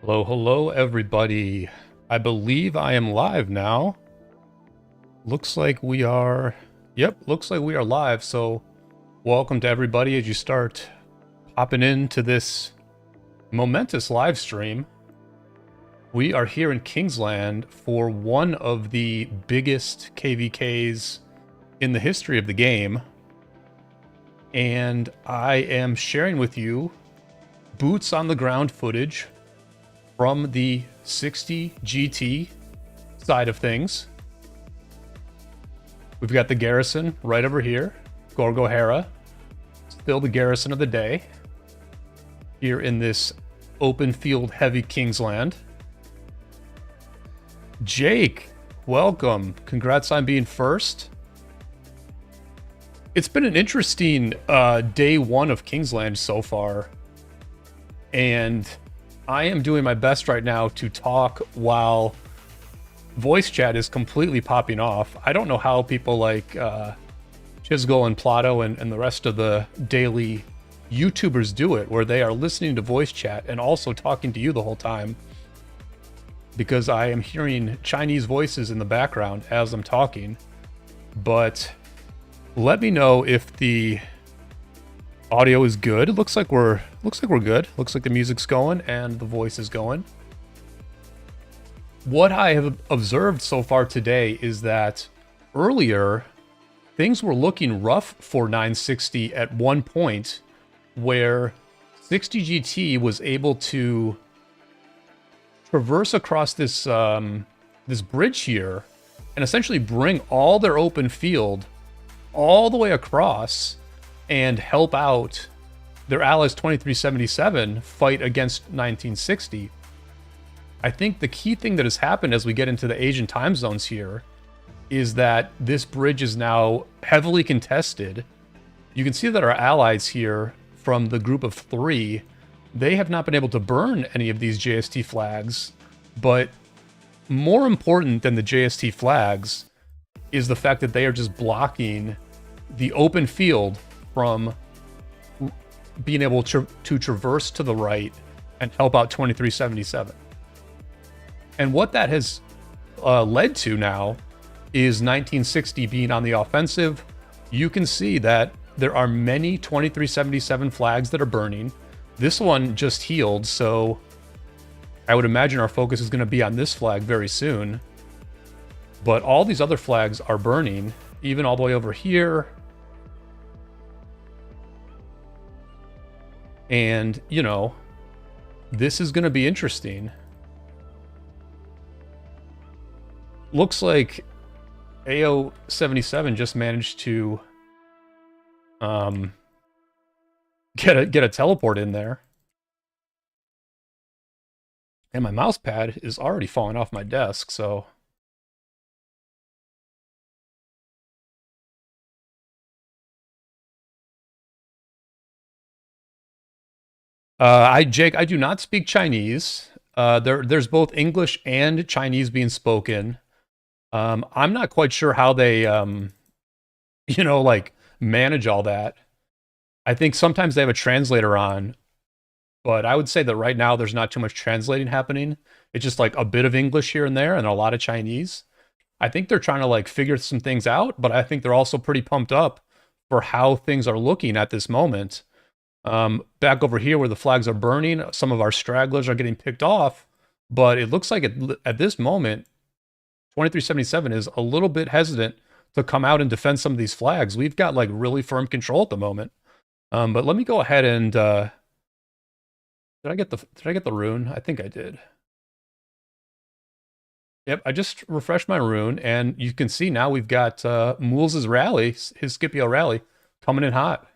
Hello, hello, everybody. I believe I am live now. Looks like we are... Yep, looks like we are live, so welcome to everybody as you start popping into this momentous live stream. We are here in Kingsland for one of the biggest KvKs in the history of the game. And I am sharing with you boots on the ground footage from the 60 GT side of things. We've got the garrison right over here, Gorgohara, still the garrison of the day, here in this open field heavy Kingsland. Jake, welcome. Congrats on being first. It's been an interesting day one of Kingsland so far, and I am doing my best right now to talk while voice chat is completely popping off. I don't know how people like Chisgol and Plato and the rest of the daily YouTubers do it, where they are listening to voice chat and also talking to you the whole time, because I am hearing Chinese voices in the background as I'm talking. But let me know if the audio is good. It looks like we're good. Looks like the music's going and the voice is going. What I have observed so far today is that earlier things were looking rough for 960 at one point, where 60 GT was able to traverse across this this bridge here and essentially bring all their open field all the way across and help out their allies 2377 fight against 1960. I think the key thing that has happened as we get into the Asian time zones here is that this bridge is now heavily contested. You can see that our allies here from the group of three, they have not been able to burn any of these JST flags, but more important than the JST flags is the fact that they are just blocking the open field from being able to traverse to the right and help out 2377. And what that has led to now is 1960 being on the offensive. You can see that there are many 2377 flags that are burning. This one just healed, so I would imagine our focus is going to be on this flag very soon. But all these other flags are burning, even all the way over here. And, you know, this is going to be interesting. Looks like AO77 just managed to get a teleport in there. And my mouse pad is already falling off my desk, so... Jake, I do not speak Chinese. There's both English and Chinese being spoken. I'm not quite sure how they, you know, like manage all that. I think sometimes they have a translator on, but I would say that right now there's not too much translating happening. It's just like a bit of English here and there and a lot of Chinese. I think they're trying to like figure some things out, but I think they're also pretty pumped up for how things are looking at this moment. Back over here where the flags are burning, some of our stragglers are getting picked off, but it looks like at this moment, 2377 is a little bit hesitant to come out and defend some of these flags. We've got like really firm control at the moment. But let me go ahead and did I get the rune? I think I did. Yep, I just refreshed my rune, and you can see now we've got Mool's rally, his Scipio rally, coming in hot.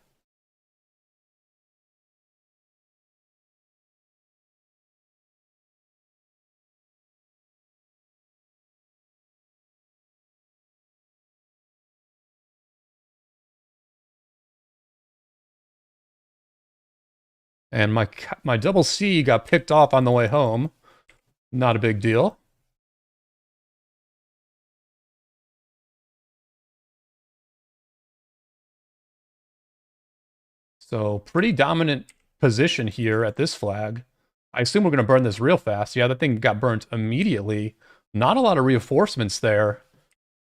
And my double C got picked off on the way home. Not a big deal. So pretty dominant position here at this flag. I assume we're going to burn this real fast. Yeah, that thing got burnt immediately. Not a lot of reinforcements there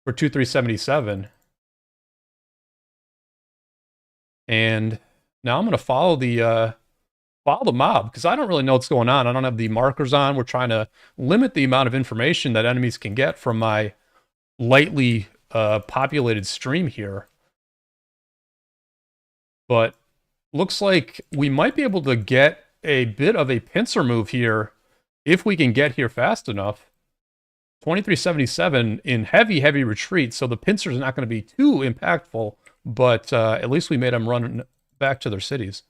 for 2377. And now I'm going to follow the mob because I don't really know what's going on. I don't have the markers on. We're trying to limit the amount of information that enemies can get from my lightly populated stream here. But looks like we might be able to get a bit of a pincer move here if we can get here fast enough. 2377 in heavy retreat, so the pincer is not going to be too impactful, but at least we made them run back to their cities.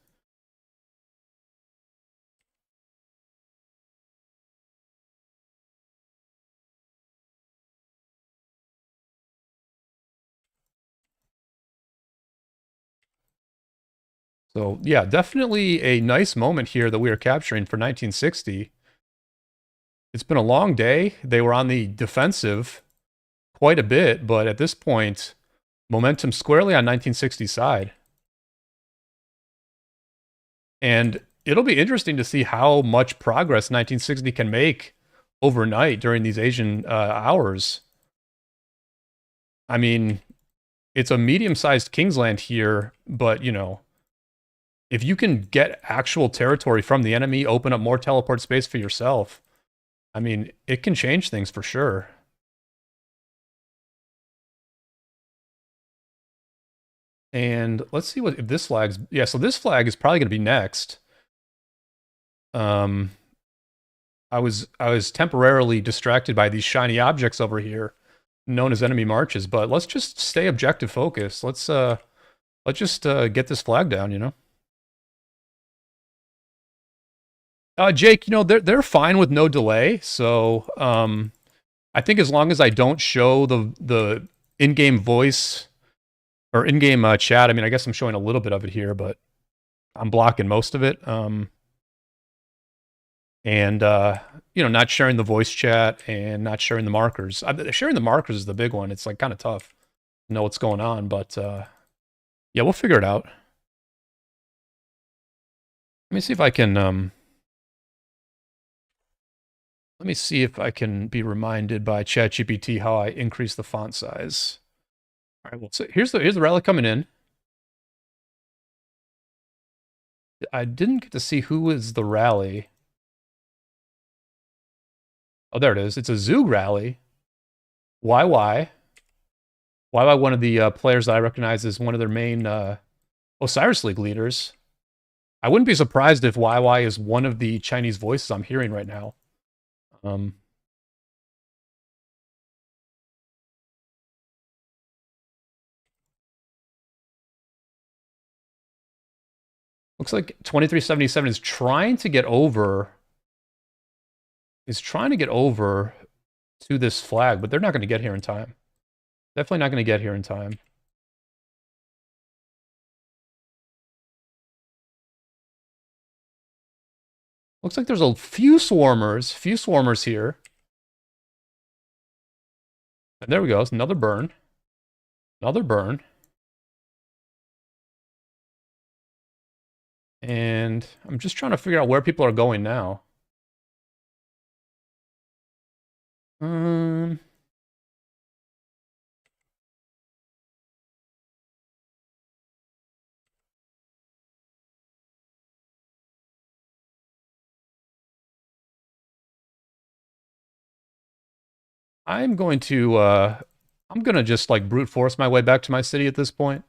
So yeah, definitely a nice moment here that we are capturing for 1960. It's been a long day. They were on the defensive quite a bit, but at this point, momentum squarely on 1960's side. And it'll be interesting to see how much progress 1960 can make overnight during these Asian hours. I mean, it's a medium-sized Kingsland here, but, you know, if you can get actual territory from the enemy, open up more teleport space for yourself, I mean, it can change things for sure. And let's see what if this flag's... Yeah, so this flag is probably going to be next. I was temporarily distracted by these shiny objects over here, known as enemy marches, but let's just stay objective focused. Let's just get this flag down, you know? Jake, you know, they're fine with no delay, so I think as long as I don't show the in-game voice or in-game chat, I mean, I guess I'm showing a little bit of it here, but I'm blocking most of it. And you know, not sharing the voice chat and not sharing the markers. Sharing the markers is the big one. It's like kind of tough to know what's going on, but yeah, we'll figure it out. Let me see if I can let me see if I can be reminded by ChatGPT how I increase the font size. All right, well, so here's the rally coming in. I didn't get to see who is the rally. Oh, there it is. It's a Zoog rally. YY. YY, one of the players that I recognize as one of their main Osiris League leaders. I wouldn't be surprised if YY is one of the Chinese voices I'm hearing right now. Looks like 2377 is trying to get over. Is trying to get over to this flag, but they're not going to get here in time. Definitely not going to get here in time. Looks like there's a few swarmers here. And there we go. It's another burn. Another burn. And I'm just trying to figure out where people are going now. I'm going to just like brute force my way back to my city at this point.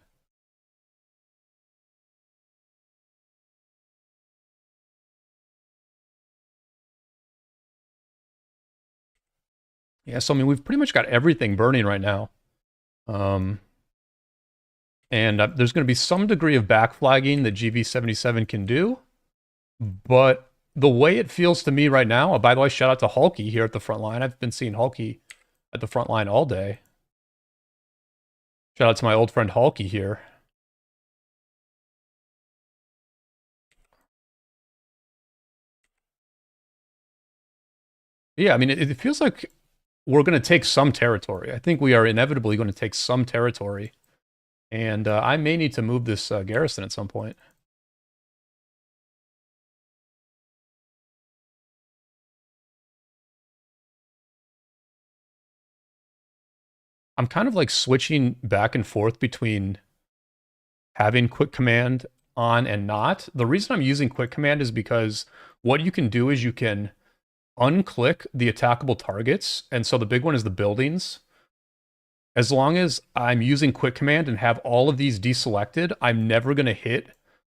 Yeah, so I mean, we've pretty much got everything burning right now. And there's going to be some degree of backflagging that GV77 can do. But the way it feels to me right now, by the way, shout out to Hulky here at the front line. I've been seeing Hulky at the front line all day. Shout out to my old friend Hulky here. Yeah, I mean, it feels like we're going to take some territory. I think we are inevitably going to take some territory. And I may need to move this garrison at some point. I'm kind of like switching back and forth between having quick command on and not. The reason I'm using quick command is because what you can do is you can unclick the attackable targets. And so the big one is the buildings. As long as I'm using quick command and have all of these deselected, I'm never going to hit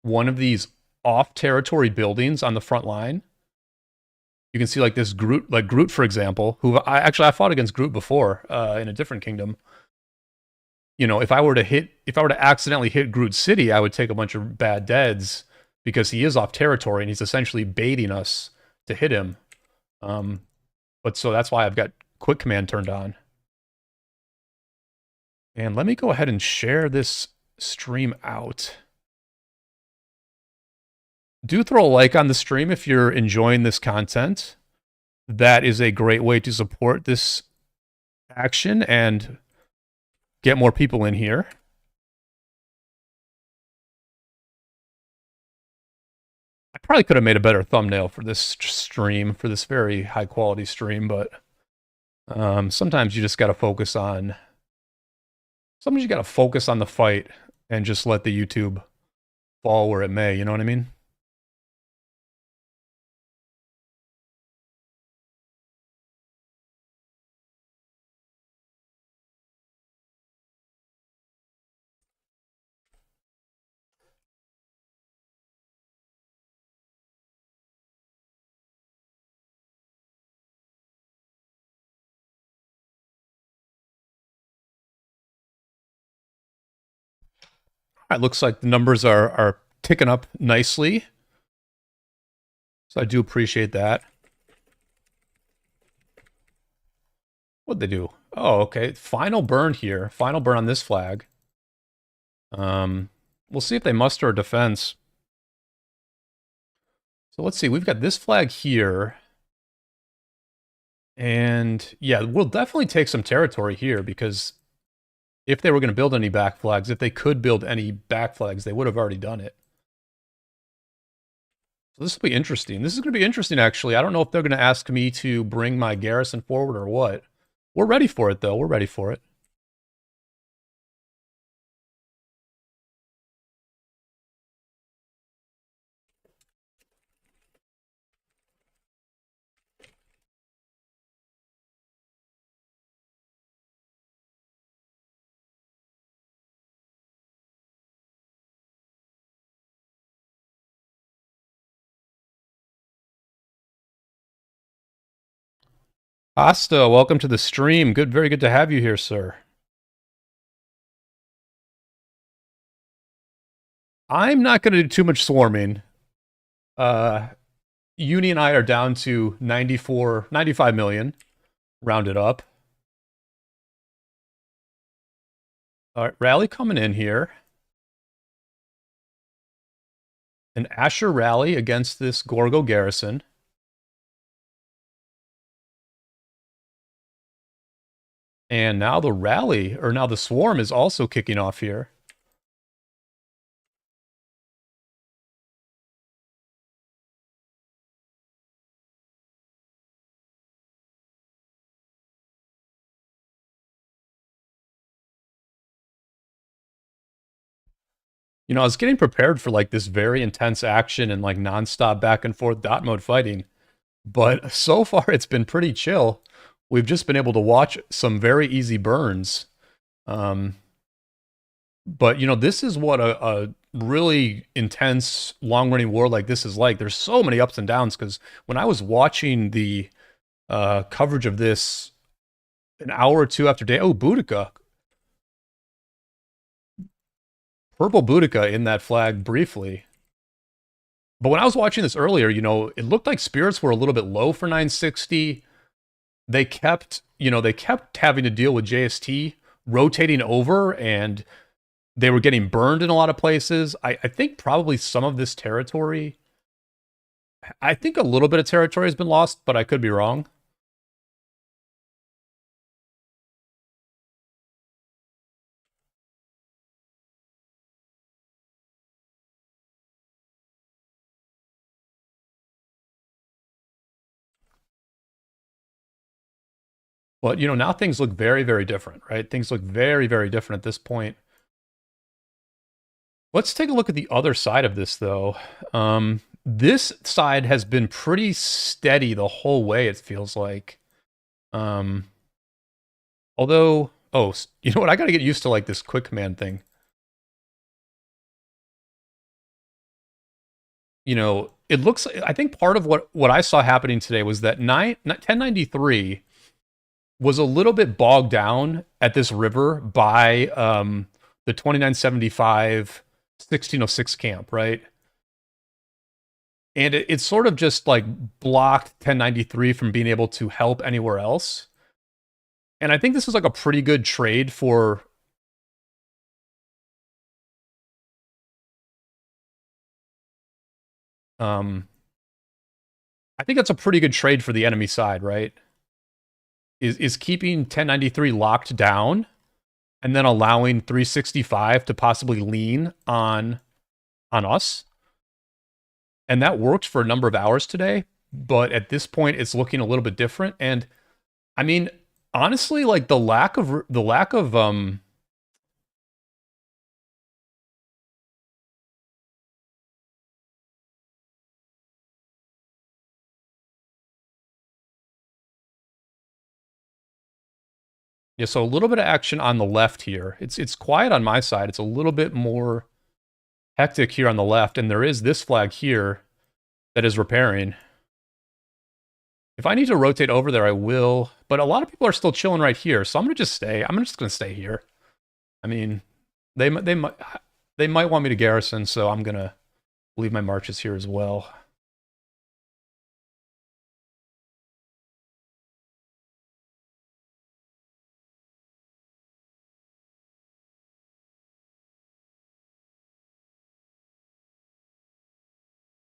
one of these off territory buildings on the front line. You can see like this Groot, like Groot, for example, who I fought against Groot before in a different kingdom. You know, if I were to accidentally hit Groot City, I would take a bunch of bad deads because he is off territory and he's essentially baiting us to hit him. But so that's why I've got quick command turned on. And let me go ahead and share this stream out. Do throw a like on the stream if you're enjoying this content. That is a great way to support this action and get more people in here. I probably could have made a better thumbnail for this stream, for this very high quality stream, but sometimes you just got to focus on the fight and just let the YouTube fall where it may, you know what I mean? All right, looks like the numbers are ticking up nicely. So I do appreciate that. What'd they do? Oh, okay. Final burn here. Final burn on this flag. We'll see if they muster a defense. So let's see. We've got this flag here. And yeah, we'll definitely take some territory here because if they were going to build any back flags, if they could build any back flags, they would have already done it. So this will be interesting. This is going to be interesting, actually. I don't know if they're going to ask me to bring my garrison forward or what. We're ready for it, though. We're ready for it. Asta, welcome to the stream. Good, very good to have you here, sir. I'm not going to do too much swarming. Uni and I are down to 95 million, rounded up. All right, rally coming in here. An Asher rally against this Gorgo garrison. And now the rally, or now the swarm is also kicking off here. You know, I was getting prepared for like this very intense action and like nonstop back and forth dot mode fighting. But so far it's been pretty chill. We've just been able to watch some very easy burns. But you know, this is what a really intense long-running war like this is like. There's so many ups and downs because when I was watching the coverage of this an hour or two after day, oh, Boudica. Purple Boudica in that flag briefly. But when I was watching this earlier, you know, it looked like spirits were a little bit low for 960. They kept having to deal with JST rotating over, and they were getting burned in a lot of places. I think probably some of this territory, I think a little bit of territory has been lost, but I could be wrong. But, you know, now things look very, very different, right? Things look very, very different at this point. Let's take a look at the other side of this, though. This side has been pretty steady the whole way, it feels like. Although, oh, you know what? I gotta get used to, like, this quick command thing. You know, it looks, I think part of what I saw happening today was that 1093 was a little bit bogged down at this river by the 2975 1606 camp, right? And it sort of just like blocked 1093 from being able to help anywhere else. And I think this is like a pretty good trade for... I think that's a pretty good trade for the enemy side, right? Is keeping 1093 locked down and then allowing 365 to possibly lean on us. And that worked for a number of hours today, but at this point it's looking a little bit different. And I mean, honestly, like the lack of yeah, so a little bit of action on the left here. It's quiet on my side. It's a little bit more hectic here on the left, and there is this flag here that is repairing. If I need to rotate over there, I will. But a lot of people are still chilling right here, so I'm gonna just stay. I'm just gonna stay here. I mean, they might want me to garrison, so I'm gonna leave my marches here as well.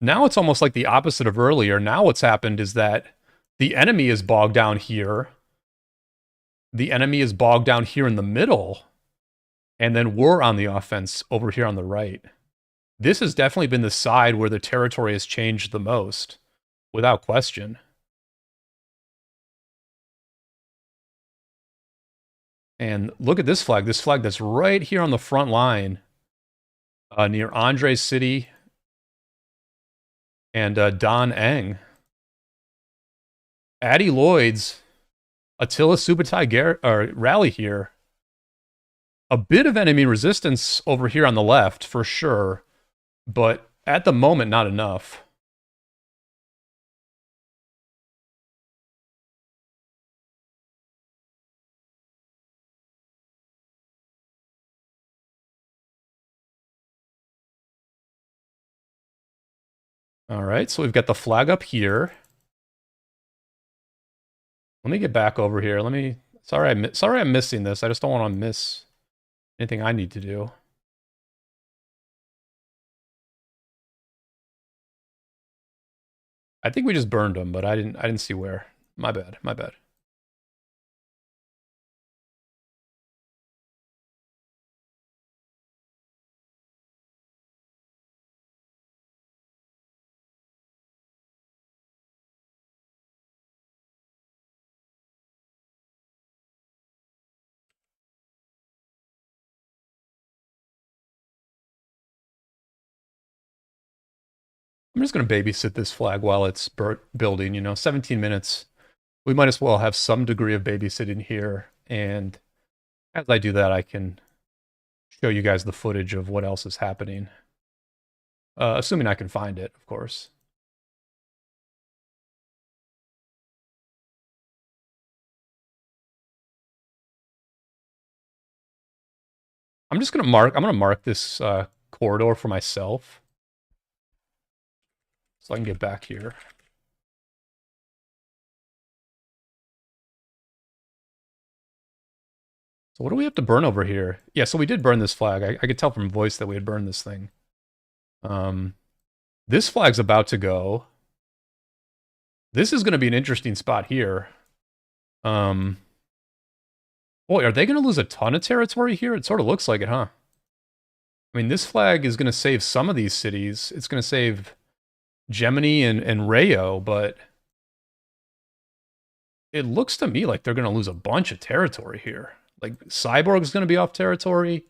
Now it's almost like the opposite of earlier. Now what's happened is that the enemy is bogged down here. The enemy is bogged down here in the middle. And then we're on the offense over here on the right. This has definitely been the side where the territory has changed the most, without question. And look at this flag that's right here on the front line, near Andre's city and Don Eng. Addie Lloyd's Attila Subutai rally here. A bit of enemy resistance over here on the left, for sure, but at the moment, not enough. All right, so we've got the flag up here. Let me get back over here. Sorry I'm missing this. I just don't want to miss anything I need to do. I think we just burned them, but I didn't see where. My bad. I'm just going to babysit this flag while it's building, you know, 17 minutes. We might as well have some degree of babysitting here. And as I do that, I can show you guys the footage of what else is happening. Assuming I can find it, of course. I'm gonna mark this corridor for myself. So I can get back here. So what do we have to burn over here? Yeah, so we did burn this flag. I could tell from voice that we had burned this thing. This flag's about to go. This is going to be an interesting spot here. Boy, are they going to lose a ton of territory here? It sort of looks like it, huh? I mean, this flag is going to save some of these cities. It's going to save Gemini and Rayo, but it looks to me like they're going to lose a bunch of territory here. Like Cyborg's going to be off territory,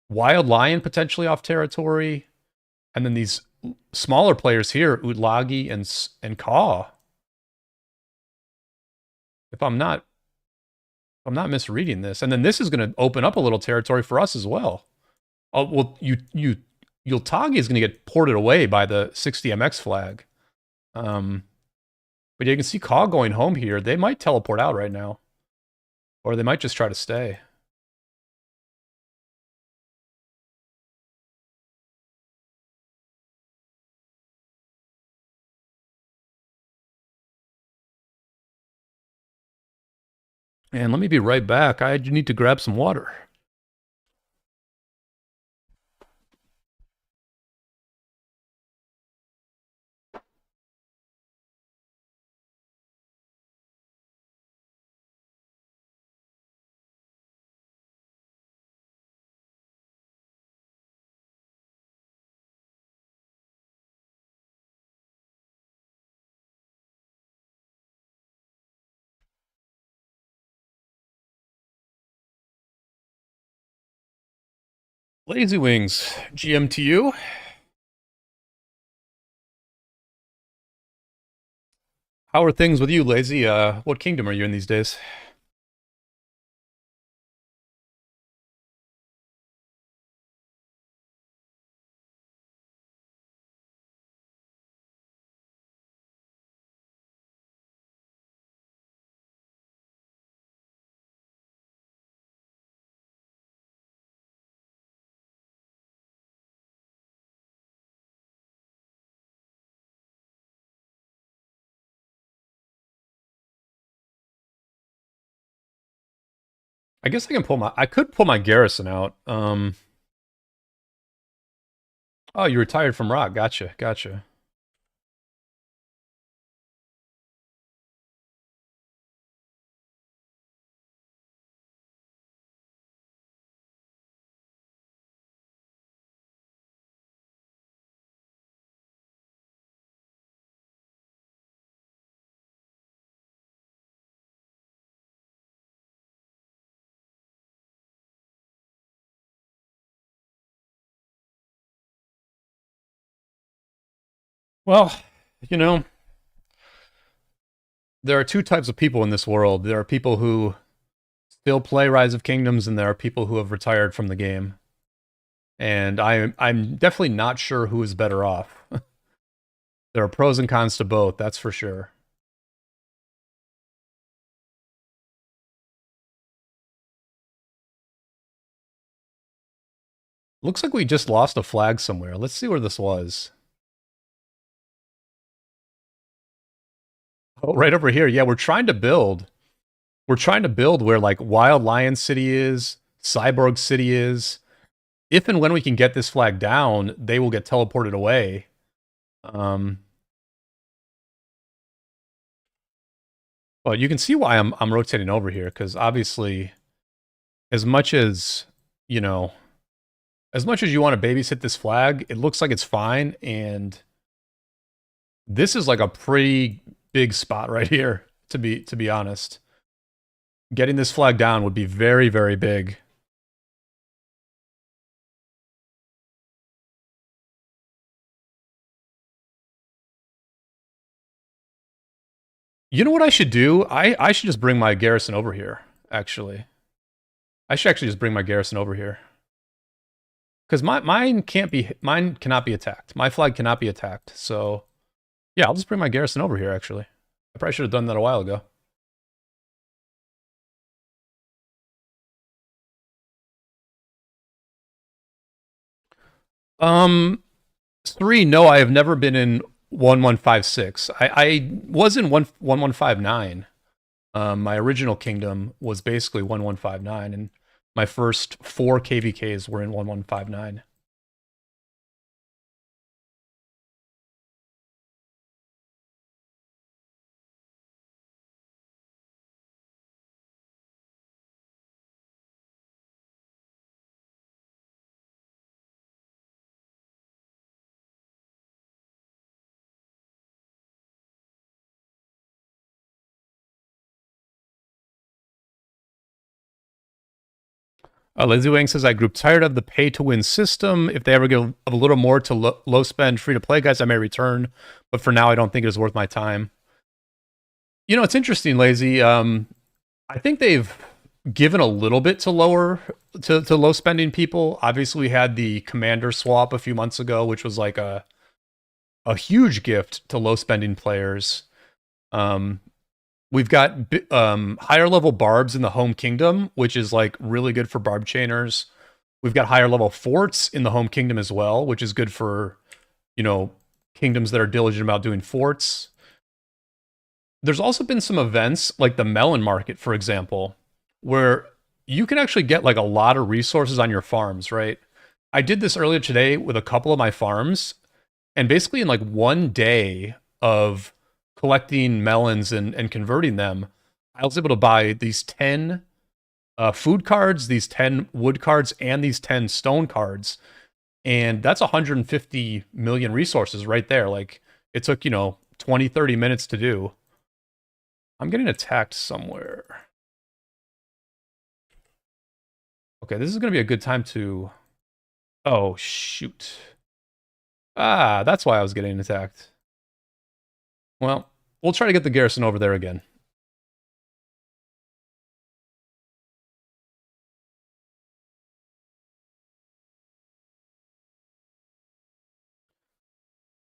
Wild Lion potentially off territory, and then these smaller players here, Utlagi and Kaw. If I'm not misreading this, and then this is going to open up a little territory for us as well. Oh well, Yultagi is going to get ported away by the 60MX flag. But you can see Kaw going home here. They might teleport out right now, or they might just try to stay. And let me be right back. I need to grab some water. Lazy Wings, GM to you. How are things with you, Lazy? What kingdom are you in these days? I guess I could pull my garrison out. Oh, you retired from Rock. Gotcha, gotcha. Well, you know, there are two types of people in this world. There are people who still play Rise of Kingdoms, and there are people who have retired from the game. And I'm definitely not sure who is better off. There are pros and cons to both, that's for sure. Looks like we just lost a flag somewhere. Let's see where this was. Oh, right over here. Yeah, we're trying to build. We're trying to build where like Wild Lion City is, Cyborg City is. If and when we can get this flag down, they will get teleported away. Well, you can see why I'm rotating over here, because obviously, as much as you know, as much as you want to babysit this flag, it looks like it's fine, and this is like a pretty big spot right here. To be honest, getting this flag down would be very, very big. You know what I should do? I should just bring my garrison over here. Actually, I should actually just bring my garrison over here, because mine cannot be attacked. My flag cannot be attacked. So yeah, I'll just bring my garrison over here. Actually, I probably should have done that a while ago. Um, 3, no, I have never been in 1156. I was in 1159. My original kingdom was basically 1159, and my first 4 KvKs were in 1159. Lazy Wang says, I grew tired of the pay to win system. If they ever give a little more to low spend free to play guys, I may return. But for now, I don't think it is worth my time. You know, it's interesting, Lazy. I think they've given a little bit to low spending people. Obviously, we had the commander swap a few months ago, which was like a huge gift to low spending players. We've got higher level barbs in the home kingdom, which is like really good for barb chainers. We've got higher level forts in the home kingdom as well, which is good for, you know, kingdoms that are diligent about doing forts. There's also been some events like the melon market, for example, where you can actually get like a lot of resources on your farms, right? I did this earlier today with a couple of my farms, and basically in like one day of collecting melons and converting them, I was able to buy these 10 food cards, these 10 wood cards, and these 10 stone cards. And that's 150 million resources right there. Like, it took, 20, 30 minutes to do. I'm getting attacked somewhere. Okay, this is going to be a good time to... Oh, shoot. Ah, that's why I was getting attacked. Well, we'll try to get the garrison over there again.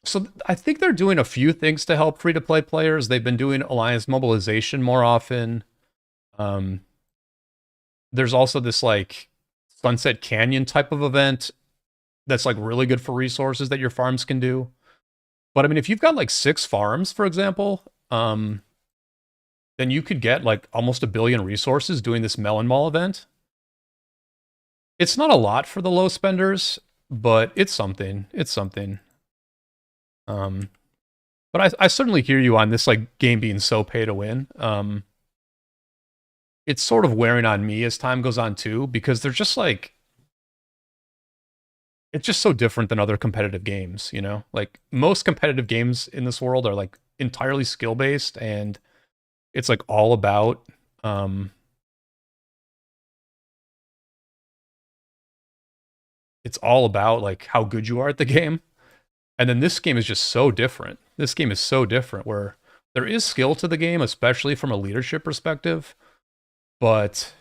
So I think they're doing a few things to help free-to-play players. They've been doing alliance mobilization more often. There's also this like Sunset Canyon type of event that's like really good for resources that your farms can do. But I mean, if you've got like 6 farms, for example, then you could get like almost 1 billion resources doing this Melon Mall event. It's not a lot for the low spenders, but it's something. It's something. But I certainly hear you on this like game being so pay to win. It's sort of wearing on me as time goes on too, because they're just like, it's just so different than other competitive games, you know? Like most competitive games in this world are like entirely skill based, and it's like all about it's all about like how good you are at the game. And then this game is just so different. This game is so different where there is skill to the game, especially from a leadership perspective, but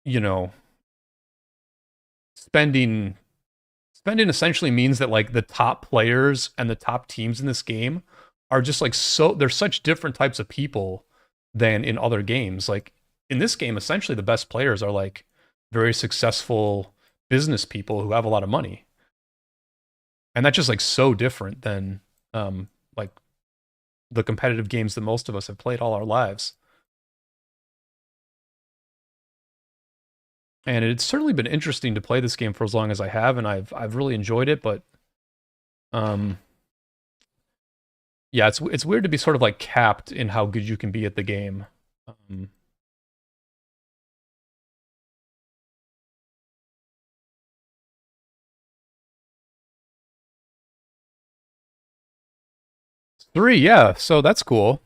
you know, spending essentially means that like the top players and the top teams in this game are just like so they're such different types of people than in other games. Like in this game, essentially the best players are like very successful business people who have a lot of money. And that's just like so different than like the competitive games that most of us have played all our lives. And it's certainly been interesting to play this game for as long as I have, and I've really enjoyed it. But yeah, it's weird to be sort of like capped in how good you can be at the game. 3, yeah, so that's cool.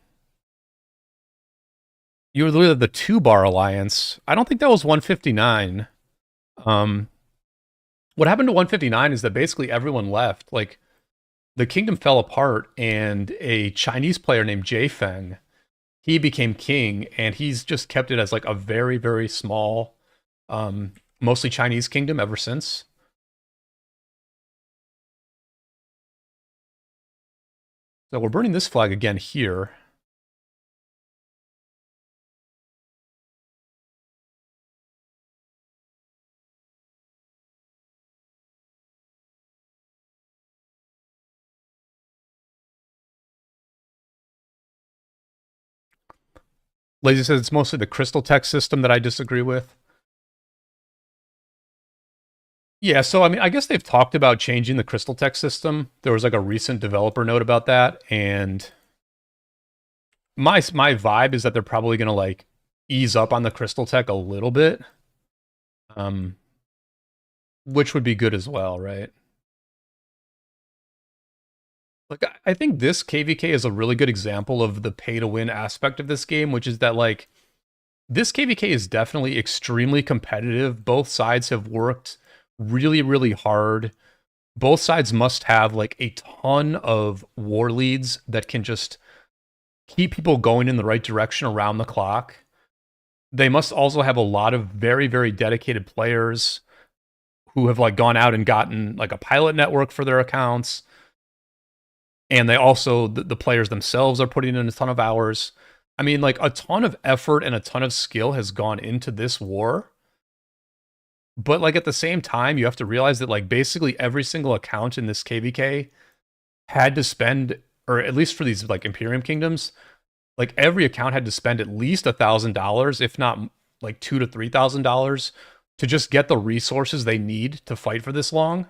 You were the 2-bar alliance. I don't think that was 159. What happened to 159 is that basically everyone left. Like, the kingdom fell apart, and a Chinese player named Jay Feng, he became king, and he's just kept it as like a very, very small, mostly Chinese kingdom ever since. So we're burning this flag again here. Lazy says it's mostly the crystal tech system that I disagree with. Yeah, so I mean, I guess they've talked about changing the crystal tech system. There was like a recent developer note about that, and my vibe is that they're probably gonna like ease up on the crystal tech a little bit, which would be good as well, right? Like I think this KvK is a really good example of the pay to win aspect of this game, which is that like this KvK is definitely extremely competitive. Both sides have worked really, really hard. Both sides must have like a ton of war leads that can just keep people going in the right direction around the clock. They must also have a lot of very, very dedicated players who have like gone out and gotten like a pilot network for their accounts. And they also, the players themselves are putting in a ton of hours. I mean, like a ton of effort and a ton of skill has gone into this war. But like at the same time, you have to realize that like basically every single account in this KvK had to spend, or at least for these like Imperium kingdoms, like every account had to spend at least $1,000, if not like $2,000 to $3,000, to just get the resources they need to fight for this long.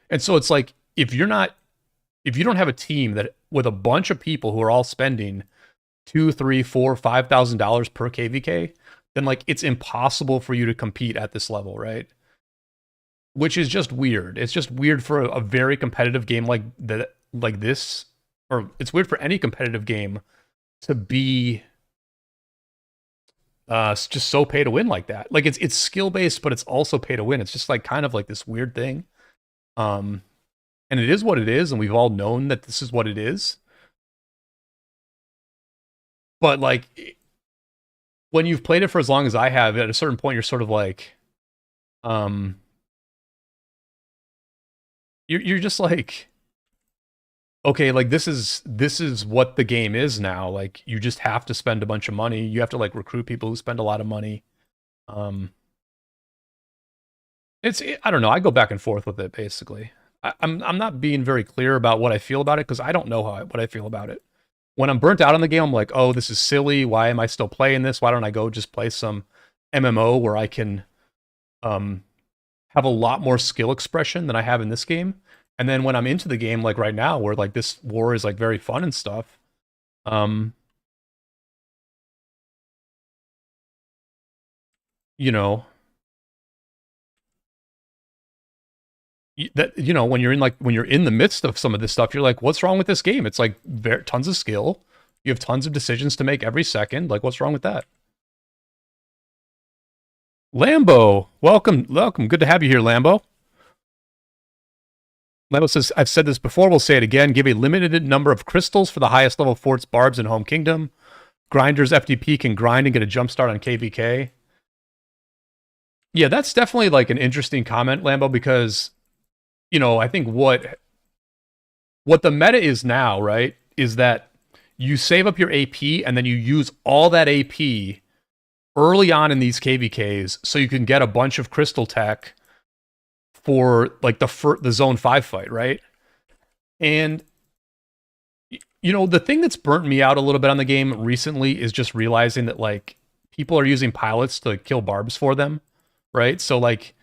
And so it's like if you don't have a team that with a bunch of people who are all spending $2,000, $3,000, $4,000, $5,000 per KvK, then like it's impossible for you to compete at this level, right? Which is just weird. It's just weird for a very competitive game like that, like this, or it's weird for any competitive game to be just so pay to win like that. Like it's skill based, but it's also pay to win. It's just like kind of like this weird thing. And it is what it is, and we've all known that this is what it is. But like when you've played it for as long as I have, at a certain point you're sort of like you're just like, okay, like this is what the game is now. Like you just have to spend a bunch of money. You have to like recruit people who spend a lot of money. I don't know. I go back and forth with it basically. I'm not being very clear about what I feel about it because I don't know what I feel about it. When I'm burnt out on the game, I'm like, oh, this is silly. Why am I still playing this? Why don't I go just play some MMO where I can have a lot more skill expression than I have in this game? And then when I'm into the game, like right now, where like this war is like very fun and stuff, you know, when you're in the midst of some of this stuff, you're like, what's wrong with this game? It's like tons of skill. You have tons of decisions to make every second. Like, what's wrong with that? Lambo, welcome. Good to have you here, Lambo. Lambo says, I've said this before, we'll say it again. Give a limited number of crystals for the highest level forts, barbs, and home kingdom. Grinders FDP can grind and get a jump start on KvK. Yeah, that's definitely like an interesting comment, Lambo, because I think what the meta is now, right, is that you save up your AP and then you use all that AP early on in these KvKs so you can get a bunch of crystal tech for like the zone 5 fight, right? And the thing that's burnt me out a little bit on the game recently is just realizing that like people are using pilots to kill barbs for them, right? So like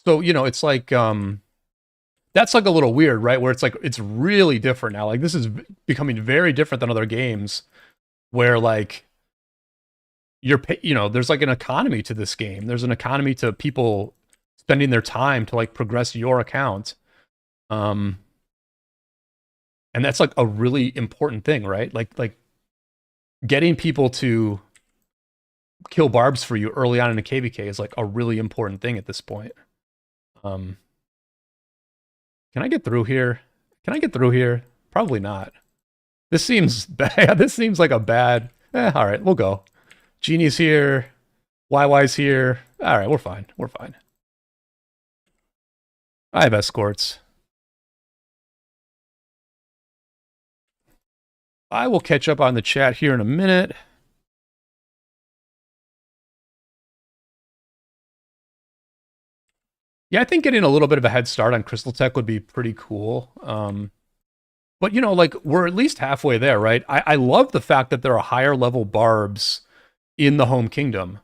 it's like that's like a little weird, right? Where it's like it's really different now. Like this is becoming very different than other games where like there's like an economy to this game. There's an economy to people spending their time to like progress your account. And that's like a really important thing, right? Like getting people to kill barbs for you early on in a KvK is like a really important thing at this point. Can I get through here? Can I get through here? Probably not. This seems bad. This seems like a bad... all right, we'll go. Genie's here. YY's here. All right, we're fine. We're fine. I have escorts. I will catch up on the chat here in a minute. Yeah, I think getting a little bit of a head start on Crystal Tech would be pretty cool. But, like, we're at least halfway there, right? I love the fact that there are higher level barbs in the home kingdom.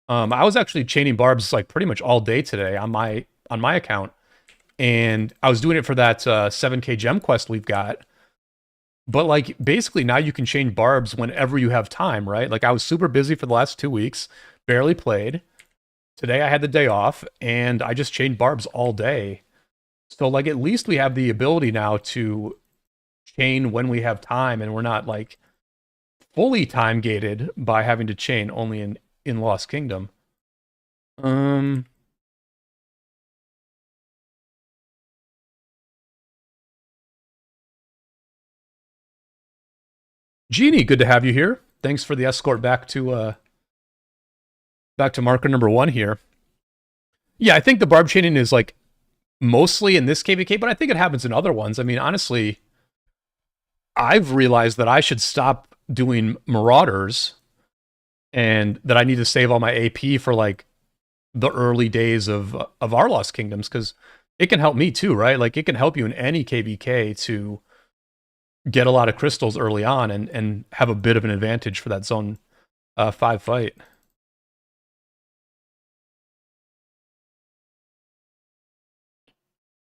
I was actually chaining barbs, like, pretty much all day today on my account. And I was doing it for that 7K gem quest we've got. But, like, basically now you can chain barbs whenever you have time, right? Like, I was super busy for the last 2 weeks, barely played. Today I had the day off, and I just chained barbs all day. So like at least we have the ability now to chain when we have time, and we're not like fully time gated by having to chain only in Lost Kingdom. Um Jeannie, good to have you here. Thanks for the escort back to marker number 1 here. Yeah, I think the barb chaining is like mostly in this KvK, but I think it happens in other ones. I mean, honestly, I've realized that I should stop doing Marauders and that I need to save all my AP for like the early days of our Lost Kingdoms, because it can help me too, right? Like it can help you in any KvK to get a lot of crystals early on and have a bit of an advantage for that zone 5 fight.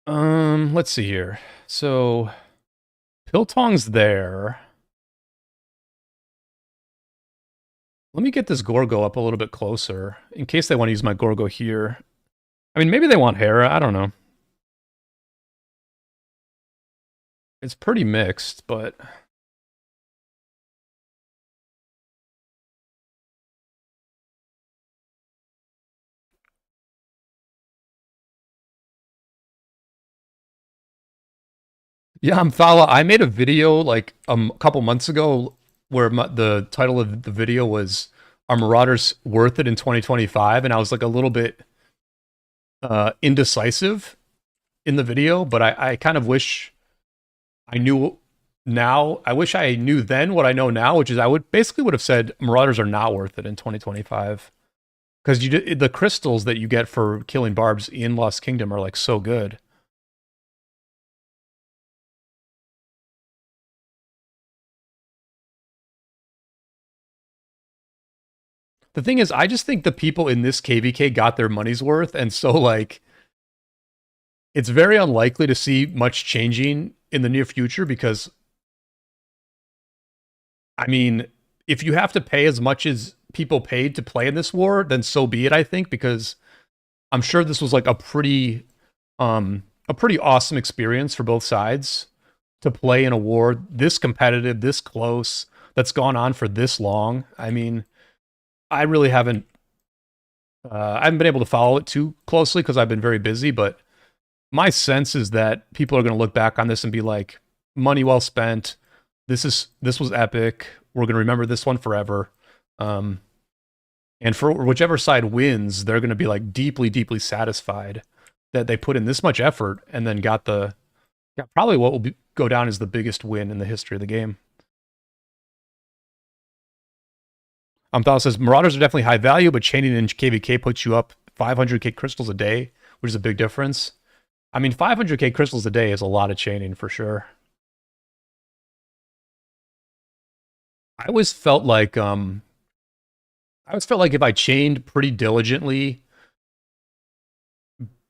Let's see here. So Piltong's there. Let me get this Gorgo up a little bit closer in case they want to use my Gorgo here. I mean, maybe they want Hera. I don't know. It's pretty mixed, but yeah, Amthala, I made a video like a couple months ago where the title of the video was "Are Marauders Worth It in 2025?" and I was like a little bit indecisive in the video, but I kind of wish I knew now. I wish I knew then what I know now, which is I would have said Marauders are not worth it in 2025 because the crystals that you get for killing barbs in Lost Kingdom are like so good. The thing is, I just think the people in this KvK got their money's worth, and so like it's very unlikely to see much changing in the near future because I mean, if you have to pay as much as people paid to play in this war, then so be it, I think, because I'm sure this was like a pretty awesome experience for both sides to play in a war this competitive, this close, that's gone on for this long. I mean, I really I haven't been able to follow it too closely because I've been very busy, but my sense is that people are going to look back on this and be like, money well spent. This was epic. We're going to remember this one forever. And for whichever side wins, they're going to be like deeply, deeply satisfied that they put in this much effort and then got probably what will go down as the biggest win in the history of the game. Thal says, Marauders are definitely high value, but chaining in KvK puts you up 500k crystals a day, which is a big difference. I mean, 500k crystals a day is a lot of chaining for sure. I always felt like if I chained pretty diligently,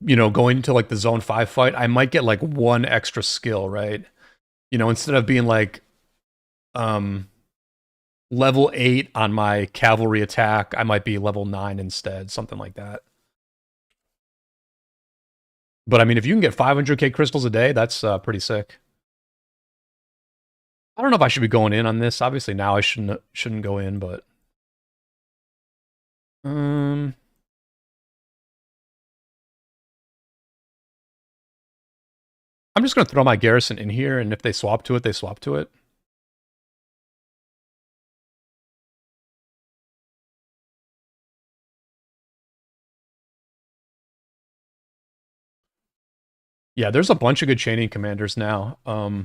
you know, going into like the zone 5 fight, I might get like one extra skill, right? You know, instead of being like level 8 on my cavalry attack, I might be level 9 instead, something like that. But I mean, if you can get 500k crystals a day, that's pretty sick. I don't know if I should be going in on this. Obviously now I shouldn't go in, but I'm just going to throw my garrison in here, and if they swap to it, they swap to it. Yeah, there's a bunch of good chaining commanders now. I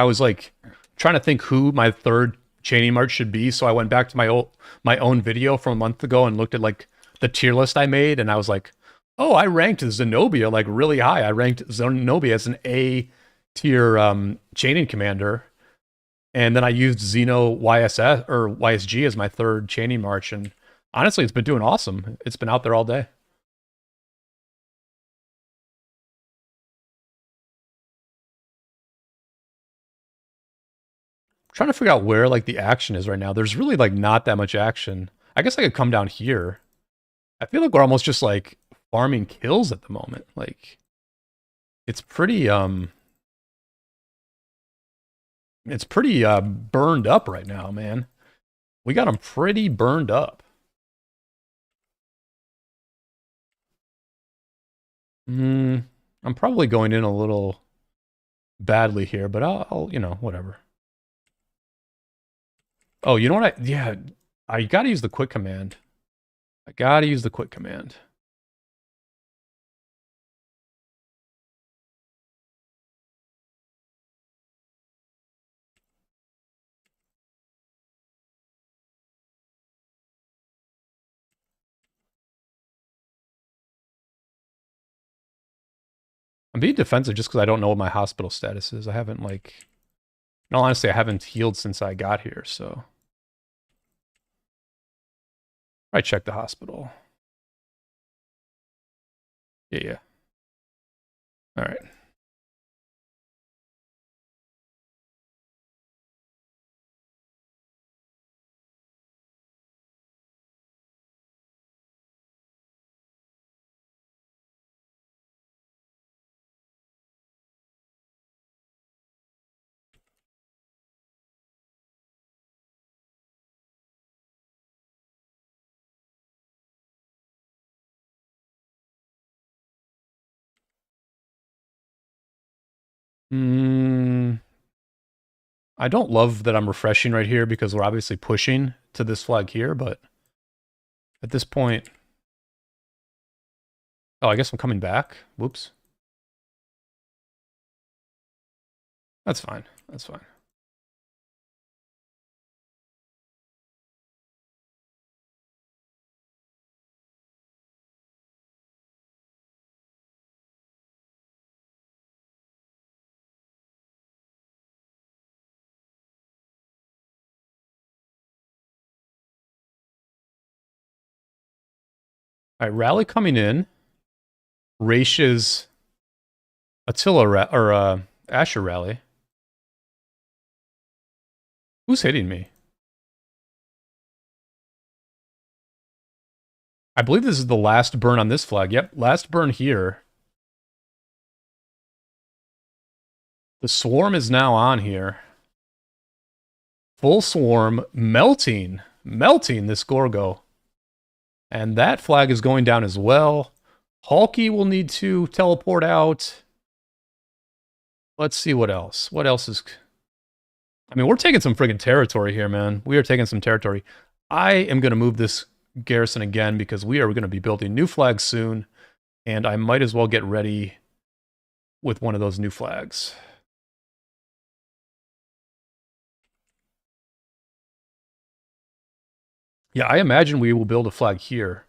was like trying to think who my third chaining march should be, so I went back to my own video from a month ago and looked at like the tier list I made, and I was like, oh, I ranked Zenobia like really high. I ranked Zenobia as an A tier chaining commander, and then I used Xeno YSS or YSG as my third chaining march, and honestly, it's been doing awesome. It's been out there all day. Trying to figure out where like the action is right now. There's really like not that much action. I guess I could come down here. I feel like we're almost just like farming kills at the moment. Like It's pretty burned up right now, man. We got them pretty burned up. I'm probably going in a little badly here, but I'll you know, whatever. Oh, you know what yeah, I gotta use the quick command. I gotta use the quick command. I'm being defensive just because I don't know what my hospital status is. I haven't, like... In all honesty, I haven't healed since I got here, so... I checked the hospital. Yeah. Alright. I don't love that I'm refreshing right here because we're obviously pushing to this flag here, but... At this point... Oh, I guess I'm coming back. Whoops. That's fine. That's fine. Alright, rally coming in. Raish's Asher rally. Who's hitting me? I believe this is the last burn on this flag. Yep, last burn here. The swarm is now on here. Full swarm, melting this Gorgo. And that flag is going down as well. Hulky will need to teleport out. Let's see what else. What else is... I mean, we're taking some friggin' territory here, man. We are taking some territory. I am going to move this garrison again because we are going to be building new flags soon. And I might as well get ready with one of those new flags. Yeah, I imagine we will build a flag here.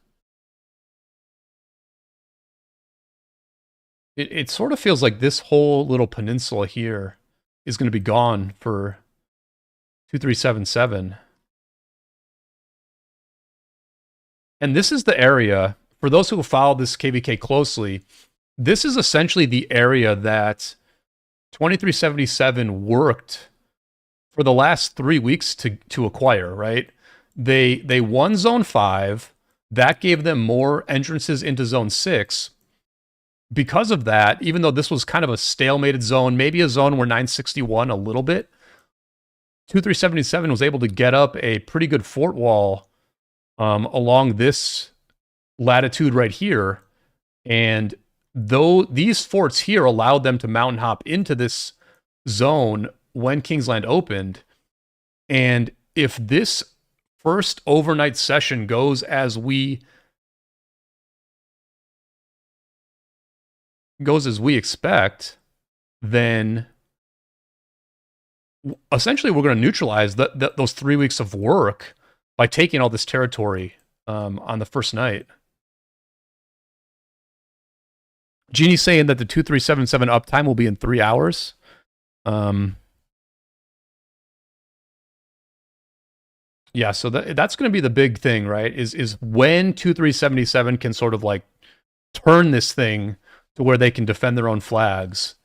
It sort of feels like this whole little peninsula here is going to be gone for 2377. And this is the area, for those who follow this KvK closely, this is essentially the area that 2377 worked for the last 3 weeks to acquire, right? They won Zone 5. That gave them more entrances into Zone 6. Because of that, even though this was kind of a stalemated zone, maybe a zone where 961 a little bit, 2377 was able to get up a pretty good fort wall along this latitude right here. And though these forts here allowed them to mountain hop into this zone when Kingsland opened, and if this first overnight session goes as we expect, then essentially we're going to neutralize those 3 weeks of work by taking all this territory on the first night. Genie's saying that the 2377 uptime will be in 3 hours. Yeah, so that's going to be the big thing, right? Is when 2377 can sort of like turn this thing to where they can defend their own flags.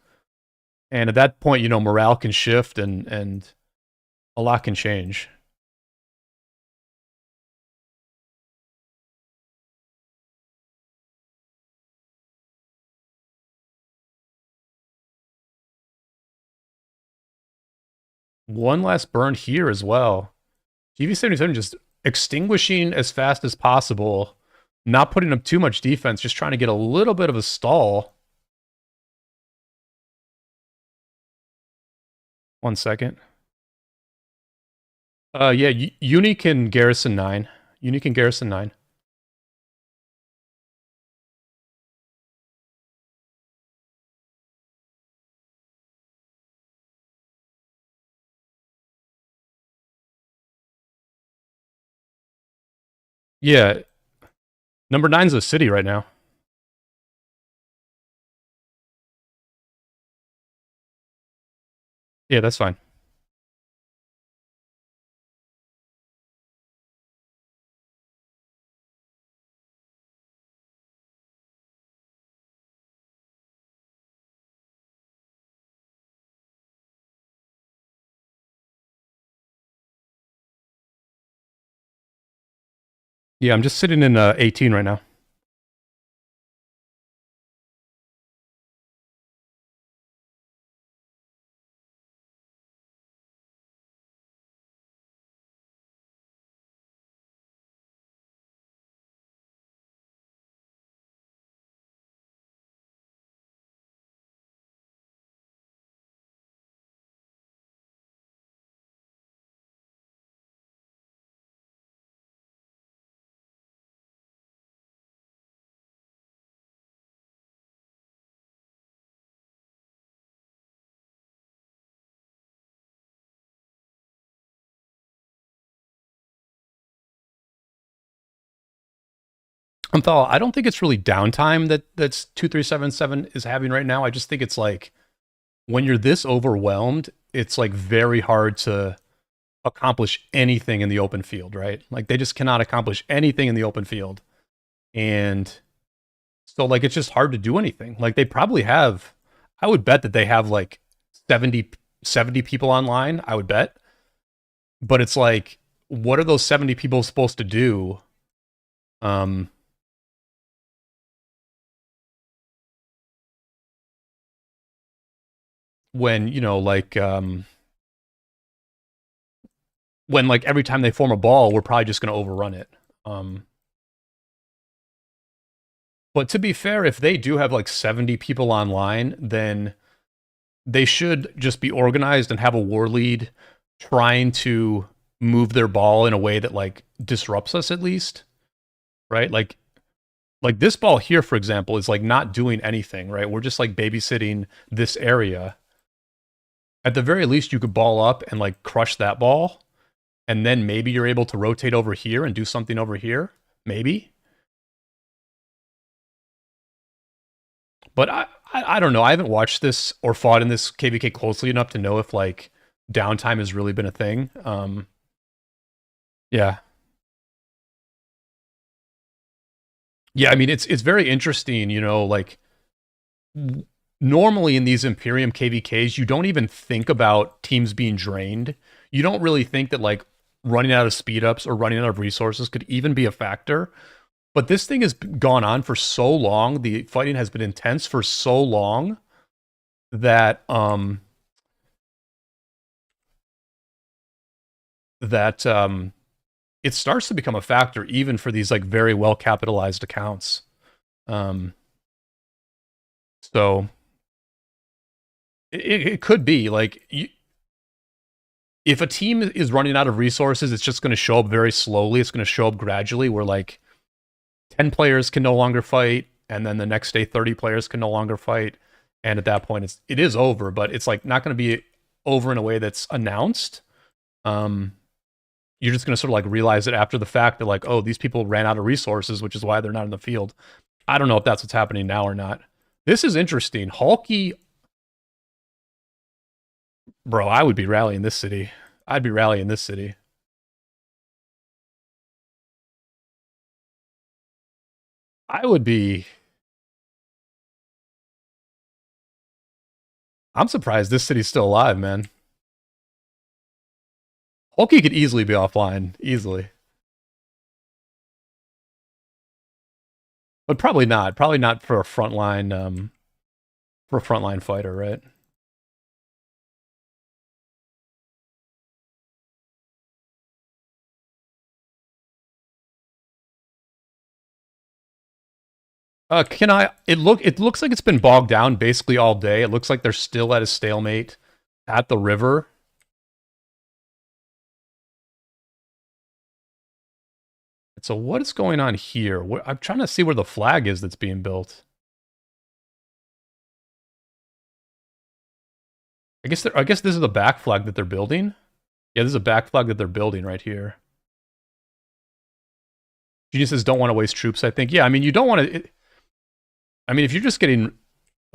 And at that point, you know, morale can shift and a lot can change. One last burn here as well. GV77 just extinguishing as fast as possible, not putting up too much defense, just trying to get a little bit of a stall. 1 second. Yeah, Uni can garrison 9. Uni can garrison 9. Yeah, number 9's a city right now. Yeah, that's fine. Yeah, I'm just sitting in 18 right now. I don't think it's really downtime that's 2377 is having right now. I just think it's like when you're this overwhelmed, it's like very hard to accomplish anything in the open field, right? Like they just cannot accomplish anything in the open field. And so like it's just hard to do anything. Like they probably have, I would bet that they have like 70 people online, I would bet. But it's like, what are those 70 people supposed to do? Um, when, when like every time they form a ball, we're probably just going to overrun it. But to be fair, if they do have like 70 people online, then they should just be organized and have a war lead trying to move their ball in a way that like disrupts us at least, right? Like this ball here, for example, is like not doing anything, right? We're just like babysitting this area. At the very least, you could ball up and like crush that ball, and then maybe you're able to rotate over here and do something over here, maybe. But I don't know. I haven't watched this or fought in this KvK closely enough to know if like downtime has really been a thing. Yeah. Yeah, I mean it's very interesting, like normally in these Imperium KvKs, you don't even think about teams being drained. You don't really think that like running out of speed ups or running out of resources could even be a factor. But this thing has gone on for so long. The fighting has been intense for so long that that it starts to become a factor even for these like very well capitalized accounts. Um, so it could be like if a team is running out of resources, it's just going to show up very slowly. It's going to show up gradually where like 10 players can no longer fight, and then the next day 30 players can no longer fight. And at that point, it is over, but it's like not going to be over in a way that's announced. You're just going to sort of like realize it after the fact that like, oh, these people ran out of resources, which is why they're not in the field. I don't know if that's what's happening now or not. This is interesting. Hulky, bro, I would be rallying this city. I'd be rallying this city. I would be. I'm surprised this city's still alive, man. Hulky could easily be offline, easily. But probably not. Probably not for a frontline fighter, right? Can I? It looks like it's been bogged down basically all day. It looks like they're still at a stalemate at the river. So what is going on here? I'm trying to see where the flag is that's being built. I guess this is the back flag that they're building. Yeah, this is a back flag that they're building right here. Geniuses don't want to waste troops, I think. Yeah, I mean, you don't want to... I mean, if you're just getting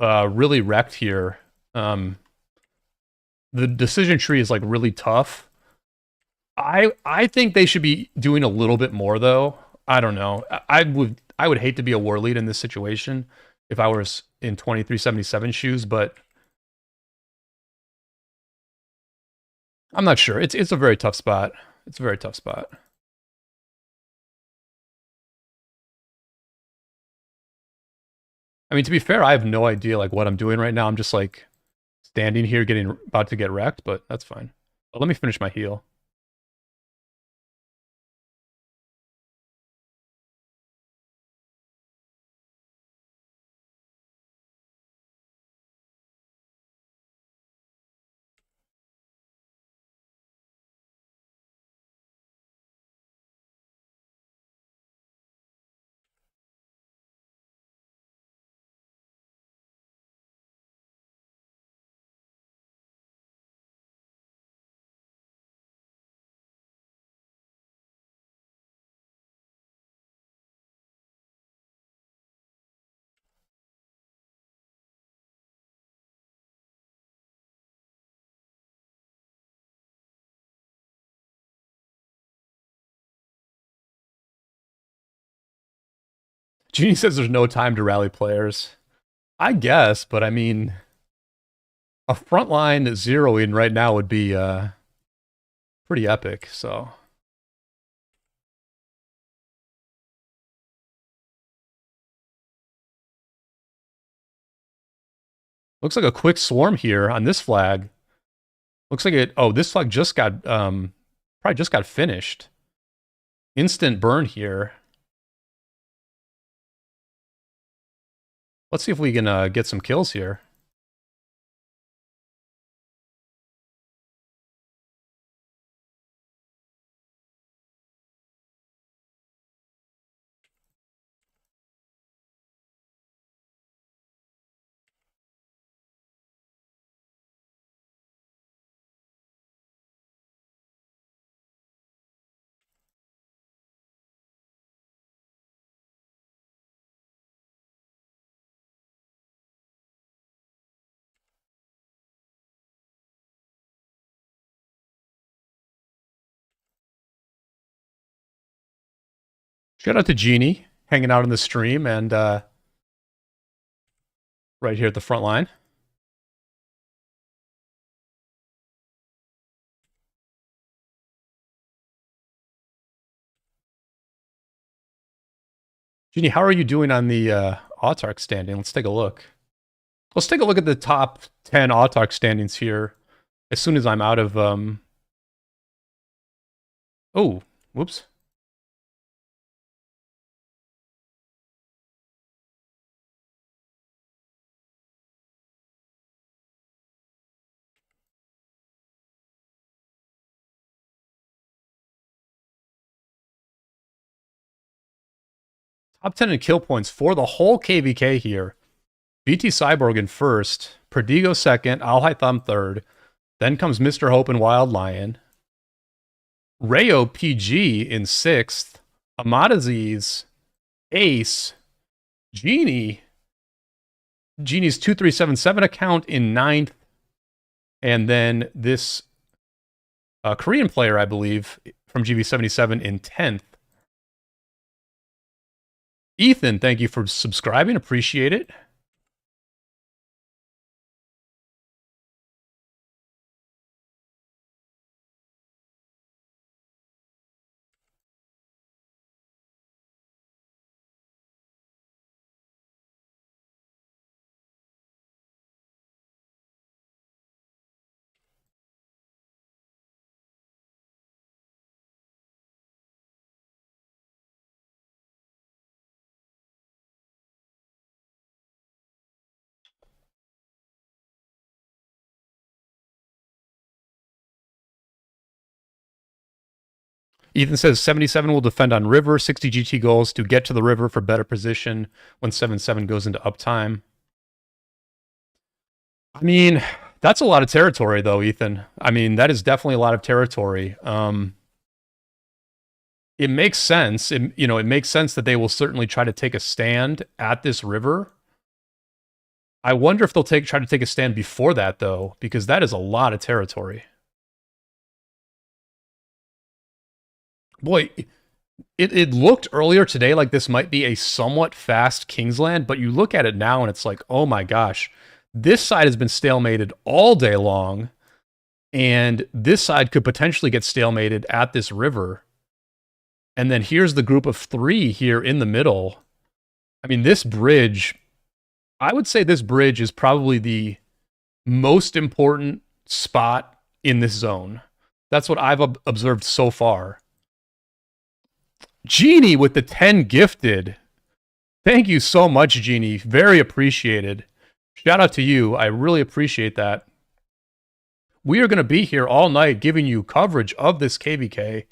really wrecked here, the decision tree is, like, really tough. I think they should be doing a little bit more, though. I don't know. I would hate to be a war lead in this situation if I was in 2377 shoes, but I'm not sure. It's a very tough spot. It's a very tough spot. I mean, to be fair, I have no idea like what I'm doing right now. I'm just like standing here getting about to get wrecked, but that's fine. But let me finish my heal. Genie says there's no time to rally players. I guess, but I mean, a frontline zeroing right now would be pretty epic. So looks like a quick swarm here on this flag. Looks like it. Oh, this flag just got probably just got finished. Instant burn here. Let's see if we can get some kills here. Shout out to Genie hanging out in the stream and right here at the front line. Genie, how are you doing on the Autark standing? Let's take a look. Let's take a look at the top 10 Autark standings here as soon as I'm out of... Oh, whoops. Top 10 in kill points for the whole KvK here. BT Cyborg in first, Perdigo second, Alhai Thumb third. Then comes Mr. Hope and Wild Lion. Rayo PG in sixth. Amadaziz, Ace, Genie's 2377 account in ninth. And then this Korean player, I believe, from GV77 in 10th. Ethan, thank you for subscribing. Appreciate it. Ethan says 77 will defend on river, 60 GT goals to get to the river for better position when 77 goes into uptime. I mean, that's a lot of territory, though, Ethan. I mean, that is definitely a lot of territory. It makes sense. It makes sense that they will certainly try to take a stand at this river. I wonder if they'll try to take a stand before that, though, because that is a lot of territory. Boy, it looked earlier today like this might be a somewhat fast Kingsland, but you look at it now and it's like, oh my gosh, this side has been stalemated all day long, and this side could potentially get stalemated at this river. And then here's the group of 3 here in the middle. I mean, this bridge, I would say this bridge is probably the most important spot in this zone. That's what I've observed so far. Genie with the 10 gifted. Thank you so much, Genie. Very appreciated. Shout out to you. I really appreciate that. We are going to be here all night giving you coverage of this KvK.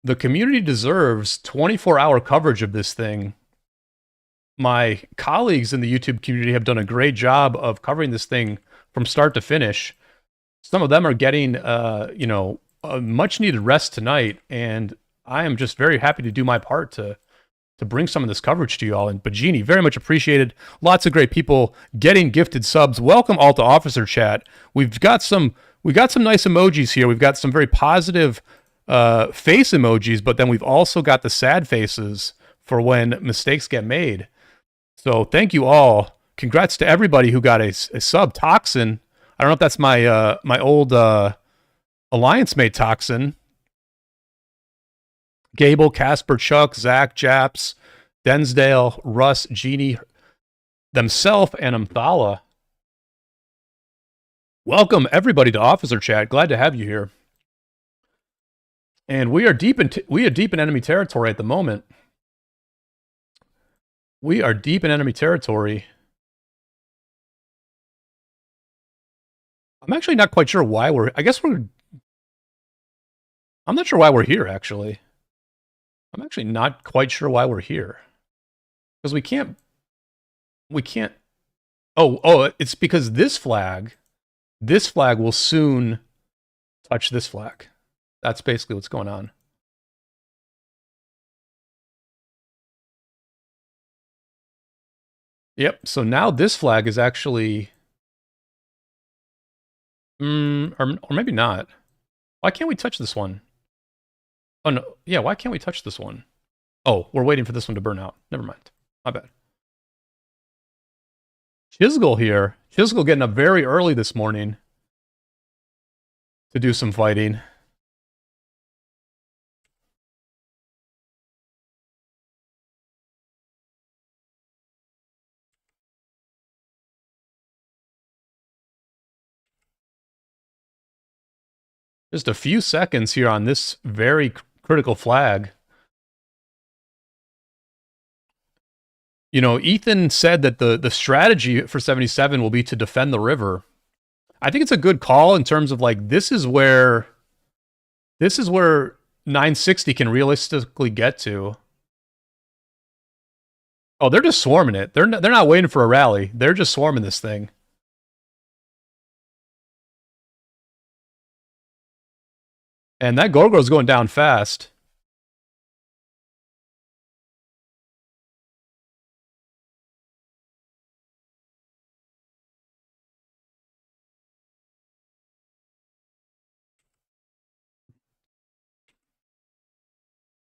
The community deserves 24-hour coverage of this thing. My colleagues in the YouTube community have done a great job of covering this thing from start to finish. Some of them are getting, a much-needed rest tonight, and I am just very happy to do my part to bring some of this coverage to you all. And Bajini, very much appreciated. Lots of great people getting gifted subs. Welcome all to Officer Chat. We've got some nice emojis here. We've got some very positive face emojis, but then we've also got the sad faces for when mistakes get made. So thank you all. Congrats to everybody who got a sub. Toxin. I don't know if that's my old Alliance mate Toxin. Gable, Casper, Chuck, Zach, Japs, Densdale, Russ, Genie, themself, and Amthala. Welcome everybody to Officer Chat. Glad to have you here. And we are deep in enemy territory at the moment. We are deep in enemy territory. I'm actually not quite sure why I'm not sure why we're here, actually. I'm actually not quite sure why we're here. Because we can't... Oh, it's because this flag will soon touch this flag. That's basically what's going on. Yep, so now this flag is actually... or maybe not. Why can't we touch this one? Oh, no. Yeah, why can't we touch this one? Oh, we're waiting for this one to burn out. Never mind. My bad. Chisgul here. Chisgul getting up very early this morning to do some fighting. Just a few seconds here on this very critical flag. You know, Ethan said that the strategy for 77 will be to defend the river. I think it's a good call in terms of like this is where 960 can realistically get to. Oh, they're just swarming it. They're not waiting for a rally. They're just swarming this thing. And that Gorgo's going down fast.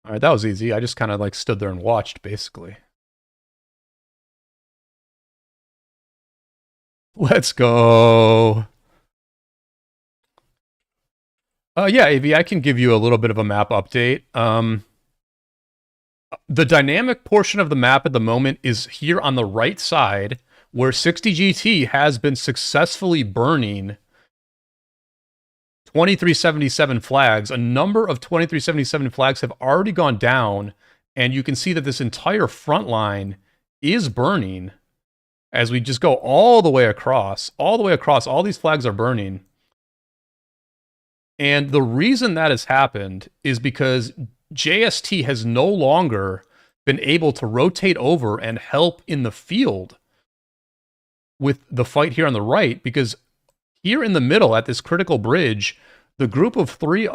All right, that was easy. I just kind of like stood there and watched, basically. Let's go. Yeah, AV, I can give you a little bit of a map update. The dynamic portion of the map at the moment is here on the right side, where 60 GT has been successfully burning 2377 flags. A number of 2377 flags have already gone down, and you can see that this entire front line is burning as we just go all the way across. All the way across, all these flags are burning. And the reason that has happened is because JST has no longer been able to rotate over and help in the field with the fight here on the right, because here in the middle at this critical bridge, the group of three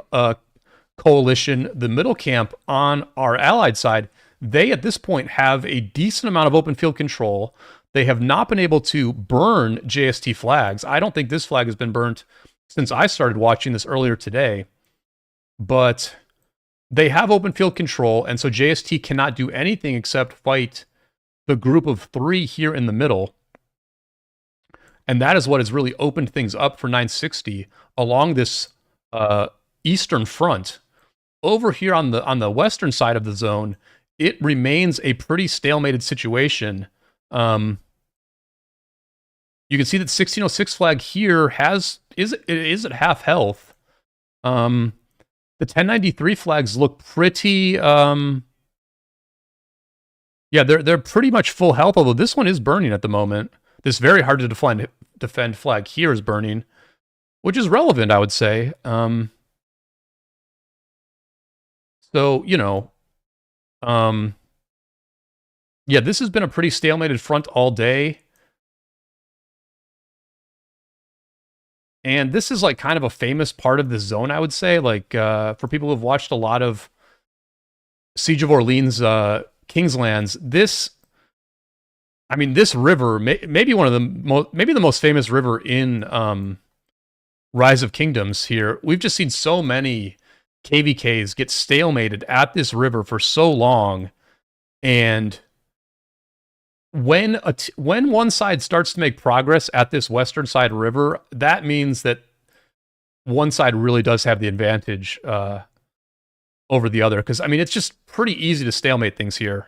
coalition, the middle camp on our allied side, they at this point have a decent amount of open field control. They have not been able to burn JST flags. I don't think this flag has been burnt since I started watching this earlier today, but they have open field control, and so JST cannot do anything except fight the group of three here in the middle. And that is what has really opened things up for 960 along this eastern front. Over here on the western side of the zone, it remains a pretty stalemated situation. You can see that 1606 flag here is at half health. The 1093 flags look pretty yeah, they're pretty much full health, although this one is burning at the moment. This very hard to defend flag here is burning, which is relevant, I would say. So, you know, yeah, this has been a pretty stalemated front all day. And this is like kind of a famous part of the zone, I would say. Like, for people who've watched a lot of Siege of Orleans, Kingslands, this river, maybe one of the maybe the most famous river in Rise of Kingdoms here. We've just seen so many KvKs get stalemated at this river for so long, and when one side starts to make progress at this western side river, that means that one side really does have the advantage over the other. Because, I mean, it's just pretty easy to stalemate things here.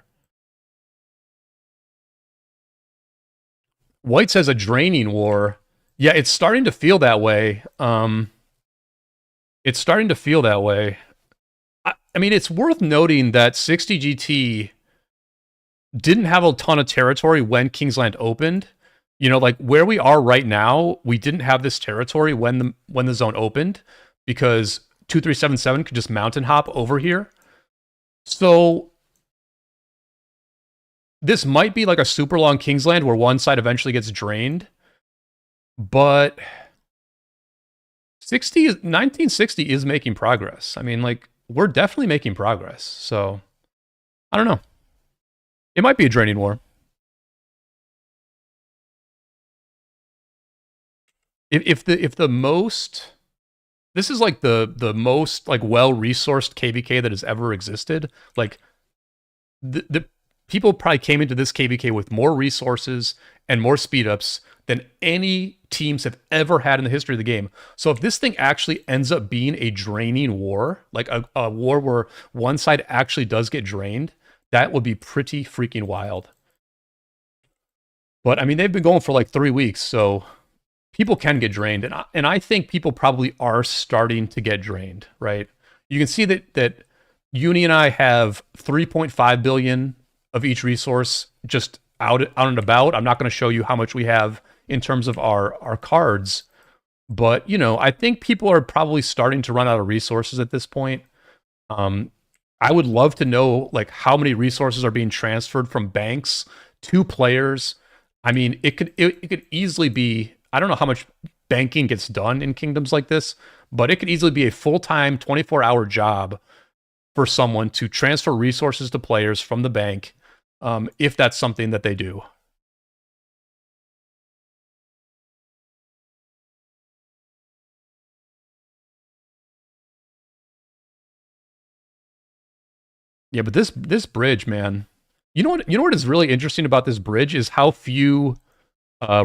White says a draining war. Yeah, it's starting to feel that way. It's starting to feel that way. I mean, it's worth noting that 60 GT didn't have a ton of territory when Kingsland opened. You know, like where we are right now, we didn't have this territory when the zone opened, because 2377 could just mountain hop over here. So this might be like a super long Kingsland where one side eventually gets drained, but 1960 is making progress. I mean, like, we're definitely making progress. So I don't know. It might be a draining war. If the most, this is like the most like well-resourced KvK that has ever existed. Like the people probably came into this KvK with more resources and more speed ups than any teams have ever had in the history of the game. So if this thing actually ends up being a draining war, like a war where one side actually does get drained, that would be pretty freaking wild. But I mean, they've been going for like 3 weeks, so people can get drained, and I think people probably are starting to get drained, right? You can see that Uni and I have 3.5 billion of each resource just out and about. I'm not going to show you how much we have in terms of our cards, but you know, I think people are probably starting to run out of resources at this point. I would love to know like how many resources are being transferred from banks to players. I mean, it could easily be, I don't know how much banking gets done in kingdoms like this, but it could easily be a full-time 24-hour job for someone to transfer resources to players from the bank, if that's something that they do. Yeah, but this bridge, man. You know what is really interesting about this bridge is how few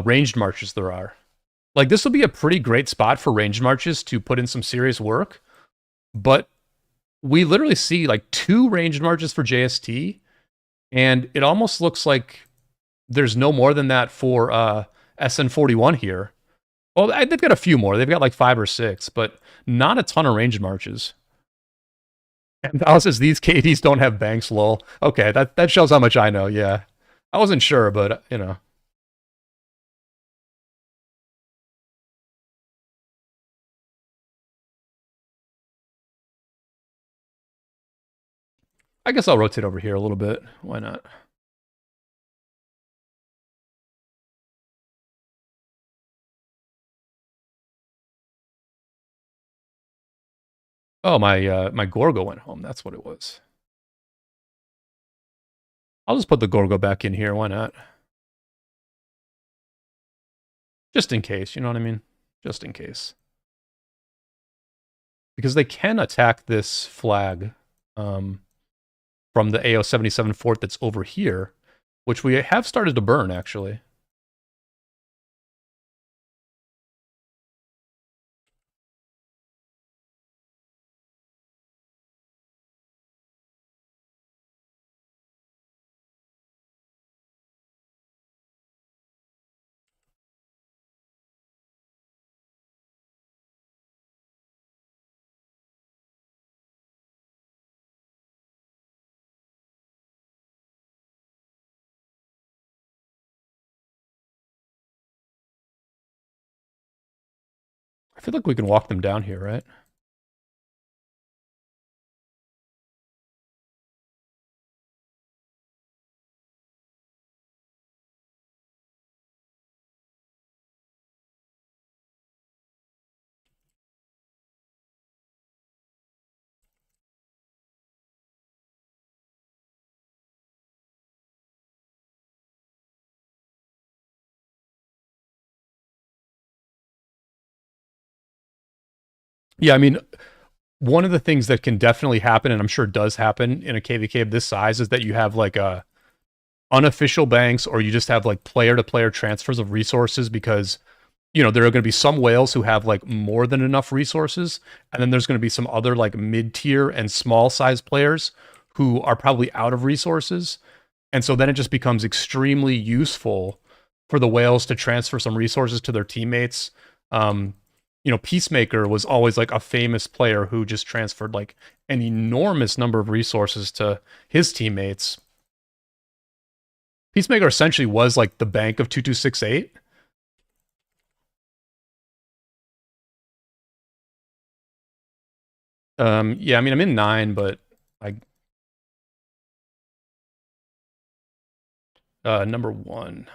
ranged marches there are. Like, this will be a pretty great spot for ranged marches to put in some serious work, but we literally see like 2 ranged marches for JST, and it almost looks like there's no more than that for SN41 here. Well, they've got a few more. They've got like 5 or 6, but not a ton of ranged marches. And Val says these KDs don't have banks, lol. Okay, that shows how much I know, yeah. I wasn't sure, but, you know. I guess I'll rotate over here a little bit. Why not? Oh, my Gorgo went home. That's what it was. I'll just put the Gorgo back in here. Why not? Just in case, you know what I mean? Just in case. Because they can attack this flag from the AO-77 fort that's over here, which we have started to burn, actually. I feel like we can walk them down here, right? Yeah, I mean, one of the things that can definitely happen, and I'm sure does happen in a KvK of this size, is that you have like a unofficial banks, or you just have like player-to-player transfers of resources because, you know, there are going to be some whales who have like more than enough resources, and then there's going to be some other like mid-tier and small-sized players who are probably out of resources. And so then it just becomes extremely useful for the whales to transfer some resources to their teammates. You know, Peacemaker was always like a famous player who just transferred like an enormous number of resources to his teammates. Peacemaker essentially was like the bank of 2268. Yeah, I mean, I'm in 9, but I number 1.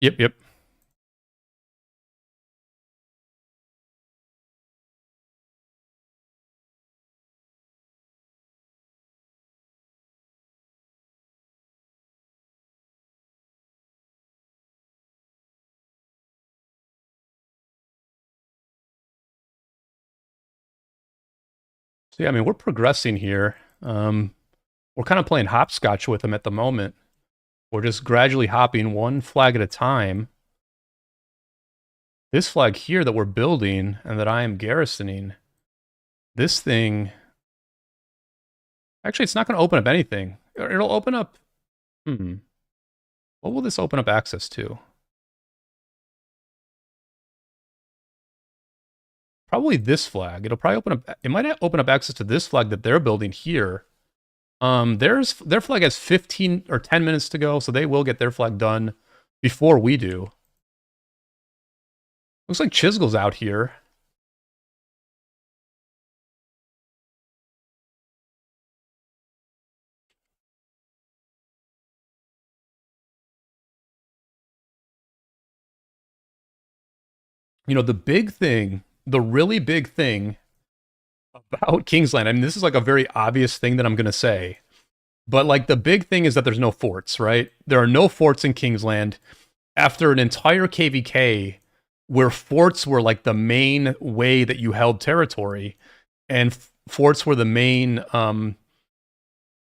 Yep, yep. So yeah, I mean, we're progressing here. We're kind of playing hopscotch with them at the moment. We're just gradually hopping one flag at a time. This flag here that we're building and that I am garrisoning, this thing, actually, it's not going to open up anything. It'll open up, what will this open up access to? Probably this flag. It'll probably open up, it might open up access to this flag that they're building here. Their flag has 15 or 10 minutes to go, so they will get their flag done before we do. Looks like Chisgle's out here. You know, the big thing, the really big thing about Kingsland, I mean, this is like a very obvious thing that I'm going to say, but like the big thing is that there's no forts, right? There are no forts in Kingsland. After an entire KvK where forts were like the main way that you held territory, and forts were the main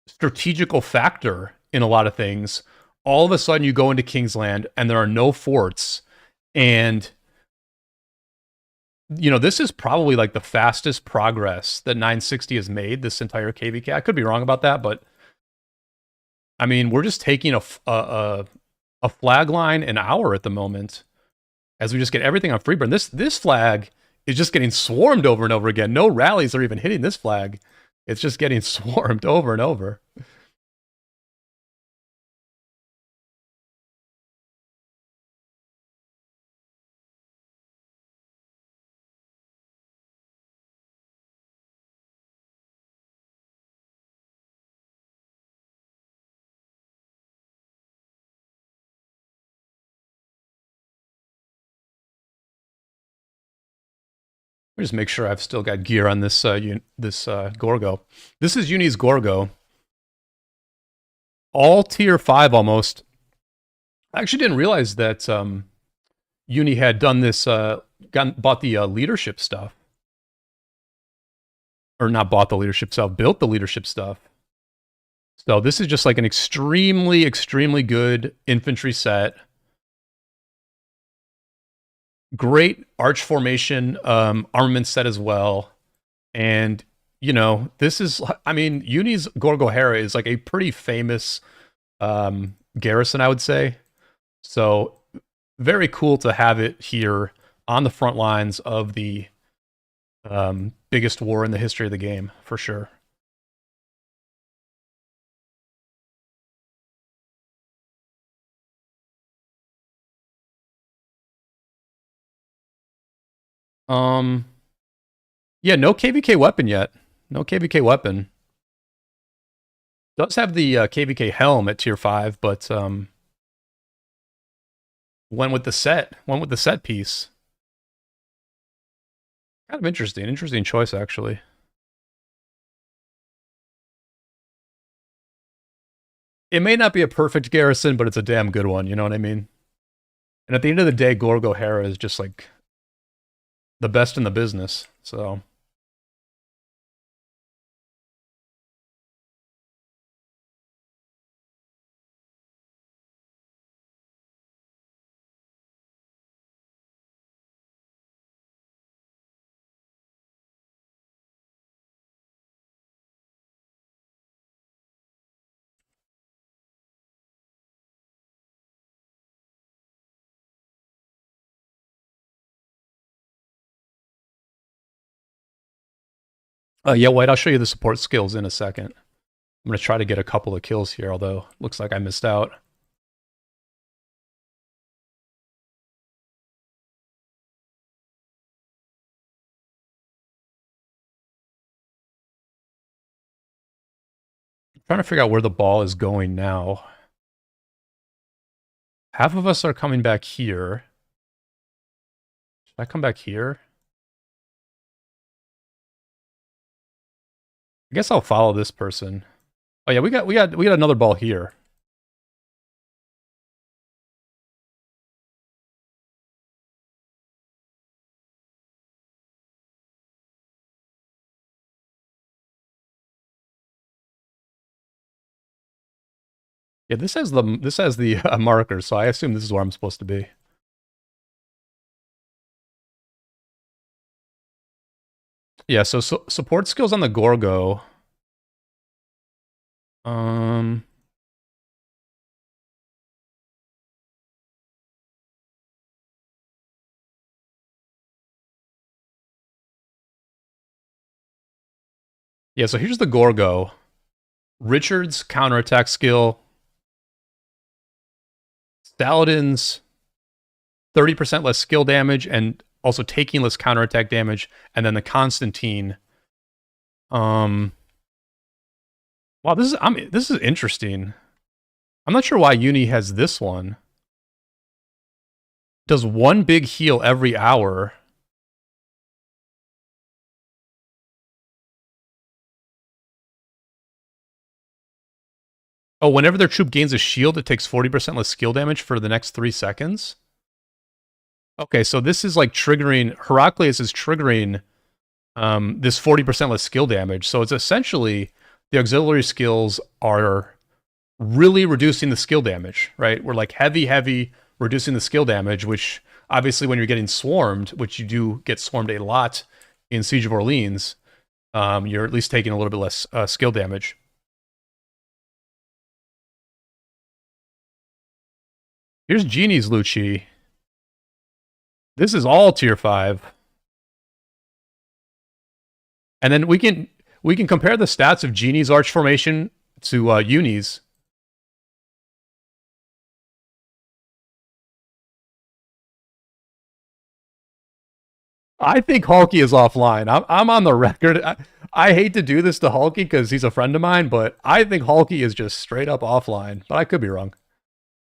strategical factor in a lot of things, all of a sudden you go into Kingsland and there are no forts. And, you know, this is probably like the fastest progress that 960 has made this entire KvK. I could be wrong about that, but I mean, we're just taking a flag line an hour at the moment as we just get everything on Freeburn. This flag is just getting swarmed over and over again. No rallies are even hitting this flag. It's just getting swarmed over and over. Let me just make sure I've still got gear on this Gorgo. This is Uni's Gorgo. All tier 5 almost. I actually didn't realize that Uni had done this, bought the leadership stuff. Or not bought the leadership stuff, built the leadership stuff. So this is just like an extremely, extremely good infantry set. Great arch formation armament set as well. And, you know, this is, I mean, Uni's Gorgo Hera is like a pretty famous garrison, I would say. So very cool to have it here on the front lines of the biggest war in the history of the game, for sure. Yeah, no KvK weapon yet. No KvK weapon. Does have the KvK helm at tier 5, but went with the set piece. Kind of interesting choice actually. It may not be a perfect garrison, but it's a damn good one, you know what I mean? And at the end of the day, Gorgo Hera is just like the best in the business, so. Yeah, White, I'll show you the support skills in a second. I'm going to try to get a couple of kills here, although looks like I missed out. I'm trying to figure out where the ball is going now. Half of us are coming back here. Should I come back here? I guess I'll follow this person. Oh yeah, we got another ball here. Yeah, this has the marker, so I assume this is where I'm supposed to be. Yeah, so support skills on the Gorgo. Yeah, so here's the Gorgo. Richard's counterattack skill. Saladin's 30% less skill damage and also taking less counterattack damage, and then the Constantine. Wow, this is interesting. I'm not sure why Uni has this one. Does one big heal every hour. Oh, whenever their troop gains a shield, it takes 40% less skill damage for the next 3 seconds? Okay, so this is like triggering... Heraclius is triggering this 40% less skill damage. So it's essentially... The auxiliary skills are really reducing the skill damage, right? We're like heavy reducing the skill damage, which obviously when you're getting swarmed, which you do get swarmed a lot in Siege of Orleans, you're at least taking a little bit less skill damage. Here's Genie's Lucci. This is all tier 5. And then we can compare the stats of Genie's arch formation to Uni's. I think Hulky is offline. I'm on the record. I hate to do this to Hulky because he's a friend of mine, but I think Hulky is just straight up offline. But I could be wrong.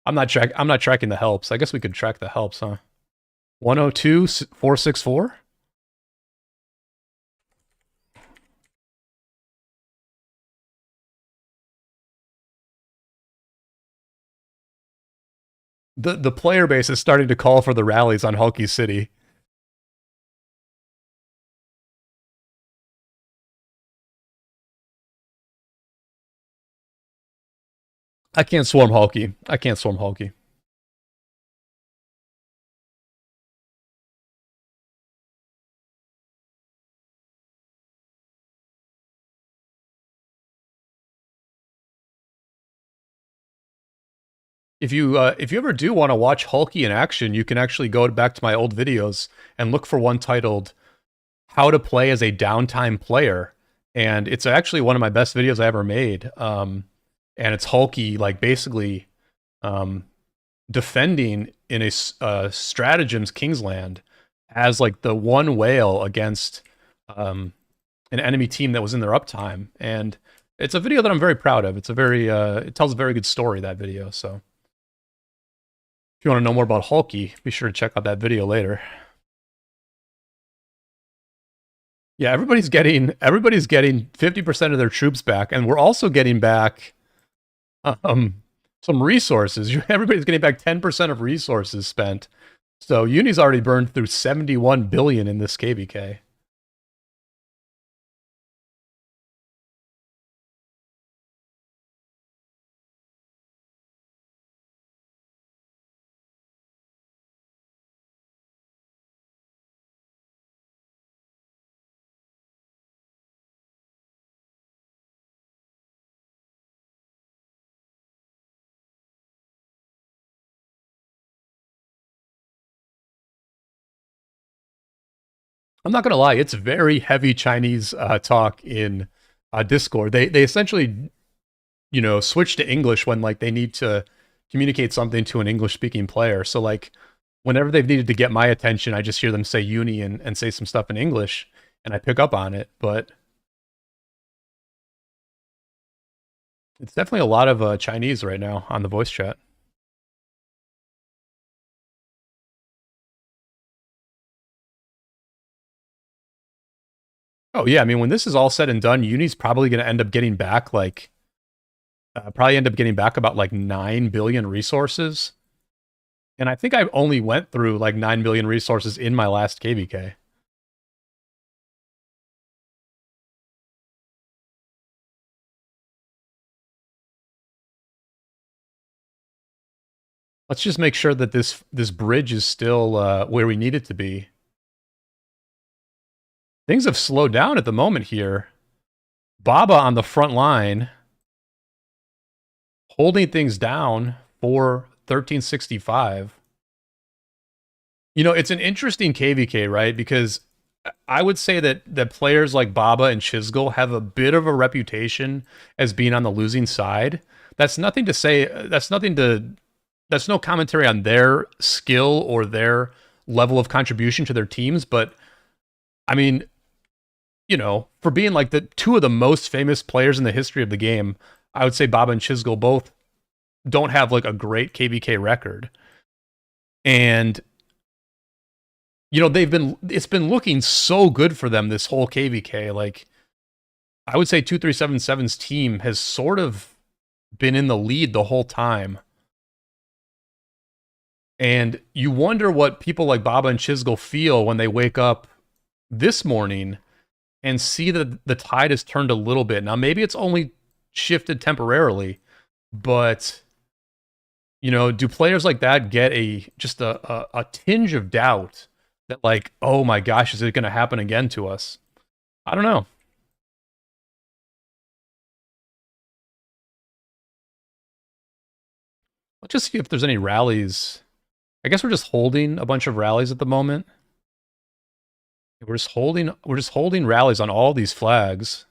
I'm not tracking the helps. I guess we could track the helps, huh? 102,464. The player base is starting to call for the rallies on Hulky City. I can't swarm Hulky. I can't swarm Hulky. If you ever do want to watch Hulky in action, you can actually go back to my old videos and look for one titled "How to Play as a Downtime Player," and it's actually one of my best videos I ever made. And it's Hulky like basically um, defending in a stratagems Kingsland as like the one whale against an enemy team that was in their uptime, and it's a video that I'm very proud of. It's a very it tells a very good story, that video. So if you want to know more about Hulky, be sure to check out that video later. Yeah, everybody's getting 50% of their troops back, and we're also getting back some resources. Everybody's getting back 10% of resources spent. So Uni's already burned through 71 billion in this KvK. I'm not gonna lie, it's very heavy Chinese talk in Discord. They essentially, switch to English when like they need to communicate something to an English speaking player. So like whenever they've needed to get my attention, I just hear them say uni and say some stuff in English, and I pick up on it. But it's definitely a lot of Chinese right now on the voice chat. Oh yeah, I mean when this is all said and done, Uni's probably going to end up getting back like about like 9 billion resources. And I think I only went through like 9 billion resources in my last KvK. Let's just make sure that this bridge is still where we need it to be. Things have slowed down at the moment here. Baba on the front line, holding things down for 1365. It's an interesting KvK, right? Because I would say that players like Baba and Chisgul have a bit of a reputation as being on the losing side. That's nothing to say. That's no commentary on their skill or their level of contribution to their teams. But I mean, for being like the two of the most famous players in the history of the game, I would say Baba and Chisgul both don't have like a great KvK record. And it's been looking so good for them this whole KvK. Like I would say 2377's team has sort of been in the lead the whole time. And you wonder what people like Baba and Chisgul feel when they wake up this morning and see that the tide has turned a little bit. Now, maybe it's only shifted temporarily, but do players like that get just a tinge of doubt that like, oh my gosh, is it going to happen again to us? I don't know. Let's just see if there's any rallies. I guess we're just holding a bunch of rallies at the moment. We're just holding rallies on all these flags.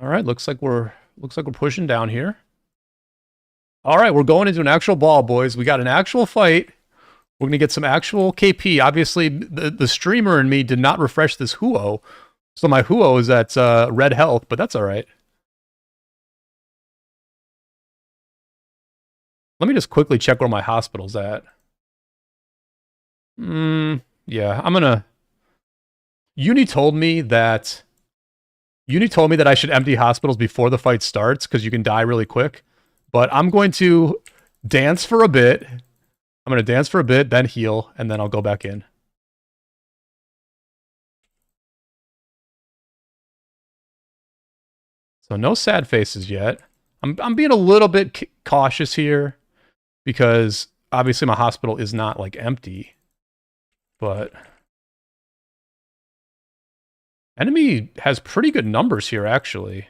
All right, looks like we're pushing down here. All right, we're going into an actual ball, boys. We got an actual fight. We're gonna get some actual KP. Obviously, the streamer and me did not refresh this Huo, so my Huo is at red health, but that's all right. Let me just quickly check where my hospital's at. Yeah, I'm gonna. Uni told me that I should empty hospitals before the fight starts because you can die really quick. But I'm going to dance for a bit. I'm going to dance for a bit, then heal, and then I'll go back in. So no sad faces yet. I'm being a little bit cautious here because obviously my hospital is not like empty. But enemy has pretty good numbers here, actually.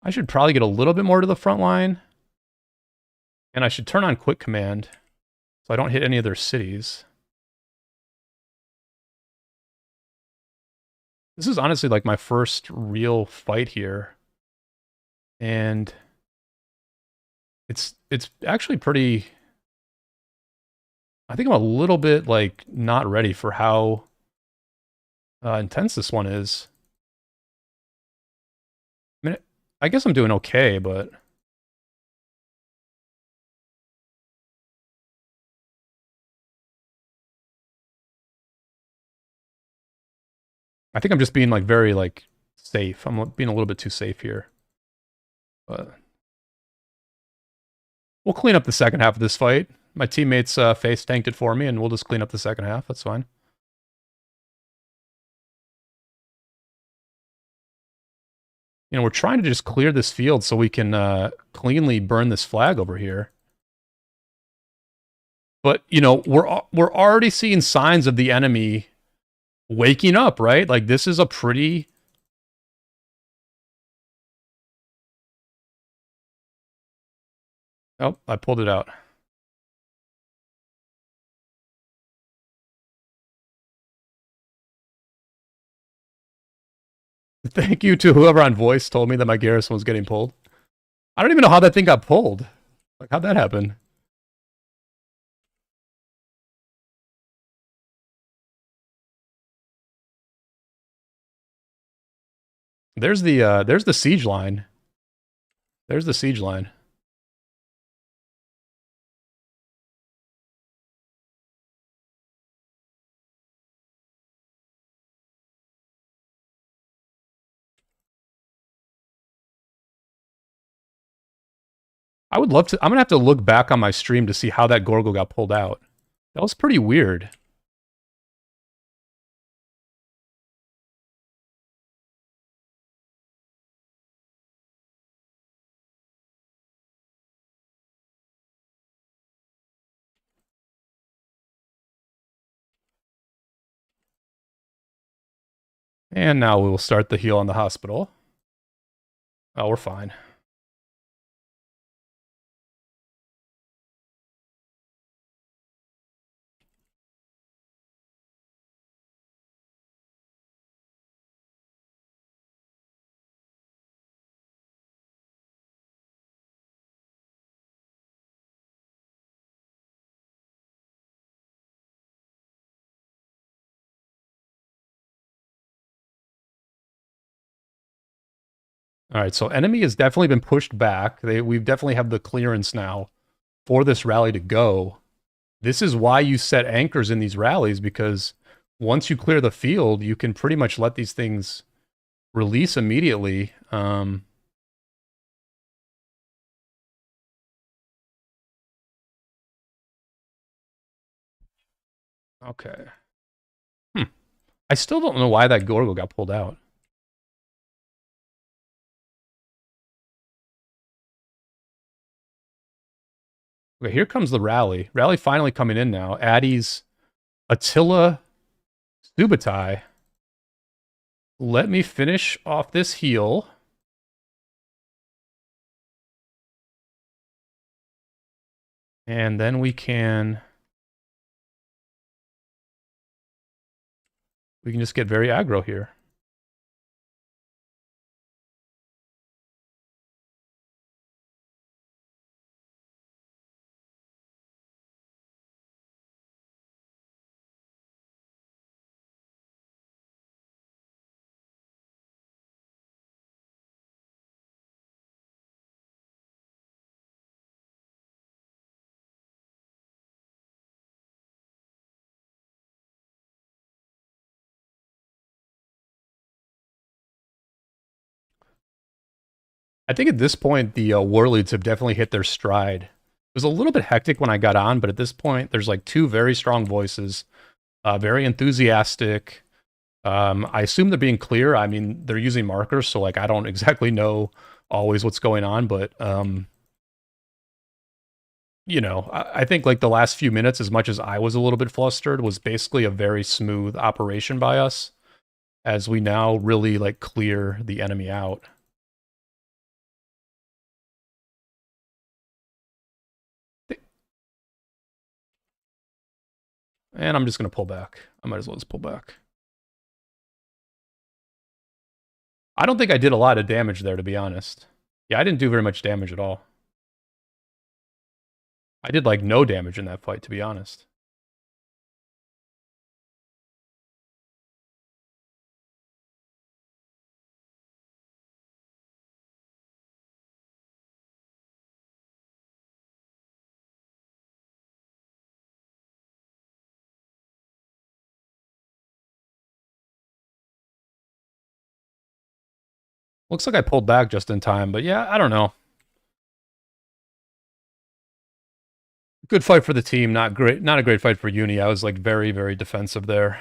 I should probably get a little bit more to the front line. And I should turn on quick command so I don't hit any of their cities. This is honestly like my first real fight here. And it's actually pretty... I think I'm a little bit like not ready for how intense this one is. I mean, I guess I'm doing okay, but... I think I'm just being like very like safe. I'm being a little bit too safe here. But we'll clean up the second half of this fight. My teammates face tanked it for me, and we'll just clean up the second half. That's fine. You know, we're trying to just clear this field so we can cleanly burn this flag over here. But, you know, we're already seeing signs of the enemy waking up, right? Like, this is a pretty... Oh, I pulled it out. Thank you to whoever on voice told me that my garrison was getting pulled. I don't even know how that thing got pulled. Like, how'd that happen? There's the siege line. There's the siege line. I would love to... I'm going to have to look back on my stream to see how that Gorgo got pulled out. That was pretty weird. And now we will start the heal on the hospital. Oh, we're fine. All right, so enemy has definitely been pushed back. We've definitely have the clearance now for this rally to go. This is why you set anchors in these rallies, because once you clear the field, you can pretty much let these things release immediately. Okay. I still don't know why that Gorgo got pulled out. Okay, here comes the rally. Rally finally coming in now. Addy's Attila Subutai. Let me finish off this heal. And then we can just get very aggro here. I think at this point, the war leads have definitely hit their stride. It was a little bit hectic when I got on, but at this point, there's like two very strong voices, very enthusiastic. I assume they're being clear. I mean, they're using markers, so like I don't exactly know always what's going on, but you know, I think like the last few minutes, as much as I was a little bit flustered, was basically a very smooth operation by us, as we now really like clear the enemy out. And I'm just going to pull back. I might as well just pull back. I don't think I did a lot of damage there, to be honest. Yeah, I didn't do very much damage at all. I did like no damage in that fight, to be honest. Looks like I pulled back just in time, but yeah, I don't know. Good fight for the team, not great, not a great fight for Uni. I was like very, very defensive there.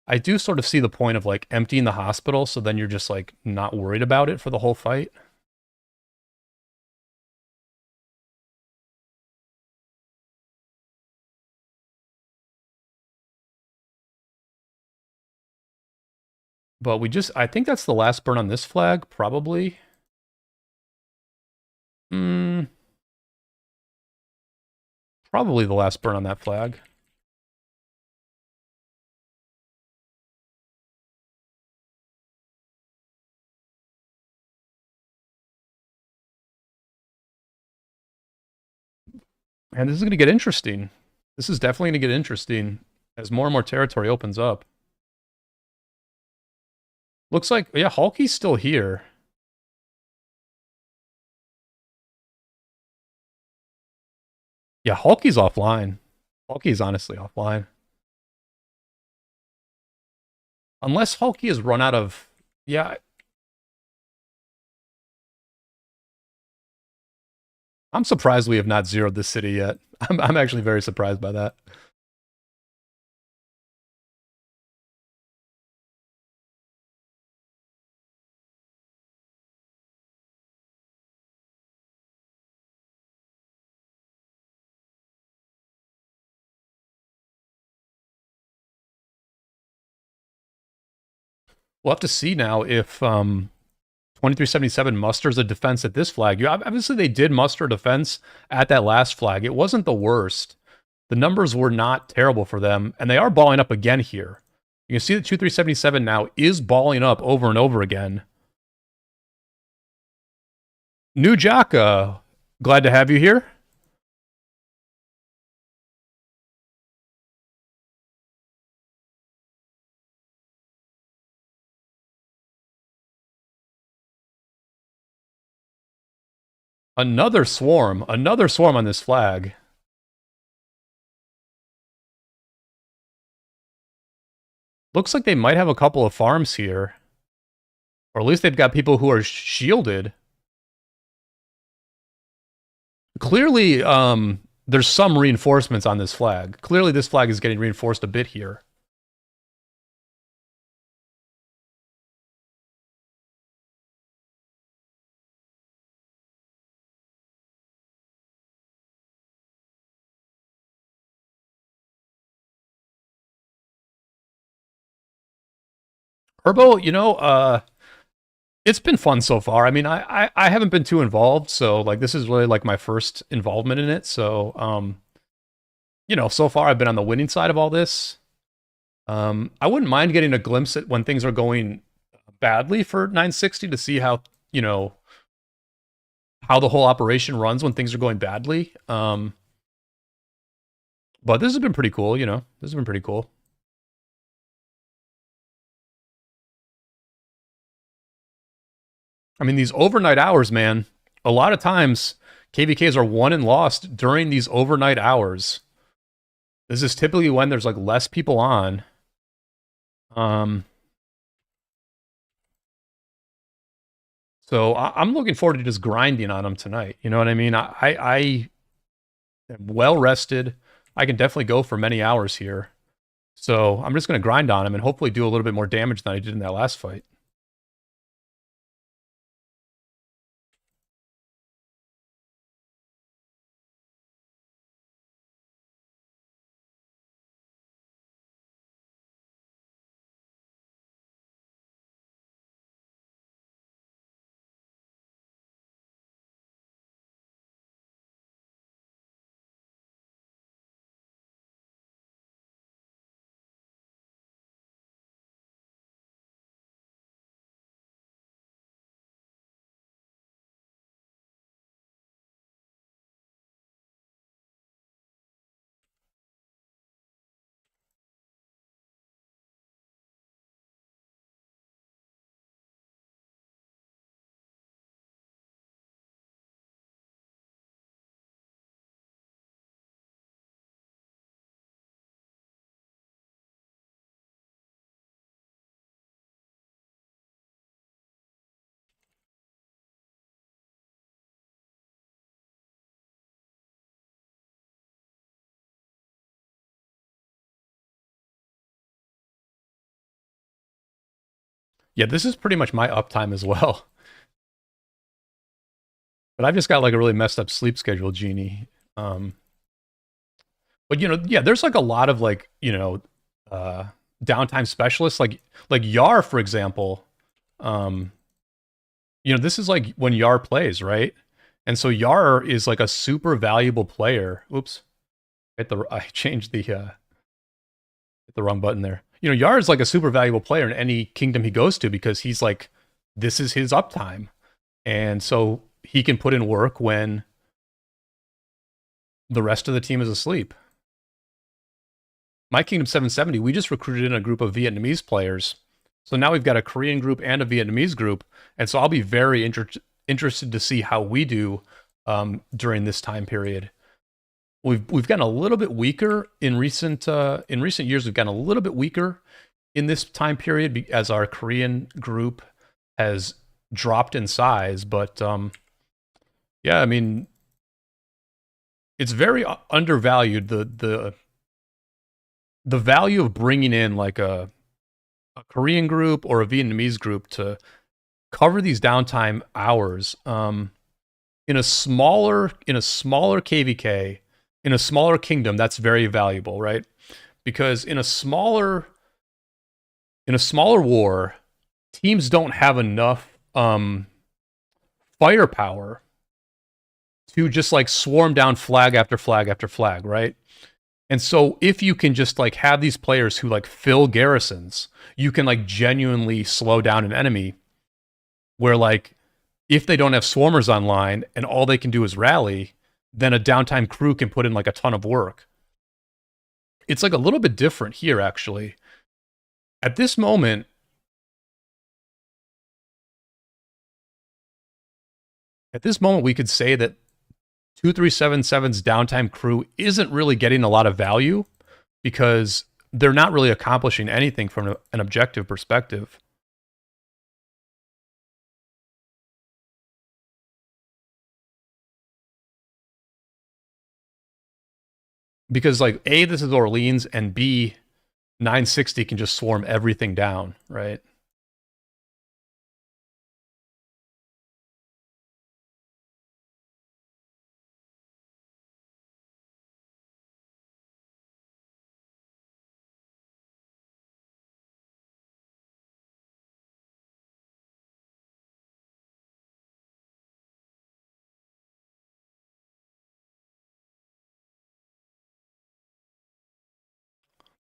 I do sort of see the point of like emptying the hospital, so then you're just like not worried about it for the whole fight. But I think that's the last burn on this flag, probably. Hmm. Probably the last burn on that flag. And this is going to get interesting. This is definitely going to get interesting as more and more territory opens up. Looks like, yeah, Hulky's still here. Yeah, Hulky's offline. Hulky's honestly offline. Unless Hulky has run out of... Yeah. I'm surprised we have not zeroed this city yet. I'm actually very surprised by that. We'll have to see now if 2377 musters a defense at this flag. Obviously, they did muster a defense at that last flag. It wasn't the worst. The numbers were not terrible for them, and they are balling up again here. You can see that 2377 now is balling up over and over again. New Jaka, glad to have you here. Another swarm on this flag. Looks like they might have a couple of farms here. Or at least they've got people who are shielded. Clearly, there's some reinforcements on this flag. Clearly, this flag is getting reinforced a bit here. Herbo, you know, It's been fun so far. I mean, I haven't been too involved, so like this is really like my first involvement in it. So you know, so far I've been on the winning side of all this. I wouldn't mind getting a glimpse at when things are going badly for 960 to see how, you know, how the whole operation runs when things are going badly. But this has been pretty cool, you know. This has been pretty cool. I mean, these overnight hours, man, a lot of times KvKs are won and lost during these overnight hours. This is typically when there's like less people on. Um, so I'm looking forward to just grinding on them tonight. You know what I mean? I am well rested. I can definitely go for many hours here. So I'm just going to grind on him and hopefully do a little bit more damage than I did in that last fight. Yeah, this is pretty much my uptime as well. But I've just got like a really messed up sleep schedule, Genie. Um, but you know, yeah, there's like a lot of like, you know, uh, downtime specialists, like Yar, for example. Um, you know, this is like when Yar plays, right? And so Yar is like a super valuable player. Oops, I changed hit the wrong button there. You know, Yar is like a super valuable player in any kingdom he goes to because he's like, this is his uptime, and so he can put in work when the rest of the team is asleep. My Kingdom 770, we just recruited in a group of Vietnamese players. So now we've got a Korean group and a Vietnamese group. And so I'll be very interested to see how we do during this time period. We've gotten a little bit weaker in recent years. We've gotten a little bit weaker in this time period as our Korean group has dropped in size. But yeah, I mean, it's very undervalued. The value of bringing in like a Korean group or a Vietnamese group to cover these downtime hours in a smaller KvK in a smaller kingdom. That's very valuable, right? Because in a smaller war, teams don't have enough firepower to just like swarm down flag after flag after flag, right? And so if you can just like have these players who like fill garrisons, you can like genuinely slow down an enemy where like if they don't have swarmers online and all they can do is rally, then a downtime crew can put in like a ton of work. It's like a little bit different here actually. At this moment, we could say that 2377's downtime crew isn't really getting a lot of value because they're not really accomplishing anything from an objective perspective. Because like A, this is Orleans, and B, 960 can just swarm everything down, right?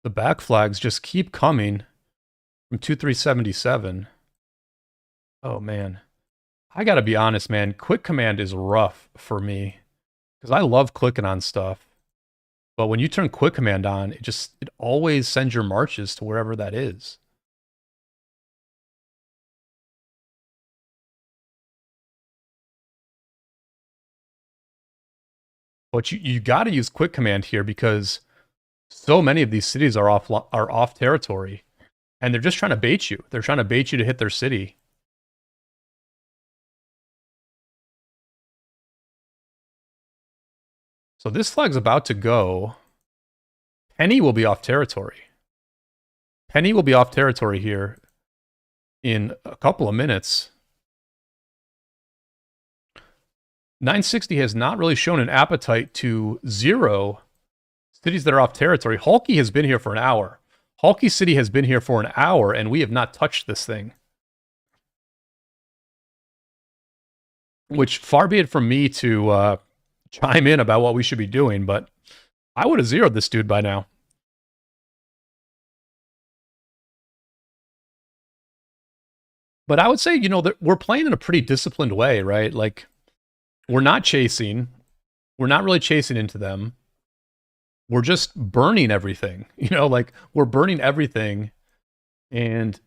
The back flags just keep coming from 2377. Oh, man. I gotta be honest, man. Quick command is rough for me. Because I love clicking on stuff. But when you turn quick command on, it always sends your marches to wherever that is. But you got to use quick command here because so many of these cities are off territory, and they're just trying to bait you. They're trying to bait you to hit their city. So this flag's about to go. Penny will be off territory. Penny will be off territory here in a couple of minutes. 960 has not really shown an appetite to zero cities that are off territory. Halki has been here for an hour. Halki City has been here for an hour, and we have not touched this thing. Which, far be it from me to chime in about what we should be doing, but I would have zeroed this dude by now. But I would say, you know, that we're playing in a pretty disciplined way, right? Like, we're not chasing. We're not really chasing into them. We're just burning everything. You know, like, we're burning everything and,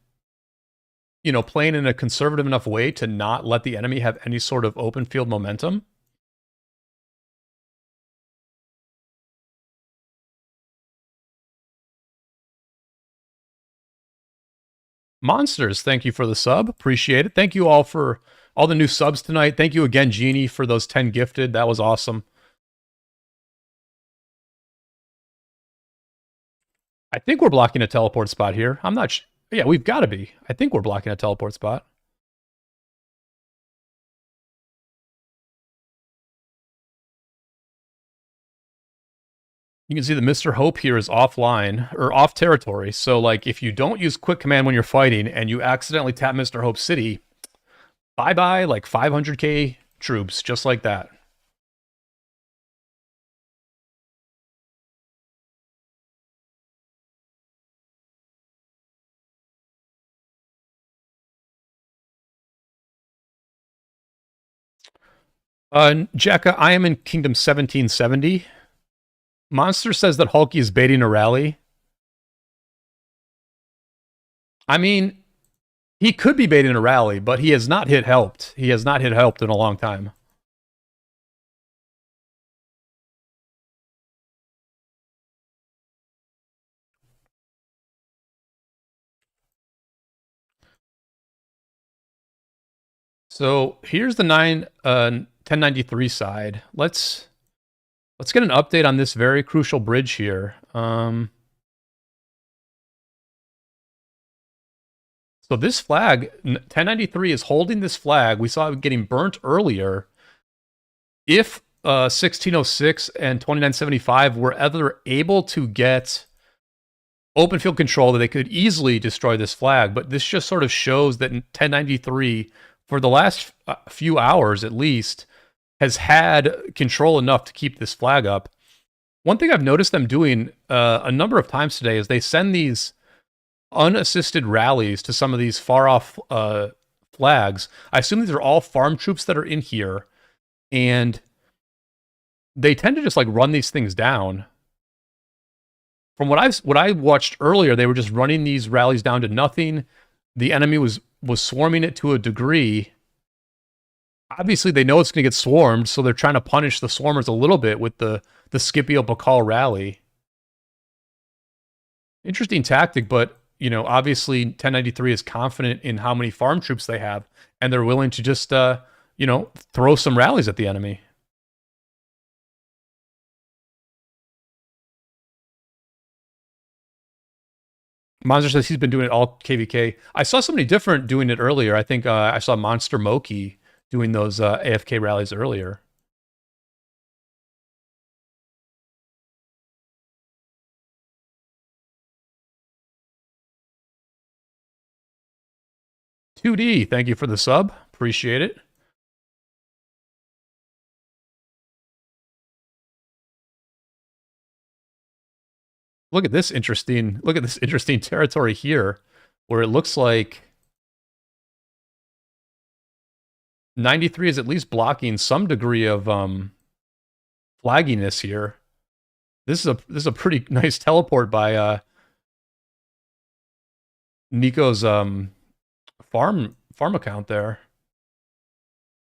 you know, playing in a conservative enough way to not let the enemy have any sort of open field momentum. Monsters, thank you for the sub. Appreciate it. Thank you all for all the new subs tonight. Thank you again, Genie, for those 10 gifted. That was awesome. I think we're blocking a teleport spot here. I'm not yeah, we've got to be. I think we're blocking a teleport spot. You can see that Mr. Hope here is offline, or off territory. So, like, if you don't use quick command when you're fighting and you accidentally tap Mr. Hope's city, bye-bye, like 500k troops, just like that. Jekka, I am in Kingdom 1770. Monster says that Halki is baiting a rally. I mean, he could be baiting a rally, but he has not hit helped. He has not hit helped in a long time. So here's the 1093 side. Let's get an update on this very crucial bridge here. So this flag, 1093 is holding this flag. We saw it getting burnt earlier. If 1606 and 2975 were ever able to get open field control, that they could easily destroy this flag. But this just sort of shows that 1093, for the last few hours at least, has had control enough to keep this flag up. One thing I've noticed them doing a number of times today is they send these unassisted rallies to some of these far-off flags. I assume these are all farm troops that are in here, and they tend to just like run these things down. From what I watched earlier, they were just running these rallies down to nothing. The enemy was swarming it to a degree. Obviously, they know it's going to get swarmed, so they're trying to punish the swarmers a little bit with the Scipio Bakal rally. Interesting tactic, but, you know, obviously 1093 is confident in how many farm troops they have, and they're willing to just, you know, throw some rallies at the enemy. Monster says he's been doing it all KvK. I saw somebody different doing it earlier. I think I saw Monster Moki doing those AFK rallies earlier. $2D, thank you for the sub. Appreciate it. look at this interesting territory here, where it looks like 93 is at least blocking some degree of flagginess here. This is a pretty nice teleport by Nico's farm account there.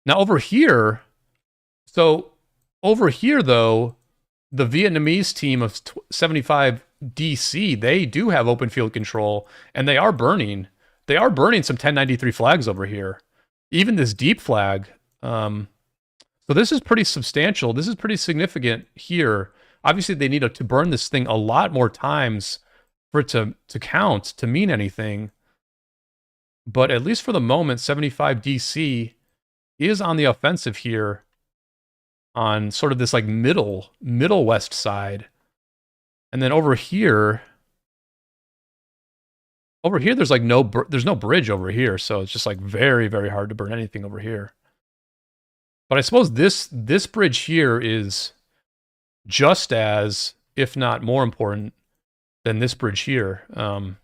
Now over here, though, the Vietnamese team of 75 DC, they do have open field control, and they are burning some 1093 flags over here. Even this deep flag. So this is pretty substantial. This is pretty significant here. Obviously, they need to burn this thing a lot more times for it to count, to mean anything. But at least for the moment, 75 DC is on the offensive here on sort of this like middle west side. And then over here there's like there's no bridge over here, so it's just like very, very hard to burn anything over here. But I suppose this bridge here is just as, if not more important than this bridge here. I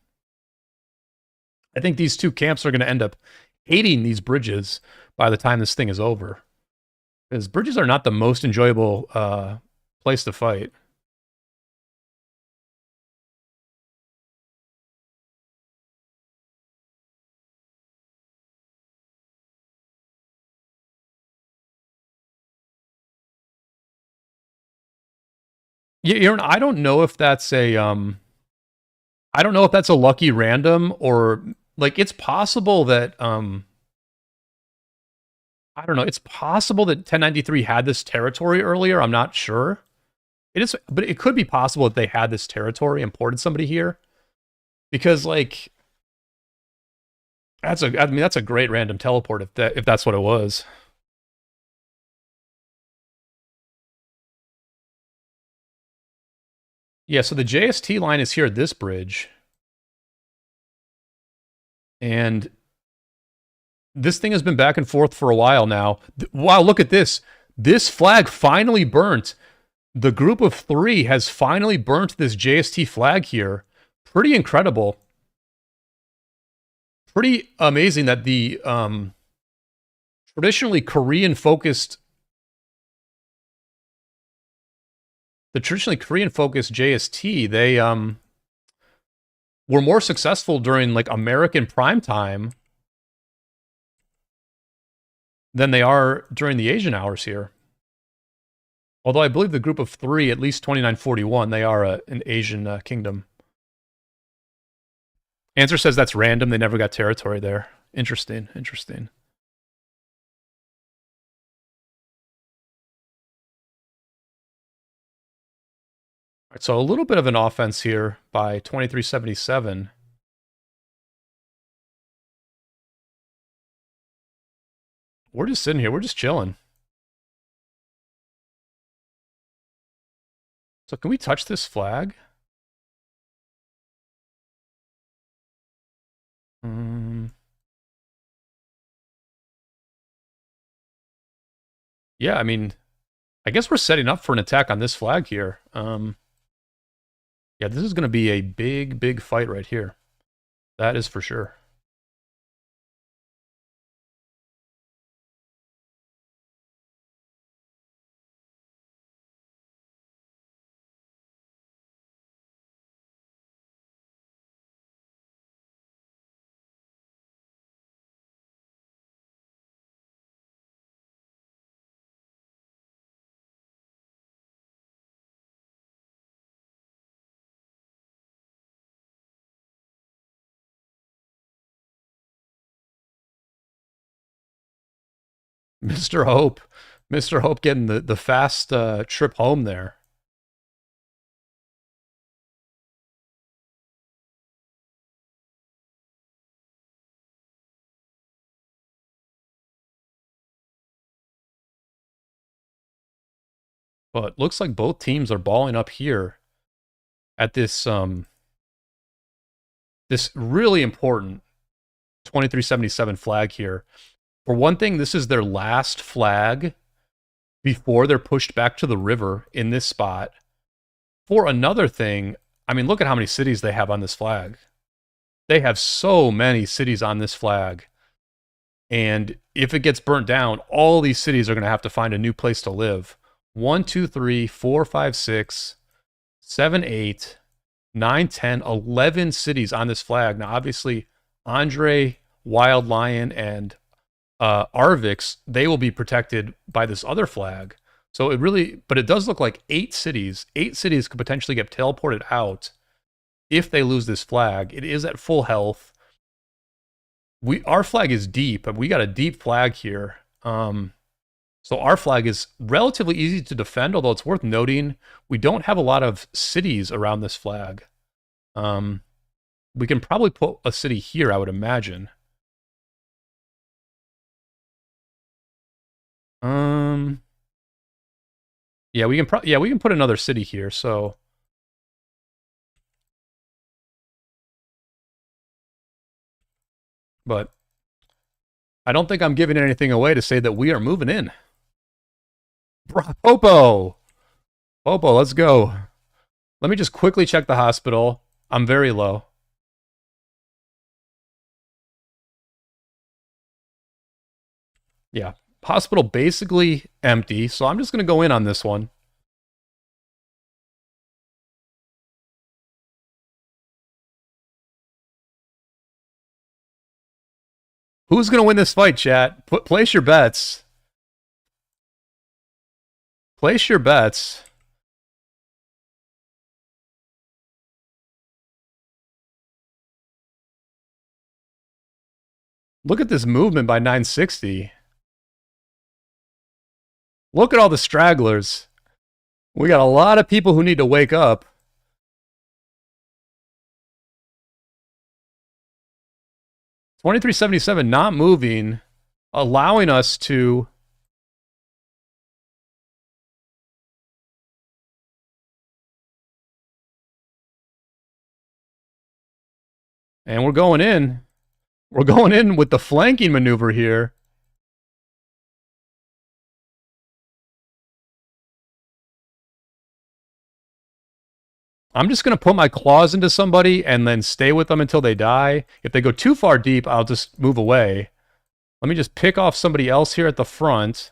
think these two camps are going to end up hating these bridges by the time this thing is over. Because bridges are not the most enjoyable place to fight. Yeah, I don't know if that's a lucky random, or like it's possible that I don't know. It's possible that 1093 had this territory earlier. I'm not sure. It is, but it could be possible that they had this territory and ported somebody here, because like that's a great random teleport if that's what it was. Yeah, so the JST line is here at this bridge. And this thing has been back and forth for a while now. Wow, look at this. This flag finally burnt. The group of 3 has finally burnt this JST flag here. Pretty incredible. Pretty amazing that the traditionally Korean-focused JST, they were more successful during like American prime time than they are during the Asian hours here. Although I believe the group of 3, at least 2941, they are an Asian kingdom. Answer says that's random. They never got territory there. Interesting. Interesting. All right, so a little bit of an offense here by 2377. We're just sitting here. We're just chilling. So can we touch this flag? Yeah, I mean, I guess we're setting up for an attack on this flag here. Yeah, this is going to be a big, big fight right here. That is for sure. Mr. Hope. Mr. Hope getting the fast trip home there. But looks like both teams are balling up here at this this really important 2377 flag here. For one thing, this is their last flag before they're pushed back to the river in this spot. For another thing, I mean, look at how many cities they have on this flag. They have so many cities on this flag. And if it gets burnt down, all these cities are going to have to find a new place to live. 1, 2, 3, 4, 5, 6, 7, 8, 9, 10, 11 cities on this flag. Now, obviously, Andre, Wild Lion, and Arvix, they will be protected by this other flag. So it really, but it does look like 8 cities could potentially get teleported out if they lose this flag. It is at full health. Our flag is deep, but we got a deep flag here. So our flag is relatively easy to defend, although it's worth noting we don't have a lot of cities around this flag. We can probably put a city here, I would imagine. Yeah, we can put another city here. So, but I don't think I'm giving anything away to say that we are moving in. Popo, let's go. Let me just quickly check the hospital. I'm very low. Yeah, hospital basically empty, so I'm just going to go in on this one. Who's going to win this fight, chat? Place your bets. Place your bets. Look at this movement by 960. Look at all the stragglers. We got a lot of people who need to wake up. $23.77 not moving, allowing us to... And we're going in. We're going in with the flanking maneuver here. I'm just going to put my claws into somebody and then stay with them until they die. If they go too far deep, I'll just move away. Let me just pick off somebody else here at the front.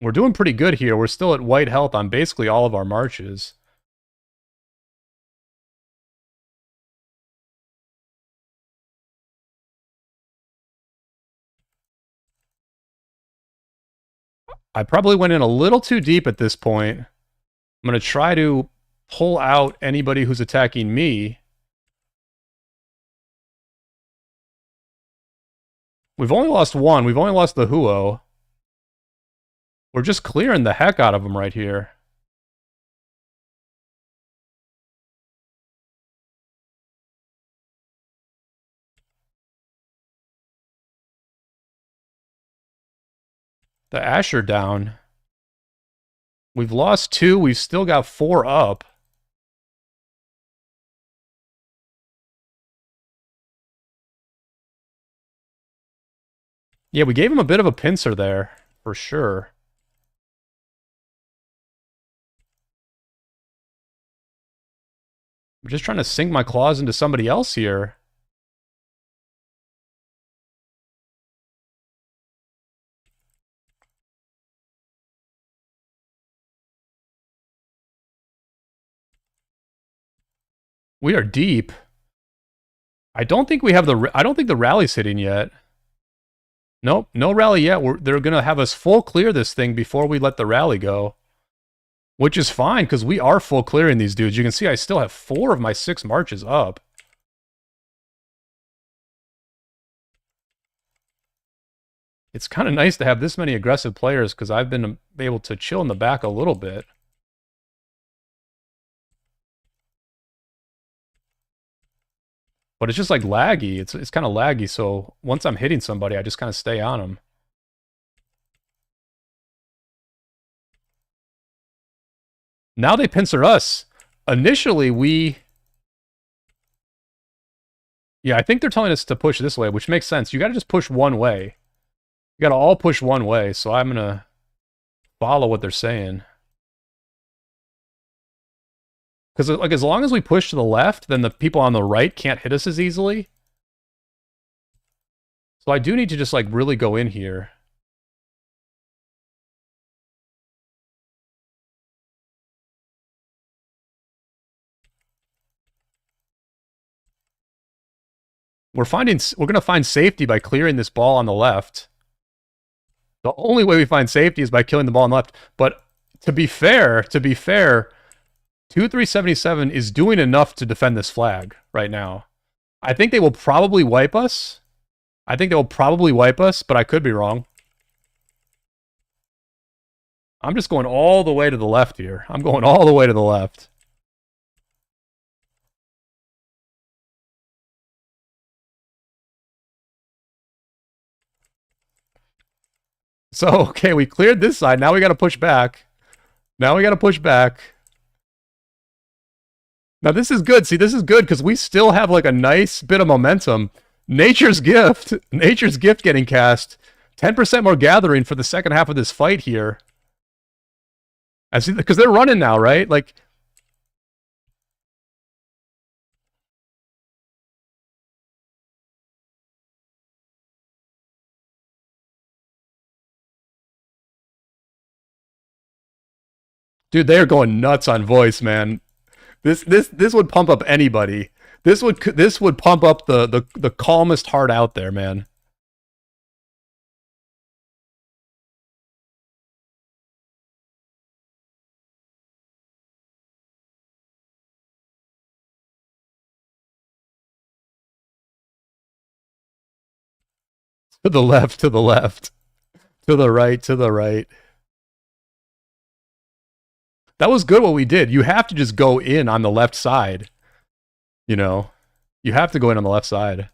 We're doing pretty good here. We're still at white health on basically all of our marches. I probably went in a little too deep at this point. I'm going to try to pull out anybody who's attacking me. We've only lost one. We've only lost the Huo. We're just clearing the heck out of them right here. The Asher down. We've lost 2. We've still got 4 up. Yeah, we gave him a bit of a pincer there, for sure. I'm just trying to sink my claws into somebody else here. We are deep. I don't think we have I don't think the rally's hitting yet. Nope, no rally yet. They're going to have us full clear this thing before we let the rally go. Which is fine, because we are full clearing these dudes. You can see I still have 4 of my 6 marches up. It's kind of nice to have this many aggressive players, because I've been able to chill in the back a little bit. But it's just like laggy. It's kind of laggy, so once I'm hitting somebody, I just kind of stay on them. Now they pincer us. Initially, yeah, I think they're telling us to push this way, which makes sense. You got to just push one way. You got to all push one way, so I'm going to follow what they're saying. Because like as long as we push to the left, then the people on the right can't hit us as easily. So I do need to just like really go in here. We're gonna find safety by clearing this ball on the left. The only way we find safety is by killing the ball on the left. But to be fair, 2377 is doing enough to defend this flag right now. I think they will probably wipe us. But I could be wrong. I'm just going all the way to the left here. I'm going all the way to the left. So, okay, we cleared this side. Now we got to push back. Now this is good. See, this is good because we still have like a nice bit of momentum. Nature's Gift getting cast. 10% more gathering for the second half of this fight here. I see, because they're running now, right? Like, dude, they are going nuts on voice, man. This would pump up anybody. This would pump up the calmest heart out there, man. To the left, to the left. To the right, to the right. That was good what we did. You have to just go in on the left side. You know? You have to go in on the left side.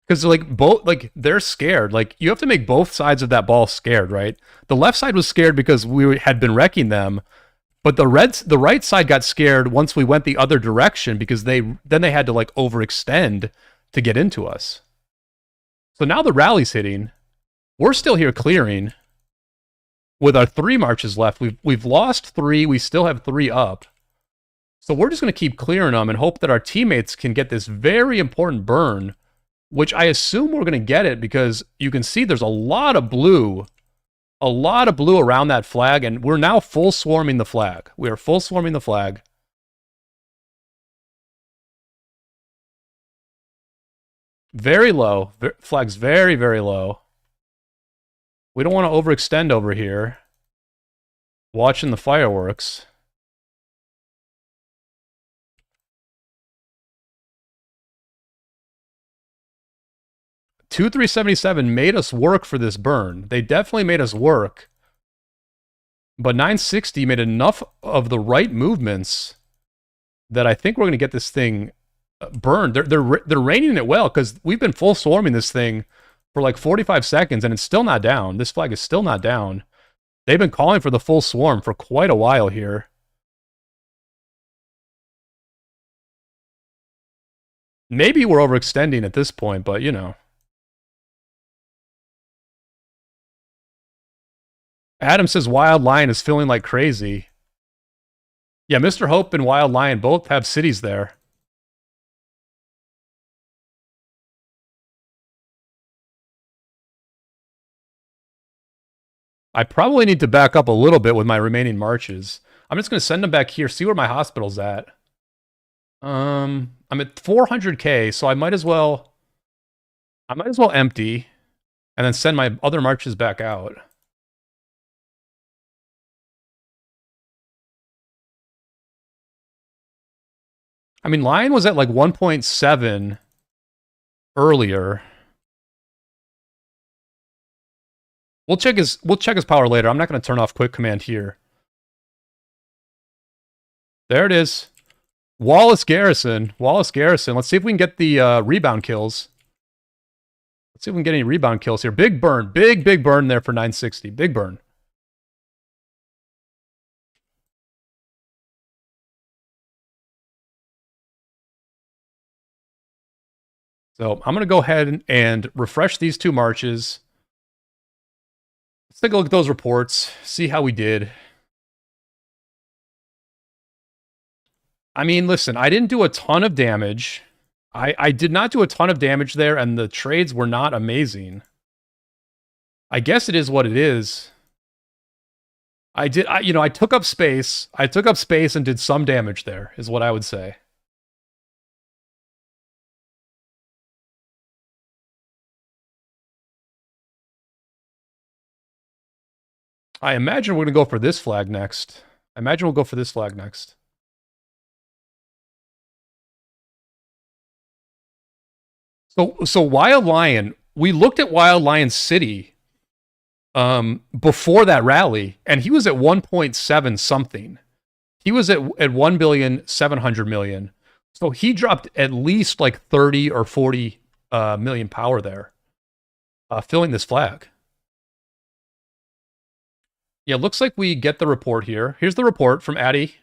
Because like they're scared. Like you have to make both sides of that ball scared, right? The left side was scared because we had been wrecking them, but the right side got scared once we went the other direction because then they had to like overextend to get into us. So now the rally's hitting. We're still here clearing with our 3 marches left. We've lost 3. We still have 3 up. So we're just going to keep clearing them and hope that our teammates can get this very important burn, which I assume we're going to get it because you can see there's a lot of blue around that flag, and we're now full swarming the flag. We are full swarming the flag. Very low. Flag's very, very low. We don't want to overextend over here. Watching the fireworks. Two 377 made us work for this burn. They definitely made us work. But 960 made enough of the right movements that I think we're going to get this thing burned. They're raining it well because we've been full swarming this thing for like 45 seconds and it's still not down. This flag is still not down. They've been calling for the full swarm for quite a while here. Maybe we're overextending at this point, but you know. Adam says Wild Lion is feeling like crazy. Yeah, Mr. Hope and Wild Lion both have cities there. I probably need to back up a little bit with my remaining marches. I'm just going to send them back here, see where my hospital's at. I'm at 400k, so I might as well empty and then send my other marches back out. I mean, Lion was at like 1.7 earlier. We'll check his power later. I'm not going to turn off quick command here. There it is. Wallace Garrison. Let's see if we can get the rebound kills. Let's see if we can get any rebound kills here. Big burn. Big burn there for 960. Big burn. So I'm going to go ahead and refresh these two marches. Let's take a look at those reports, see how we did. I mean, listen, I didn't do a ton of damage. I did not do a ton of damage there, and the trades were not amazing. I guess it is what it is. I took up space. I took up space and did some damage there, is what I would say. I imagine we're going to go for this flag next. I imagine we'll go for this flag next. So Wild Lion, we looked at Wild Lion City before that rally, and he was at 1.7 something. He was at 1,700,000,000. So he dropped at least like 30 or 40 million power there, filling this flag. Yeah, looks like we get the report here. Here's the report from Addy.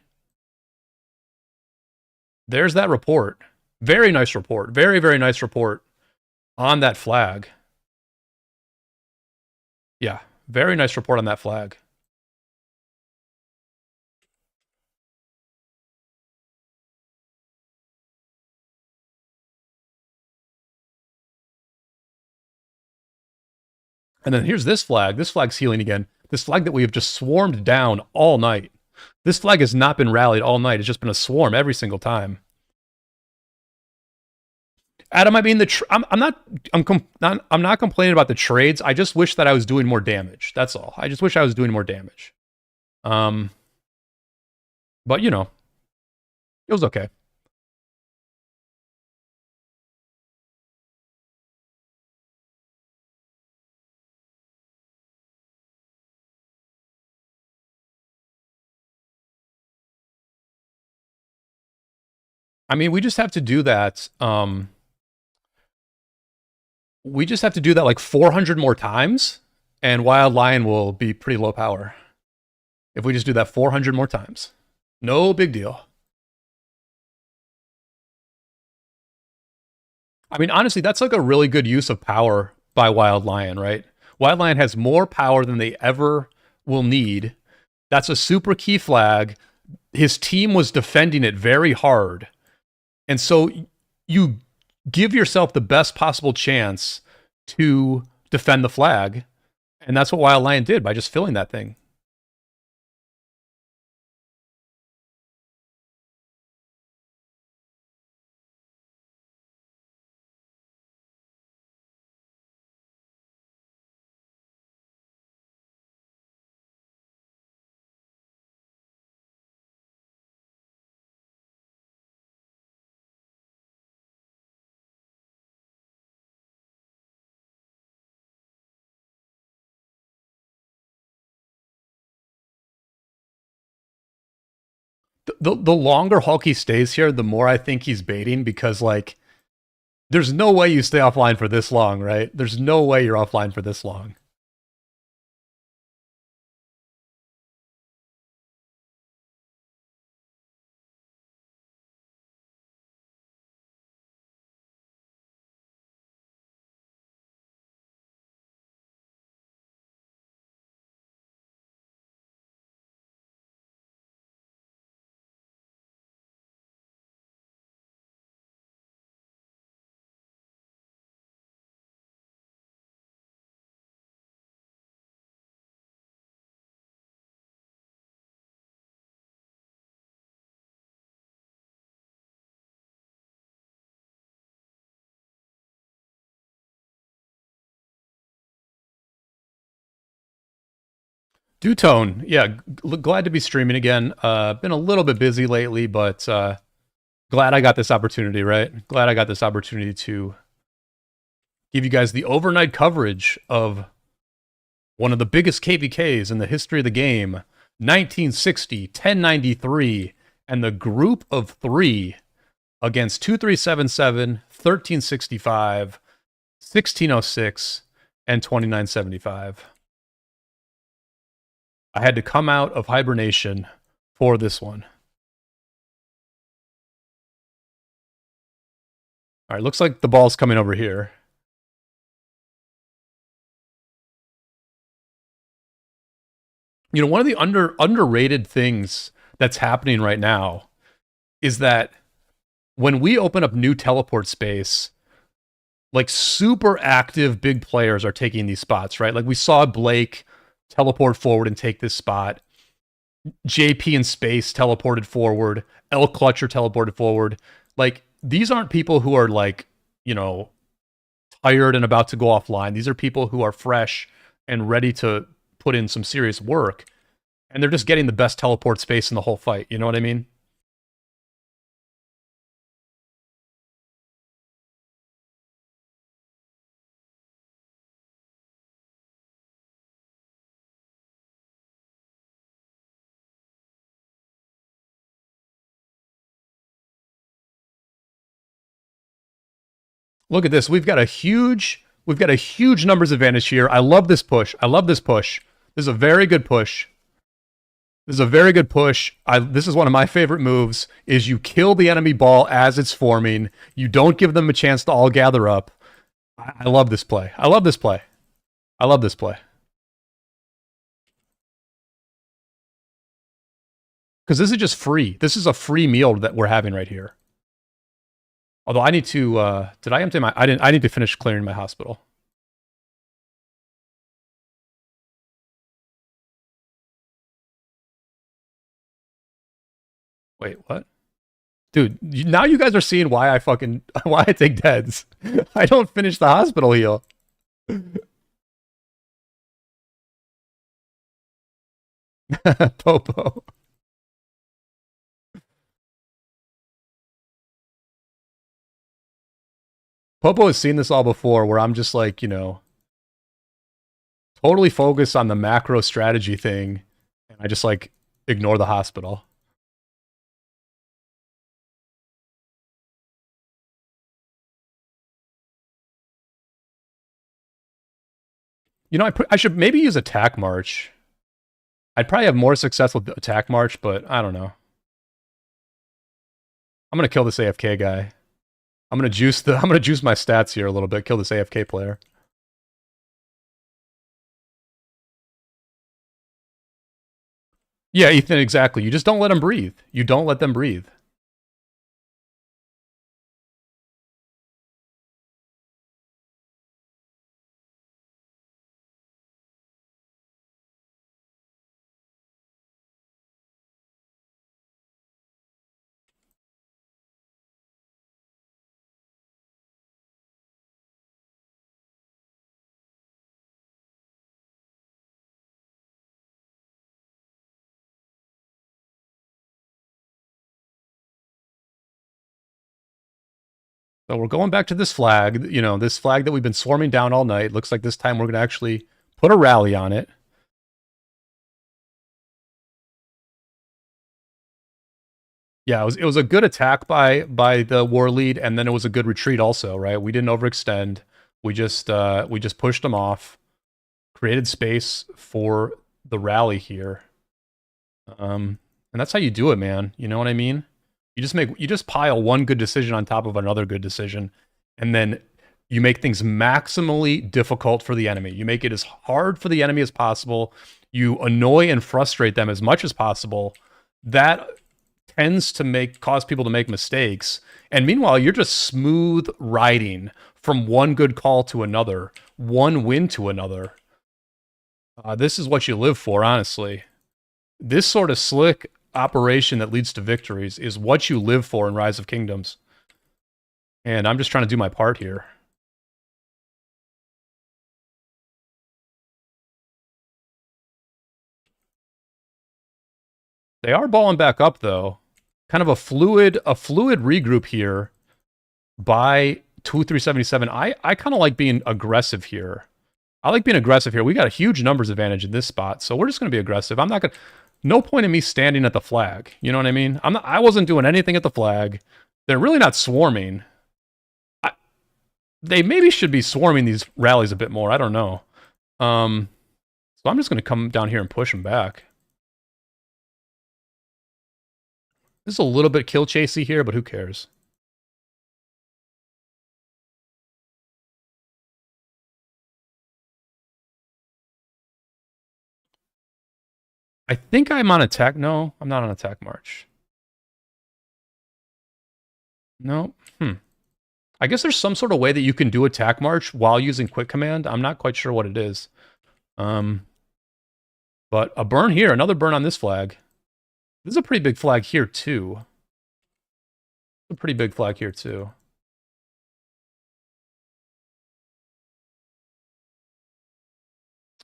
There's that report. Very nice report. Very, very nice report on that flag. Yeah, very nice report on that flag. And then here's this flag. This flag's healing again. This flag that we have just swarmed down all night. This flag has not been rallied all night. It's just been a swarm every single time. Adam, I mean, I'm not complaining about the trades. I just wish that I was doing more damage. That's all. I just wish I was doing more damage. But you know, it was okay. I mean, we just have to do that. We just have to do that like 400 more times, and Wild Lion will be pretty low power. If we just do that 400 more times. No big deal. I mean, honestly, that's like a really good use of power by Wild Lion, right? Wild Lion has more power than they ever will need. That's a super key flag. His team was defending it very hard. And so you give yourself the best possible chance to defend the flag. And that's what Wild Lion did by just filling that thing. The longer Hulky stays here, the more I think he's baiting, because like there's no way you stay offline for this long, right? There's no way you're offline for this long. Dutone, yeah, glad to be streaming again. Been a little bit busy lately, but glad I got this opportunity, right? Glad I got this opportunity to give you guys the overnight coverage of one of the biggest KvKs in the history of the game, 1960, 1093, and the group of three against 2377, 1365, 1606, and 2975. I had to come out of hibernation for this one. All right, looks like the ball's coming over here. You know, one of the underrated things that's happening right now is that when we open up new teleport space, like super active big players are taking these spots, right? Like we saw Blake teleport forward and take this spot. JP in space teleported forward. L Clutcher teleported forward. Like these aren't people who are like, you know, tired and about to go offline. These are people who are fresh and ready to put in some serious work. And they're just getting the best teleport space in the whole fight. You know what I mean? Look at this. We've got a huge numbers advantage here. I love this push. I love this push. This is a very good push. This is a very good push. This is one of my favorite moves, is you kill the enemy ball as it's forming. You don't give them a chance to all gather up. I love this play. I love this play. I love this play. Because this is just free. This is a free meal that we're having right here. Although I need to, did I empty my, I need to finish clearing my hospital. Wait, what? Dude, now you guys are seeing why why I take deads. I don't finish the hospital heal. Popo. Popo has seen this all before where I'm just like, you know, totally focused on the macro strategy thing. And I just like ignore the hospital. You know, I should maybe use attack march. I'd probably have more success with attack march, but I don't know. I'm gonna kill this AFK guy. I'm gonna juice my stats here a little bit, kill this AFK player. Yeah, Ethan, exactly. You just don't let them breathe. You don't let them breathe. So we're going back to this flag, you know, this flag that we've been swarming down all night. Looks like this time we're gonna actually put a rally on it. Yeah, it was a good attack by the war lead, and then it was a good retreat also, right? We didn't overextend. We just pushed them off, created space for the rally here. And that's how you do it, man. You know what I mean? You just pile one good decision on top of another good decision, and then you make things maximally difficult for the enemy. You make it as hard for the enemy as possible. You annoy and frustrate them as much as possible. That tends to cause people to make mistakes. And meanwhile, you're just smooth riding from one good call to another, one win to another. This is what you live for, honestly. This sort of slick operation that leads to victories is what you live for in Rise of Kingdoms. And I'm just trying to do my part here. They are balling back up though. Kind of a fluid regroup here by 2377. I kind of like being aggressive here. I like being aggressive here. We got a huge numbers advantage in this spot, so we're just going to be aggressive. I'm not going to... No point in me standing at the flag. You know what I mean? I wasn't doing anything at the flag. They're really not swarming. They maybe should be swarming these rallies a bit more. I don't know. So I'm just going to come down here and push them back. This is a little bit kill chasey here, but who cares? I think I'm on attack. No, I'm not on attack march. No. I guess there's some sort of way that you can do attack march while using quick command. I'm not quite sure what it is. But a burn here, another burn on this flag. This is a pretty big flag here too. A pretty big flag here too.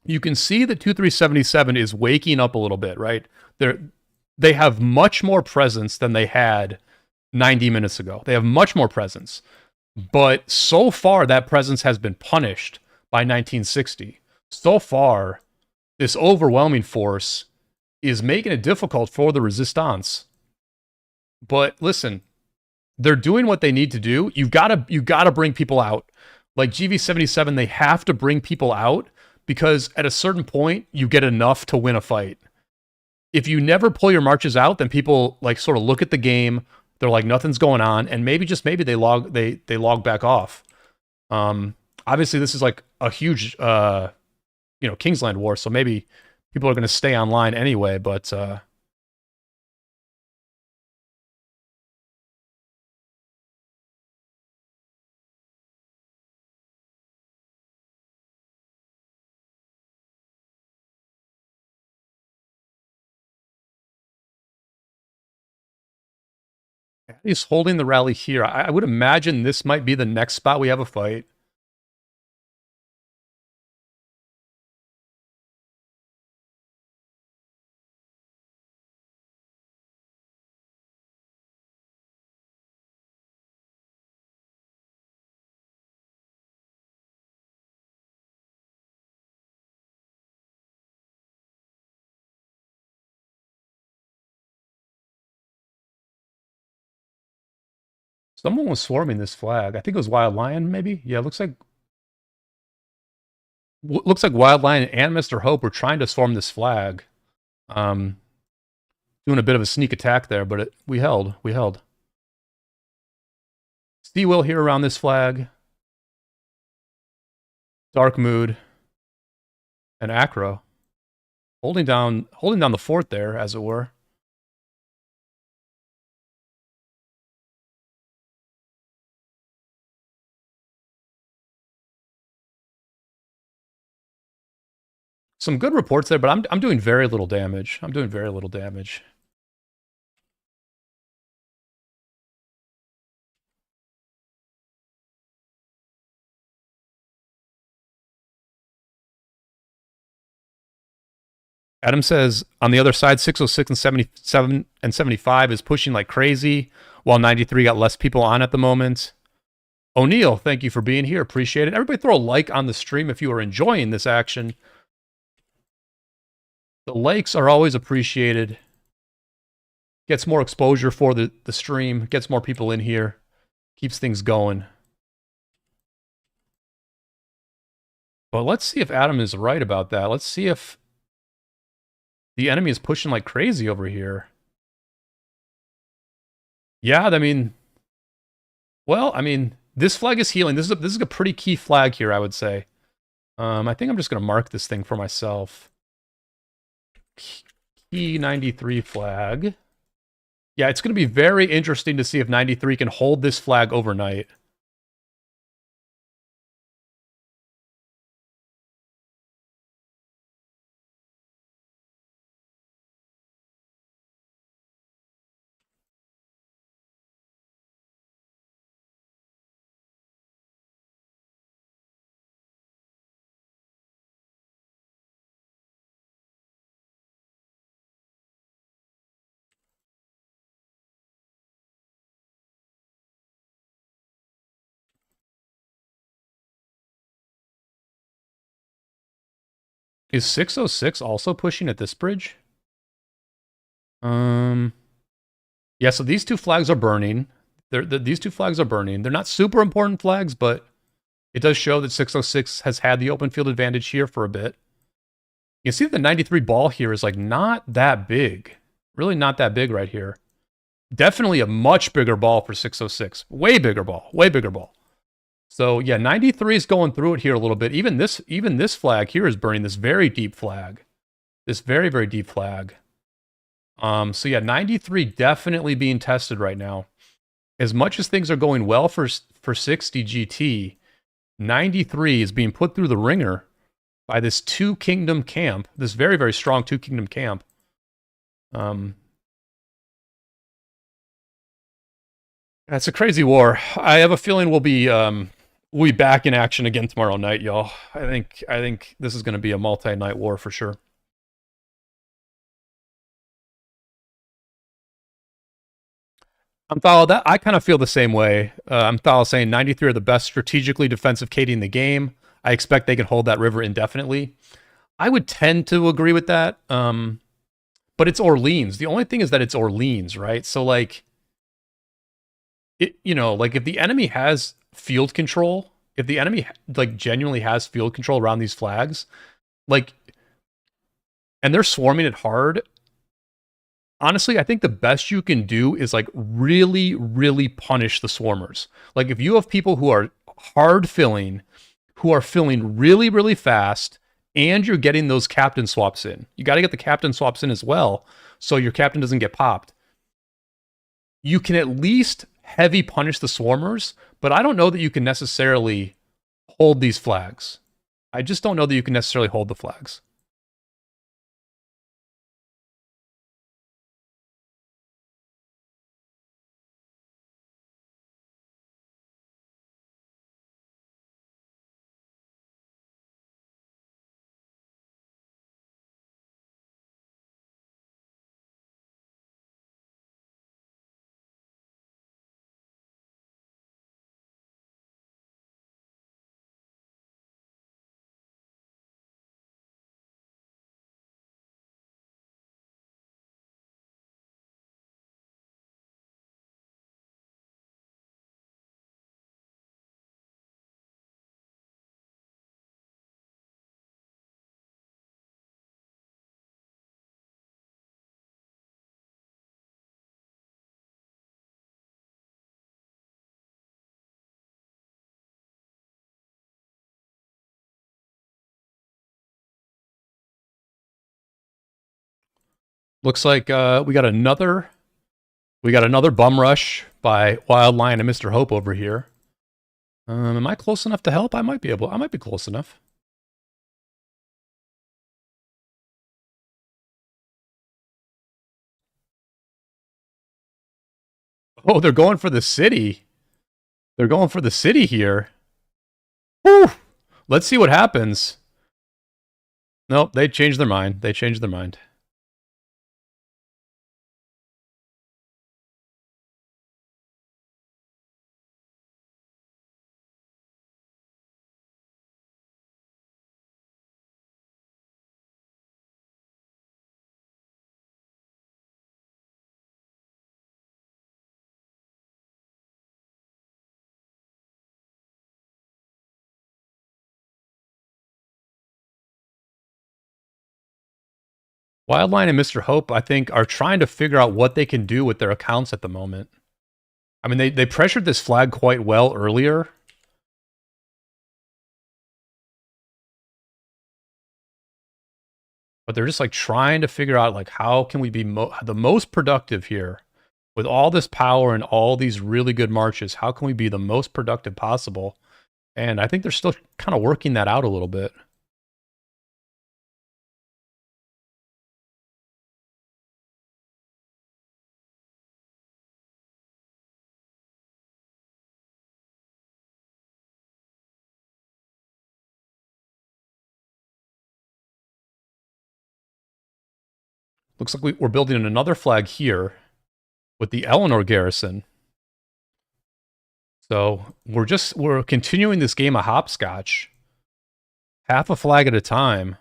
You can see that 2377 is waking up a little bit, right? They have much more presence than they had 90 minutes ago. They have much more presence. But so far, that presence has been punished by 1960. So far, this overwhelming force is making it difficult for the resistance. But listen, they're doing what they need to do. You gotta bring people out. Like GV77, they have to bring people out because at a certain point, you get enough to win a fight. If you never pull your marches out, then people like sort of look at the game. They're like, nothing's going on, and maybe just maybe they log back off. Obviously, this is like a huge Kingsland war, so maybe people are going to stay online anyway. But he's holding the rally here. I would imagine this might be the next spot we have a fight. Someone was swarming this flag. I think it was Wild Lion, maybe? Yeah, looks like Wild Lion and Mr. Hope were trying to swarm this flag. Doing a bit of a sneak attack there, but we held. We held. Seawill here around this flag. Dark Mood. And Acro. Holding down the fort there, as it were. Some good reports there, but I'm doing very little damage. I'm doing very little damage. Adam says, on the other side, 606 and 77 and 75 is pushing like crazy, while 93 got less people on at the moment. O'Neill, thank you for being here. Appreciate it. Everybody throw a like on the stream if you are enjoying this action. The likes are always appreciated. Gets more exposure for the stream. Gets more people in here. Keeps things going. But let's see if Adam is right about that. Let's see if the enemy is pushing like crazy over here. Yeah, I mean... Well, I mean, this flag is healing. This is a pretty key flag here, I would say. I think I'm just going to mark this thing for myself. Key 93 flag. Yeah, it's going to be very interesting to see if 93 can hold this flag overnight. Is 606 also pushing at this bridge? Yeah, so these two flags are burning. These two flags are burning. They're not super important flags, but it does show that 606 has had the open field advantage here for a bit. You can see that the 93 ball here is like not that big. Really not that big right here. Definitely a much bigger ball for 606. Way bigger ball. Way bigger ball. So yeah, 93 is going through it here a little bit. Even this flag here is burning this very deep flag. This very, very deep flag. So yeah, 93 definitely being tested right now. As much as things are going well for 60 GT, 93 is being put through the ringer by this Two Kingdom camp, this very, very strong Two Kingdom camp. That's a crazy war. I have a feeling we'll be back in action again tomorrow night, y'all. I think this is going to be a multi-night war for sure. That I kind of feel the same way. I'm saying 93 are the best strategically defensive KD in the game. I expect they can hold that river indefinitely. I would tend to agree with that. But it's Orleans. The only thing is that it's Orleans, right? So like, like if the enemy has field control, if the enemy like genuinely has field control around these flags, like, and they're swarming it hard, honestly, I think the best you can do is like really, really punish the swarmers. Like if you have people who are hard filling, who are filling really, really fast, and you're getting those captain swaps in. You got to get the captain swaps in as well, so your captain doesn't get popped. You can at least heavy punish the swarmers, but I don't know that you can necessarily hold these flags. I just don't know that you can necessarily hold the flags. Looks like we got another bum rush by Wild Lion and Mr. Hope over here. Am I close enough to help? I might be close enough. Oh, they're going for the city. They're going for the city here. Whew. Let's see what happens. Nope, they changed their mind. They changed their mind. Wildline and Mr. Hope, I think, are trying to figure out what they can do with their accounts at the moment. I mean, they pressured this flag quite well earlier. But they're just like trying to figure out like how can we be the most productive here with all this power and all these really good marches. How can we be the most productive possible? And I think they're still kind of working that out a little bit. Looks like we're building another flag here with the Eleanor garrison. So we're continuing this game of hopscotch. Half a flag at a time.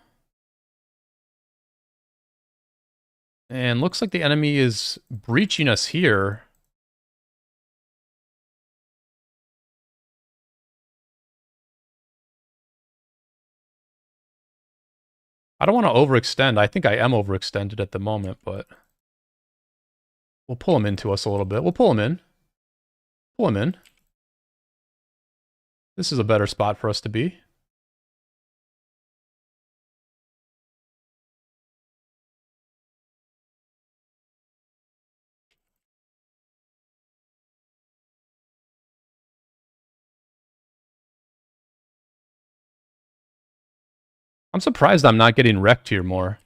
And looks like the enemy is breaching us here. I don't want to overextend. I think I am overextended at the moment, but we'll pull him into us a little bit. We'll pull him in. Pull him in. This is a better spot for us to be. I'm surprised I'm not getting wrecked here more.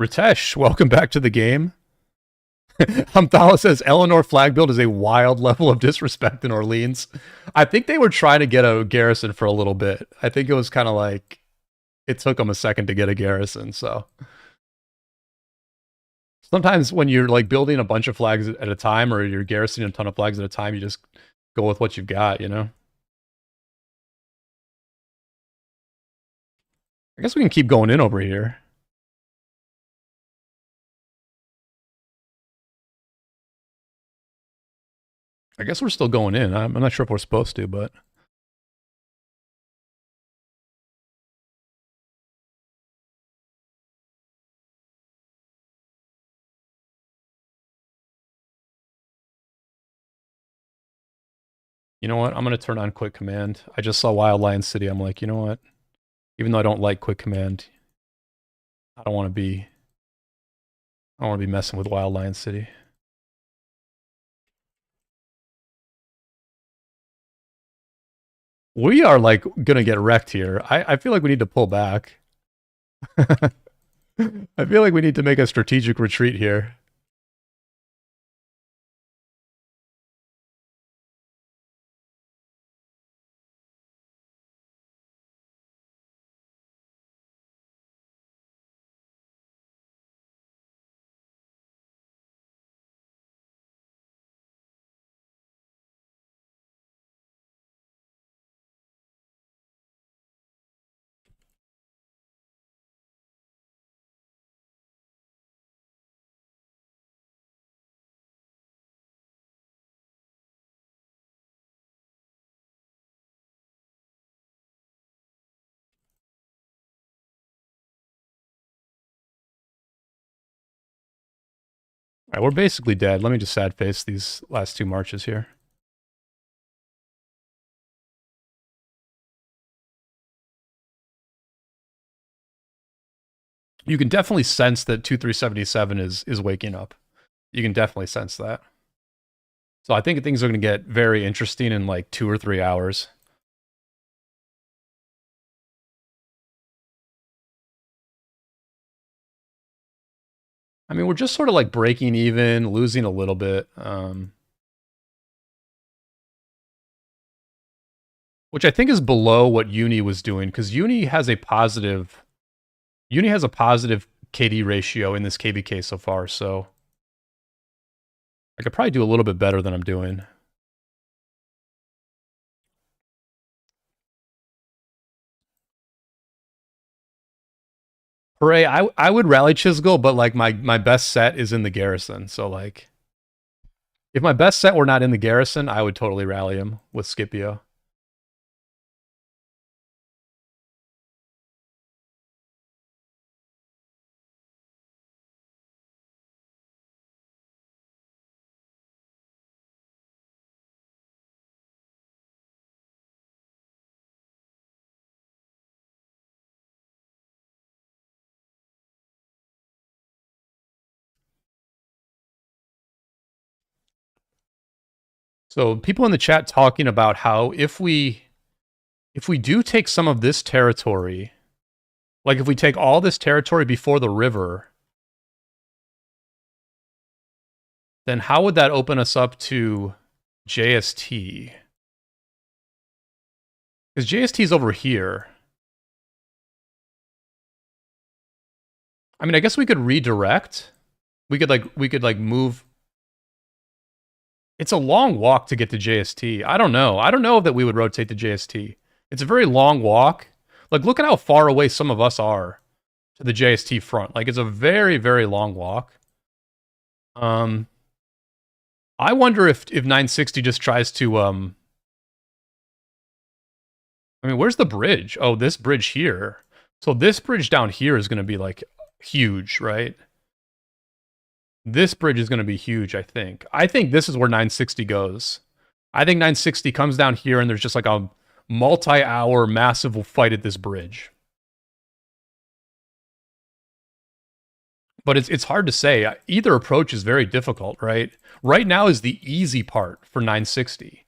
Ritesh, welcome back to the game. Hamthala says Eleanor flag build is a wild level of disrespect in Orleans. I think they were trying to get a garrison for a little bit. I think it was kind of like it took them a second to get a garrison. So sometimes when you're like building a bunch of flags at a time, or you're garrisoning a ton of flags at a time, you just go with what you've got, you know? I guess we can keep going in over here. I guess we're still going in. I'm not sure if we're supposed to, but... You know what? I'm going to turn on quick command. I just saw Wild Lion City. I'm like, you know what? Even though I don't like quick command, I don't want to be messing with Wild Lion City. We are like gonna get wrecked here. I feel like we need to pull back. I feel like we need to make a strategic retreat here. All right, we're basically dead. Let me just sad face these last two marches here. You can definitely sense that 2377 is waking up. You can definitely sense that. So I think things are going to get very interesting in like 2 or 3 hours. I mean, we're just sort of like breaking even, losing a little bit. Which I think is below what Uni was doing, because Uni has a positive KD ratio in this KvK so far, so I could probably do a little bit better than I'm doing. Hooray, I would rally Chisgul, but like my best set is in the garrison, so like if my best set were not in the garrison, I would totally rally him with Scipio. So people in the chat talking about how if we do take some of this territory, like if we take all this territory before the river, then how would that open us up to JST? Because JST is over here. I mean, I guess we could redirect. We could like move. It's a long walk to get to JST. I don't know. I don't know that we would rotate to JST. It's a very long walk. Like, look at how far away some of us are to the JST front. Like, it's a very, very long walk. I wonder if 960 just tries to I mean, where's the bridge? Oh, this bridge here. So this bridge down here is going to be like huge, right? This bridge is going to be huge, I think. I think this is where 960 goes. I think 960 comes down here and there's just like a multi-hour massive fight at this bridge. But it's hard to say. Either approach is very difficult, right? Right now is the easy part for 960.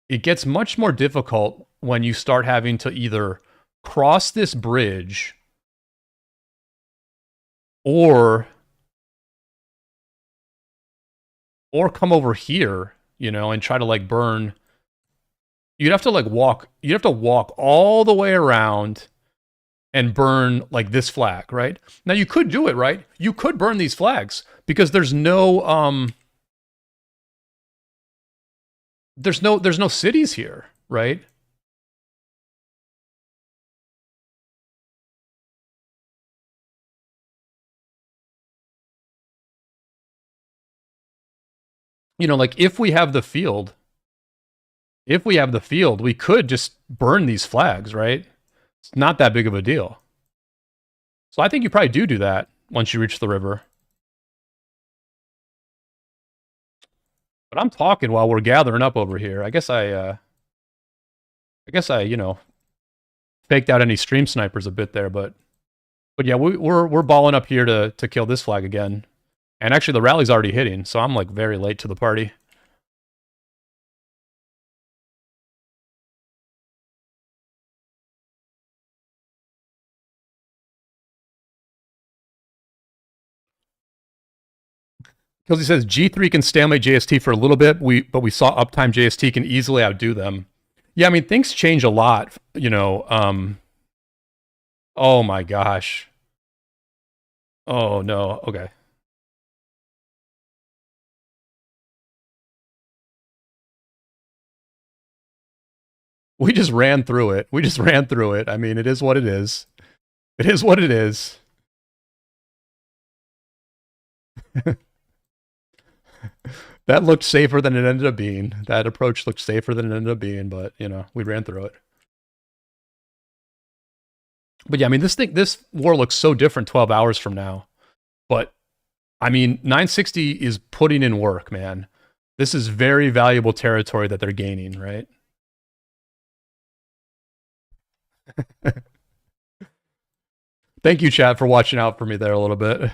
It gets much more difficult when you start having to either cross this bridge or come over here, you know, and try to like burn. You'd have to like walk. You'd have to walk all the way around and burn like this flag, right? Now you could do it, right? You could burn these flags because there's no there's no cities here, right? You know, like if we have the field, we could just burn these flags, right? It's not that big of a deal. So I think you probably do that once you reach the river. But I'm talking while we're gathering up over here. I guess I, you know, faked out any stream snipers a bit there, but yeah, we're balling up here to kill this flag again. And actually, the rally's already hitting, so I'm like very late to the party. Because he says G3 can stalemate JST for a little bit, but we saw uptime JST can easily outdo them. Yeah, I mean things change a lot, you know. Oh my gosh. Oh no. Okay. We just ran through it. We just ran through it. I mean, it is what it is. It is what it is. That looked safer than it ended up being. That approach looked safer than it ended up being, but you know, we ran through it. But yeah, I mean, this war looks so different 12 hours from now. But I mean, 960 is putting in work, man. This is very valuable territory that they're gaining, right? Thank you, chat, for watching out for me there a little bit.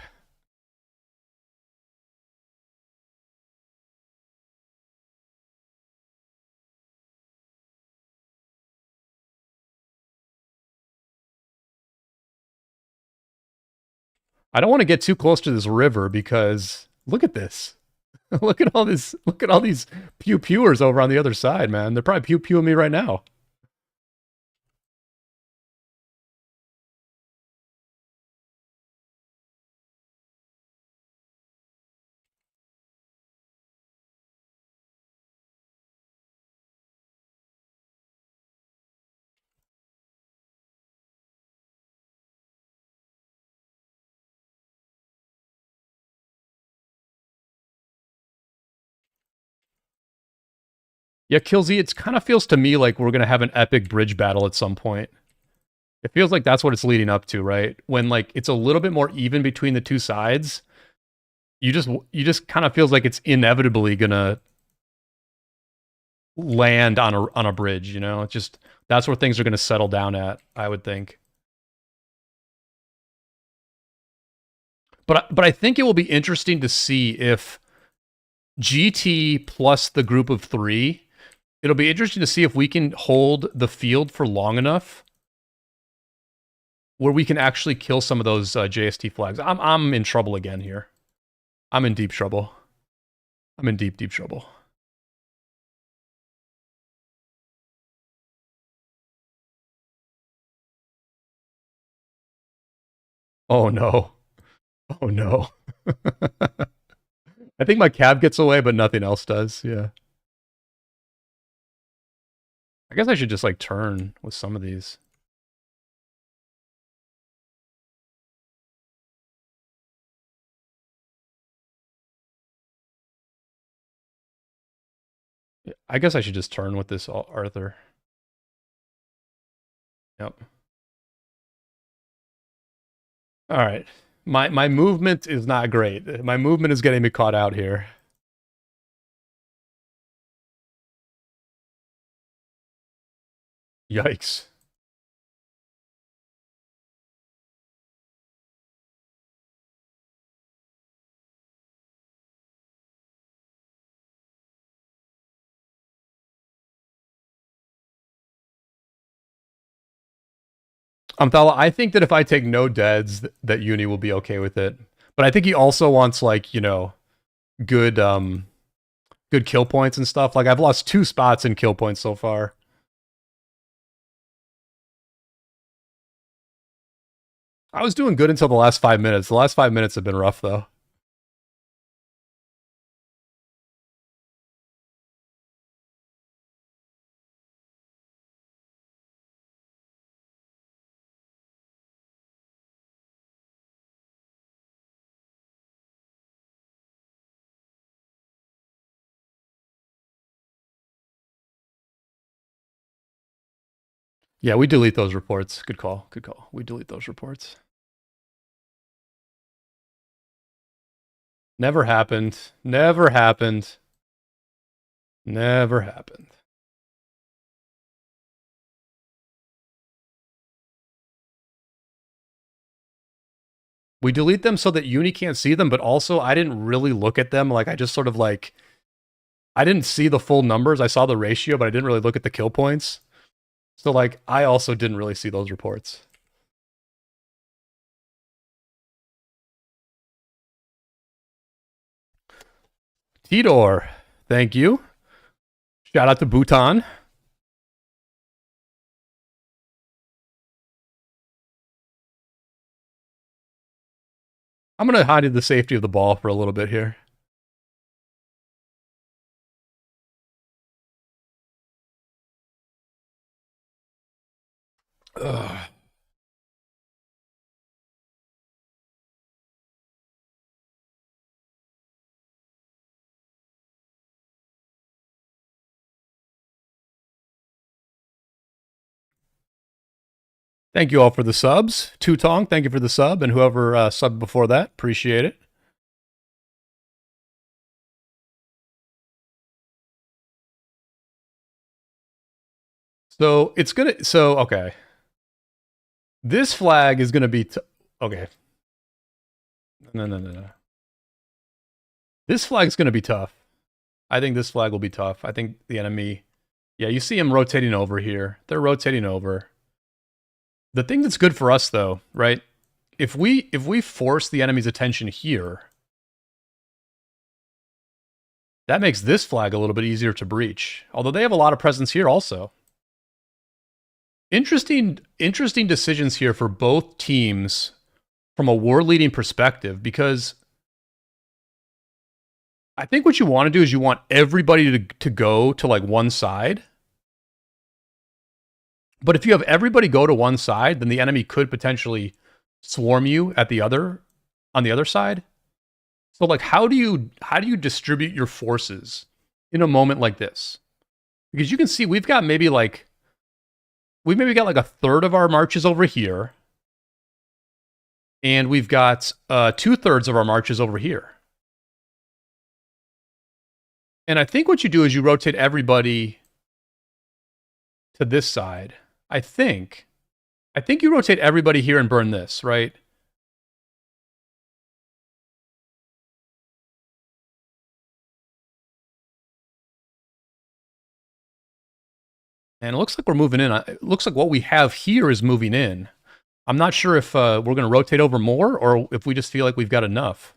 I don't want to get too close to this river because look at this. Look at all this. Look at all these pew pewers over on the other side, man. They're probably pew pewing me right now. Yeah, Killsy, it kind of feels to me like we're gonna have an epic bridge battle at some point. It feels like that's what it's leading up to, right? When like it's a little bit more even between the two sides, you just kind of feels like it's inevitably gonna land on a bridge, you know? It's just that's where things are gonna settle down at, I would think. But I think it will be interesting to see if GT plus the group of 3, it'll be interesting to see if we can hold the field for long enough where we can actually kill some of those JST flags. I'm in trouble again here. I'm in deep trouble. I'm in deep trouble. Oh no. Oh no. I think my cab gets away, but nothing else does. Yeah. I guess I should just like turn with some of these. I guess I should just turn with this Arthur. Yep. All right. My movement is not great. My movement is getting me caught out here. Yikes. Thala, I think that if I take no deads, that Uni will be okay with it. But I think he also wants, like, you know, good good kill points and stuff. Like, I've lost 2 spots in kill points so far. I was doing good until the last 5 minutes. The last 5 minutes have been rough, though. Yeah, we delete those reports. Good call. Good call. We delete those reports. Never happened. Never happened. Never happened. We delete them so that Uni can't see them, but also I didn't really look at them. Like, I just sort of like, I didn't see the full numbers. I saw the ratio, but I didn't really look at the kill points. So, like, I also didn't really see those reports. Tidor, thank you. Shout out to Bhutan. I'm going to hide in the safety of the ball for a little bit here. Ugh. Thank you all for the subs. Tutong, thank you for the sub, and whoever subbed before that, appreciate it. So it's gonna. So okay, this flag is gonna be okay. No. This flag's gonna be tough. I think this flag will be tough. I think the enemy. Yeah, you see him rotating over here. They're rotating over. The thing that's good for us, though, right? If we force the enemy's attention here, that makes this flag a little bit easier to breach. Although they have a lot of presence here also. Interesting decisions here for both teams from a war leading perspective, because I think what you want to do is you want everybody to go to like one side. But if you have everybody go to one side, then the enemy could potentially swarm you at the other on the other side. So like how do you distribute your forces in a moment like this? Because you can see we've maybe got like a third of our marches over here. And we've got 2/3 of our marches over here. And I think what you do is you rotate everybody to this side. I think you rotate everybody here and burn this, right? And it looks like we're moving in. It looks like what we have here is moving in. I'm not sure if we're going to rotate over more or if we just feel like we've got enough.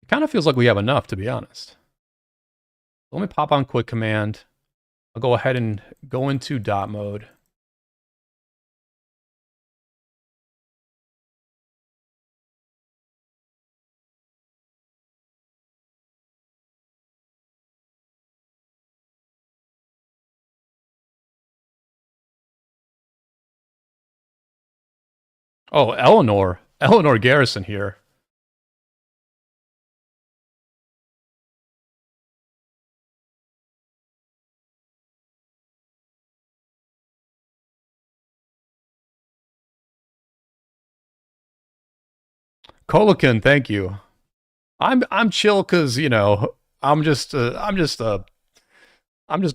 It kind of feels like we have enough, to be honest. Let me pop on quick command. I'll go ahead and go into dot mode. Oh, Eleanor Garrison here. Kolikin, thank you. I'm chill because you know I'm just a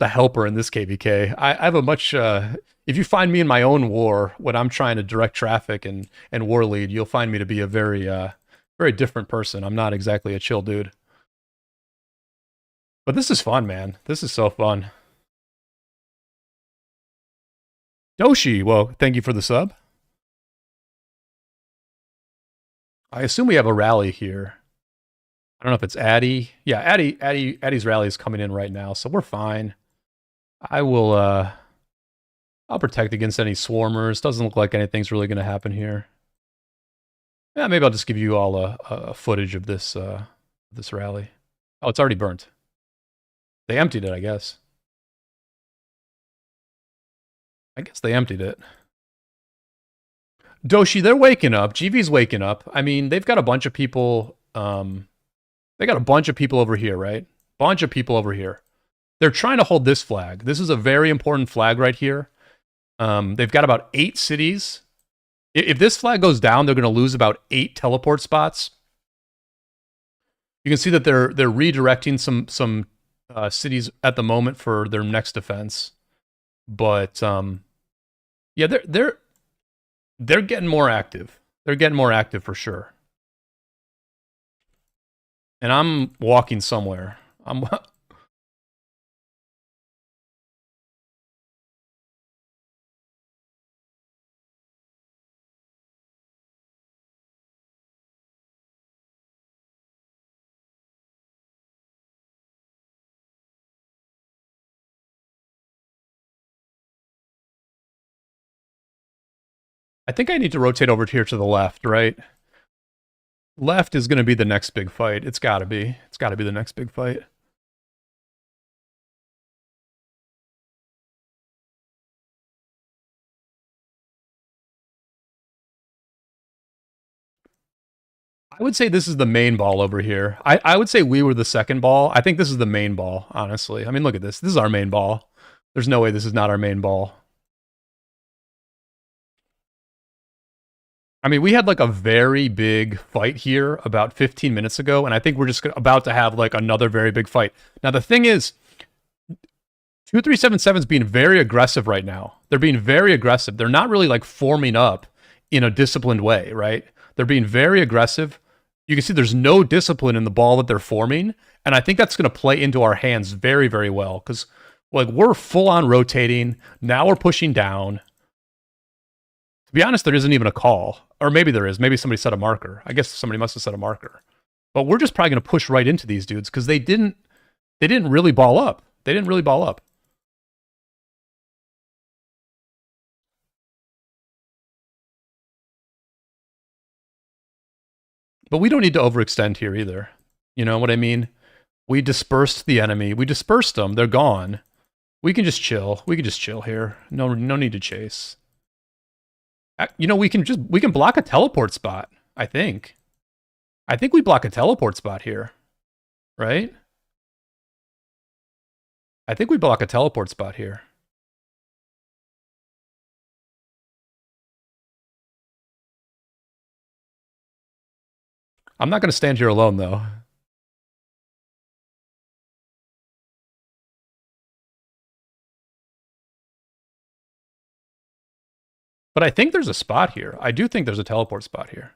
helper in this KvK. I have a much if you find me in my own war when I'm trying to direct traffic and war lead, you'll find me to be a very different person. I'm not exactly a chill dude. But this is fun, man. This is so fun. Doshi, well, thank you for the sub. I assume we have a rally here. I don't know if it's Addy. Yeah, Addy's rally is coming in right now, so we're fine. I will I'll protect against any swarmers. Doesn't look like anything's really going to happen here. Yeah, maybe I'll just give you all a footage of this this rally. Oh, it's already burnt. They emptied it, I guess. I guess they emptied it. Doshi, they're waking up. GV's waking up. I mean, they've got a bunch of people. They got a bunch of people over here, right? Bunch of people over here. They're trying to hold this flag. This is a very important flag right here. They've got about 8 cities. If this flag goes down, they're going to lose about 8 teleport spots. You can see that they're redirecting some cities at the moment for their next defense, but yeah, they're getting more active. They're getting more active for sure. And I'm walking somewhere. I think I need to rotate over here to the left, right? Left is going to be the next big fight. It's got to be. It's got to be the next big fight. I would say this is the main ball over here. I would say we were the second ball. I think this is the main ball, honestly. I mean, look at this. This is our main ball. There's no way this is not our main ball. I mean, we had like a very big fight here about 15 minutes ago, and I think we're just about to have like another very big fight. Now, the thing is, 2377 is being very aggressive right now. They're being very aggressive. They're not really like forming up in a disciplined way, right? They're being very aggressive. You can see there's no discipline in the ball that they're forming, and I think that's going to play into our hands very, very well because like we're full on rotating. Now we're pushing down. To be honest, there isn't even a call. Or maybe there is. Maybe somebody set a marker. I guess somebody must have set a marker. But we're just probably going to push right into these dudes because they didn't really ball up. They didn't really ball up. But we don't need to overextend here either. You know what I mean? We dispersed the enemy. We dispersed them. They're gone. We can just chill. We can just chill here. No need to chase. You know, we can block a teleport spot, I think. I think we block a teleport spot here. Right? I think we block a teleport spot here. I'm not going to stand here alone, though. But I think there's a spot here. I do think there's a teleport spot here.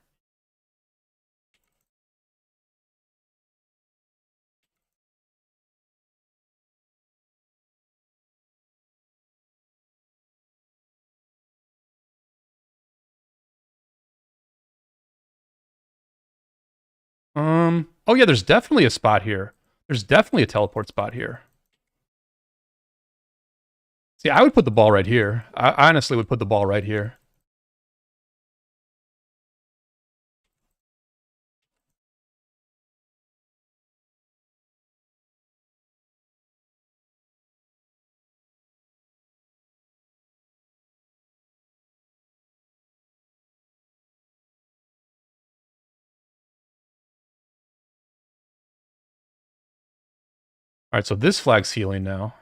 Oh yeah, there's definitely a spot here. There's definitely a teleport spot here. See, I would put the ball right here. I honestly would put the ball right here. All right, so this flag's healing now.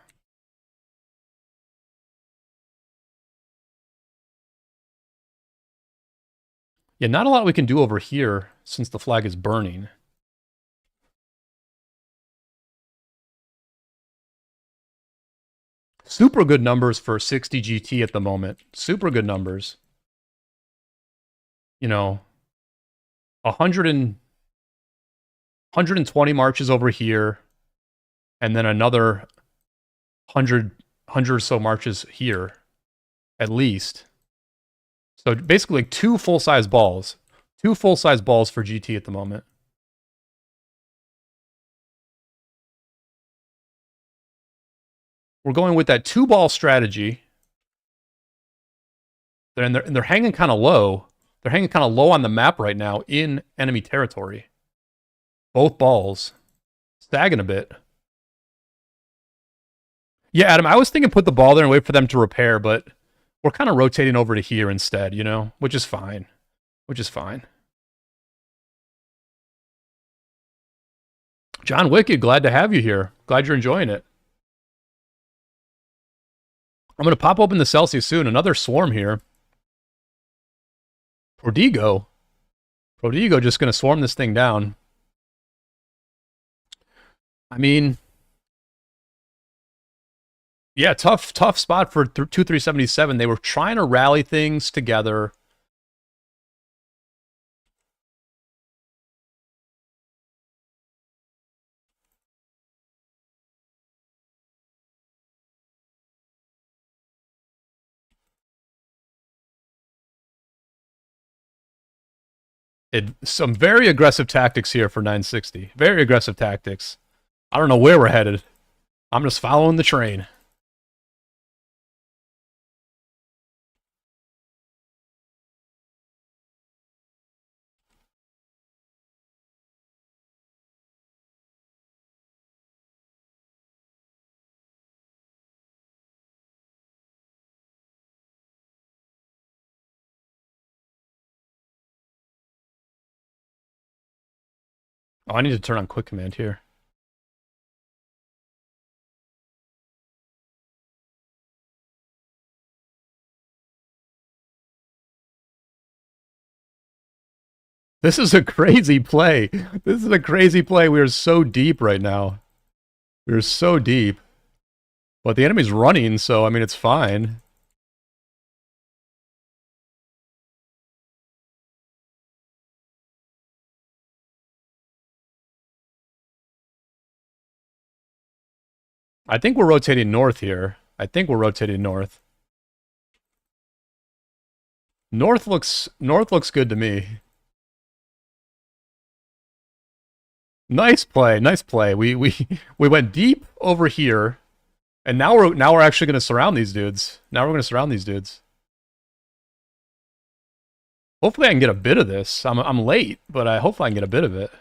Yeah, not a lot we can do over here since the flag is burning. Super good numbers for 60 GT at the moment. Super good numbers. You know, 120 marches over here, and then another 100 or so marches here, at least. So basically, like 2 full-size balls. 2 full-size balls for GT at the moment. We're going with that 2-ball strategy. They're hanging kind of low. They're hanging kind of low on the map right now in enemy territory. Both balls. Sagging a bit. Yeah, Adam, I was thinking put the ball there and wait for them to repair, but we're kind of rotating over to here instead, you know? Which is fine. Which is fine. John Wicked, glad to have you here. Glad you're enjoying it. I'm going to pop open the Celsius soon. Another swarm here. Prodigo just going to swarm this thing down. I mean, yeah, tough spot for 2377. They were trying to rally things together. Some very aggressive tactics here for 960. Very aggressive tactics. I don't know where we're headed. I'm just following the train. Oh, I need to turn on quick command here. This is a crazy play. This is a crazy play. We are so deep right now. We're so deep. But the enemy's running, so, I mean, it's fine. I think we're rotating north here. I think we're rotating north. North looks good to me. Nice play, nice play. We went deep over here, and now we're actually going to surround these dudes. Now we're going to surround these dudes. Hopefully I can get a bit of this. I'm late, but hopefully I can get a bit of it.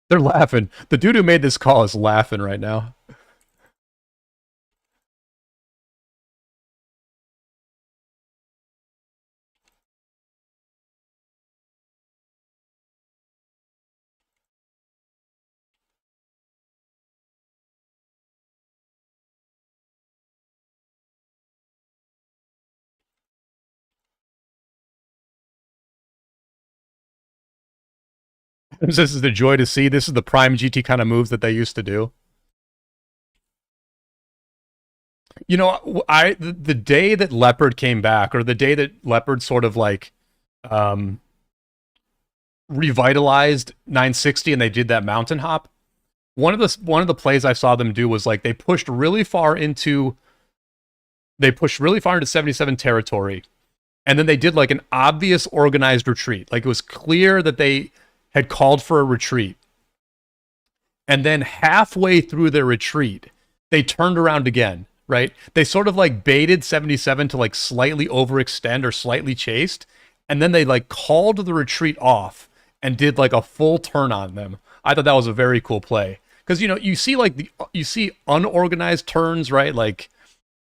They're laughing. The dude who made this call is laughing right now. This is the joy to see. This is the prime GT kind of moves that they used to do. You know, the day that Leopard came back, or the day that Leopard sort of like revitalized 960 and they did that mountain hop, one of the plays I saw them do was like they pushed really far into 77 territory, and then they did like an obvious organized retreat. Like it was clear that they had called for a retreat. And then halfway through their retreat, they turned around again, right? They sort of like baited 77 to like slightly overextend or slightly chased, and then they like called the retreat off and did like a full turn on them. I thought that was a very cool play. Because, you know, you see unorganized turns, right? Like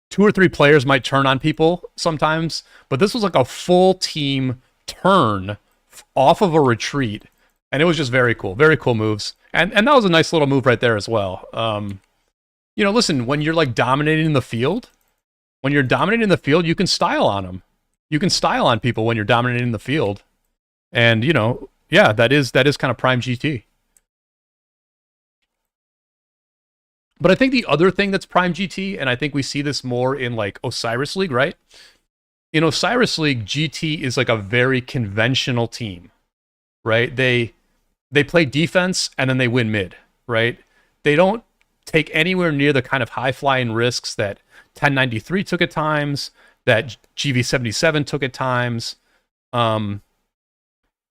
2 or 3 players might turn on people sometimes, but this was like a full team turn off of a retreat. And it was just very cool moves. And that was a nice little move right there as well. You know, listen, when you're like dominating the field, When you're dominating the field, you can style on them. You can style on people when you're dominating the field. And, you know, yeah, that is kind of prime GT. But I think the other thing that's prime GT, and I think we see this more in like Osiris League, right? In Osiris League, GT is like a very conventional team, right? They play defense and then they win mid, right? They don't take anywhere near the kind of high flying risks that 1093 took at times, that GV77 took at times, and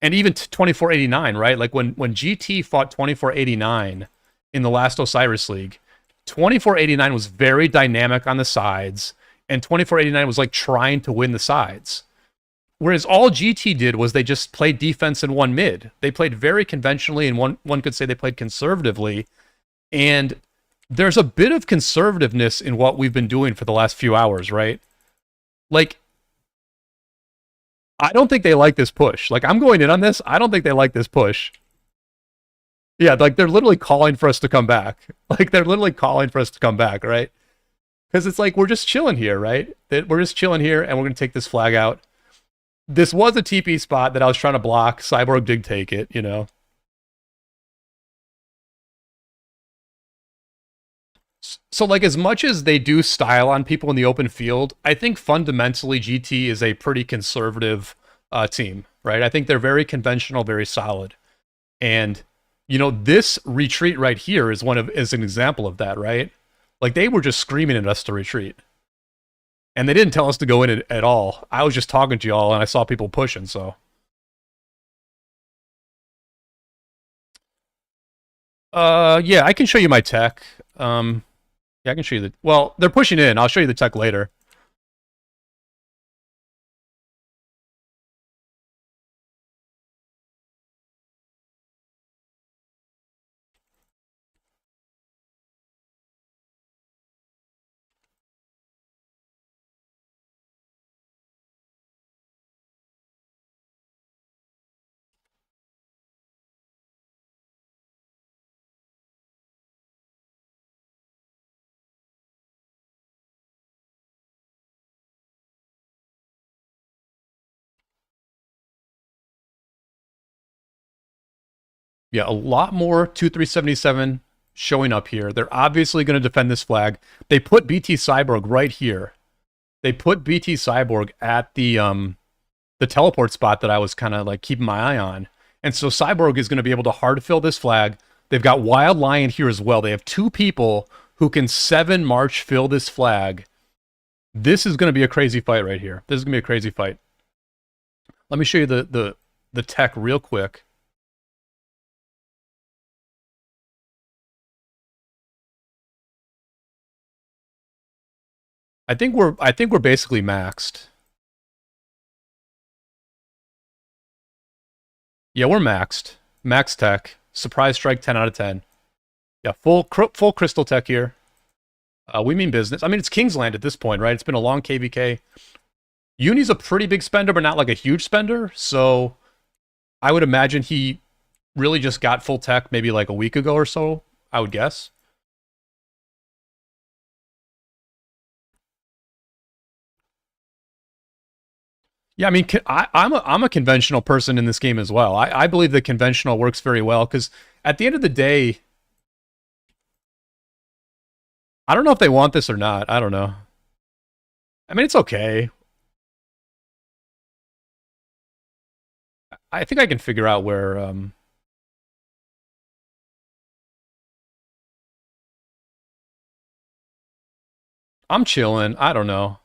even 2489, right? Like when GT fought 2489 in the last Osiris League, 2489 was very dynamic on the sides, and 2489 was like trying to win the sides. Whereas all GT did was they just played defense and won mid. They played very conventionally, and one could say they played conservatively. And there's a bit of conservativeness in what we've been doing for the last few hours, right? Like, I don't think they like this push. Like, I'm going in on this. I don't think they like this push. Yeah, like, they're literally calling for us to come back. Like, they're literally calling for us to come back, right? Because it's like, we're just chilling here, right? We're just chilling here, and we're going to take this flag out. This was a TP spot that I was trying to block. Cyborg did take it, you know. So, like, as much as they do style on people in the open field, I think fundamentally GT is a pretty conservative team, right? I think they're very conventional, very solid. And, you know, this retreat right here is an example of that, right? Like, they were just screaming at us to retreat. And they didn't tell us to go in at all. I was just talking to y'all, and I saw people pushing, so. Yeah, I can show you my tech. Yeah, I can show you the... Well, they're pushing in. I'll show you the tech later. Yeah, a lot more 2377 showing up here. They're obviously going to defend this flag. They put BT Cyborg right here. They put BT Cyborg at the teleport spot that I was kind of like keeping my eye on. And so Cyborg is going to be able to hard fill this flag. They've got Wild Lion here as well. They have two people who can 7 March fill this flag. This is going to be a crazy fight right here. This is going to be a crazy fight. Let me show you the tech real quick. I think we're basically maxed. Yeah, we're maxed. Max tech. Surprise strike 10 out of 10. Yeah, full crystal tech here. We mean business. I mean, it's Kingsland at this point, right? It's been a long KvK. Uni's a pretty big spender, but not like a huge spender. So I would imagine he really just got full tech maybe like a week ago or so, I would guess. Yeah, I mean, I'm a conventional person in this game as well. I believe that conventional works very well because at the end of the day, I don't know if they want this or not. I don't know. I mean, it's okay. I think I can figure out where... I'm chilling. I don't know.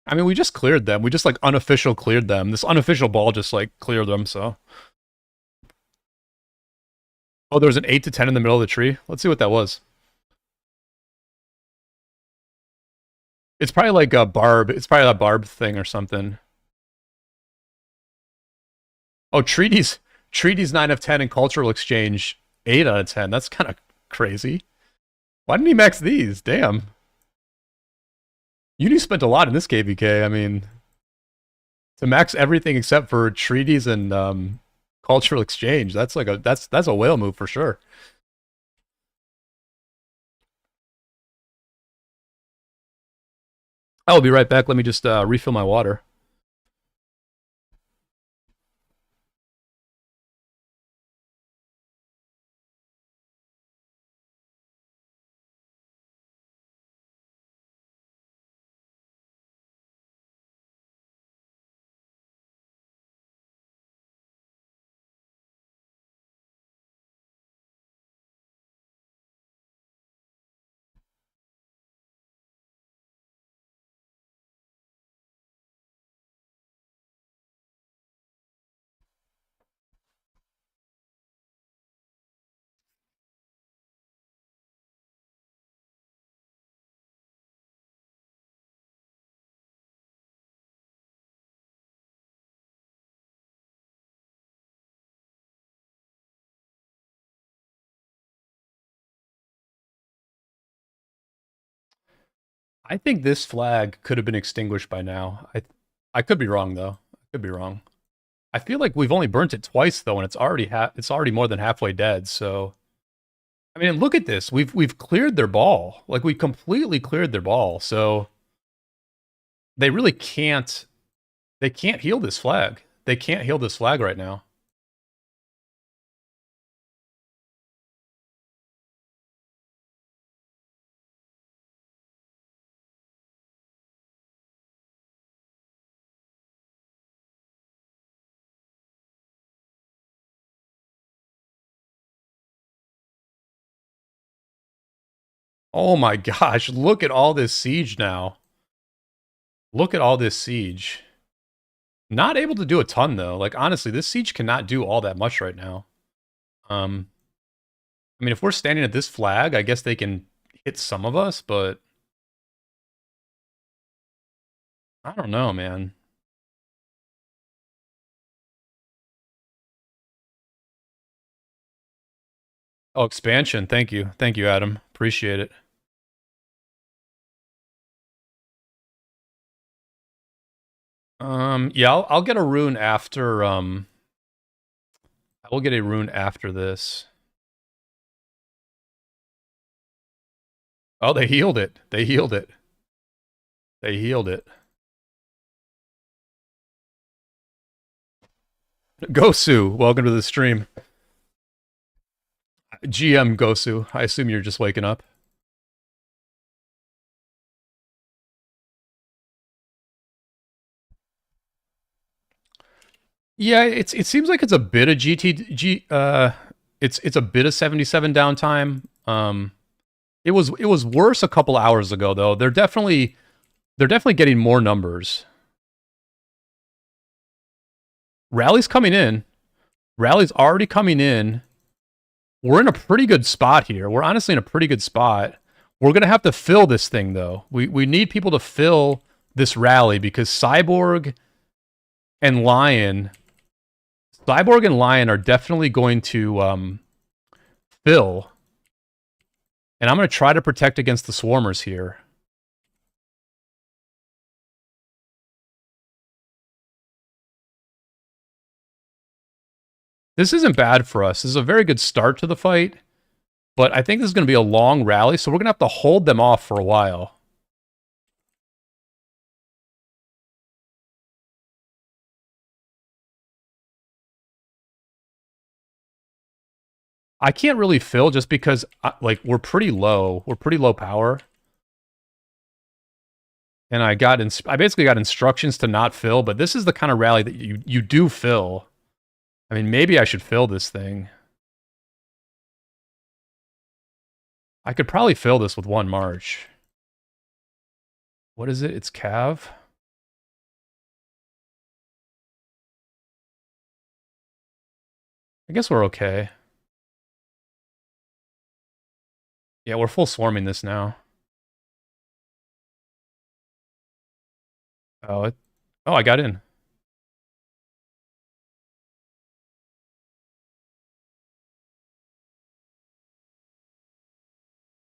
I mean, we just cleared them. We just, like, unofficial cleared them. This unofficial ball just, like, cleared them, so... Oh, there was an 8 to 10 in the middle of the tree? Let's see what that was. It's probably like a barb. It's probably a barb thing or something. Oh, treaties 9 of 10 and cultural exchange 8 out of 10. That's kind of crazy. Why didn't he max these? Damn. Uni spent a lot in this KvK. I mean, to max everything except for treaties and cultural exchange, that's like that's a whale move for sure. I'll be right back. Let me just refill my water. I think this flag could have been extinguished by now. I could be wrong though. I could be wrong. I feel like we've only burnt it twice though, and it's already more than halfway dead. So I mean, look at this. We've cleared their ball. Like we completely cleared their ball. So they really can't. They can't heal this flag. They can't heal this flag right now. Oh my gosh! Look at all this siege now. Look at all this siege. Not able to do a ton though. Like honestly, this siege cannot do all that much right now. Um, I mean, if we're standing at this flag, I guess they can hit some of us, but I don't know, man. Oh, expansion. Thank you. Thank you, Adam. Appreciate it. Yeah, I'll get a rune after, I will get a rune after this. Oh, they healed it. They healed it. They healed it. Gosu, welcome to the stream. GM Gosu, I assume you're just waking up. Yeah, it seems like it's a bit of it's a bit of 77 downtime. It was worse a couple hours ago though. They're definitely getting more numbers. Rally's coming in. Rally's already coming in. We're in a pretty good spot here. We're honestly in a pretty good spot. We're gonna have to fill this thing though. We need people to fill this rally because and Lion Cyborg and Lion are definitely going to fill. And I'm going to try to protect against the swarmers here. This isn't bad for us. This is a very good start to the fight. But I think this is going to be a long rally, so we're going to have to hold them off for a while. I can't really fill just because, like, we're pretty low. We're pretty low power. And I basically got instructions to not fill, but this is the kind of rally that you do fill. I mean, maybe I should fill this thing. I could probably fill this with one march. What is it? It's Cav. I guess we're okay. Yeah, we're full swarming this now. Oh, I got in.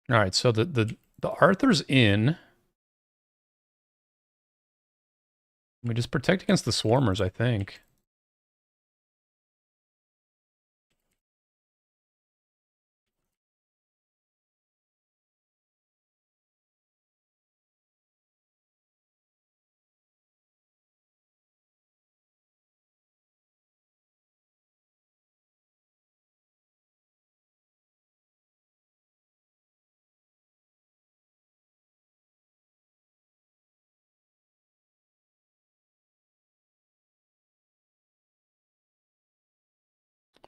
All right, so the Arthur's in. We just protect against the swarmers, I think.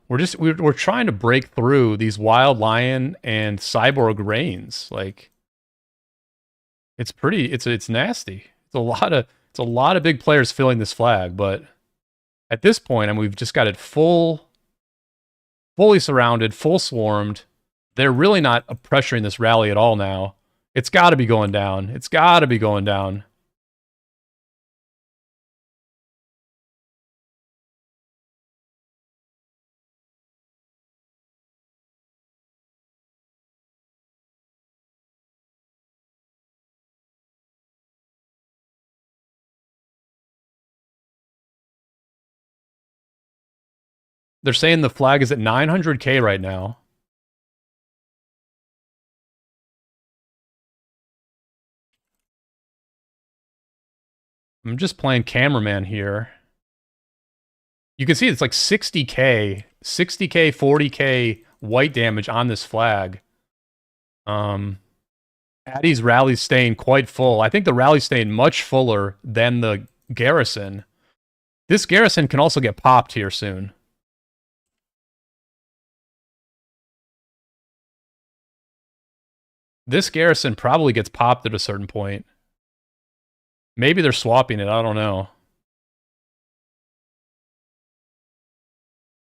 we're trying to break through these Wild Lion and Cyborg reigns. Like, it's pretty. It's nasty. It's a lot of big players filling this flag, but at this point, I mean, we've just got it fully surrounded, full swarmed. They're really not pressuring this rally at all now. It's got to be going down. It's got to be going down. They're saying the flag is at 900K right now. I'm just playing cameraman here. You can see it's like 60K, 40K white damage on this flag. Addy's rally's staying quite full. I think the rally's staying much fuller than the garrison. This garrison can also get popped here soon. This garrison probably gets popped at a certain point. Maybe they're swapping it. I don't know.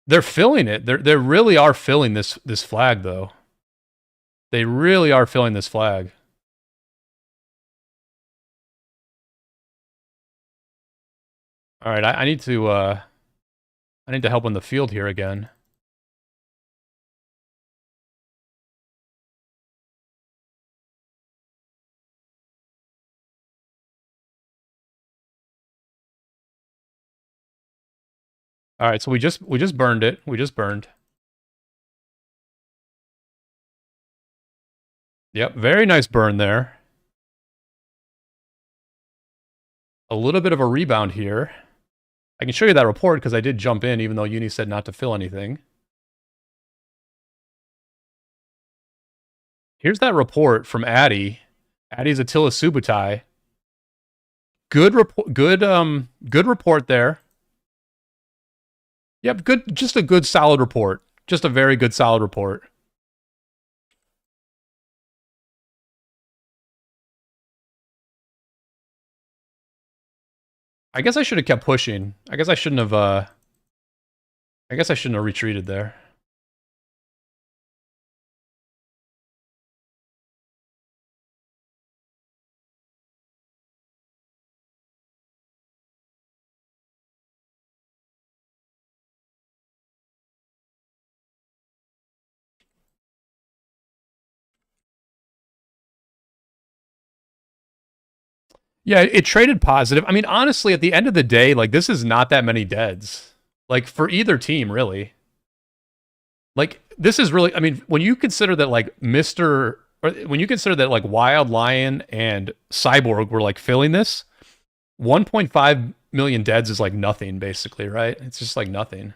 They're filling it. They really are filling this flag, though. They really are filling this flag. All right, I need to help in the field here again. All right, so we just burned it. We just burned. Yep, very nice burn there. A little bit of a rebound here. I can show you that report because I did jump in even though Uni said not to fill anything. Here's that report from Addy. Addy's Attila Subutai. Good report. Good report there. Yep, good. Just a good, solid report. Just a very good, solid report. I guess I should have kept pushing. I guess I shouldn't have. I guess I shouldn't have retreated there. Yeah, it traded positive. I mean, honestly, at the end of the day, like, this is not that many deads. Like, for either team, really. Like, this is really, I mean, when you consider that, like, when you consider that, like, Wild Lion and Cyborg were, like, filling this, 1.5 million deads is, like, nothing, basically, right? It's just, like, nothing.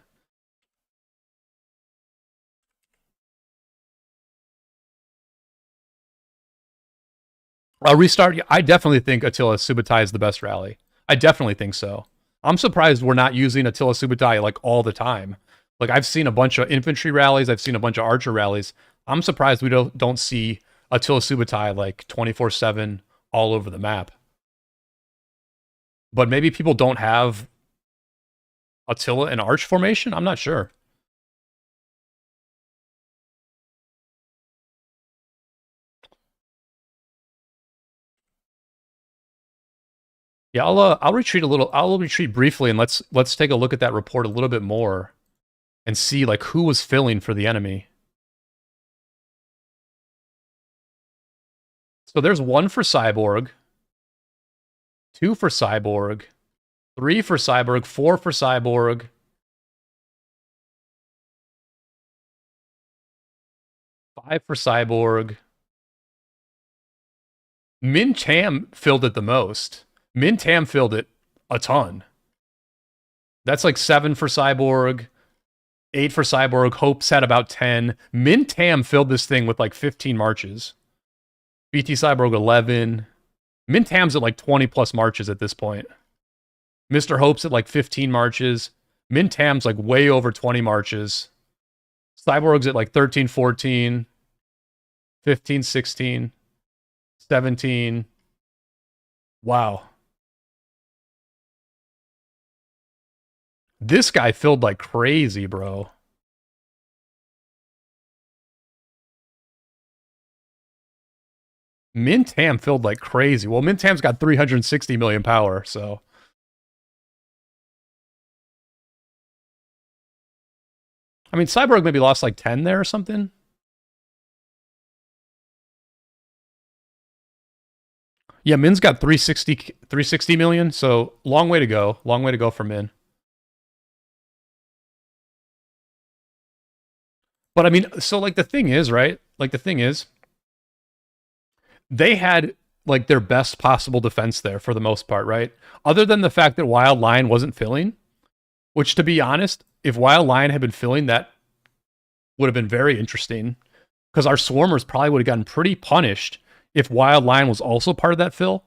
I'll restart. I definitely think Attila Subutai is the best rally. I definitely think so. I'm surprised we're not using Attila Subutai like all the time. Like, I've seen a bunch of infantry rallies. I've seen a bunch of archer rallies. I'm surprised we don't see Attila Subutai like 24/7 all over the map. But maybe people don't have Attila in arch formation? I'm not sure. Yeah, I'll retreat a little. I'll retreat briefly, and let's take a look at that report a little bit more, and see like who was filling for the enemy. So there's 1 for Cyborg, 2 for Cyborg, 3 for Cyborg, 4 for Cyborg, 5 for Cyborg. Min Tam filled it the most. Min Tam filled it a ton. That's like 7 for Cyborg, 8 for Cyborg. Hope's had about 10. Min Tam filled this thing with like 15 marches. BT Cyborg 11. Min Tam's at like 20 plus marches at this point. Mr. Hope's at like 15 marches. Min Tam's like way over 20 marches. Cyborg's at like 13, 14, 15, 16, 17. Wow. This guy filled like crazy, bro. Mintam filled like crazy. Well, Mintam's got 360 million power, so. I mean, Cyborg maybe lost like 10 there or something. Yeah, Min's got 360 million, so long way to go. Long way to go for Min. But I mean, so like the thing is, right? Like the thing is, they had like their best possible defense there for the most part, right? Other than the fact that Wild Lion wasn't filling, which to be honest, if Wild Lion had been filling, that would have been very interesting because our Swarmers probably would have gotten pretty punished if Wild Lion was also part of that fill.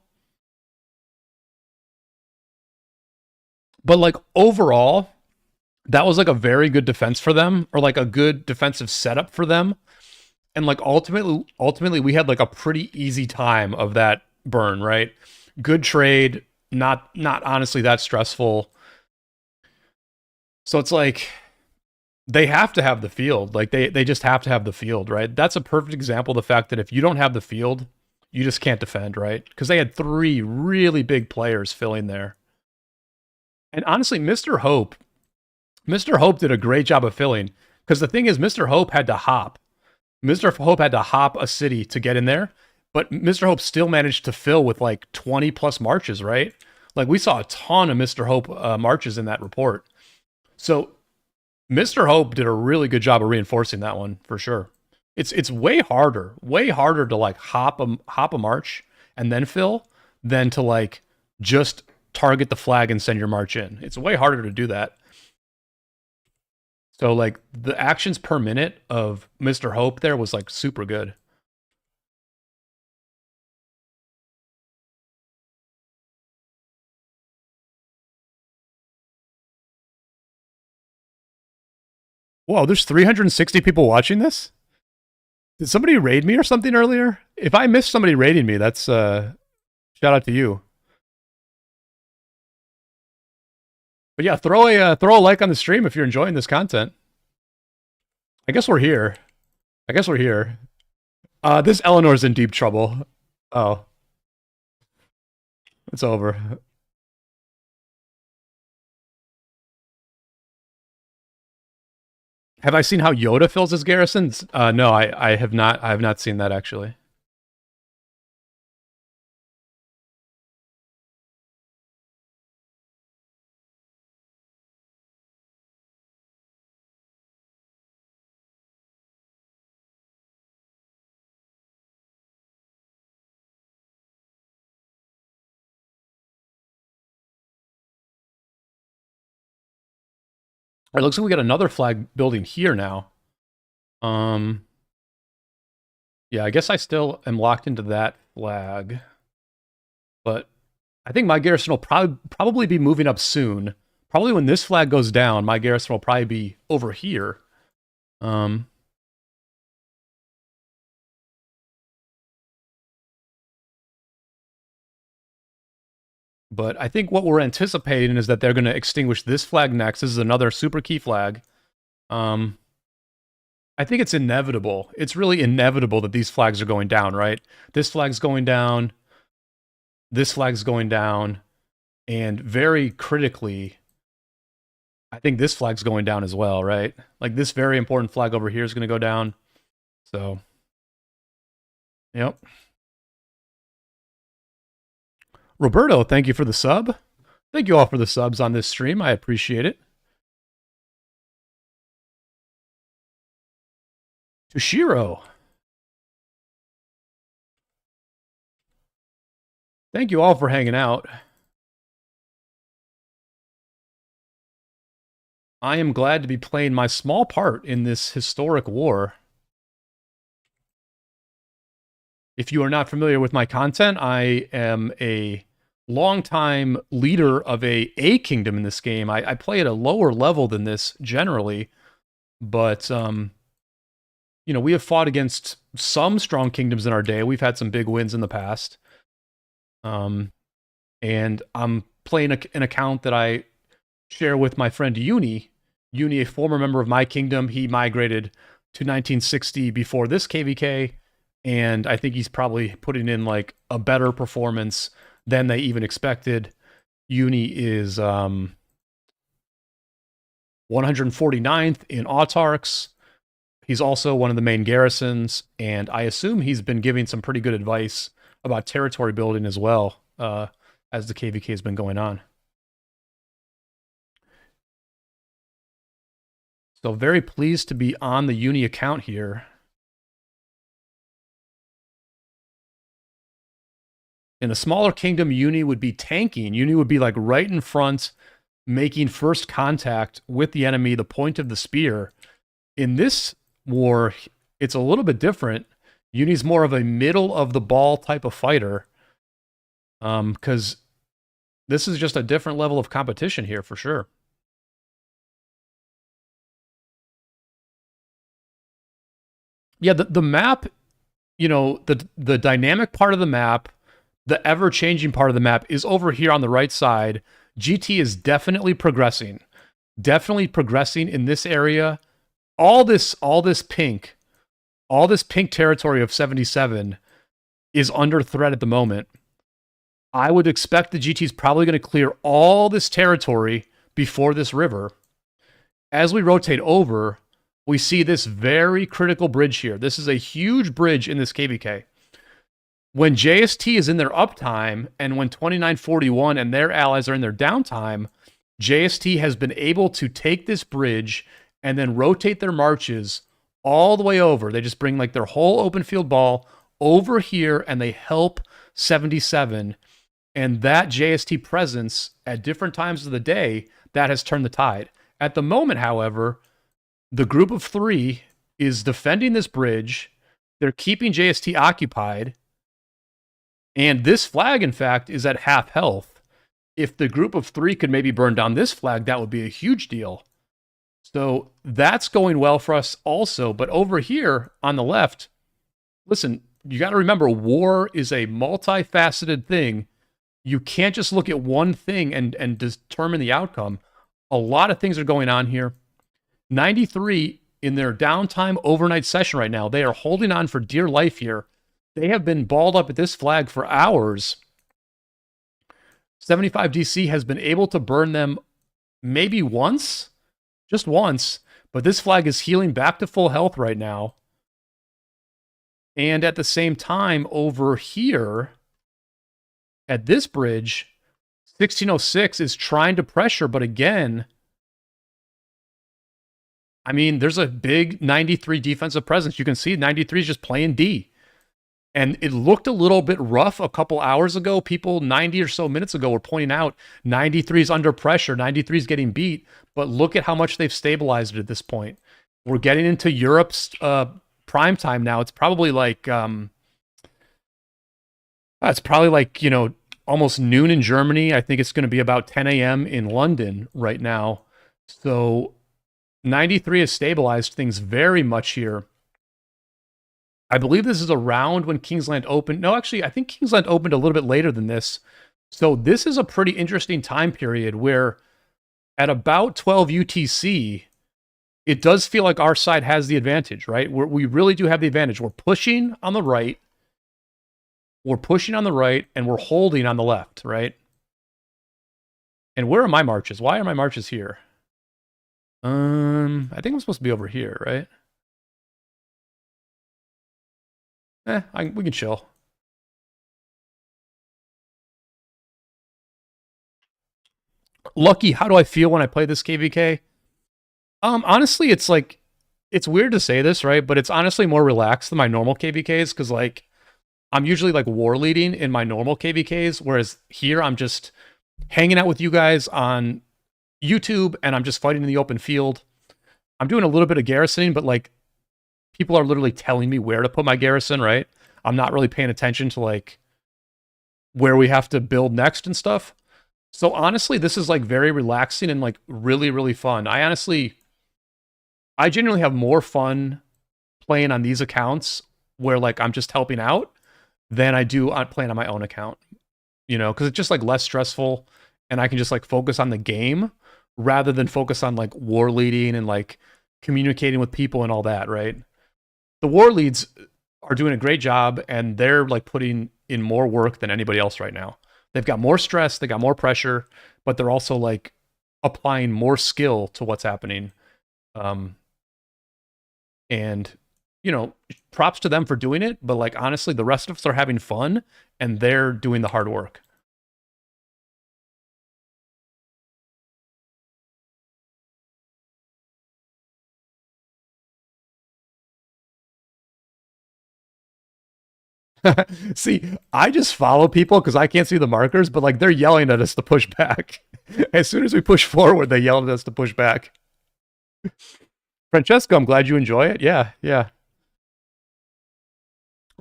But like overall, that was like a very good defense for them, or like a good defensive setup for them. And like ultimately we had like a pretty easy time of that burn, right? Good trade, not honestly that stressful. So it's like they have to have the field. Like they just have to have the field, right? That's a perfect example of the fact that if you don't have the field, you just can't defend, right? Because they had 3 really big players filling there. And honestly, Mr. Hope did a great job of filling. Because the thing is, Mr. Hope had to hop. Mr. Hope had to hop a city to get in there. But Mr. Hope still managed to fill with like 20 plus marches, right? Like we saw a ton of Mr. Hope marches in that report. So Mr. Hope did a really good job of reinforcing that one for sure. It's way harder to like hop a march and then fill than to like just target the flag and send your march in. It's way harder to do that. So like the actions per minute of Mr. Hope there was like super good. Whoa, there's 360 people watching this? Did somebody raid me or something earlier? If I missed somebody raiding me, that's shout out to you. But yeah, throw a like on the stream if you're enjoying this content. I guess we're here. This Eleanor's in deep trouble. Oh. It's over. Have I seen how Yoda fills his garrisons? No, I have not. I have not seen that actually. It looks like we got another flag building here now. Yeah, I guess I still am locked into that flag. But I think my garrison will probably be moving up soon. Probably when this flag goes down, my garrison will probably be over here. But I think what we're anticipating is that they're going to extinguish this flag next. This is another super key flag. I think it's inevitable. It's really inevitable that these flags are going down, right? This flag's going down. This flag's going down. And very critically, I think this flag's going down as well, right? Like this very important flag over here is going to go down. So, yep. Roberto, thank you for the sub. Thank you all for the subs on this stream. I appreciate it. Toshiro. Thank you all for hanging out. I am glad to be playing my small part in this historic war. If you are not familiar with my content, I am a longtime leader of a kingdom in this game. I play at a lower level than this generally, but you know, we have fought against some strong kingdoms in our day. We've had some big wins in the past. And I'm playing an account that I share with my friend Uni. Uni, a former member of my kingdom, he migrated to 1960 before this KvK, and I think he's probably putting in like a better performance than they even expected. Uni is 149th in autarchs. He's also one of the main garrisons, and I assume he's been giving some pretty good advice about territory building as well, as the KvK has been going on. So very pleased to be on the Uni account here. In a smaller kingdom, Uni would be tanking. Uni would be like right in front, making first contact with the enemy, the point of the spear. In this war, it's a little bit different. Uni's more of a middle of the ball type of fighter. Because this is just a different level of competition here for sure. Yeah, the map, you know, the dynamic part of the map, the ever-changing part of the map is over here on the right side. GT is definitely progressing. Definitely progressing in this area. All this pink territory of 77 is under threat at the moment. I would expect the GT is probably going to clear all this territory before this river. As we rotate over, we see this very critical bridge here. This is a huge bridge in this KvK. When JST is in their uptime, and when 2941 and their allies are in their downtime, JST has been able to take this bridge and then rotate their marches all the way over. They just bring like their whole open field ball over here, and they help 77. And that JST presence at different times of the day, that has turned the tide. At the moment, however, the group of three is defending this bridge. They're keeping JST occupied. And this flag, in fact, is at half health. If the group of three could maybe burn down this flag, that would be a huge deal. So that's going well for us also. But over here on the left, listen, you got to remember, war is a multifaceted thing. You can't just look at one thing and determine the outcome. A lot of things are going on here. 93 in their downtime overnight session right now. They are holding on for dear life here. They have been balled up at this flag for hours. 75 DC has been able to burn them maybe once, just once, but this flag is healing back to full health right now. And at the same time, over here, at this bridge, 1606 is trying to pressure, but again, I mean, there's a big 93 defensive presence. You can see 93 is just playing D. And it looked a little bit rough a couple hours ago. People 90 or so minutes ago were pointing out 93 is under pressure, 93 is getting beat, but look at how much they've stabilized it at this point. We're getting into Europe's prime time now. It's probably like, you know, almost noon in Germany. I think it's going to be about 10 a.m. in London right now. So 93 has stabilized things very much here. I believe this is around when Kingsland opened. No, actually, I think Kingsland opened a little bit later than this. So this is a pretty interesting time period where at about 12 UTC, it does feel like our side has the advantage, right? We really do have the advantage. We're pushing on the right. We're pushing on the right, and we're holding on the left, right? And where are my marches? Why are my marches here? I think I'm supposed to be over here, right? We can chill. Lucky, how do I feel when I play this KvK? Honestly, it's like, it's weird to say this, right? But it's honestly more relaxed than my normal KvKs, because like, I'm usually like war leading in my normal KvKs, whereas here I'm just hanging out with you guys on YouTube, and I'm just fighting in the open field. I'm doing a little bit of garrisoning, but like, people are literally telling me where to put my garrison, right? I'm not really paying attention to like where we have to build next and stuff. So honestly, this is like very relaxing and like really, really fun. I genuinely have more fun playing on these accounts where like I'm just helping out than I do on playing on my own account. You know, because it's just like less stressful, and I can just like focus on the game rather than focus on like war leading and like communicating with people and all that, right? The war leads are doing a great job, and they're like putting in more work than anybody else right now. They've got more stress, they got more pressure, but they're also like applying more skill to what's happening. And you know, props to them for doing it, but like honestly, the rest of us are having fun and they're doing the hard work. See, I just follow people because I can't see the markers, but like they're yelling at us to push back. As soon as we push forward, they yell at us to push back. Francesco, I'm glad you enjoy it. Yeah, yeah.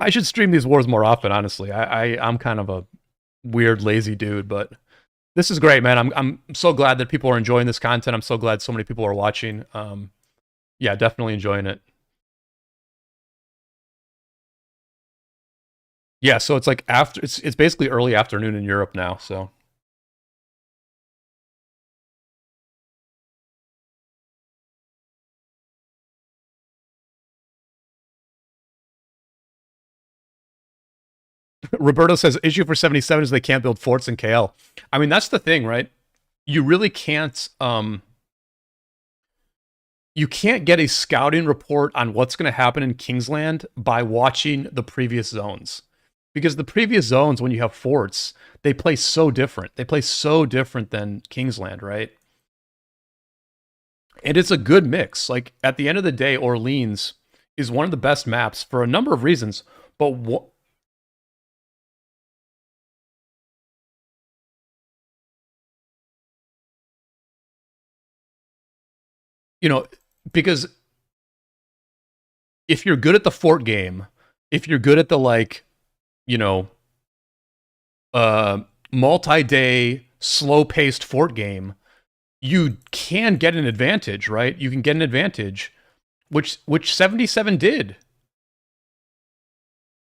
I should stream these wars more often, honestly. I'm kind of a weird, lazy dude, but this is great, man. I'm so glad that people are enjoying this content. I'm so glad so many people are watching. Yeah, definitely enjoying it. Yeah, so it's like after it's basically early afternoon in Europe now, so Roberto says issue for 77 is they can't build forts in KL. I mean, that's the thing, right? You really can't you can't get a scouting report on what's going to happen in Kingsland by watching the previous zones. Because the previous zones, when you have forts, they play so different. They play so different than Kingsland, right? And it's a good mix. Like at the end of the day, Orleans is one of the best maps for a number of reasons. But you know, because if you're good at the fort game, if you're good at the like, you know, multi-day slow-paced fort game, you can get an advantage, right? You can get an advantage, which 77 did.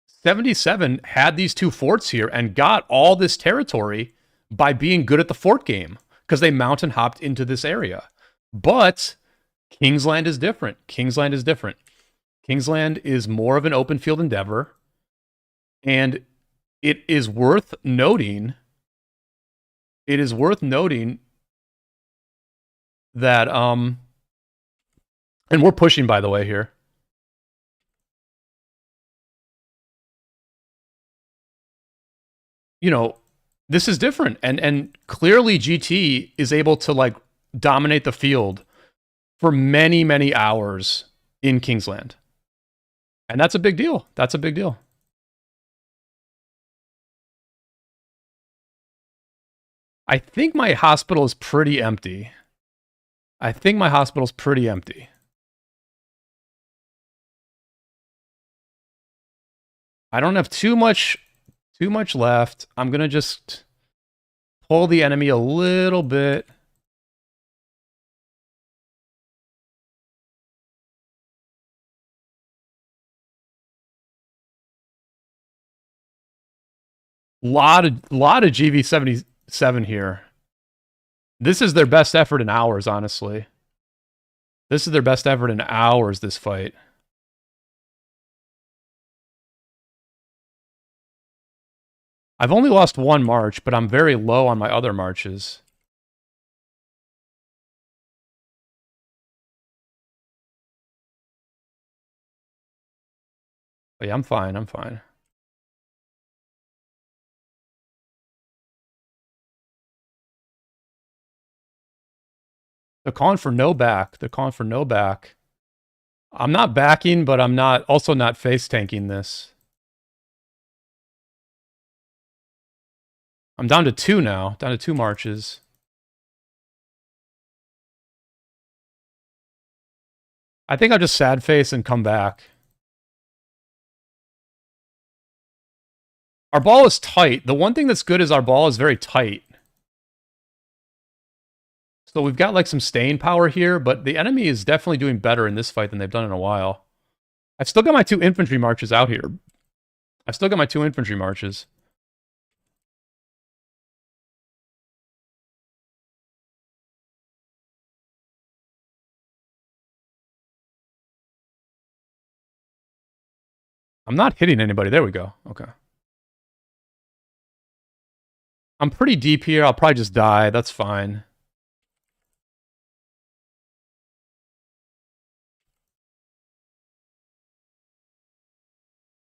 77 had these two forts here and got all this territory by being good at the fort game because they mountain hopped into this area. But Kingsland is different. Kingsland is different. Kingsland is more of an open field endeavor, and it is worth noting. It is worth noting that and we're pushing, by the way, here. You know, this is different, and clearly GT is able to like dominate the field for many hours in Kingsland, and that's a big deal. That's a big deal. I think my hospital is pretty empty. I think my hospital's pretty empty. I don't have too much left. I'm gonna just pull the enemy a little bit. Lot of GV77 here. This is their best effort in hours, honestly. This is their best effort in hours, this fight. I've only lost one march, but I'm very low on my other marches. But yeah, I'm fine. I'm fine. They're calling for no back. They're calling for no back. I'm not backing, but I'm not also not face tanking this. I'm down to 2 now. Down to 2 marches. I think I'll just sad face and come back. Our ball is tight. The one thing that's good is our ball is very tight. So we've got like some staying power here, but the enemy is definitely doing better in this fight than they've done in a while. I've still got my 2 infantry marches out here. I've still got my 2 infantry marches. I'm not hitting anybody. There we go. Okay. I'm pretty deep here. I'll probably just die. That's fine.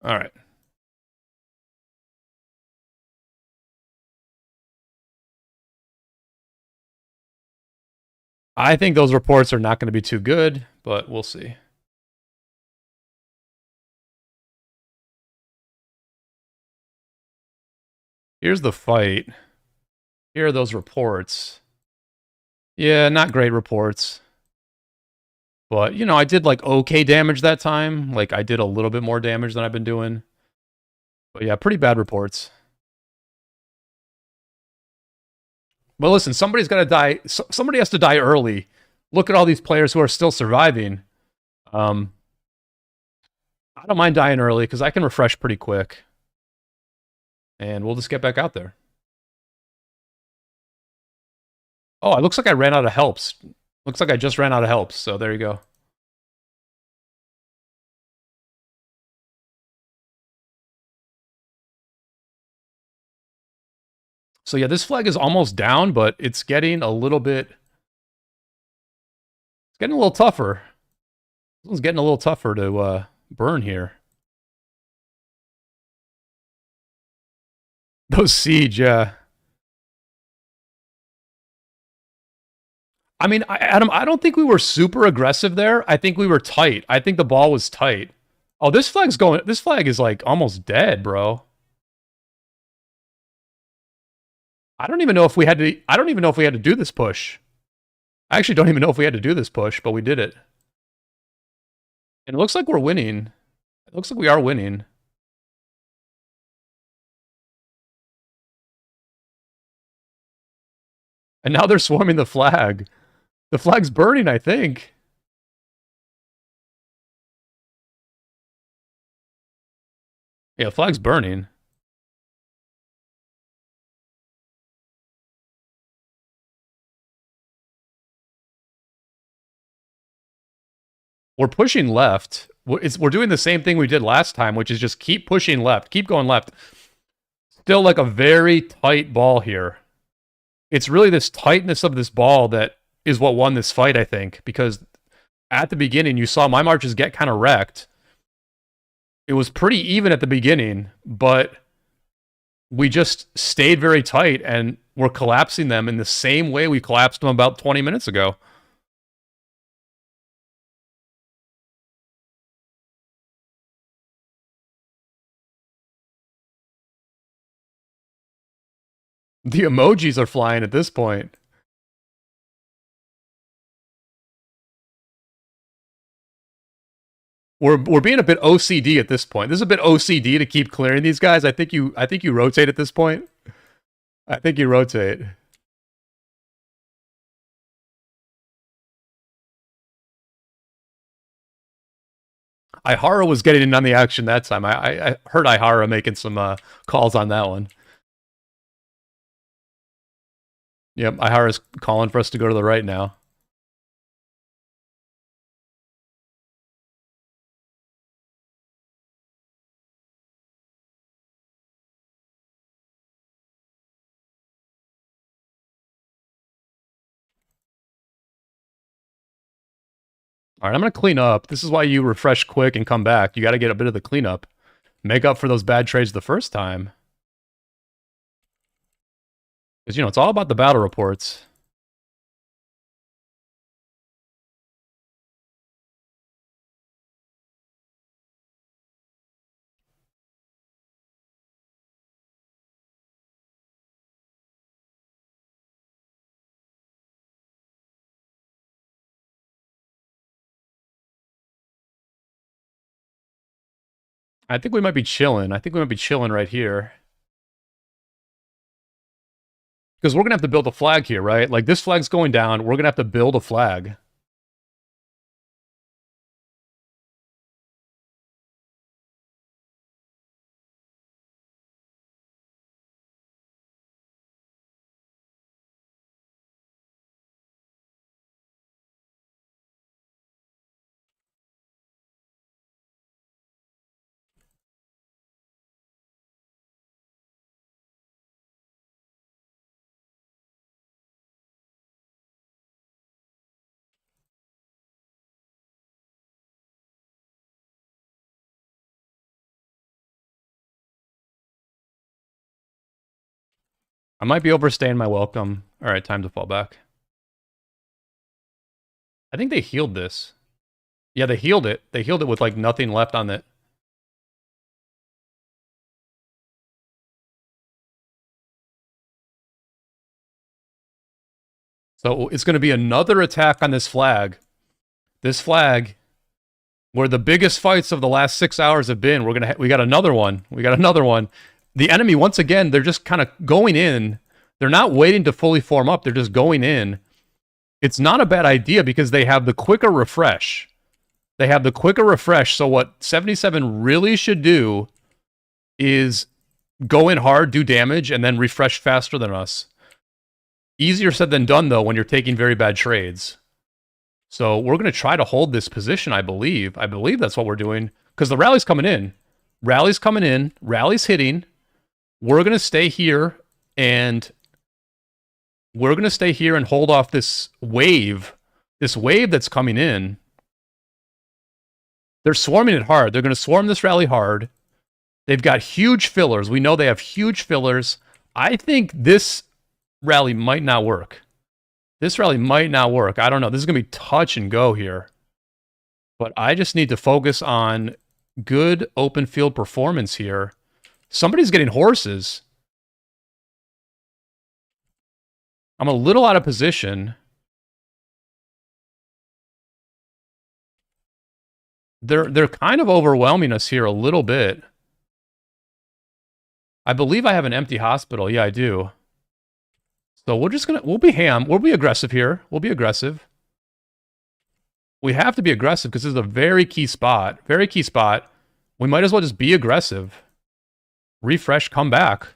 All right. I think those reports are not going to be too good, but we'll see. Here's the fight. Here are those reports. Yeah, not great reports. But, you know, I did like okay damage that time. Like, I did a little bit more damage than I've been doing. But yeah, pretty bad reports. But listen, somebody's got to die. Somebody has to die early. Look at all these players who are still surviving. I don't mind dying early because I can refresh pretty quick. And we'll just get back out there. Oh, it looks like I ran out of helps. Looks like I just ran out of helps, so there you go. So yeah, this flag is almost down, but it's getting a little bit... It's getting a little tougher. This one's getting a little tougher to burn here. Those siege, yeah. I mean, Adam, I don't think we were super aggressive there. I think we were tight. I think the ball was tight. Oh, this flag's going... This flag is, like, almost dead, bro. I don't even know if we had to... I don't even know if we had to do this push. I actually don't even know if we had to do this push, but we did it. And it looks like we're winning. It looks like we are winning. And now they're swarming the flag. The flag's burning, I think. Yeah, the flag's burning. We're pushing left. We're doing the same thing we did last time, which is just keep pushing left. Keep going left. Still like a very tight ball here. It's really this tightness of this ball that is what won this fight, I think. Because at the beginning, you saw my marches get kind of wrecked. It was pretty even at the beginning, but we just stayed very tight and we're collapsing them in the same way we collapsed them about 20 minutes ago. The emojis are flying at this point. We're being a bit OCD at this point. This is a bit OCD to keep clearing these guys. I think you rotate at this point. I think you rotate. Ihara was getting in on the action that time. I heard Ihara making some calls on that one. Yep, Ihara's calling for us to go to the right now. All right, I'm going to clean up. This is why you refresh quick and come back. You got to get a bit of the cleanup. Make up for those bad trades the first time. Because, you know, it's all about the battle reports. I think we might be chilling. I think we might be chilling right here. Because we're going to have to build a flag here, right? Like, this flag's going down. We're going to have to build a flag. I might be overstaying my welcome. All right, time to fall back. I think they healed this. Yeah, they healed it. They healed it with like nothing left on it. So it's going to be another attack on this flag. This flag, where the biggest fights of the last 6 hours have been, we got another one. We got another one. The enemy, once again, they're just kind of going in. They're not waiting to fully form up. They're just going in. It's not a bad idea because they have the quicker refresh. They have the quicker refresh. So what 77 really should do is go in hard, do damage, and then refresh faster than us. Easier said than done, though, when you're taking very bad trades. So we're going to try to hold this position, I believe. I believe that's what we're doing. Because the rally's coming in. Rally's coming in. Rally's hitting. We're going to stay here and... We're going to stay here and hold off this wave. This wave that's coming in. They're swarming it hard. They're going to swarm this rally hard. They've got huge fillers. We know they have huge fillers. I think this rally might not work. This rally might not work. I don't know. This is going to be touch and go here. But I just need to focus on good open field performance here. Somebody's getting horses. I'm a little out of position. They're kind of overwhelming us here a little bit. I believe I have an empty hospital. Yeah, I do. So we'll be We'll be aggressive here. We'll be aggressive. We have to be aggressive because this is a very key spot. Very key spot. We might as well just be aggressive. Refresh, come back.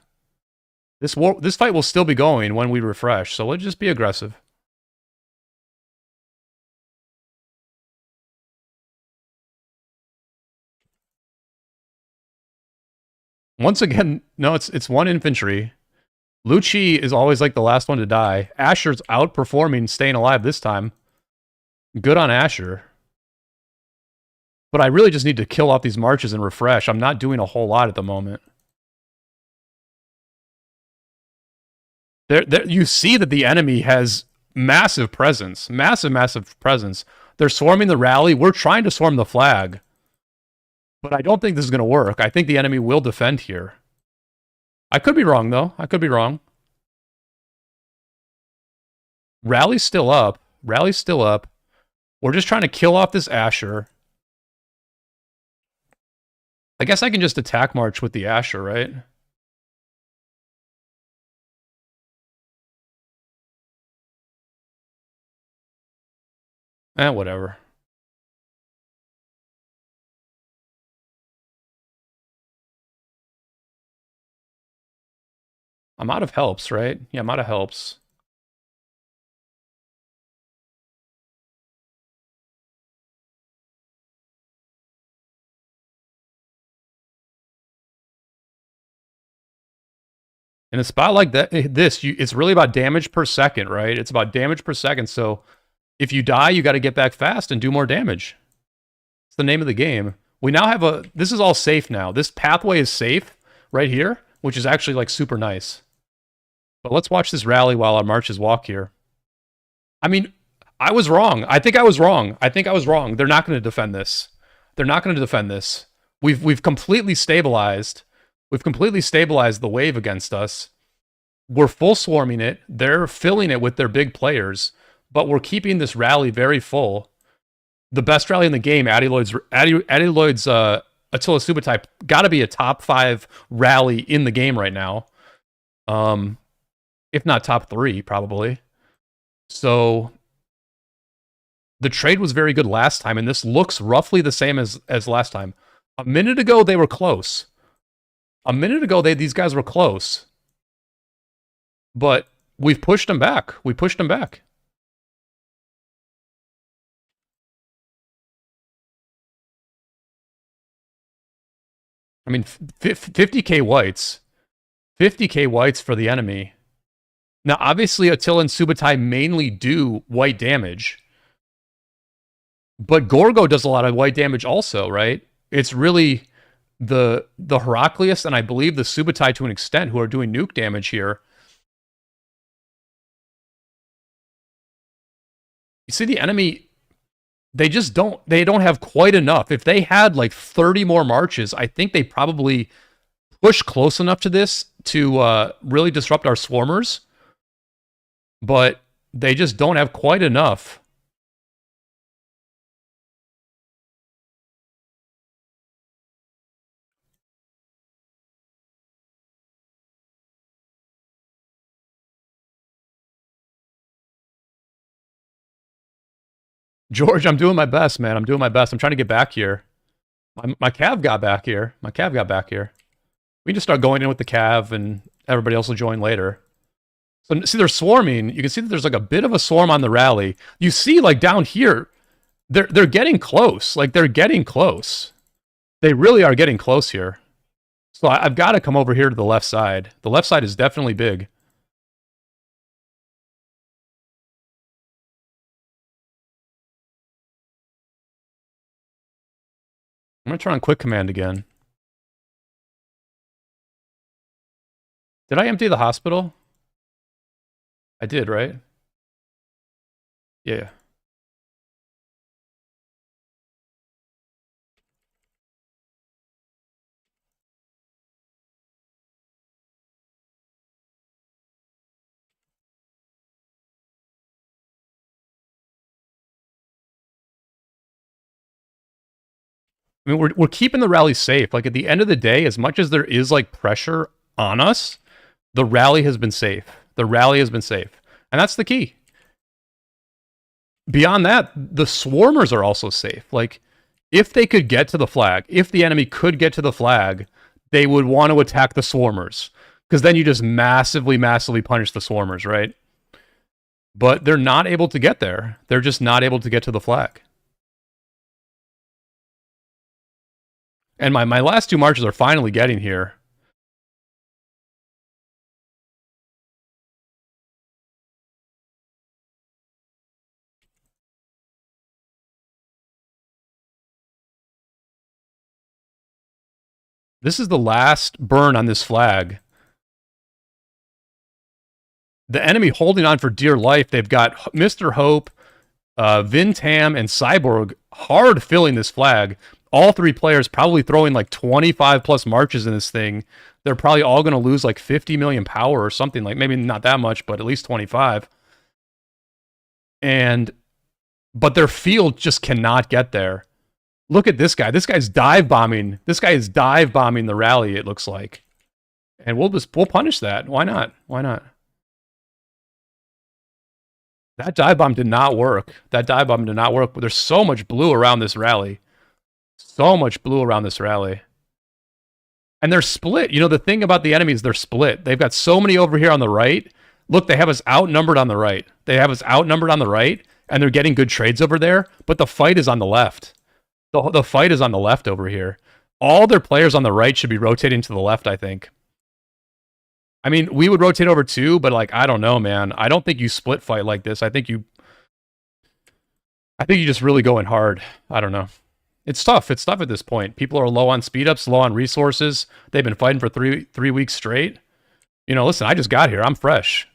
This fight will still be going when we refresh, so let's just be aggressive. Once again, no, it's one infantry. Lucci is always like the last one to die. Asher's outperforming, staying alive this time. Good on Asher. But I really just need to kill off these marches and refresh. I'm not doing a whole lot at the moment. You see that the enemy has massive presence. Massive presence. They're swarming the rally. We're trying to swarm the flag. But I don't think this is going to work. I think the enemy will defend here. I could be wrong, though. I could be wrong. Rally's still up. Rally's still up. We're just trying to kill off this Asher. I guess I can just attack march with the Asher, right? Whatever. I'm out of helps, right? Yeah, I'm out of helps. In a spot like that, it's really about damage per second, right? It's about damage per second. So if you die, you got to get back fast and do more damage. It's the name of the game. We now have this is all safe now. This pathway is safe right here, which is actually like super nice. But let's watch this rally while our marches walk here. I mean, I was wrong. I think I was wrong. They're not going to defend this. They're not going to defend this. We've completely stabilized. We've completely stabilized the wave against us. We're full swarming it. They're filling it with their big players, but we're keeping this rally very full. The best rally in the game, Addy Lloyd's Attila Subotai, got to be a top 5 rally in the game right now. If not top 3, probably. So the trade was very good last time, and this looks roughly the same as last time. A minute ago, they were close. A minute ago, these guys were close. But we've pushed them back. We pushed them back. I mean, 50k whites. 50k whites for the enemy. Now, obviously, Attila and Subotai mainly do white damage. But Gorgo does a lot of white damage also, right? It's really the Heraclius and I believe the Subotai to an extent who are doing nuke damage here. You see the enemy, they don't have quite enough. If they had like 30 more marches, I think they probably push close enough to this to really disrupt our swarmers. But they just don't have quite enough. George, I'm doing my best, man. I'm doing my best. I'm trying to get back here. My Cav got back here. My Cav got back here. We can just start going in with the Cav, and everybody else will join later. So, see, they're swarming. You can see that there's like a bit of a swarm on the rally. You see, like, down here, they're getting close. Like, they're getting close. They really are getting close here. So I've got to come over here to the left side. The left side is definitely big. I'm going to turn on quick command again. Did I empty the hospital? I did, right? Yeah. I mean, we're keeping the rally safe. Like, at the end of the day, as much as there is, like, pressure on us, the rally has been safe. The rally has been safe. And that's the key. Beyond that, the swarmers are also safe. Like, if they could get to the flag, if the enemy could get to the flag, they would want to attack the swarmers. Because then you just massively, massively punish the swarmers, right? But they're not able to get there. They're just not able to get to the flag. And my last two marches are finally getting here. This is the last burn on this flag. The enemy holding on for dear life. They've got Mr. Hope, Vintam, and Cyborg hard filling this flag. All three players probably throwing like 25 plus marches in this thing. They're probably all going to lose like 50 million power or something, like maybe not that much, but at least 25. But their field just cannot get there. Look at this guy. This guy's dive bombing. This guy is dive bombing the rally, it looks like. And we'll punish that. Why not? Why not? That dive bomb did not work. That dive bomb did not work. But there's so much blue around this rally. So much blue around this rally. And they're split. You know, the thing about the enemies, they're split. They've got so many over here on the right. Look, they have us outnumbered on the right. They have us outnumbered on the right, and they're getting good trades over there. But the fight is on the left. The fight is on the left over here. All their players on the right should be rotating to the left, I think. I mean, we would rotate over too, but like, I don't know, man. I don't think you split fight like this. I think you just really go in hard. I don't know. It's tough. It's tough at this point. People are low on speed ups, low on resources. They've been fighting for three weeks straight. You know, listen, I just got here. I'm fresh.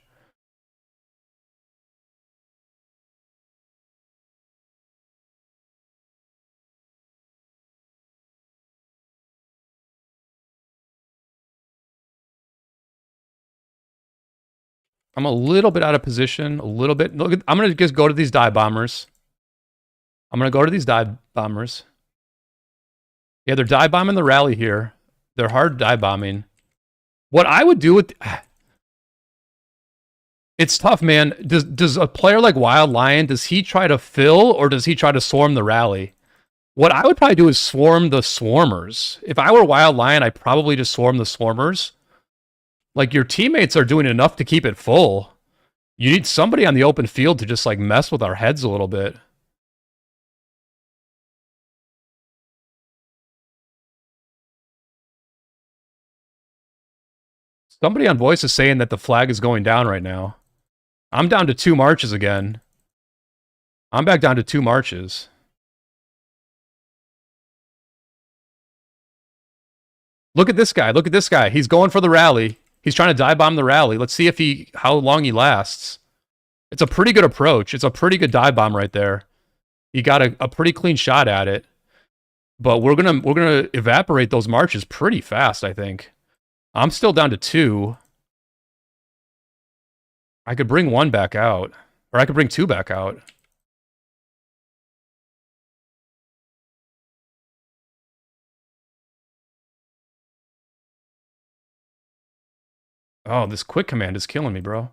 I'm a little bit out of position. A little bit. Look, I'm going to just go to these dive bombers. I'm going to go to these dive bombers. Yeah, they're dive bombing the rally here. They're hard dive bombing. What I would do with... It's tough, man. Does a player like Wild Lion, does he try to fill or does he try to swarm the rally? What I would probably do is swarm the swarmers. If I were Wild Lion, I'd probably just swarm the swarmers. Like, your teammates are doing enough to keep it full. You need somebody on the open field to just, like, mess with our heads a little bit. Somebody on voice is saying that the flag is going down right now. I'm down to 2 marches again. I'm back down to 2 marches. Look at this guy. Look at this guy. He's going for the rally. He's trying to dive bomb the rally. Let's see if how long he lasts. It's a pretty good approach. It's a pretty good dive bomb right there. You got a pretty clean shot at it. But we're gonna evaporate those marches pretty fast, I think. I'm still down to 2. I could bring 1 back out. Or I could bring 2 back out. Oh, this quick command is killing me, bro.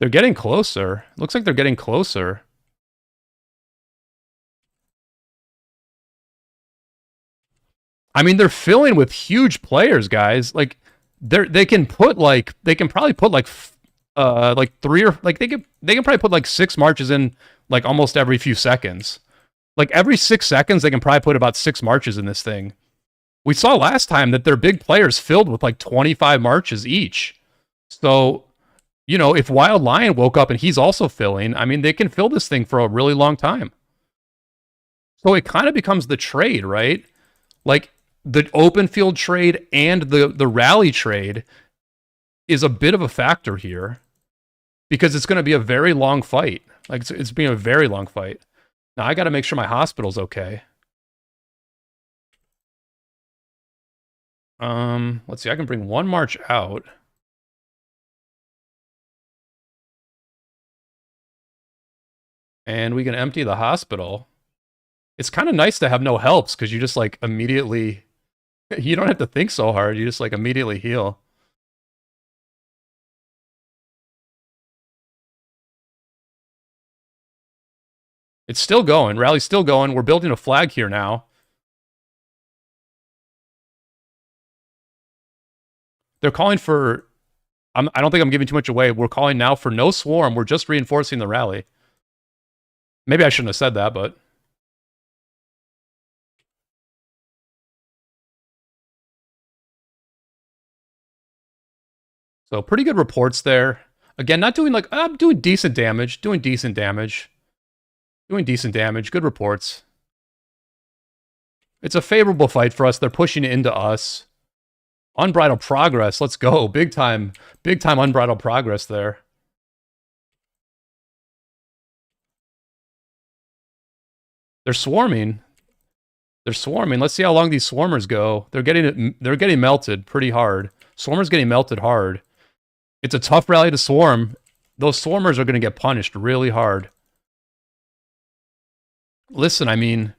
They're getting closer. Looks like they're getting closer. I mean, they're filling with huge players, guys. Like, they can probably put like 3 or like they can probably put like 6 marches in like almost every few seconds. Like every 6 seconds, they can probably put about 6 marches in this thing. We saw last time that their big players filled with like 25 marches each. So, you know, if Wild Lion woke up and he's also filling, I mean, they can fill this thing for a really long time. So it kind of becomes the trade, right? Like the open field trade and the rally trade is a bit of a factor here because it's going to be a very long fight. Like it's being a very long fight. Now I got to make sure my hospital's okay. Let's see. I can bring 1 march out. And we can empty the hospital. It's kind of nice to have no helps because you just like immediately, you don't have to think so hard. You just like immediately heal. It's still going. Rally's still going. We're building a flag here now. They're calling for... I don't think I'm giving too much away. We're calling now for no swarm. We're just reinforcing the rally. Maybe I shouldn't have said that, but... So pretty good reports there. Again, not doing like... I'm doing decent damage. Doing decent damage. Good reports. It's a favorable fight for us. They're pushing it into us. Unbridled progress. Let's go. Big time unbridled progress there. They're swarming. Let's see how long these swarmers go. They're getting melted pretty hard. Swarmers getting melted hard. It's a tough rally to swarm. Those swarmers are going to get punished really hard. Listen, I mean,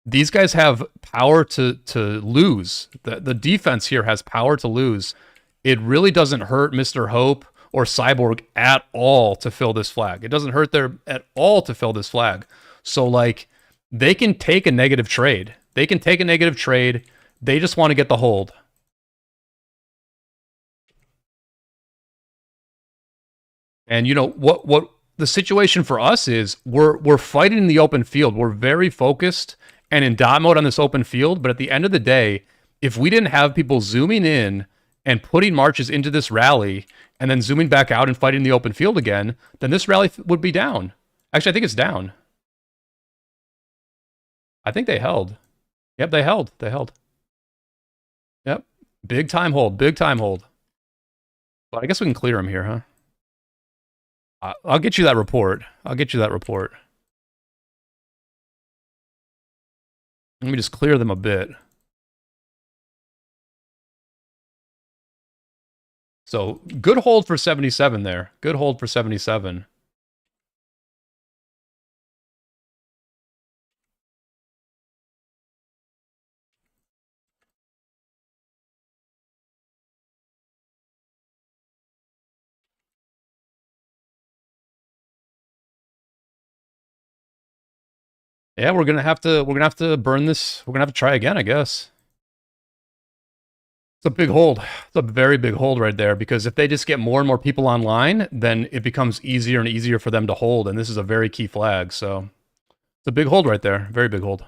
these guys have power to lose. The defense here has power to lose. It really doesn't hurt Mr. Hope or Cyborg at all to fill this flag. It doesn't hurt them at all to fill this flag. So, like, they can take a negative trade. They just want to get the hold. And, you know, what the situation for us is, we're fighting in the open field. We're very focused and in dot mode on this open field, but at the end of the day, if we didn't have people zooming in and putting marches into this rally and then zooming back out and fighting the open field again, then this rally would be down. Actually, I think it's down. I think they held. Yep, they held. Yep. Big time hold. But I guess we can clear them here, huh? I'll get you that report. Let me just clear them a bit. So, good hold for 77 there. Good hold for 77. Yeah, we're gonna have to burn this. We're gonna have to try again, I guess. It's a big hold. It's a very big hold right there, because if they just get more and more people online, then it becomes easier and easier for them to hold, and this is a very key flag, so it's a big hold right there. Very big hold.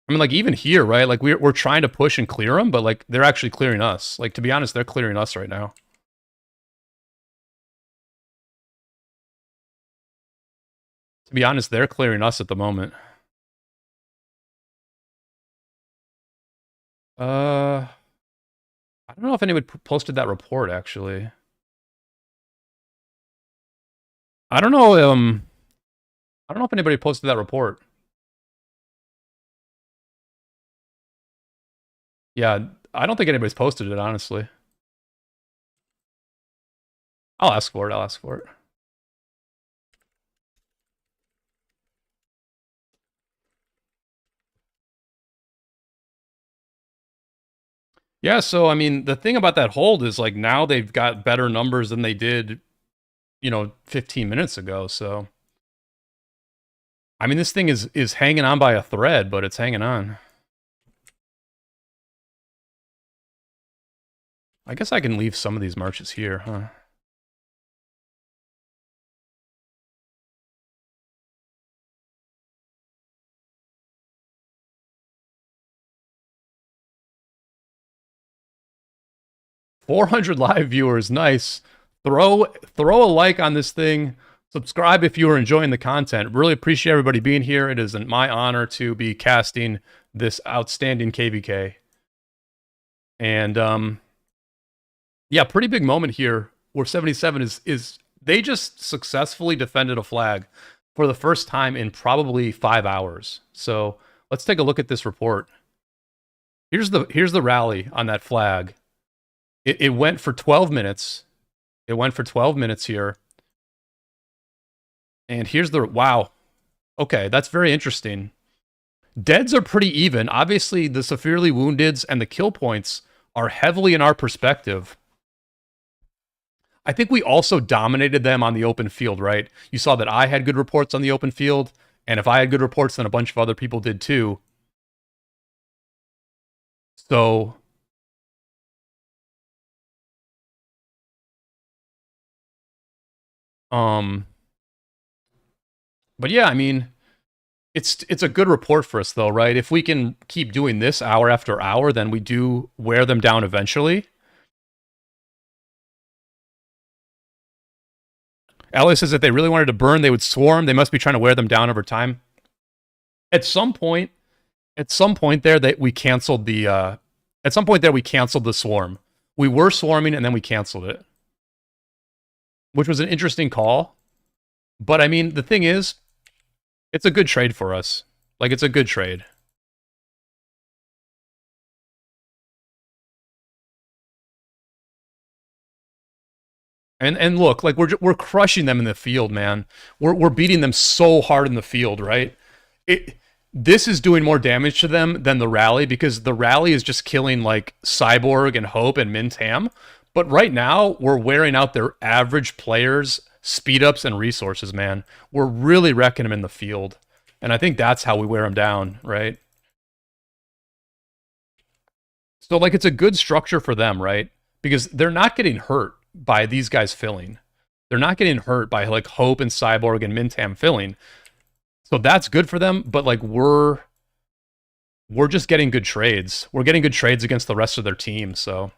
I mean, like, even here, right? Like, we're trying to push and clear them, but, like, they're actually clearing us. Like, to be honest, they're clearing us right now. To be honest, they're clearing us at the moment. I don't know if anyone posted that report, actually. I don't know, I don't know if anybody posted that report. Yeah, I don't think anybody's posted it, honestly. I'll ask for it, I'll ask for it. Yeah, so, I mean, the thing about that hold is, like, now they've got better numbers than they did, 15 minutes ago, so... I mean, this thing is hanging on by a thread, but it's hanging on. I guess I can leave some of these marches here, huh? $400 live viewers, nice. Throw a like on this thing. Subscribe if you are enjoying the content. Really appreciate everybody being here. It is my honor to be casting this outstanding KvK. And yeah, pretty big moment here where 77 is they just successfully defended a flag for the first time in probably 5 hours. So let's take a look at this report. Here's the rally on that flag. It went for 12 minutes. It went for 12 minutes here. And here's the... Wow. Okay, that's very interesting. Deads are pretty even. Obviously, the severely woundeds and the kill points are heavily in our perspective. I think we also dominated them on the open field, right? You saw that I had good reports on the open field, and if I had good reports, then a bunch of other people did too. So... But yeah, I mean... It's a good report for us, though, right? If we can keep doing this hour after hour, then we do wear them down eventually. Alice says if they really wanted to burn, they would swarm. They must be trying to wear them down over time. At some point there, that we canceled the... at some point there, we canceled the swarm. We were swarming, and then we canceled it. Which was an interesting call. But, I mean, the thing is... It's a good trade for us. Like, it's a good trade. And look, like, we're crushing them in the field, man. We're beating them so hard in the field, right? This is doing more damage to them than the rally, because the rally is just killing, like, Cyborg and Hope and Mintam. But right now, we're wearing out their average players' speed-ups and resources, man. We're really wrecking them in the field. And I think that's how we wear them down, right? So, like, it's a good structure for them, right? Because they're not getting hurt by these guys filling. They're not getting hurt by, like, Hope and Cyborg and Mintam filling. So that's good for them, but, like, we're just getting good trades. We're getting good trades against the rest of their team, so...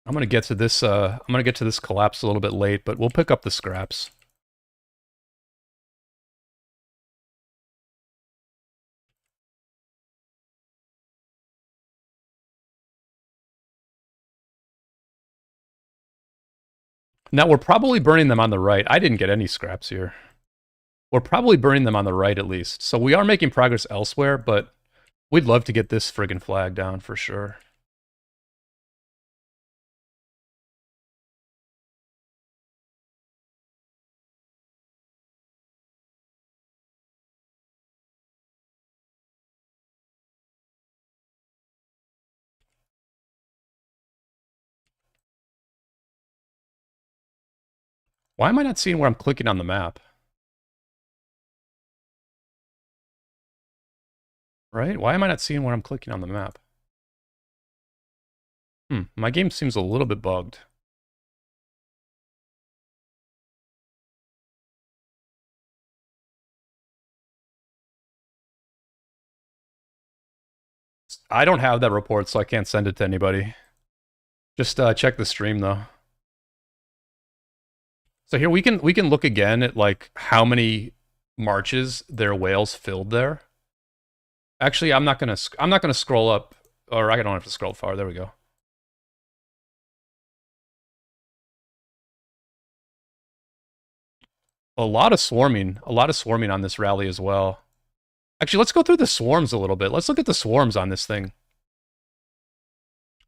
I'm gonna get to this collapse a little bit late, but we'll pick up the scraps. Now, we're probably burning them on the right. I didn't get any scraps here. We're probably burning them on the right, at least. So we are making progress elsewhere, but we'd love to get this friggin' flag down for sure. Why am I not seeing where I'm clicking on the map? Right? Why am I not seeing where I'm clicking on the map? My game seems a little bit bugged. I don't have that report, so I can't send it to anybody. Just check the stream though. So here we can look again at like how many marches their whales filled there. Actually, I'm not gonna scroll up, or I don't have to scroll far. There we go. A lot of swarming on this rally as well. Actually, let's go through the swarms a little bit. Let's look at the swarms on this thing.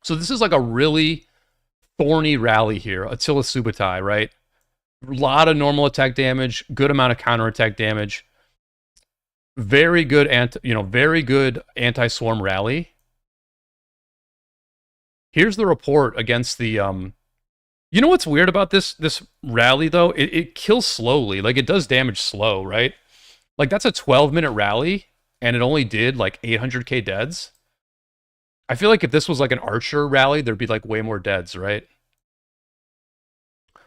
So this is like a really thorny rally here. Attila Subutai, right? A lot of normal attack damage, good amount of counterattack damage. Very good very good anti-swarm rally. Here's the report against the you know what's weird about this rally though? It kills slowly. Like it does damage slow, right? Like that's a 12-minute rally and it only did like 800k deads. I feel like if this was like an archer rally, there'd be like way more deads, right?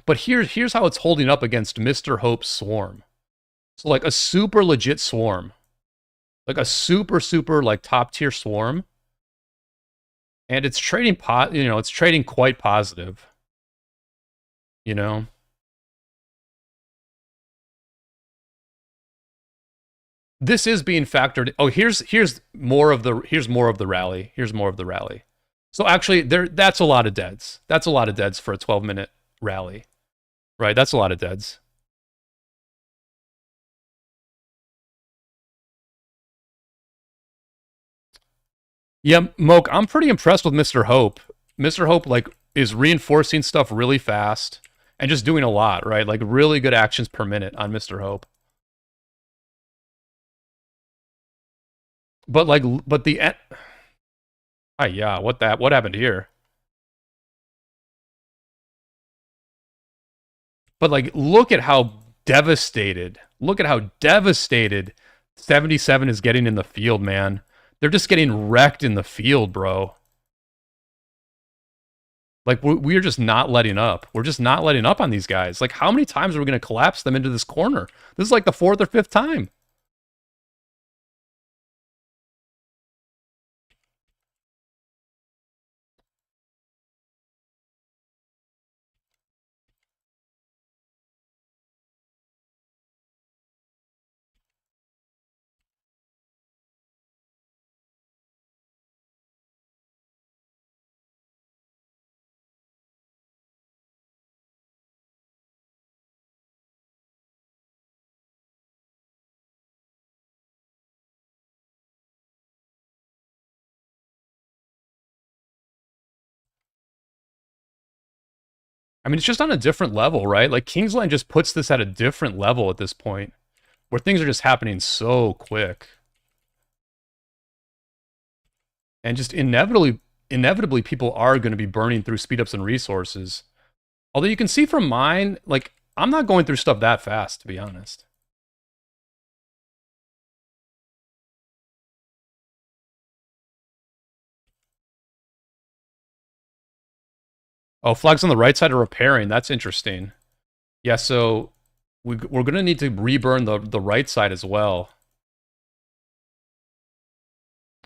But here's how it's holding up against Mr. Hope's swarm. So like a super legit swarm. Like a super like top tier swarm. And it's trading it's trading quite positive. You know? This is being factored. Oh, here's more of the rally. Here's more of the rally. So actually that's a lot of deads. That's a lot of deads for a 12-minute rally. Right? That's a lot of deads. Yeah, Moke, I'm pretty impressed with Mr. Hope. Mr. Hope like is reinforcing stuff really fast and just doing a lot, right? Like really good actions per minute on Mr. Hope. But like but the yeah, what happened here? But like look at how devastated. Look at how devastated 77 is getting in the field, man. They're just getting wrecked in the field, bro. Like, we're just not letting up. We're just not letting up on these guys. Like, how many times are we going to collapse them into this corner? This is like the 4th or 5th time. I mean, it's just on a different level, right? Like, Kingsland just puts this at a different level at this point, where things are just happening so quick. And just inevitably people are going to be burning through speed-ups and resources. Although you can see from mine, like, I'm not going through stuff that fast, to be honest. Oh, flags on the right side are repairing. That's interesting. Yeah, so we're going to need to reburn the right side as well.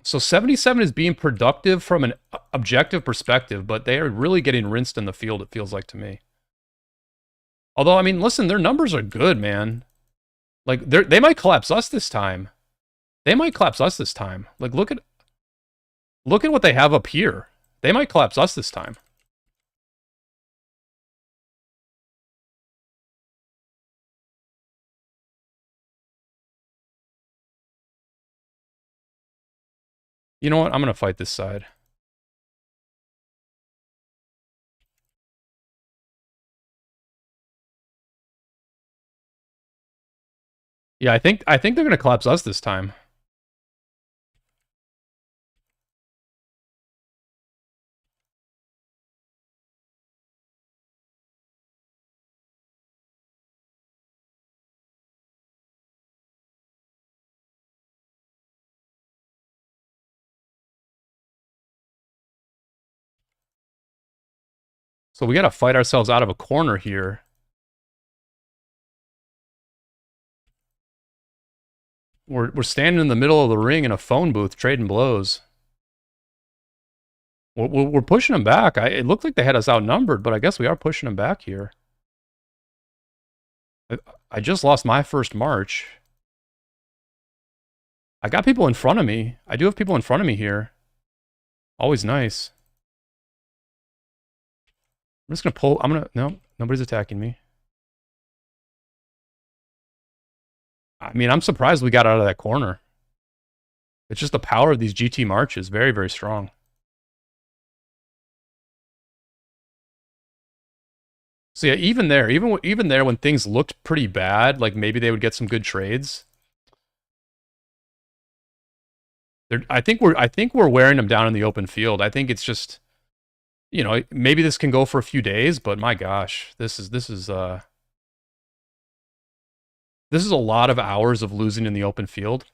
So 77 is being productive from an objective perspective, but they are really getting rinsed in the field, it feels like to me. Although, I mean, listen, their numbers are good, man. Like, they might collapse us this time. They might collapse us this time. Like, look at what they have up here. They might collapse us this time. You know what? I'm going to fight this side. Yeah, I think they're going to collapse us this time. So we got to fight ourselves out of a corner here. We're standing in the middle of the ring in a phone booth trading blows. We're pushing them back. It looked like they had us outnumbered, but I guess we are pushing them back here. I just lost my first march. I got people in front of me. I do have people in front of me here. Always nice. I'm just gonna pull. No, nobody's attacking me. I mean, I'm surprised we got out of that corner. It's just the power of these GT marches. Very, very strong. So yeah, even there when things looked pretty bad, like maybe they would get some good trades. I think we're wearing them down in the open field. I think it's just, you know, maybe this can go for a few days, but my gosh, this is a lot of hours of losing in the open field.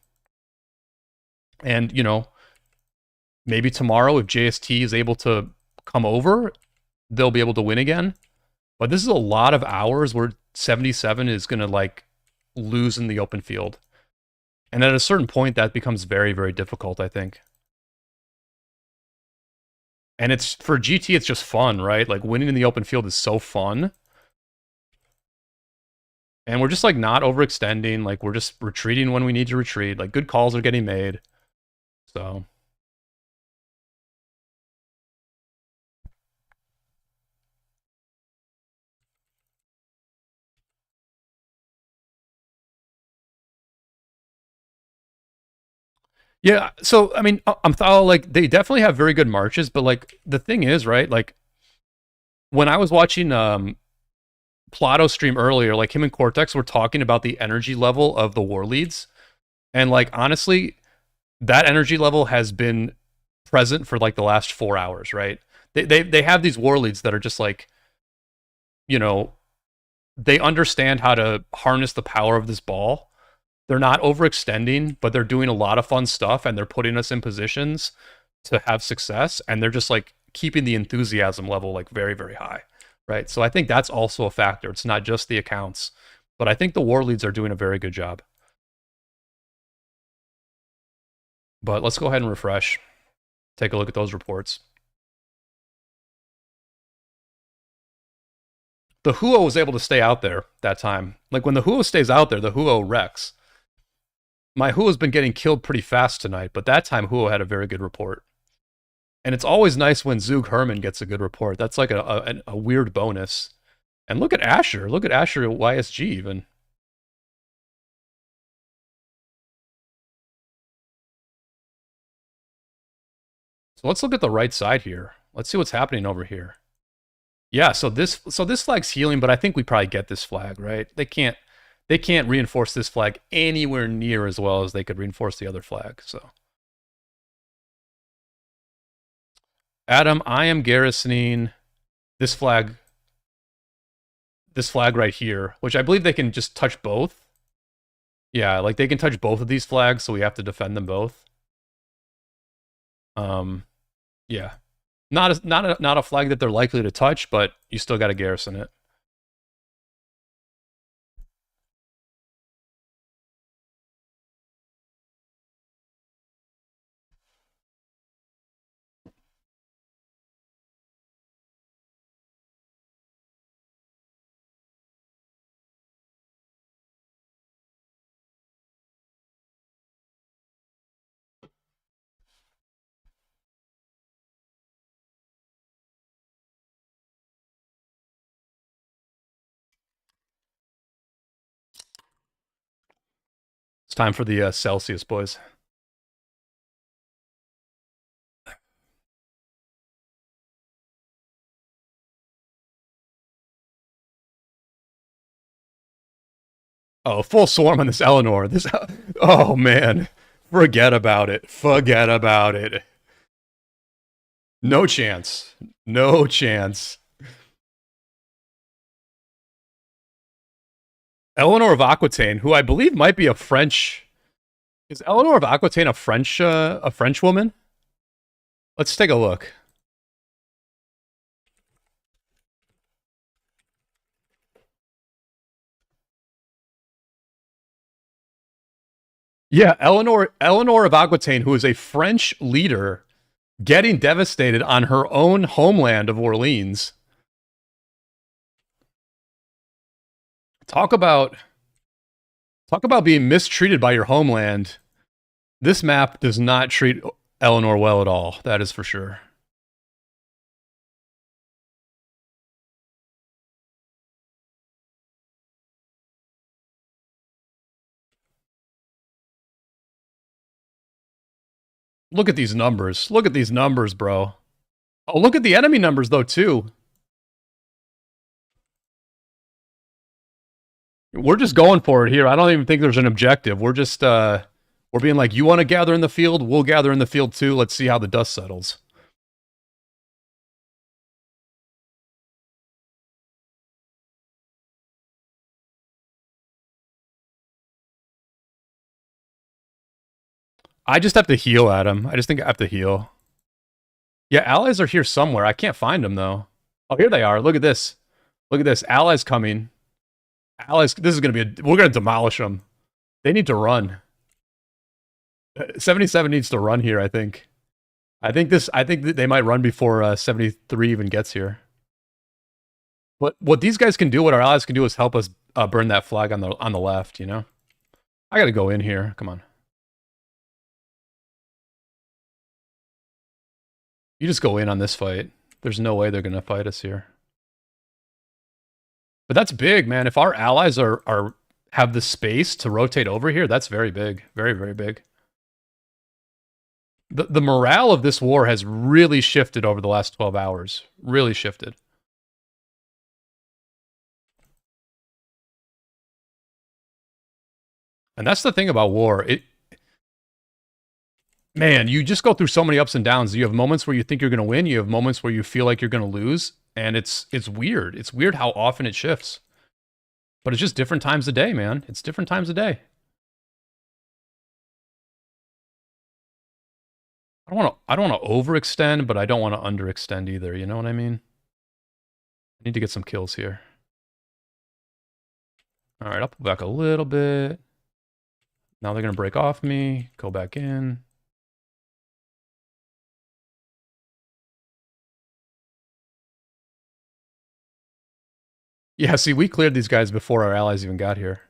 And, you know, maybe tomorrow if JST is able to come over, they'll be able to win again. But this is a lot of hours where 77 is going to, like, lose in the open field. And at a certain point, that becomes very, very difficult, I think. And it's, for GT, it's just fun, right? Like, winning in the open field is so fun. And we're just, like, not overextending. Like, we're just retreating when we need to retreat. Like, good calls are getting made. So... Yeah, so I mean, like they definitely have very good marches, but like the thing is, right? Like when I was watching Plato stream earlier, like him and Cortex were talking about the energy level of the war leads, and like honestly, that energy level has been present for like the last 4 hours, right? They have these war leads that are just like, you know, they understand how to harness the power of this ball. They're not overextending, but they're doing a lot of fun stuff, and they're putting us in positions to have success, and they're just like keeping the enthusiasm level like very, very high, right? So I think that's also a factor. It's not just the accounts, but I think the war leads are doing a very good job. But let's go ahead and refresh. Take a look at those reports. The Huo was able to stay out there that time. Like when the Huo stays out there, the Huo wrecks. My Huo's been getting killed pretty fast tonight, but that time Huo had a very good report. And it's always nice when Zug Herman gets a good report. That's like a weird bonus. And look at Asher. Look at Asher at YSG even. So let's look at the right side here. Let's see what's happening over here. Yeah, so this flag's healing, but I think we probably get this flag, right? They can't reinforce this flag anywhere near as well as they could reinforce the other flag, so. Adam, I am garrisoning this flag right here, which I believe they can just touch both. Yeah, like they can touch both of these flags, so we have to defend them both. Yeah. Not a flag that they're likely to touch, but you still got to garrison it. It's time for the Celsius, boys. Oh, full swarm on this Eleanor. Oh man, forget about it. Forget about it. No chance. No chance. Eleanor of Aquitaine, who I believe might be a French. Is Eleanor of Aquitaine a French woman? Let's take a look. Yeah, Eleanor of Aquitaine, who is a French leader, getting devastated on her own homeland of Orleans. Talk about being mistreated by your homeland. This map does not treat Eleanor well at all. That is for sure. Look at these numbers. Look at these numbers, bro. Oh, look at the enemy numbers, though, too. We're just going for it here. I don't even think there's an objective. We're just, we're being like, you want to gather in the field? We'll gather in the field, too. Let's see how the dust settles. I just have to heal at him. I just think I have to heal. Yeah, allies are here somewhere. I can't find them, though. Oh, here they are. Look at this. Look at this. Allies coming. Allies, this is going to be we're going to demolish them. They need to run. 77 needs to run here, I think. I think that they might run before 73 even gets here. But what these guys can do, what our allies can do, is help us burn that flag on the left, you know? I got to go in here. Come on. You just go in on this fight. There's no way they're going to fight us here. But that's big, man. If our allies have the space to rotate over here, that's very big. Very, very big. The morale of this war has really shifted over the last 12 hours. Really shifted. And that's the thing about war. Man, you just go through so many ups and downs. You have moments where you think you're going to win. You have moments where you feel like you're going to lose. And it's weird. It's weird how often it shifts. But it's just different times a day, man. It's different times a day. I don't want to overextend, but I don't want to underextend either. You know what I mean? I need to get some kills here. All right, I'll pull back a little bit. Now they're going to break off me. Go back in. Yeah, see, we cleared these guys before our allies even got here.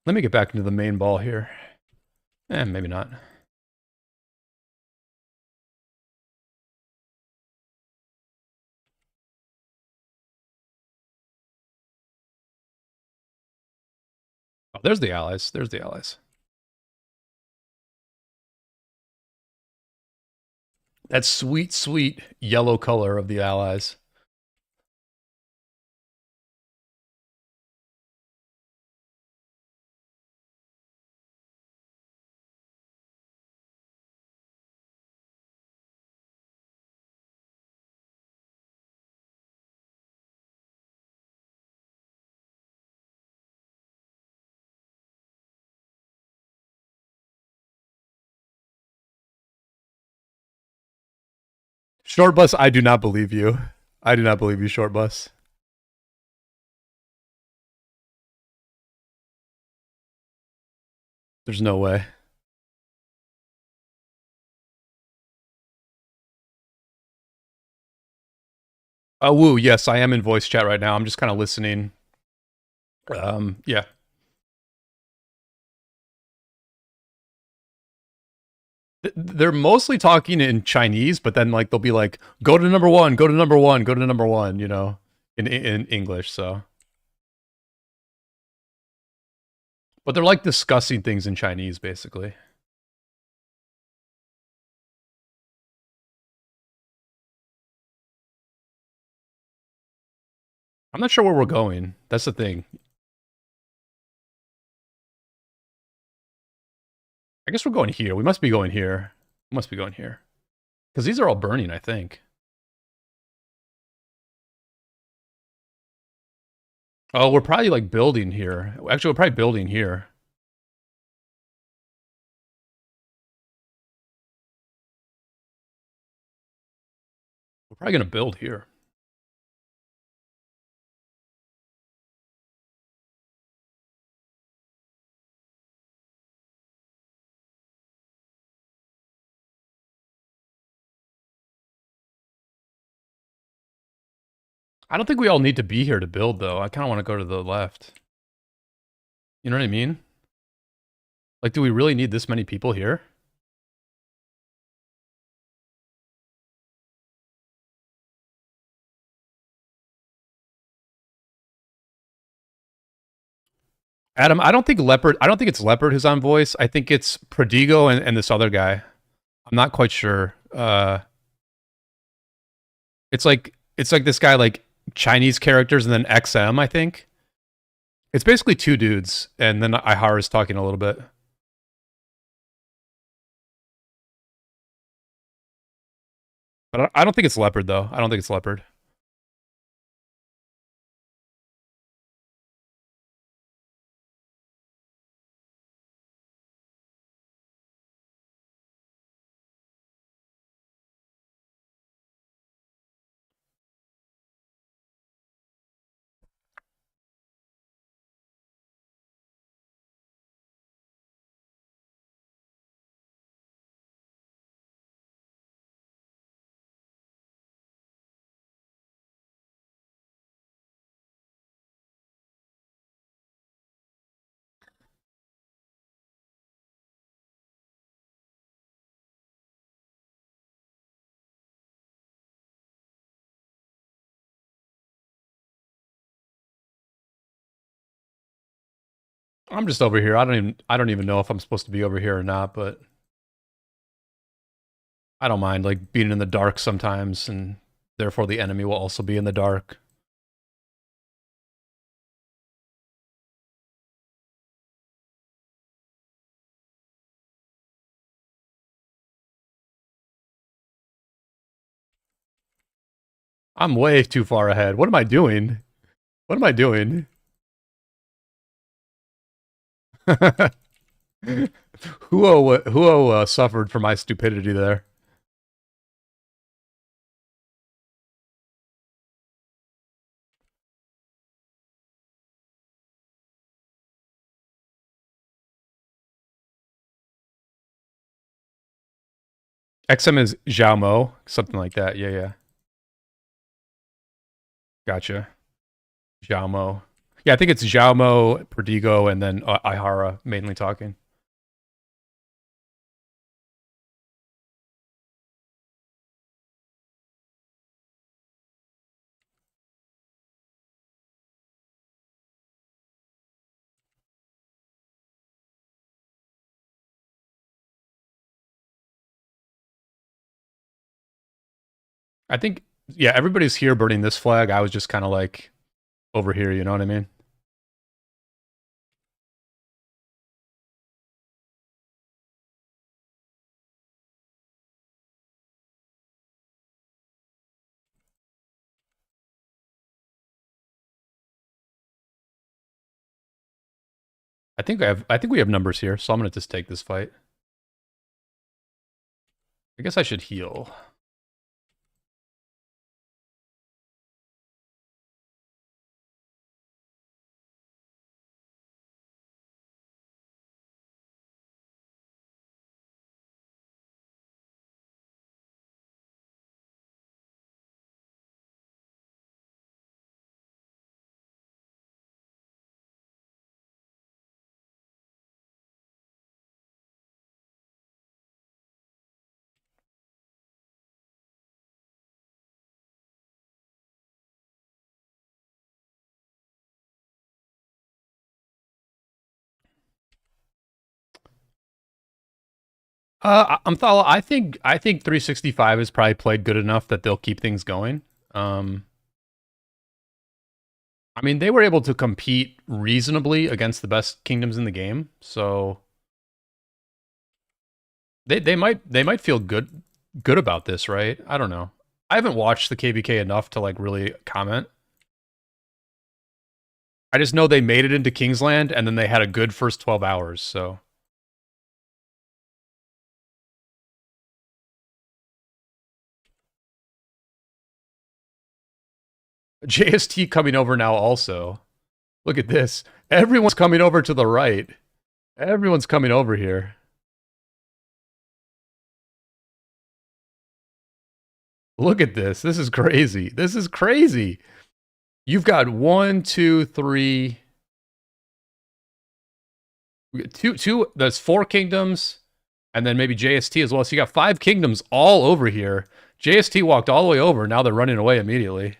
Let me get back into the main ball here. Maybe not. Oh, there's the allies. There's the allies. That sweet, sweet yellow color of the allies. Short bus, I do not believe you. I do not believe you, short bus. There's no way. Oh, woo, yes, I am in voice chat right now. I'm just kind of listening. Yeah. They're mostly talking in Chinese, but then like they'll be like, go to number one, go to number one, go to number one, you know, in English, so. But they're like discussing things in Chinese, basically. I'm not sure where we're going. That's the thing. I guess we're going here. We must be going here. We must be going here. Because these are all burning, I think. Oh, we're probably like building here. Actually, we're probably building here. We're probably gonna build here. I don't think we all need to be here to build, though. I kind of want to go to the left. You know what I mean? Like, do we really need this many people here? Adam, I don't think Leopard. I don't think it's Leopard who's on voice. I think it's Prodigo and this other guy. I'm not quite sure. It's like this guy, like Chinese characters, and then XM. I think it's basically two dudes, and then Ihara is talking a little bit. But I don't think it's Leopard, though. I don't think it's Leopard. I'm just over here. I don't even know if I'm supposed to be over here or not, but I don't mind like being in the dark sometimes, and therefore the enemy will also be in the dark. I'm way too far ahead. What am I doing? What am I doing? Huo suffered for my stupidity there. XM is Zhao Mo, something like that. Yeah, yeah. Gotcha. Zhao Mo. Yeah, I think it's Zhao Mo, Perdigo, and then Ihara mainly talking. I think, yeah, everybody's here burning this flag. I was just kind of like over here, you know what I mean? I think we have numbers here, so I'm gonna just take this fight. I guess I should heal. I think 365 has probably played good enough that they'll keep things going. Um, I mean, they were able to compete reasonably against the best kingdoms in the game, so they might feel good about this, right? I don't know. I haven't watched the KvK enough to like really comment. I just know they made it into Kingsland and then they had a good first 12 hours, so JST coming over now also. Look at this. Everyone's coming over to the right. Everyone's coming over here. Look at this. This is crazy. This is crazy. You've got 1, 2, 3. We got two. There's 4 kingdoms, and then maybe JST as well. So you got 5 kingdoms all over here. JST walked all the way over. Now they're running away immediately.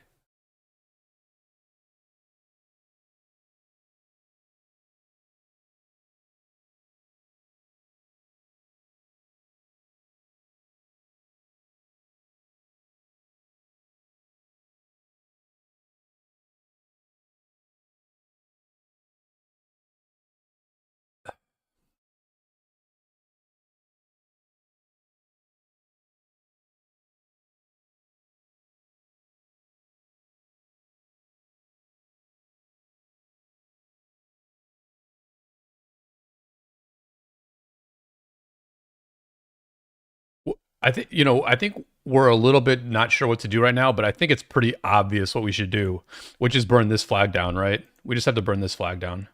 I think we're a little bit not sure what to do right now, but I think it's pretty obvious what we should do, which is burn this flag down, right? We just have to burn this flag down.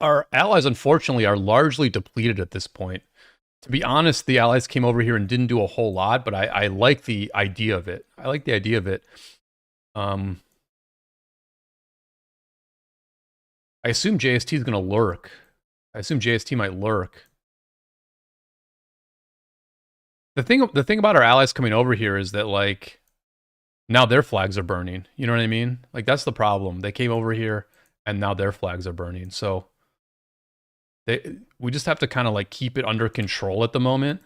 Our allies, unfortunately, are largely depleted at this point. To be honest, the allies came over here and didn't do a whole lot, but I like the idea of it. I like the idea of it. I assume JST is going to lurk. I assume JST might lurk. The thing about our allies coming over here is that, like, now their flags are burning. You know what I mean? Like, that's the problem. They came over here, and now their flags are burning. So we just have to kind of, like, keep it under control at the moment.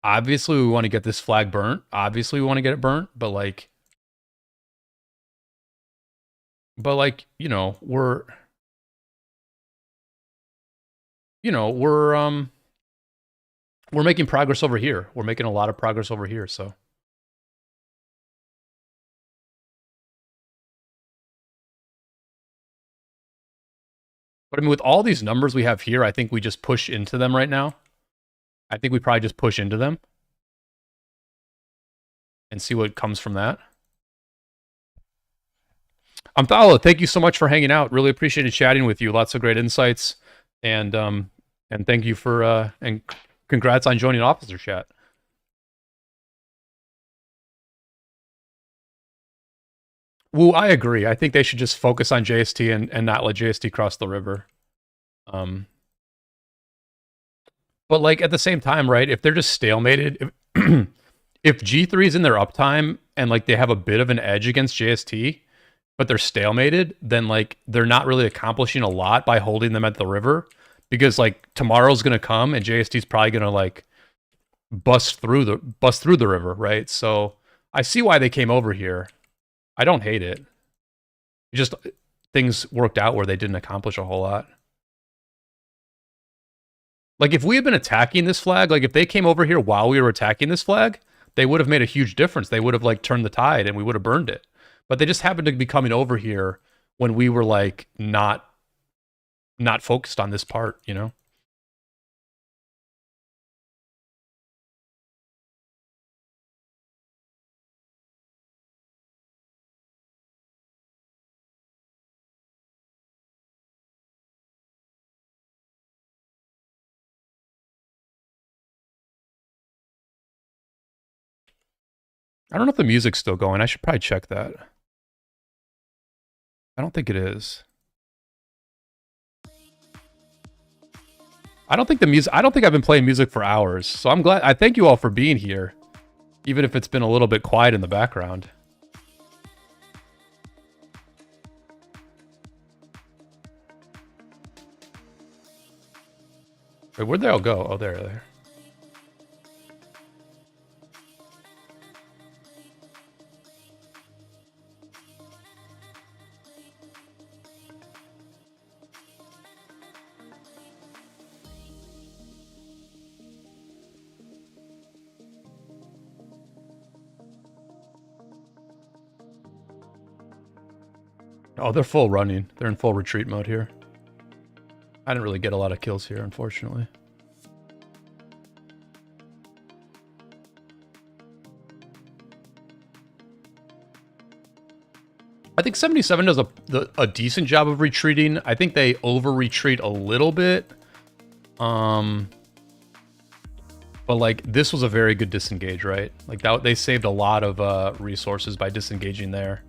Obviously, we want to get this flag burnt. Obviously, we want to get it burnt. But, like, you know, we're making progress over here. We're making a lot of progress over here, so. But I mean, with all these numbers we have here, I think we just push into them right now. I think we probably just push into them and see what comes from that. Amthala, thank you so much for hanging out. Really appreciated chatting with you. Lots of great insights, and thank you for and congrats on joining Officer Chat. Well, I agree. I think they should just focus on JST and not let JST cross the river. But, like, at the same time, right, if they're just stalemated, if G3 is in their uptime and, like, they have a bit of an edge against JST, but they're stalemated, then, like, they're not really accomplishing a lot by holding them at the river, because, like, tomorrow's going to come and JST's probably going to, like, bust through the river, right? So I see why they came over here. I don't hate it. Just things worked out where they didn't accomplish a whole lot. Like, if we had been attacking this flag, like, if they came over here while we were attacking this flag, they would have made a huge difference. They would have, like, turned the tide and we would have burned it. But they just happened to be coming over here when we were, like, not focused on this part, you know? I don't know if the music's still going. I should probably check that. I don't think it is. I don't think I've been playing music for hours. So I'm glad. I thank you all for being here, even if it's been a little bit quiet in the background. Wait, where'd they all go? Oh, there. Oh, they're full running. They're in full retreat mode here. I didn't really get a lot of kills here, unfortunately. I think 77 does a decent job of retreating. I think they over-retreat a little bit. But like, this was a very good disengage, right? Like, that they saved a lot of resources by disengaging there.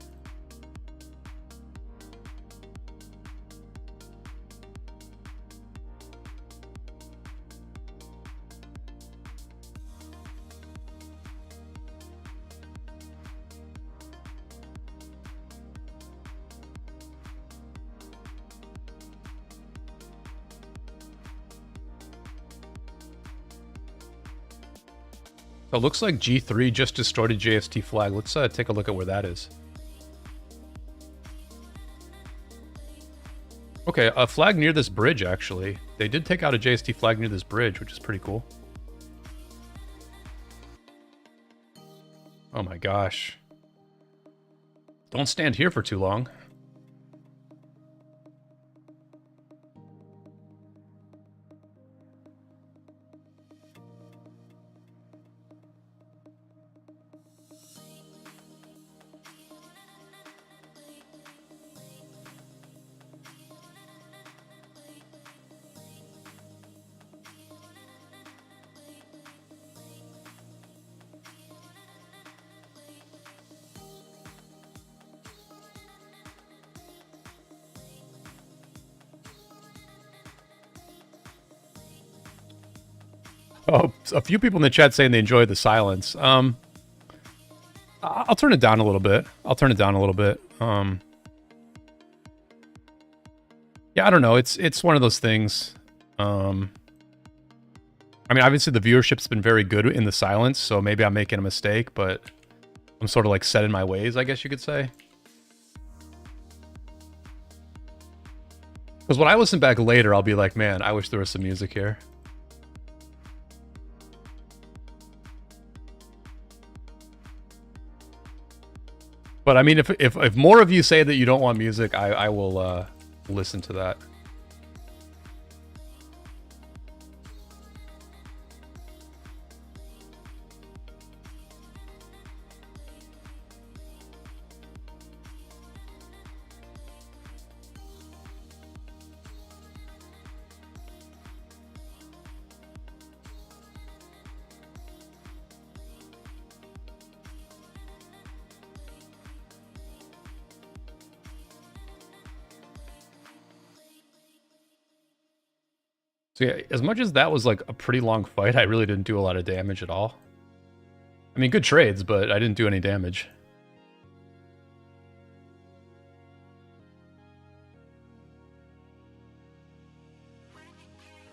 So it looks like G3 just destroyed a JST flag. Let's take a look at where that is. Okay, a flag near this bridge, actually. They did take out a JST flag near this bridge, which is pretty cool. Oh my gosh. Don't stand here for too long. Oh, a few people in the chat saying they enjoy the silence. I'll turn it down a little bit. Yeah, I don't know. It's one of those things. I mean, obviously the viewership's been very good in the silence, so maybe I'm making a mistake, but I'm sort of like set in my ways, I guess you could say. Because when I listen back later, I'll be like, man, I wish there was some music here. But I mean, if more of you say that you don't want music, I will listen to that. So yeah, as much as that was like a pretty long fight, I really didn't do a lot of damage at all. I mean, good trades, but I didn't do any damage.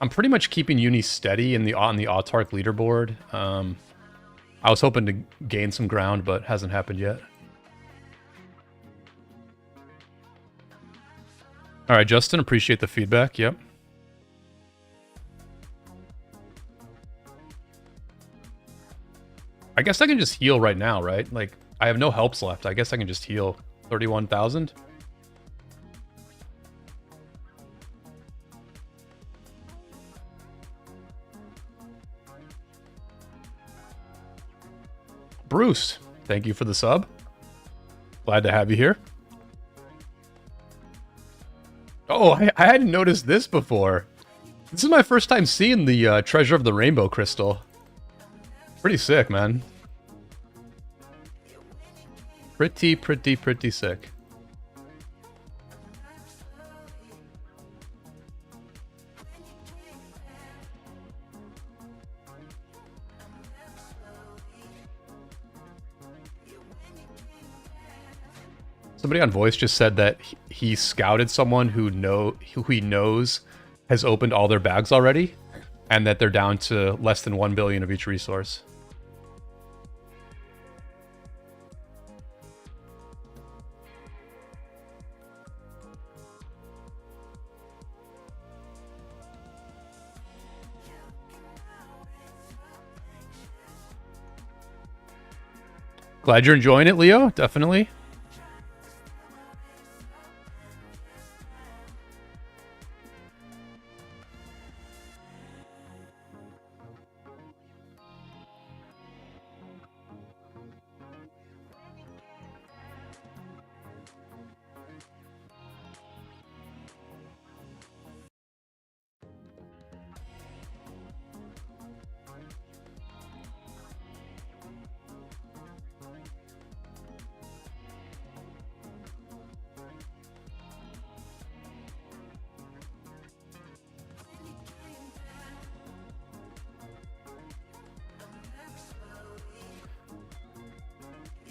I'm pretty much keeping Uni steady on the Autark leaderboard. I was hoping to gain some ground, but hasn't happened yet. All right, Justin, appreciate the feedback. Yep. I guess I can just heal right now, right? Like, I have no helps left. I guess I can just heal 31,000. Bruce, thank you for the sub. Glad to have you here. Oh, I hadn't noticed this before. This is my first time seeing the Treasure of the Rainbow Crystal. Pretty sick, man. Pretty sick. Somebody on voice just said that he scouted someone who he knows has opened all their bags already, and that they're down to less than 1 billion of each resource. Glad you're enjoying it, Leo. Definitely.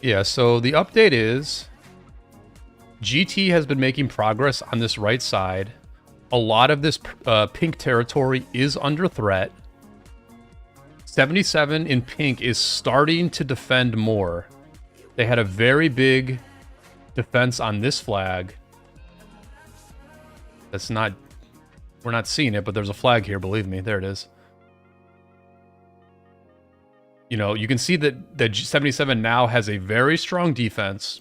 Yeah, so the update is GT has been making progress on this right side. A lot of this pink territory is under threat. 77 in pink is starting to defend more. They had a very big defense on this flag. That's not... We're not seeing it, but there's a flag here, believe me. There it is. You know, you can see that 77 now has a very strong defense.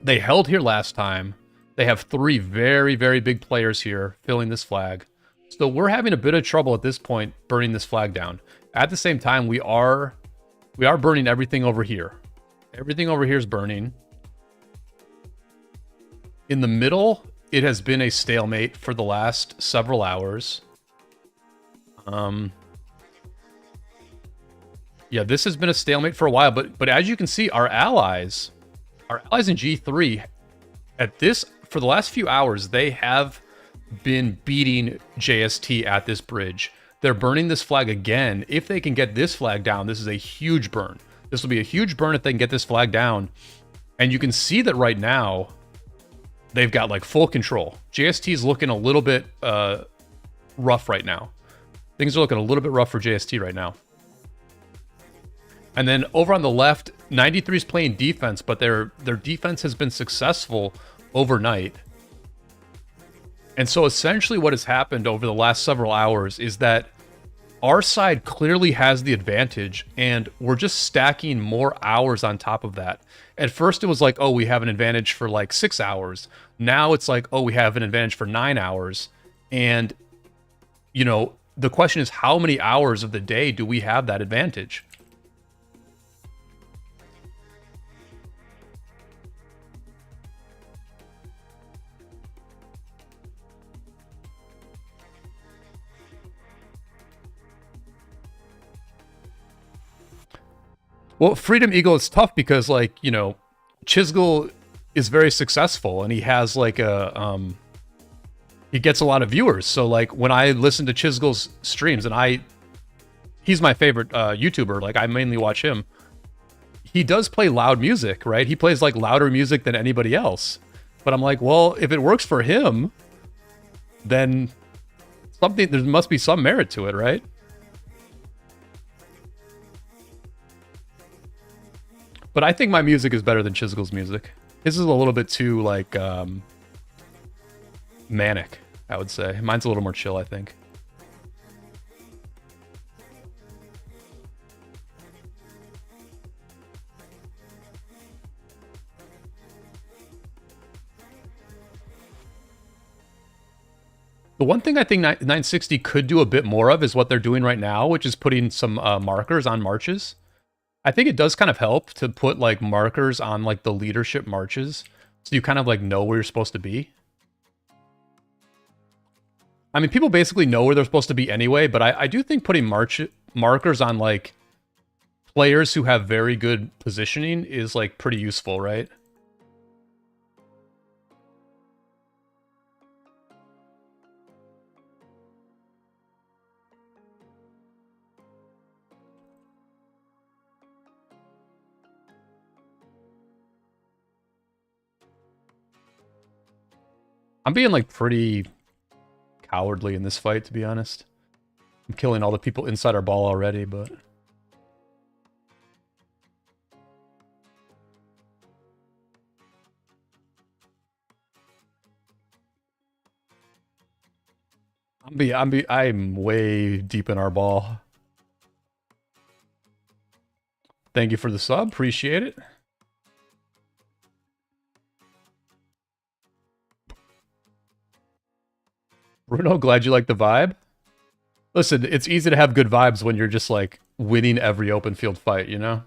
They held here last time. They have 3 very, very big players here filling this flag. So we're having a bit of trouble at this point burning this flag down. At the same time, we are burning everything over here. Everything over here is burning. In the middle, it has been a stalemate for the last several hours. Yeah, this has been a stalemate for a while, but as you can see, our allies in G3 for the last few hours, they have been beating JST at this bridge. They're burning this flag again. If they can get this flag down, this is a huge burn. This will be a huge burn if they can get this flag down. And you can see that right now, they've got like full control. JST is looking a little bit rough right now. Things are looking a little bit rough for JST right now. And then over on the left, 93 is playing defense, but their defense has been successful overnight. And so essentially what has happened over the last several hours is that our side clearly has the advantage, and we're just stacking more hours on top of that. At first it was like, oh, we have an advantage for like 6 hours. Now it's like, oh, we have an advantage for 9 hours. And, you know, the question is, how many hours of the day do we have that advantage? Well, Freedom Eagle is tough because, like, you know, Chisgul is very successful and he has like a he gets a lot of viewers. So like when I listen to Chisgul's streams, and he's my favorite YouTuber, like I mainly watch him. He does play loud music, right? He plays like louder music than anybody else. But I'm like, well, if it works for him, then there must be some merit to it, right? But I think my music is better than Chisgul's music. His is a little bit too, like, manic, I would say. Mine's a little more chill, I think. The one thing I think 960 could do a bit more of is what they're doing right now, which is putting some markers on marches. I think it does kind of help to put like markers on like the leadership marches, so you kind of like know where you're supposed to be. I mean, people basically know where they're supposed to be anyway, but I do think putting markers on like players who have very good positioning is like pretty useful, right? I'm being like pretty cowardly in this fight, to be honest. I'm killing all the people inside our ball already, but... I'm way deep in our ball. Thank you for the sub, appreciate it. Bruno, glad you like the vibe. Listen, it's easy to have good vibes when you're just like winning every open field fight, you know?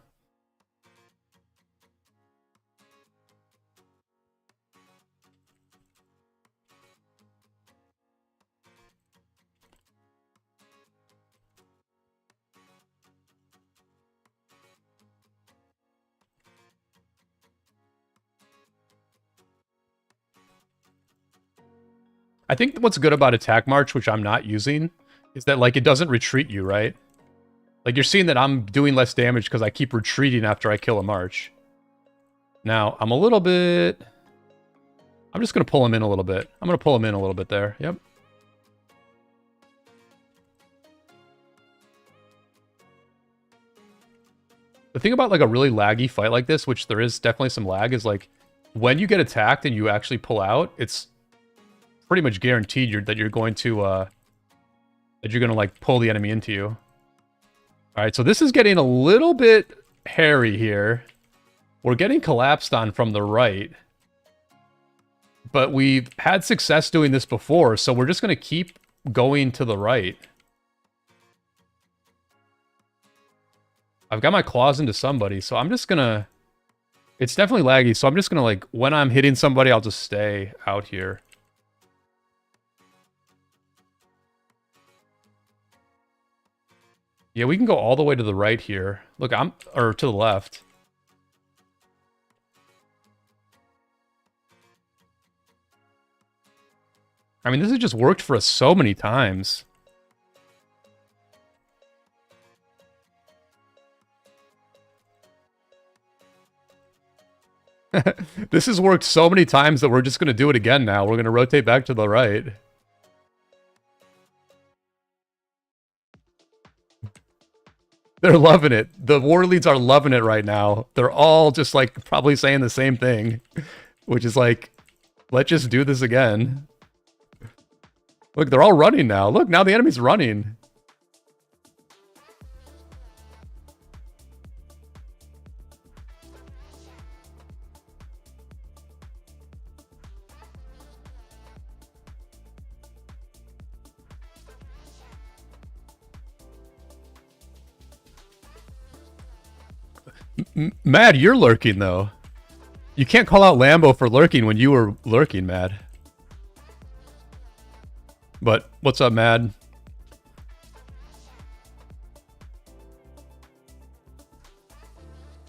I think what's good about Attack March, which I'm not using, is that like it doesn't retreat you, right? Like you're seeing that I'm doing less damage because I keep retreating after I kill a March. Now, I'm a little bit... I'm just going to pull him in a little bit. I'm going to pull him in a little bit there. Yep. The thing about, like, a really laggy fight like this, which there is definitely some lag, is, like, when you get attacked and you actually pull out, it's pretty much guaranteed that you're going to, like, pull the enemy into you. Alright, so this is getting a little bit hairy here. We're getting collapsed on from the right. But we've had success doing this before, so we're just going to keep going to the right. I've got my claws into somebody, so I'm just gonna... It's definitely laggy, so I'm just gonna, like, when I'm hitting somebody, I'll just stay out here. Yeah, we can go all the way to the right here. Look, or to the left. I mean, this has just worked for us so many times. This has worked so many times that we're just going to do it again now. We're going to rotate back to the right. They're loving it. The war leads are loving it right now. They're all just, like, probably saying the same thing. Which is like, let's just do this again. Look, they're all running now. Look, now the enemy's running. Mad, you're lurking, though. You can't call out Lambo for lurking when you were lurking, Mad. But, what's up, Mad?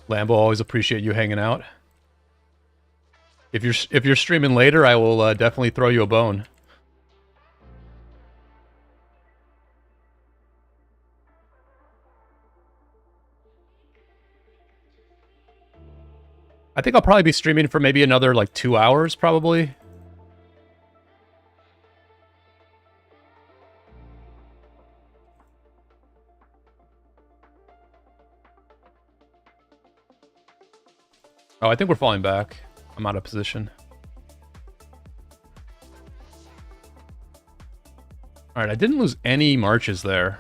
Lambo, always appreciate you hanging out. If you're streaming later, I will definitely throw you a bone. I think I'll probably be streaming for maybe another, like, 2 hours, probably. Oh, I think we're falling back. I'm out of position. Alright, I didn't lose any marches there.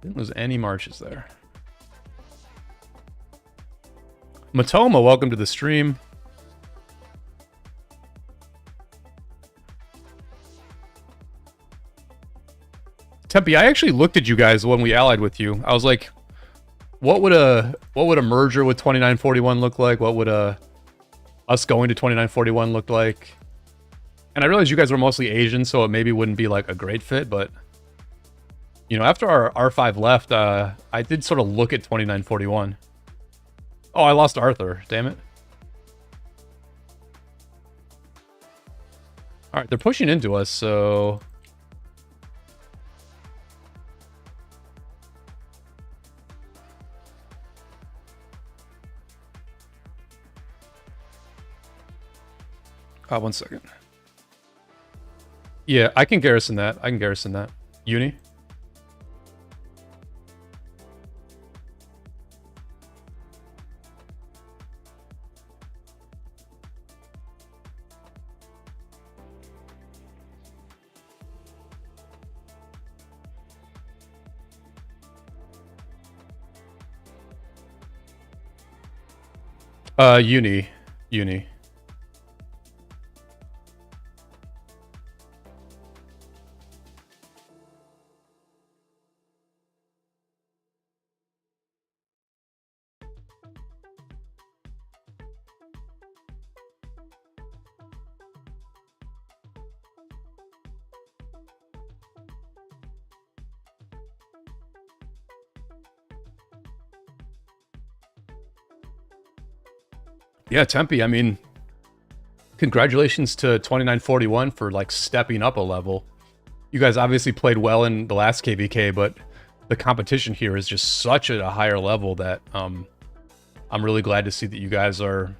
Didn't lose any marches there. Matoma, welcome to the stream. Tempe, I actually looked at you guys when we allied with you. I was like, what would a merger with 2941 look like? What would us going to 2941 look like? And I realized you guys were mostly Asian, so it maybe wouldn't be like a great fit, but you know, after our R5 left, I did sort of look at 2941. Oh, I lost Arthur. Damn it. Alright, they're pushing into us, so... one second. Yeah, I can garrison that. I can garrison that. Uni? Uni. Uni. Yeah, Tempe, I mean, congratulations to 2941 for, like, stepping up a level. You guys obviously played well in the last KvK, but the competition here is just such at a higher level that, I'm really glad to see that you guys are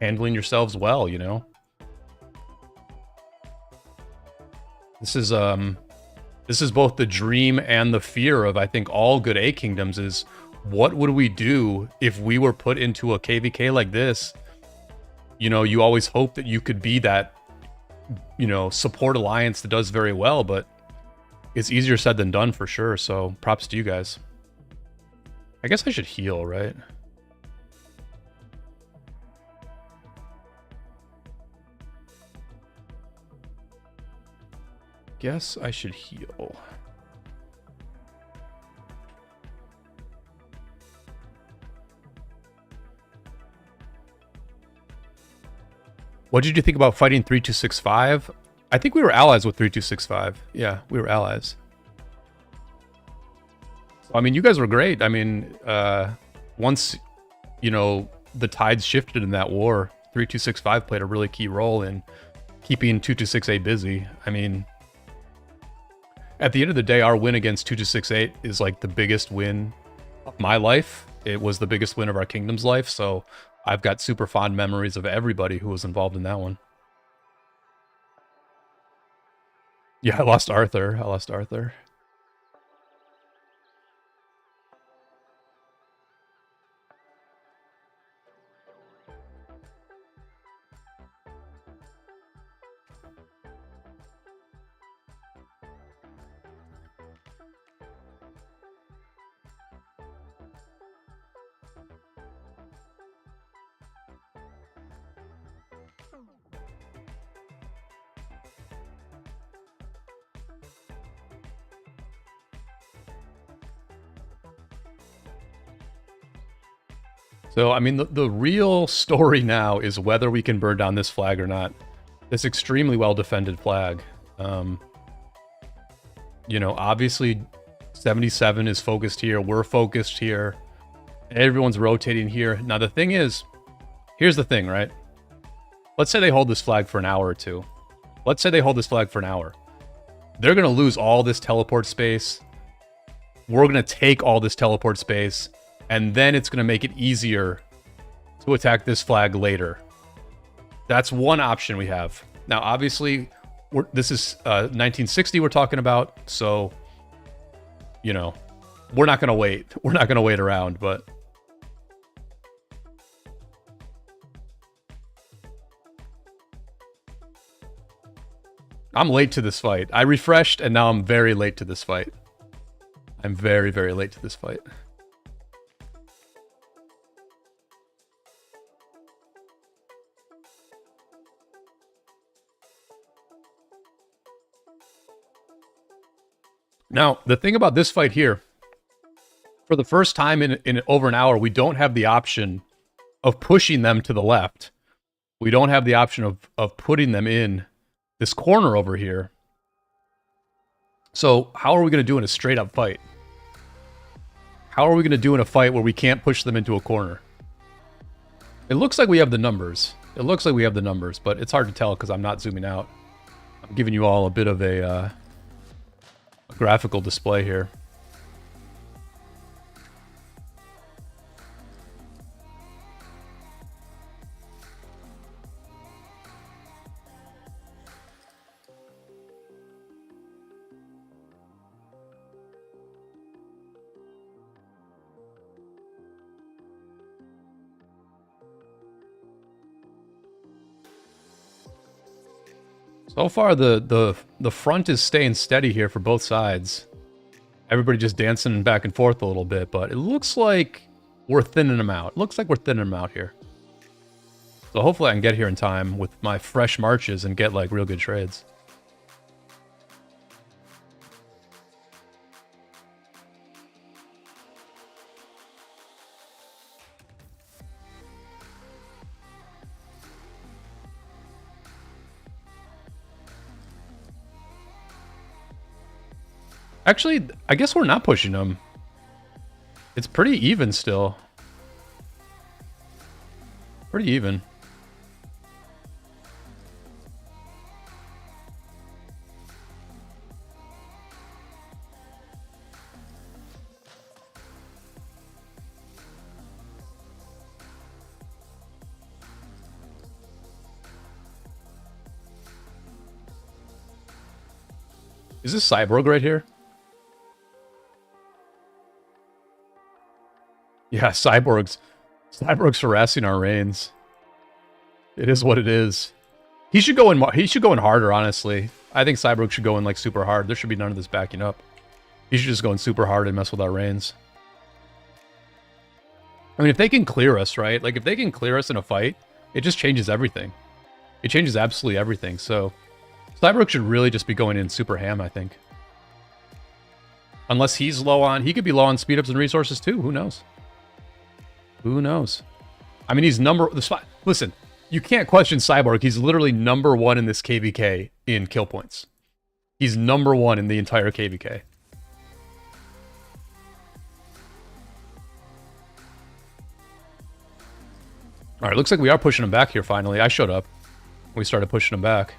handling yourselves well, you know? This is both the dream and the fear of, I think, all good A kingdoms is, what would we do if we were put into a KvK like this? You know, you always hope that you could be that, you know, support alliance that does very well, but it's easier said than done for sure, so props to you guys. I guess I should heal, right? Guess I should heal. What did you think about fighting 3265? I think we were allies with 3265. Yeah, we were allies. So, I mean, you guys were great. I mean, once, you know, the tides shifted in that war, 3265 played a really key role in keeping 2268 busy. I mean, at the end of the day, our win against 2268 is like the biggest win of my life. It was the biggest win of our kingdom's life, so I've got super fond memories of everybody who was involved in that one. Yeah, I lost Arthur. So, I mean, the real story now is whether we can burn down this flag or not. This extremely well-defended flag. You know, obviously, 77 is focused here. We're focused here. Everyone's rotating here. Now, the thing is, here's the thing, right? Let's say they hold this flag for an hour or two. Let's say they hold this flag for an hour. They're going to lose all this teleport space. We're going to take all this teleport space. And then it's going to make it easier to attack this flag later. That's one option we have. Now, obviously, this is 1960 we're talking about, so, you know, we're not going to wait. We're not going to wait around, but... I'm late to this fight. I refreshed, and now I'm very late to this fight. I'm very, very late to this fight. Now, the thing about this fight here, for the first time in over an hour, we don't have the option of pushing them to the left. We don't have the option of putting them in this corner over here. So how are we going to do in a straight up fight? How are we going to do in a fight where we can't push them into a corner? It looks like we have the numbers. It looks like we have the numbers, but it's hard to tell because I'm not zooming out. I'm giving you all a bit of a graphical display here. So far, the front is staying steady here for both sides. Everybody just dancing back and forth a little bit, but it looks like we're thinning them out. Looks like we're thinning them out here. So hopefully I can get here in time with my fresh marches and get like real good trades. Actually, I guess we're not pushing them. It's pretty even still. Pretty even. Is this Cyborg right here? Yeah, Cyborg's harassing our reigns. It is what it is. He should go in. He should go in harder, honestly. I think Cyborg should go in like super hard. There should be none of this backing up. He should just go in super hard and mess with our reigns. I mean, if they can clear us, right? Like, if they can clear us in a fight, it just changes everything. It changes absolutely everything. So, Cyborg should really just be going in super ham, I think. Unless he's low on... He could be low on speed ups and resources, too. Who knows? Who knows? I mean, he's Listen, you can't question Cyborg. He's literally #1 in this KvK in kill points. He's #1 in the entire KvK. All right, looks like we are pushing him back here finally. I showed up. We started pushing him back.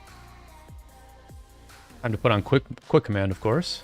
Time to put on quick command, of course.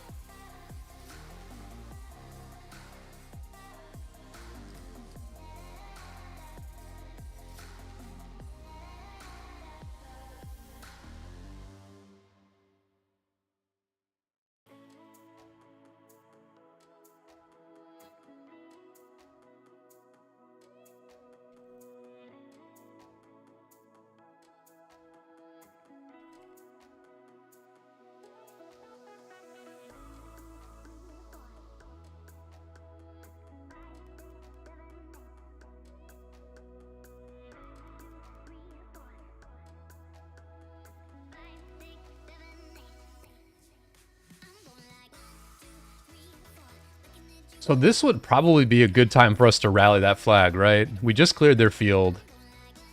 So this would probably be a good time for us to rally that flag, right? We just cleared their field.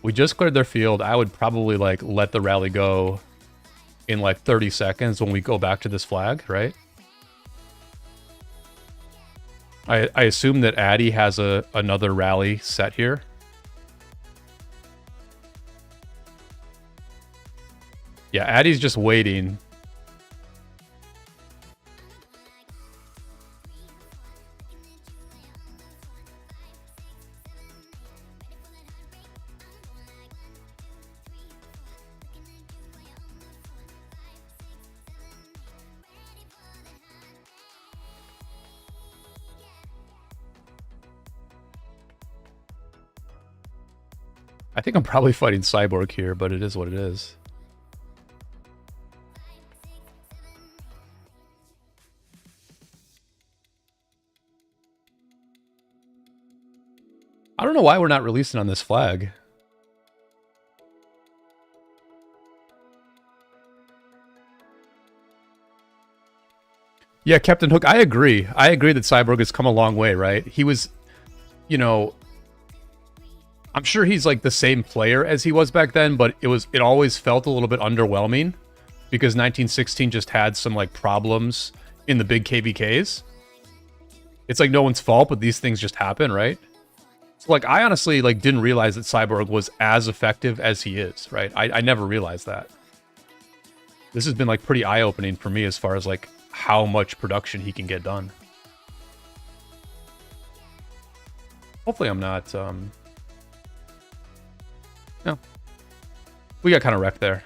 I would probably, like, let the rally go in, like, 30 seconds when we go back to this flag, right? I assume that Addy has another rally set here. Yeah, Addy's just waiting. I think I'm probably fighting Cyborg here, but it is what it is. I don't know why we're not releasing on this flag. Yeah, Captain Hook, I agree. I agree that Cyborg has come a long way, right? He was, you know, I'm sure he's like the same player as he was back then, but it always felt a little bit underwhelming because 1916 just had some like problems in the big KvKs. It's like no one's fault, but these things just happen, right? So like I honestly like didn't realize that Cyborg was as effective as he is, right? I never realized that. This has been like pretty eye-opening for me as far as like how much production he can get done. Hopefully I'm not no. We got kind of wrecked there.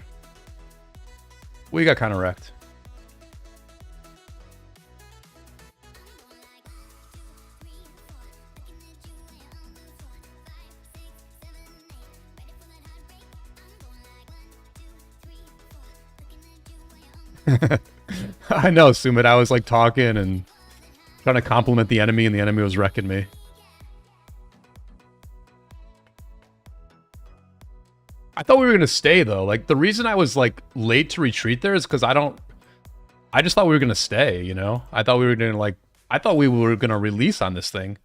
We got kind of wrecked. I know, Sumit. I was like talking and trying to compliment the enemy, and the enemy was wrecking me. I thought we were gonna stay though. Like the reason I was like late to retreat there is because I just thought we were gonna stay. You know, I thought we were gonna release on this thing.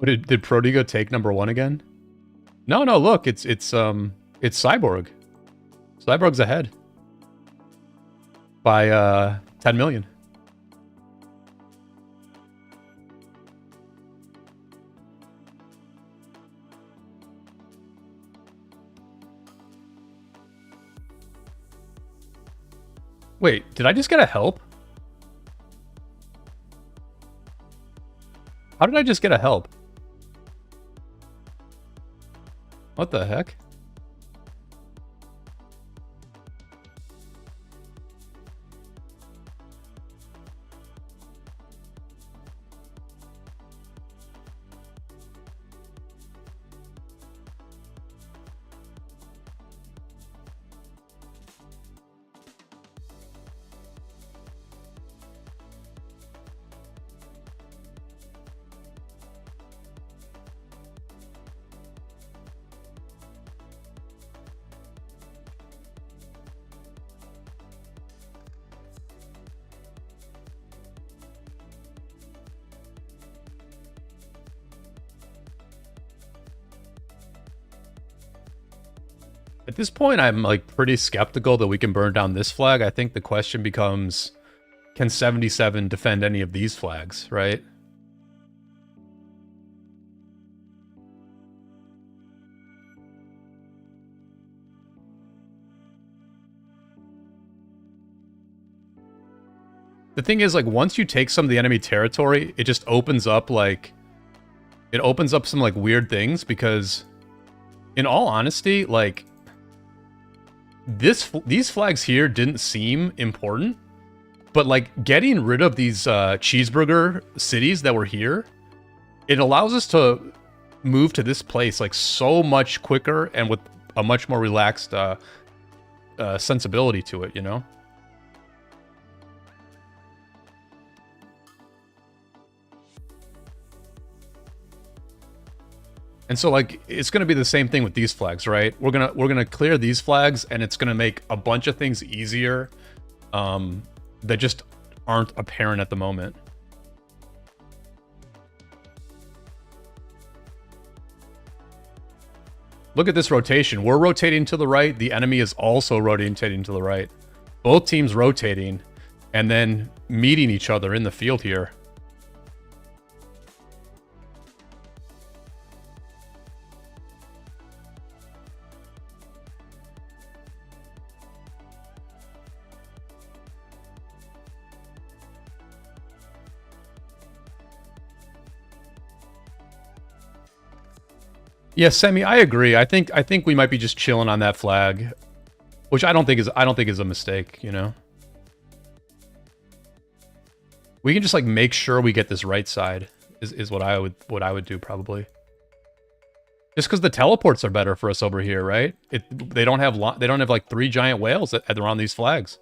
Did Prodigo take #1 again? No, look, it's Cyborg. Cyborg's ahead by 10 million. Wait, did I just get a help? How did I just get a help? What the heck? At this point, I'm like pretty skeptical that we can burn down this flag. I think the question becomes, can 77 defend any of these flags, right? The thing is, like, once you take some of the enemy territory, it just opens up, like, it opens up some, like, weird things, because, in all honesty, like, these flags here didn't seem important, but, like, getting rid of these cheeseburger cities that were here, it allows us to move to this place, like, so much quicker and with a much more relaxed sensibility to it, you know? And so, like, it's going to be the same thing with these flags, right? We're gonna clear these flags, and it's going to make a bunch of things easier that just aren't apparent at the moment. Look at this rotation. We're rotating to the right. The enemy is also rotating to the right. Both teams rotating and then meeting each other in the field here. Yeah, Semi, I agree. I think we might be just chilling on that flag, which I don't think is a mistake, you know. We can just like make sure we get this right side is what I would do probably. Just because the teleports are better for us over here, right? They don't have like 3 giant whales that are on these flags.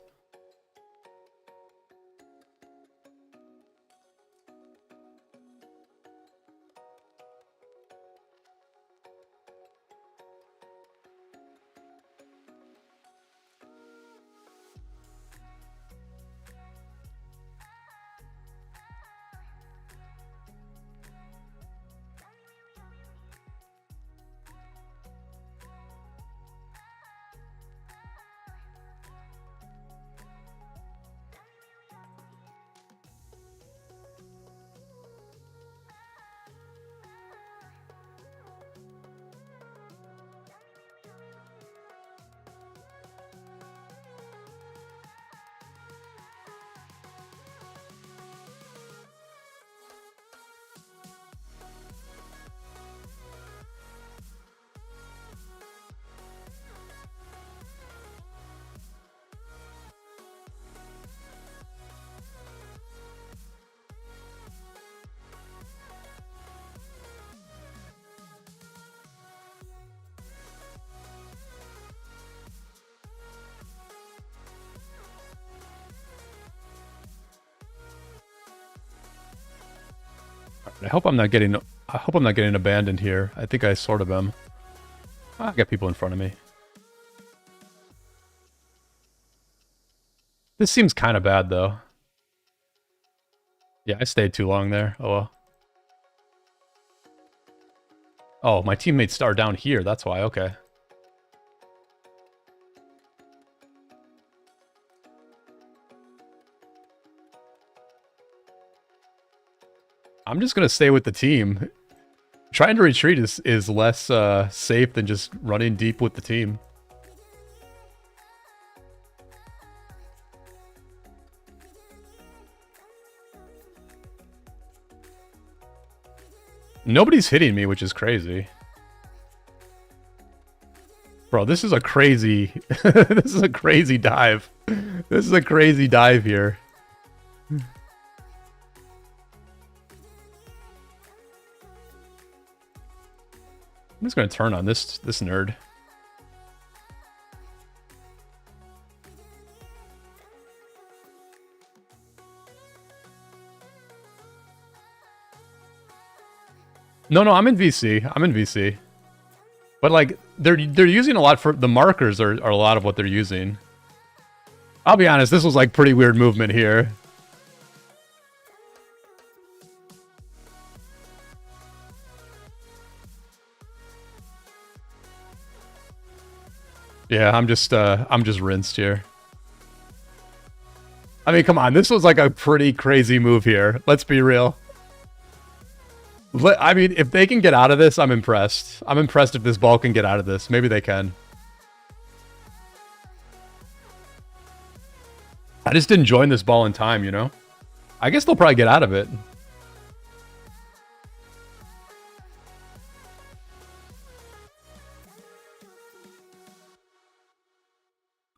I hope I'm not getting abandoned here. I think I sort of am. I got people in front of me. This seems kind of bad though. Yeah, I stayed too long there. Oh well. Oh, my teammates are down here. That's why. Okay. I'm just gonna stay with the team. Trying to retreat is less safe than just running deep with the team. Nobody's hitting me, which is crazy. Bro, this is a crazy... this is a crazy dive. This is a crazy dive here. I'm just gonna turn on this nerd. No, I'm in VC. I'm in VC. But like they're using a lot for the markers are a lot of what they're using. I'll be honest, this was like pretty weird movement here. Yeah, I'm just rinsed here. I mean, come on, this was like a pretty crazy move here. Let's be real. I mean, if they can get out of this, I'm impressed. I'm impressed if this ball can get out of this. Maybe they can. I just didn't join this ball in time, you know? I guess they'll probably get out of it.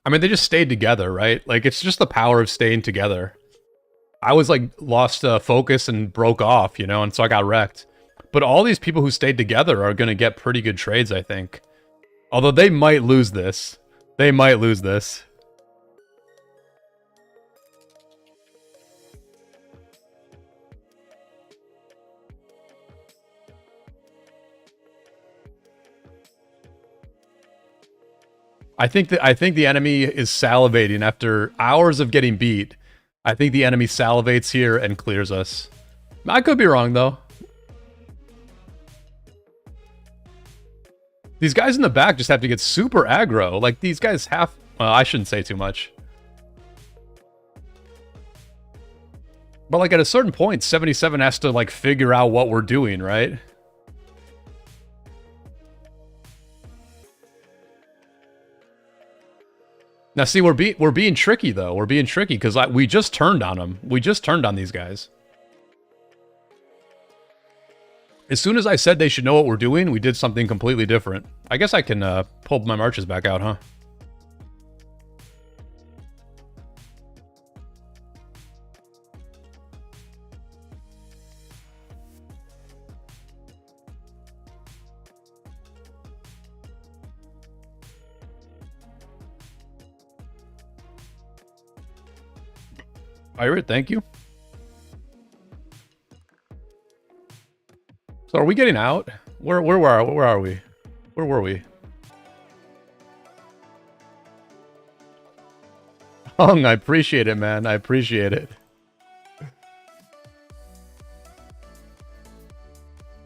I mean, they just stayed together, right? Like, it's just the power of staying together. I was like, lost focus and broke off, you know? And so I got wrecked. But all these people who stayed together are going to get pretty good trades, I think. Although they might lose this. They might lose this. I think the enemy is salivating after hours of getting beat. I think the enemy salivates here and clears us. I could be wrong, though. These guys in the back just have to get super aggro. Like, these guys have... Well, I shouldn't say too much. But, like, at a certain point, 77 has to, like, figure out what we're doing, right? Now, see, we're being tricky, though. We're being tricky, because we just turned on them. We just turned on these guys. As soon as I said they should know what we're doing, we did something completely different. I guess I can pull my marches back out, huh? Pirate, thank you. So are we getting out? Where are we? Where were we? Hung, I appreciate it, man. I appreciate it.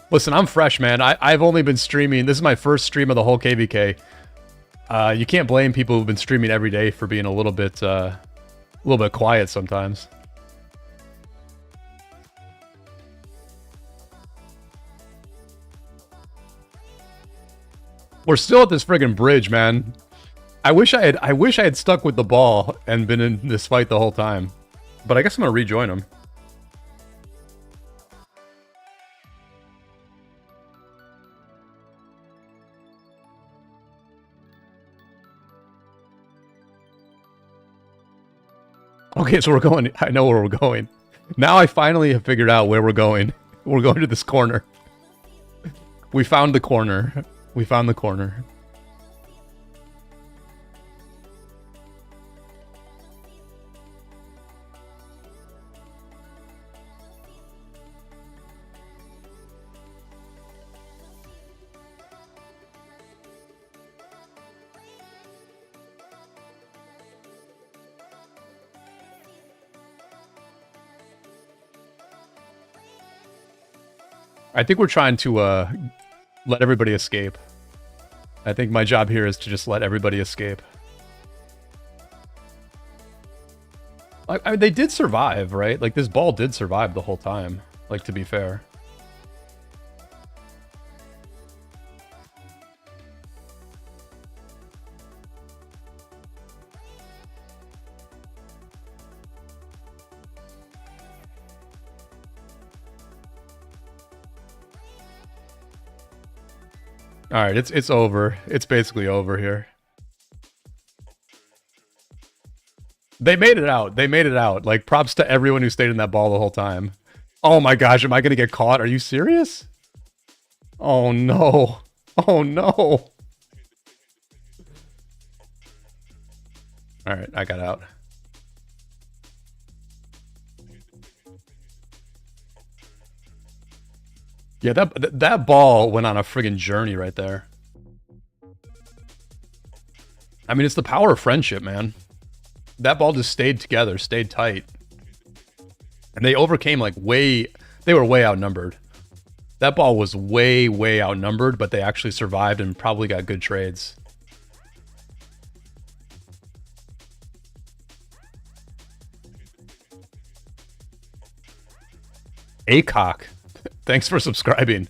Listen, I'm fresh, man. I've only been streaming. This is my first stream of the whole KvK. You can't blame people who've been streaming every day for being a little bit quiet sometimes. We're still at this friggin' bridge, man. I wish I had stuck with the ball and been in this fight the whole time. But I guess I'm gonna rejoin him. Okay, so we're going. I know where we're going. Now I finally have figured out where we're going. We're going to this corner. We found the corner. We found the corner. I think we're trying to let everybody escape. I think my job here is to just let everybody escape. I mean, they did survive, right? Like, this ball did survive the whole time, like, to be fair. All right, it's over. It's basically over here. They made it out. They made it out. Like, props to everyone who stayed in that ball the whole time. Oh my gosh, am I gonna get caught? Are you serious? Oh no. Oh no. All right, I got out. Yeah, that ball went on a friggin' journey right there. I mean, it's the power of friendship, man. That ball just stayed together, stayed tight. And they overcame like they were way outnumbered. That ball was way, way outnumbered, but they actually survived and probably got good trades. KvK, thanks for subscribing.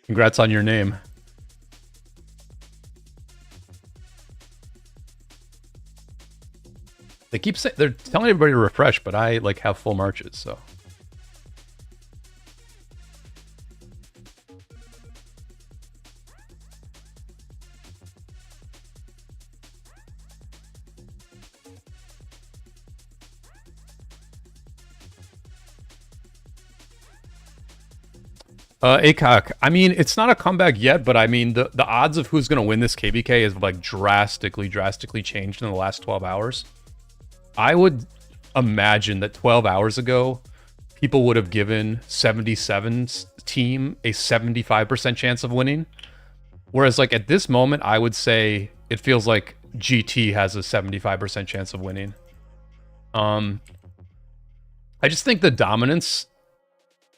Congrats on your name. They keep saying they're telling everybody to refresh, but I like have full marches, so. KvK, I mean, it's not a comeback yet, but I mean, the odds of who's going to win this KvK is like drastically changed in the last 12 hours. I would imagine that 12 hours ago, people would have given 77's team a 75% chance of winning. Whereas like at this moment, I would say it feels like GT has a 75% chance of winning. I just think the dominance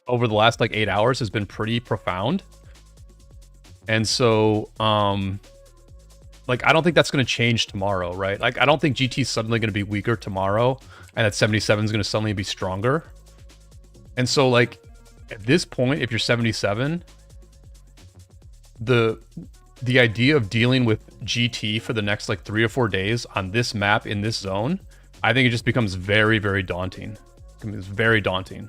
over the last like 8 hours has been pretty profound. And so, like, I don't think that's going to change tomorrow, right? Like, I don't think GT's suddenly going to be weaker tomorrow and that 77 is going to suddenly be stronger. And so, like, at this point, if you're 77, the idea of dealing with GT for the next, like, 3 or 4 days on this map in this zone, I think it just becomes very, very daunting. It's very daunting.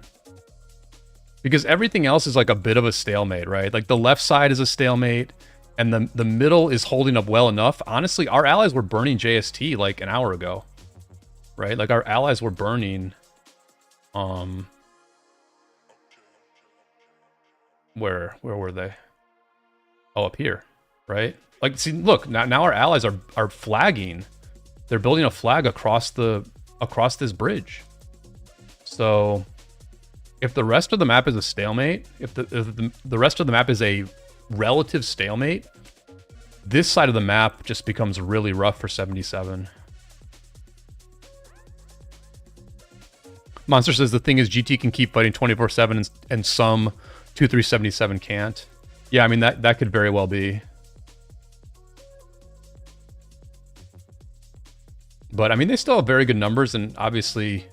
Because everything else is like a bit of a stalemate, right? Like the left side is a stalemate and the middle is holding up well enough. Honestly, our allies were burning JST like an hour ago, right? Like our allies were burning, where were they? Oh, up here, right? Like, see, look, now our allies are flagging. They're building a flag across this bridge. So if the rest of the map is a stalemate, if the rest of the map is a relative stalemate, this side of the map just becomes really rough for 77. Monster says the thing is GT can keep fighting 24/7 and some 2-3-77 can't. Yeah, I mean that could very well be. But I mean they still have very good numbers and obviously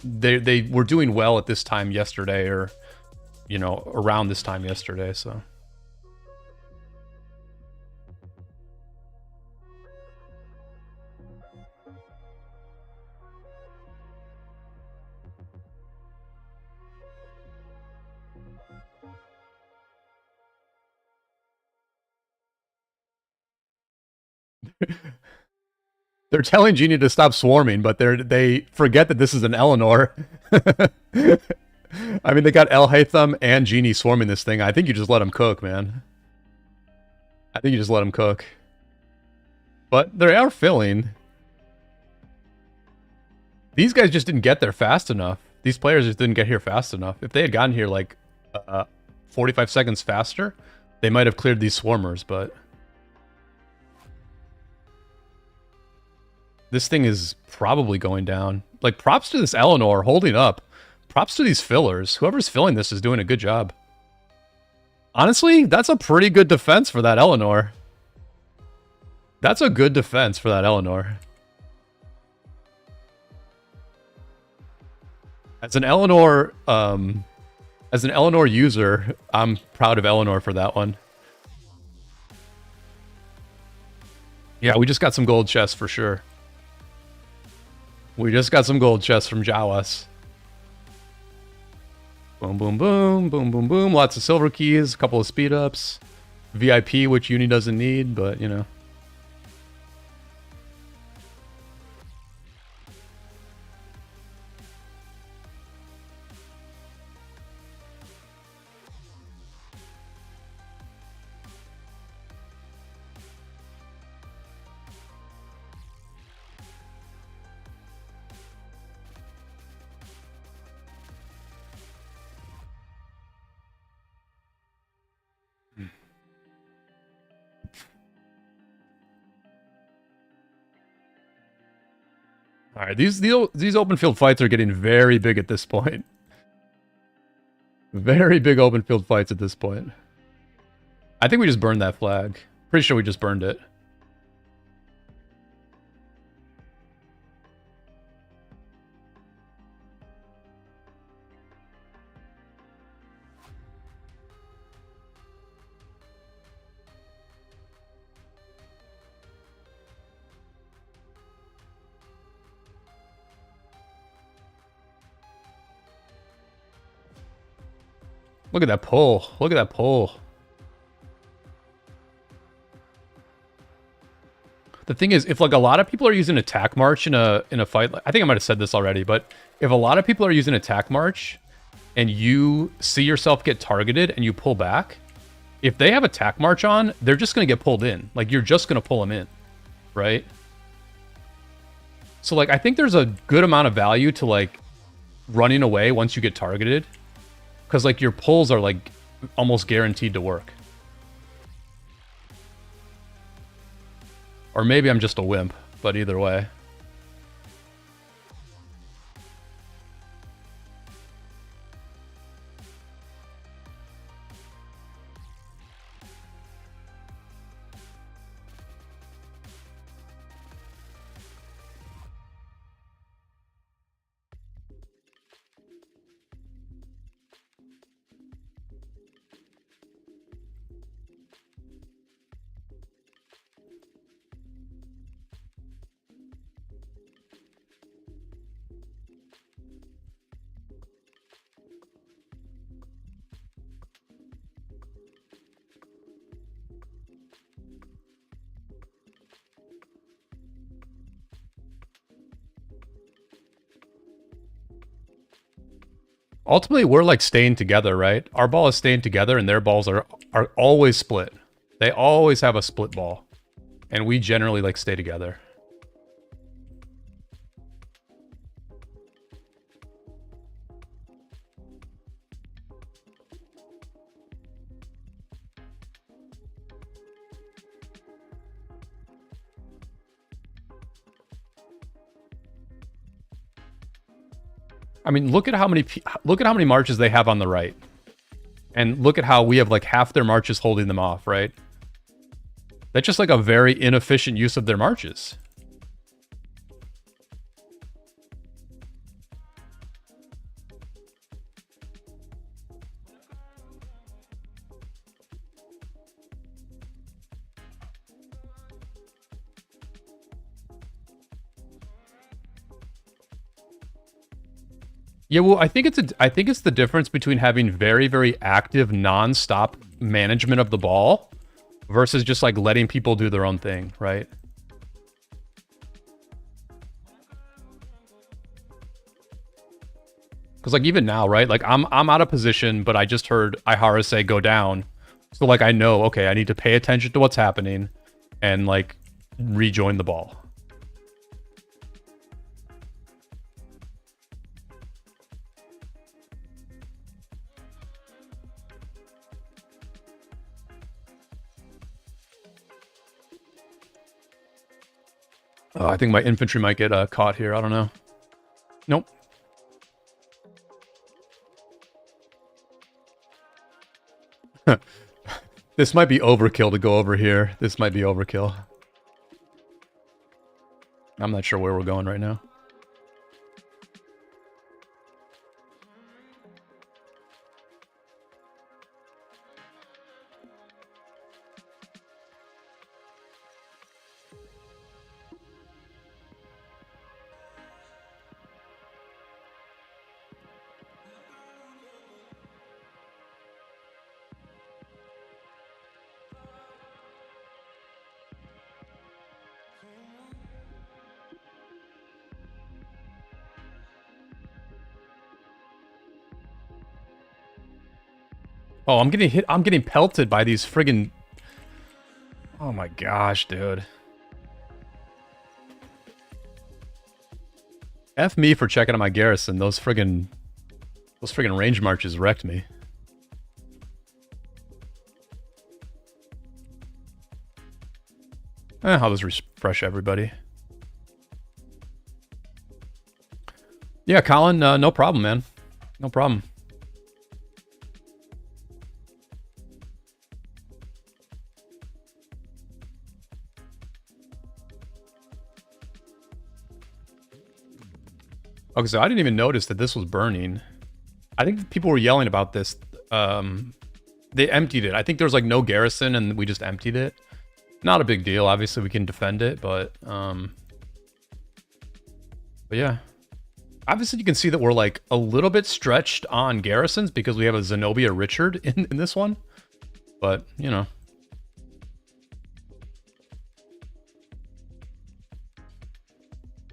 they were doing well at this time yesterday, or you know, around this time yesterday, so. They're telling Genie to stop swarming, but they forget that this is an Eleanor. I mean, they got El Haytham and Genie swarming this thing. I think you just let them cook, man. I think you just let them cook. But they are filling. These guys just didn't get there fast enough. These players just didn't get here fast enough. If they had gotten here like 45 seconds faster, they might have cleared these swarmers, but this thing is probably going down. Like, props to this Eleanor holding up. Props to these fillers. Whoever's filling this is doing a good job. Honestly, that's a pretty good defense for that Eleanor. That's a good defense for that Eleanor. As an Eleanor user, I'm proud of Eleanor for that one. Yeah, we just got some gold chests for sure. We just got some gold chests from Jawas. Boom, boom, boom, boom, boom, boom. Lots of silver keys, a couple of speed ups. VIP, which Uni doesn't need, but you know. All right, these open field fights are getting very big at this point. Very big open field fights at this point. I think we just burned that flag. Pretty sure we just burned it. Look at that pull. Look at that pull. The thing is, if like a lot of people are using attack march in a fight, I think I might have said this already, but if a lot of people are using attack march and you see yourself get targeted and you pull back, if they have attack march on, they're just going to get pulled in. Like you're just going to pull them in, right? So like I think there's a good amount of value to like running away once you get targeted. Because, like, your pulls are, like, almost guaranteed to work. Or maybe I'm just a wimp, but either way. Ultimately, we're like staying together, right? Our ball is staying together and their balls are always split. They always have a split ball. And we generally like stay together. I mean, look at how many marches they have on the right. And look at how we have like half their marches holding them off, right? That's just like a very inefficient use of their marches. Yeah, well, I think it's the difference between having very, very active, non-stop management of the ball versus just like letting people do their own thing, right? Because like even now, right? Like I'm out of position, but I just heard Ihara say go down, so like I know, okay, I need to pay attention to what's happening, and like rejoin the ball. Oh, I think my infantry might get caught here. I don't know. Nope. This might be overkill to go over here. This might be overkill. I'm not sure where we're going right now. Oh, I'm getting hit. I'm getting pelted by these friggin'... Oh my gosh, dude. F me for checking on my garrison. Those friggin' range marches wrecked me. I'll just refresh everybody. Yeah, Colin, no problem, man. No problem. Okay, so I didn't even notice that this was burning. I think people were yelling about this. They emptied it. I think there was like no garrison and we just emptied it. Not a big deal. Obviously, we can defend it, but yeah. Obviously, you can see that we're like a little bit stretched on garrisons because we have a Zenobia Richard in this one. But, you know.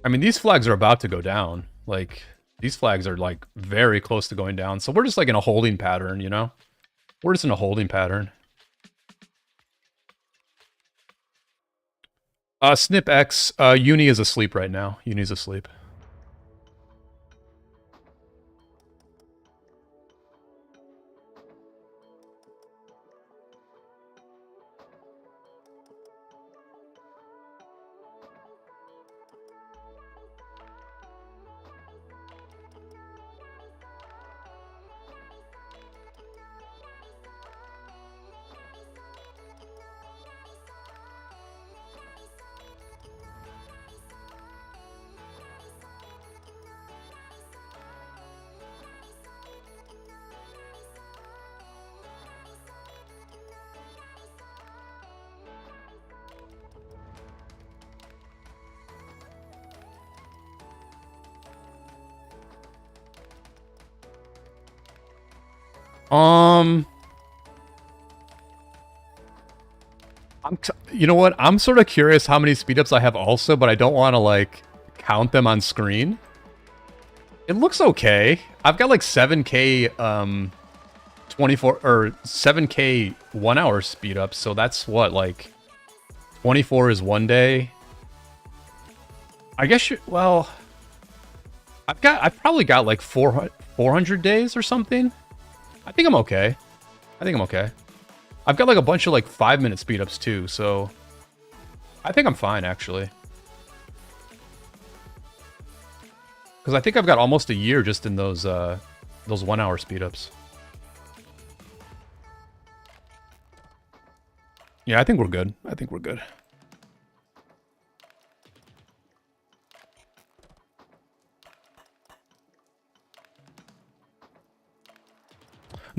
I mean, these flags are about to go down. Like, these flags are like very close to going down. So we're just like in a holding pattern, you know? We're just in a holding pattern. Snip X, Uni is asleep right now. Uni's asleep. You know what? I'm sort of curious how many speedups I have also, but I don't want to like count them on screen. It looks okay. I've got like 7k 24 or 7k 1 hour speedups, so that's what, like 24 is 1 day. I guess well, I've probably got like 400 days or something. I think I'm okay. I've got like a bunch of like 5-minute speedups too, so I think I'm fine actually. Because I think I've got almost a year just in those 1 hour speedups. Yeah, I think we're good.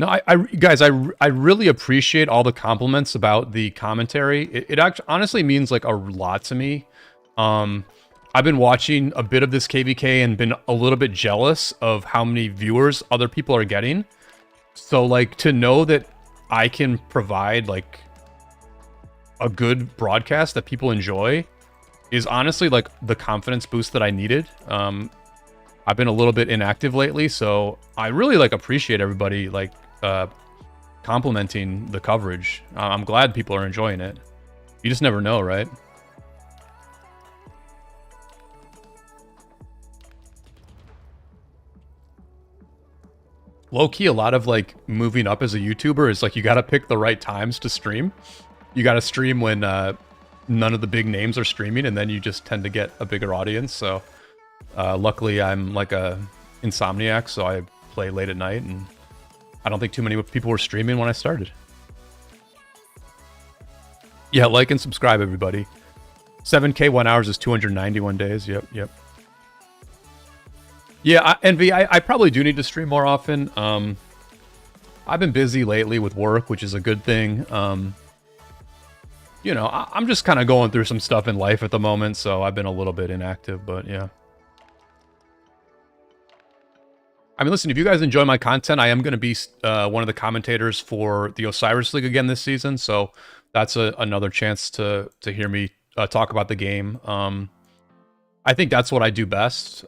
No, guys, I really appreciate all the compliments about the commentary. It actually honestly means like a lot to me. I've been watching a bit of this KvK and been a little bit jealous of how many viewers other people are getting. So like to know that I can provide like a good broadcast that people enjoy is honestly like the confidence boost that I needed. I've been a little bit inactive lately, so I really like appreciate everybody like complimenting the coverage. I'm glad people are enjoying it. You just never know, right? Low-key, a lot of like moving up as a YouTuber is like you gotta pick the right times to stream. You gotta stream when none of the big names are streaming, and then you just tend to get a bigger audience. So luckily I'm like a insomniac, so I play late at night, and I don't think too many people were streaming when I started. Yeah, like and subscribe, everybody. 7k 1 hours is 291 days. Yep. Yeah, Envy, I probably do need to stream more often. I've been busy lately with work, which is a good thing. You know, I'm just kind of going through some stuff in life at the moment, so I've been a little bit inactive, but yeah. I mean, listen, if you guys enjoy my content, I am going to be one of the commentators for the Osiris League again this season, so that's another chance to hear me talk about the game. I think that's what I do best,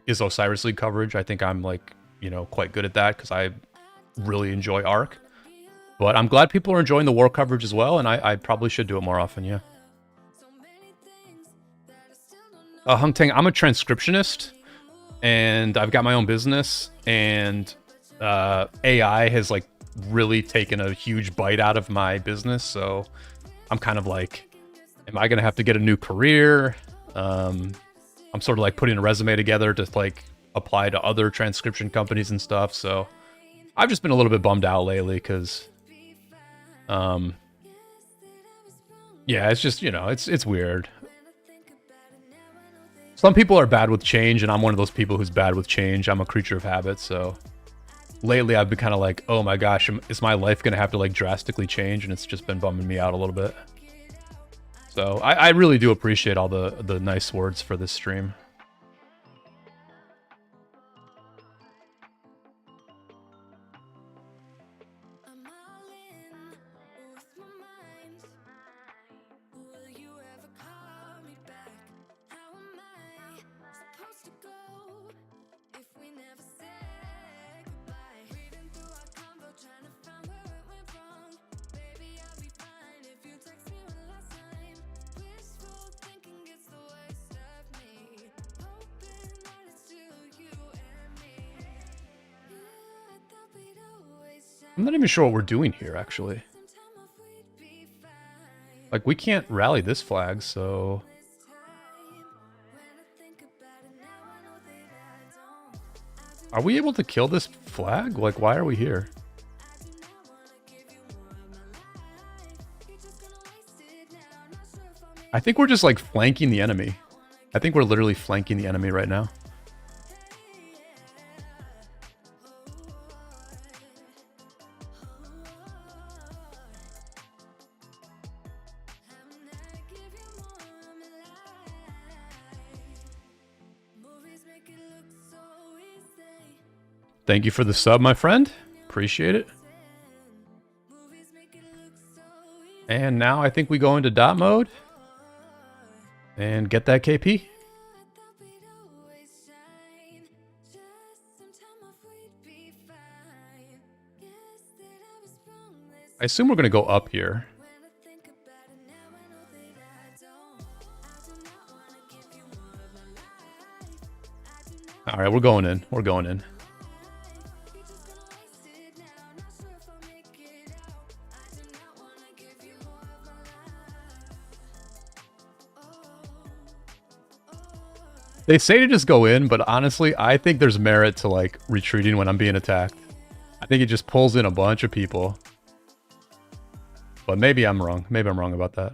is Osiris League coverage. I think I'm, like, you know, quite good at that, because I really enjoy Arc. But I'm glad people are enjoying the war coverage as well, and I probably should do it more often, yeah. Hung Tang, I'm a transcriptionist, and I've got my own business, and AI has, like, really taken a huge bite out of my business, so I'm kind of like, am I going to have to get a new career? I'm sort of, like, putting a resume together to, like, apply to other transcription companies and stuff, so I've just been a little bit bummed out lately, because... yeah, it's just, you know, it's weird. Some people are bad with change, and I'm one of those people who's bad with change. I'm a creature of habit, so lately I've been kind of like, oh my gosh, is my life gonna have to, like, drastically change? And it's just been bumming me out a little bit. So I really do appreciate all the nice words for this stream. I'm not even sure what we're doing here, actually. Like, we can't rally this flag, so... Are we able to kill this flag? Like, why are we here? I think we're just, like, flanking the enemy. I think we're literally flanking the enemy right now. Thank you for the sub, my friend. Appreciate it. And now I think we go into dot mode and get that KP. I assume we're going to go up here. All right, we're going in. We're going in. They say to just go in, but honestly, I think there's merit to, like, retreating when I'm being attacked. I think it just pulls in a bunch of people. But maybe I'm wrong. Maybe I'm wrong about that.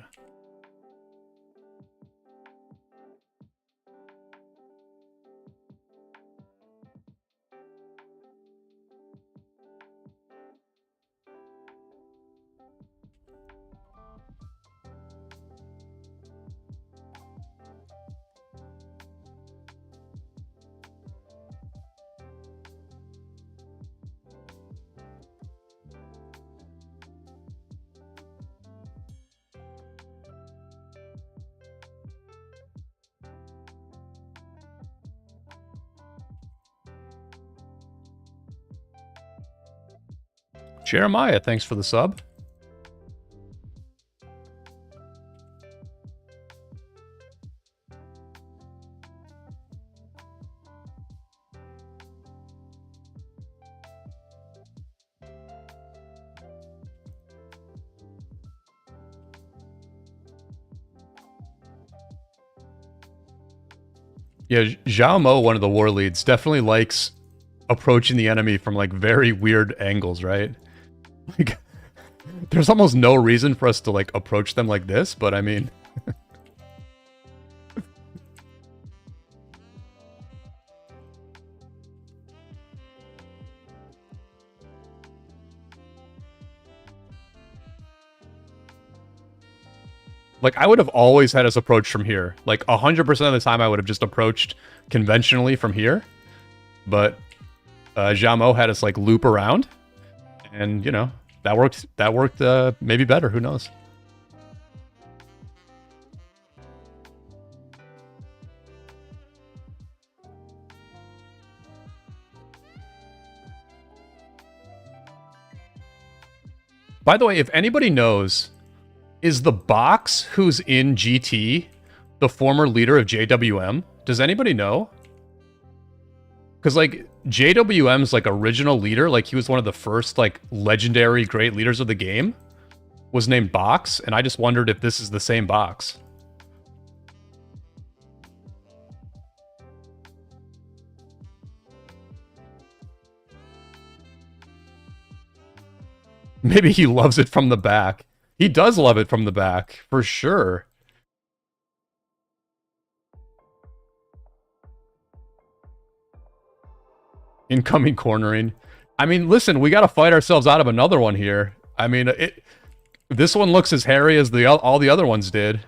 Jeremiah, thanks for the sub. Yeah, Zhao Mo, one of the war leads, definitely likes approaching the enemy from, like, very weird angles, right? Like, there's almost no reason for us to, like, approach them like this, but I mean... Like, I would have always had us approach from here. Like, 100% of the time I would have just approached conventionally from here. But Zhao Mo had us, like, loop around. And, you know, that worked maybe better. Who knows? By the way, if anybody knows, is the box who's in GT the former leader of JWM? Does anybody know? Because, like, JWM's, like, original leader, like, he was one of the first, like, legendary great leaders of the game, was named Box, and I just wondered if this is the same Box. Maybe he loves it from the back. He does love it from the back, for sure. Incoming cornering. I mean, listen, we got to fight ourselves out of another one here. I mean, this one looks as hairy as all the other ones did.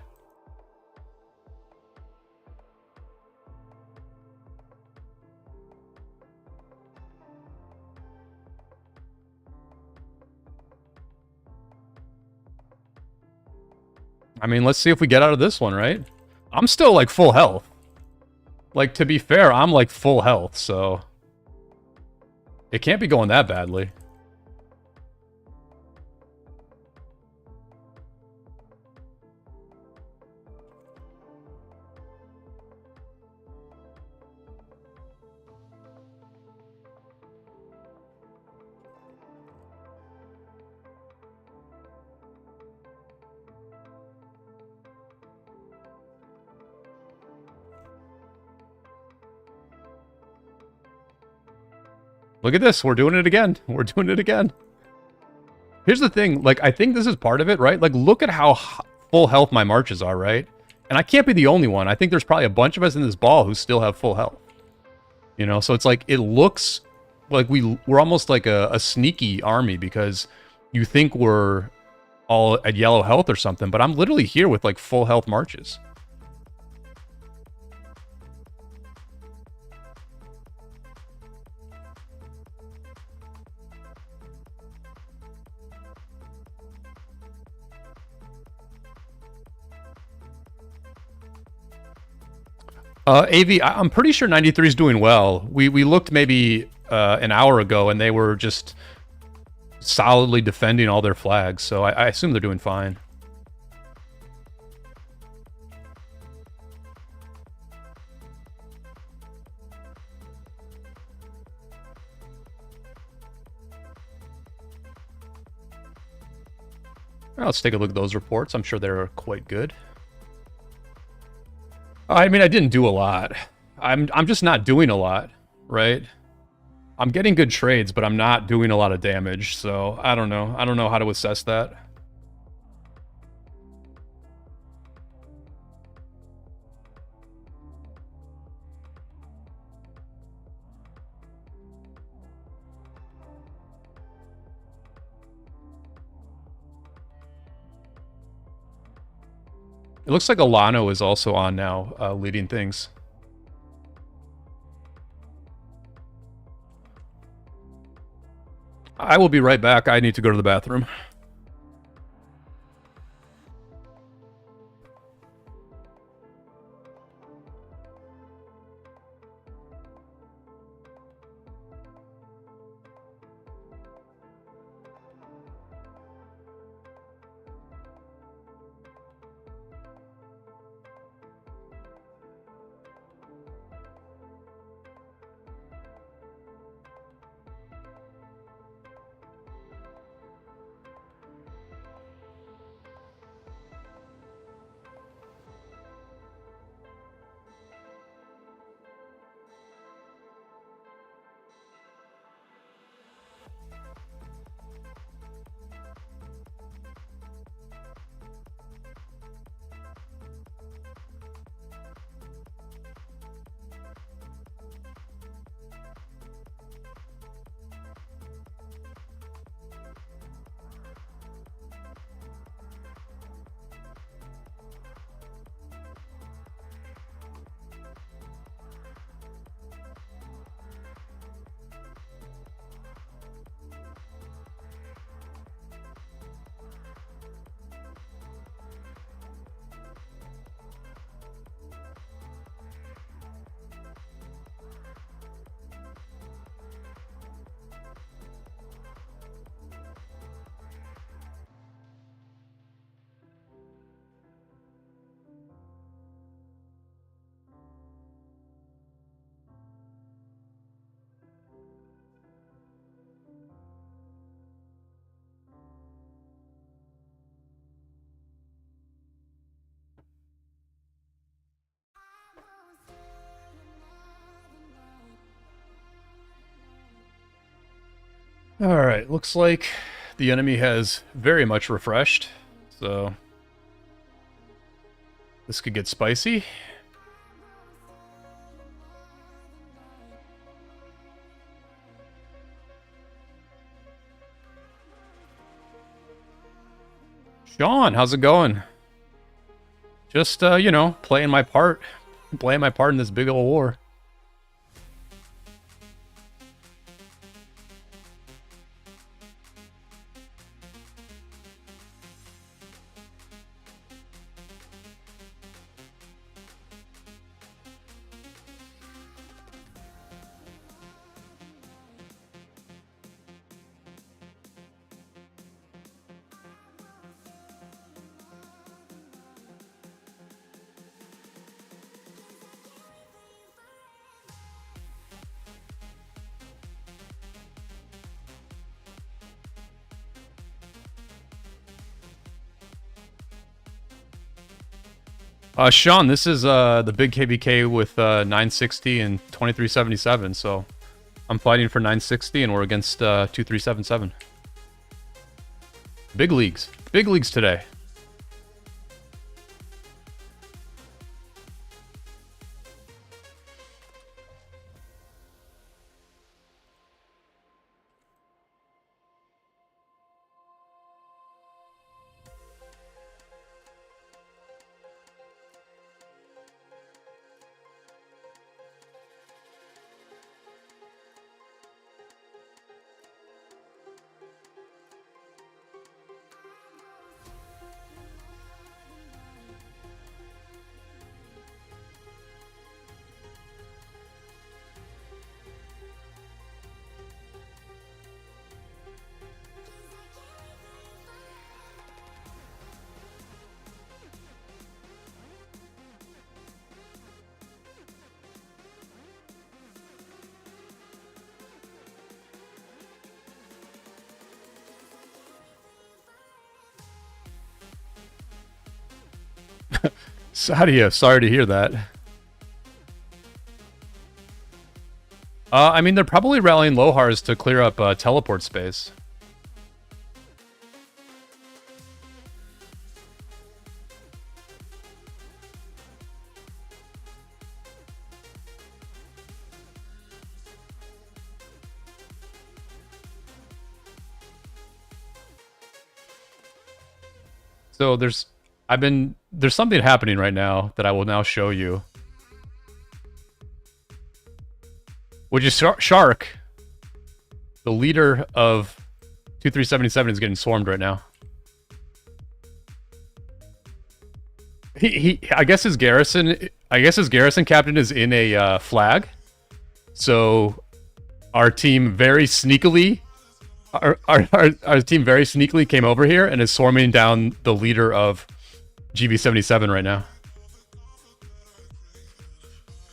I mean, let's see if we get out of this one, right? I'm still, like, full health. Like, to be fair, I'm, like, full health, so... It can't be going that badly. Look at this. We're doing it again. We're doing it again. Here's the thing. Like, I think this is part of it, right? Like, look at how full health my marches are, right? And I can't be the only one. I think there's probably a bunch of us in this ball who still have full health. You know, so it's like, it looks like we're almost like a sneaky army because you think we're all at yellow health or something, but I'm literally here with, like, full health marches. AV, I'm pretty sure 93 is doing well. We looked maybe an hour ago, and they were just solidly defending all their flags, so I assume they're doing fine. Well, let's take a look at those reports. I'm sure they're quite good. I mean, I didn't do a lot. I'm just not doing a lot, right? I'm getting good trades, but I'm not doing a lot of damage, so I don't know. I don't know how to assess that. It looks like Alano is also on now, leading things. I will be right back. I need to go to the bathroom. Alright, looks like the enemy has very much refreshed, so this could get spicy. Sean, how's it going? Just, you know, playing my part in this big old war. Sean, this is the big KvK with 960 and 2377, so I'm fighting for 960 and we're against 2377. Big leagues. Big leagues today. Sadia, sorry to hear that. I mean, they're probably rallying Lohars to clear up teleport space. So there's something happening right now that I will now show you. Which is Shark, the leader of 2377, is getting swarmed right now. I guess his garrison captain is in a flag. So our team very sneakily our team very sneakily came over here and is swarming down the leader of GB77 right now.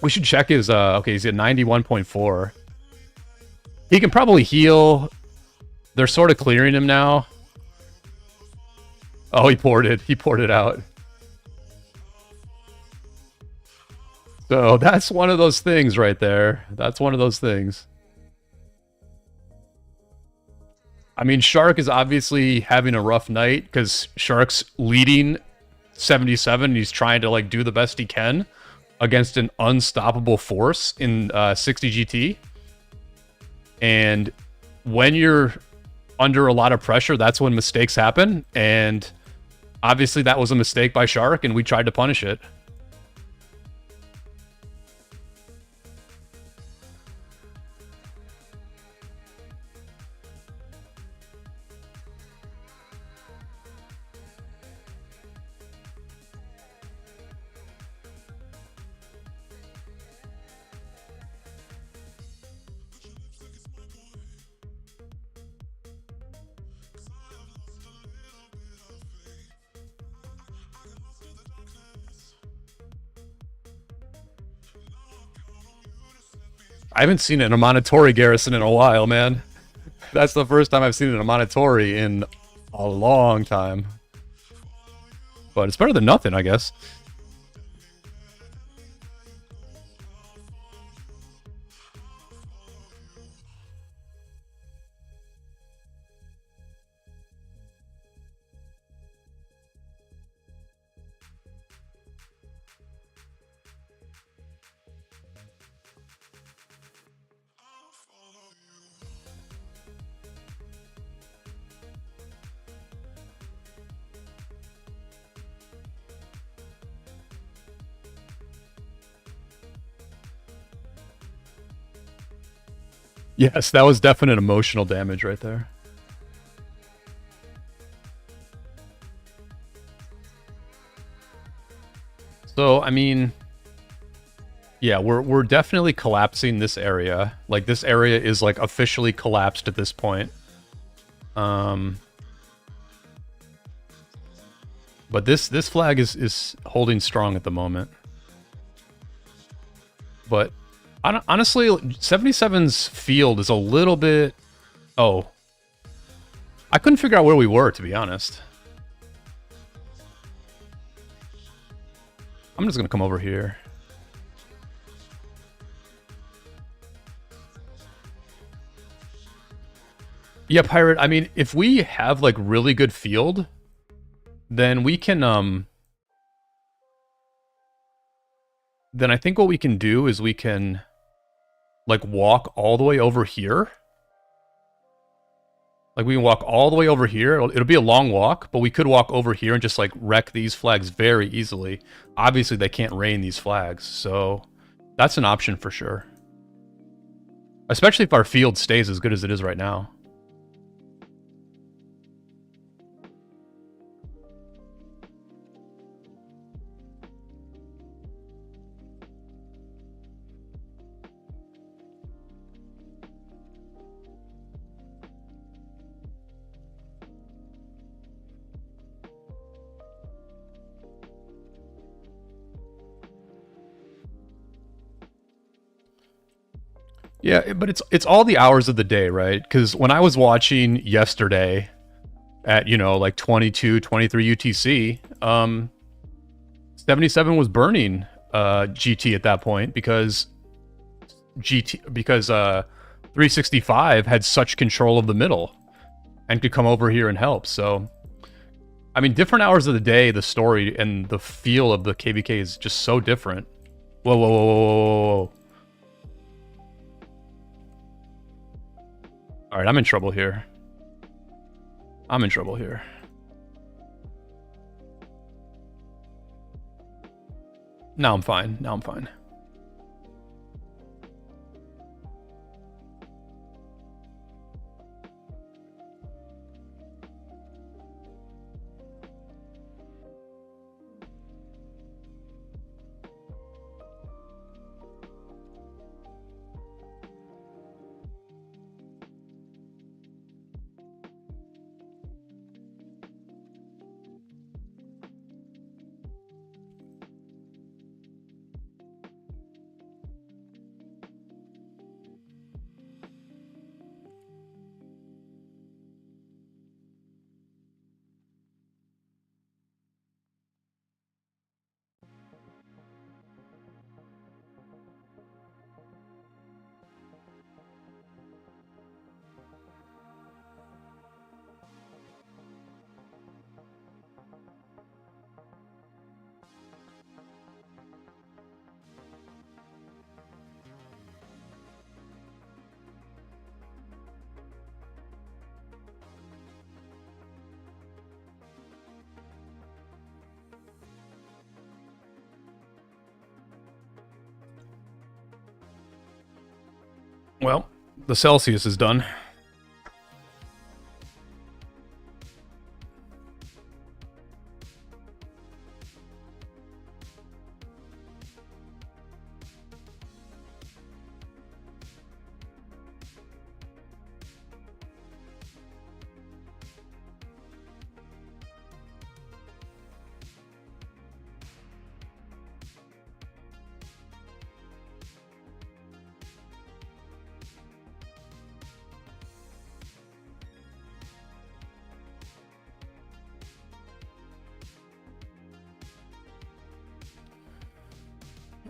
We should check his, okay, he's at 91.4. He can probably heal. They're sort of clearing him now. Oh, he poured it out. So that's one of those things right there. That's one of those things. I mean, Shark is obviously having a rough night because Shark's leading 77. He's trying to like do the best he can against an unstoppable force in 60 GT. And when you're under a lot of pressure, that's when mistakes happen. And obviously that was a mistake by Shark, and we tried to punish it. I haven't seen an Amanatori garrison in a while, man. That's the first time I've seen an Amanatori in a long time. But it's better than nothing, I guess. Yes, that was definite emotional damage right there. So, I mean, yeah, we're definitely collapsing this area. Like, this area is, like, officially collapsed at this point. But this flag is holding strong at the moment. But honestly, 77's field is a little bit... Oh. I couldn't figure out where we were, to be honest. I'm just gonna come over here. Yeah, Pirate, I mean, if we have, like, really good field, then we can, then I think what we can do is we can, like, walk all the way over here. Like, we can walk all the way over here. It'll be a long walk, but we could walk over here and just, like, wreck these flags very easily. Obviously, they can't rain these flags, so that's an option for sure. Especially if our field stays as good as it is right now. Yeah, but it's all the hours of the day, right? Because when I was watching yesterday at, you know, like 22, 23 UTC, 77 was burning GT at that point because 365 had such control of the middle and could come over here and help. So, I mean, different hours of the day, the story and the feel of the KvK is just so different. Whoa, whoa, whoa, whoa, whoa, whoa. All right, I'm in trouble here. I'm in trouble here. Now I'm fine. Now I'm fine. Well, the Celsius is done.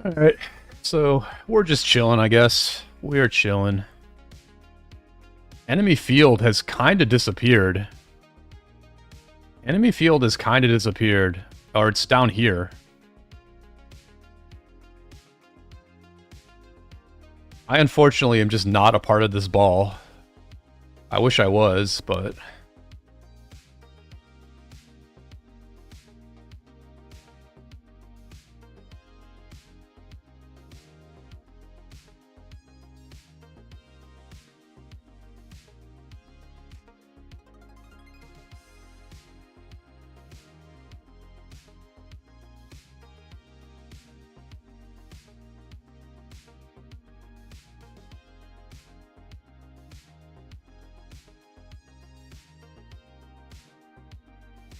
Alright, so we're just chilling, I guess. We're chilling. Enemy field has kind of disappeared. Enemy field has kind of disappeared. Or it's down here. I unfortunately am just not a part of this ball. I wish I was, but...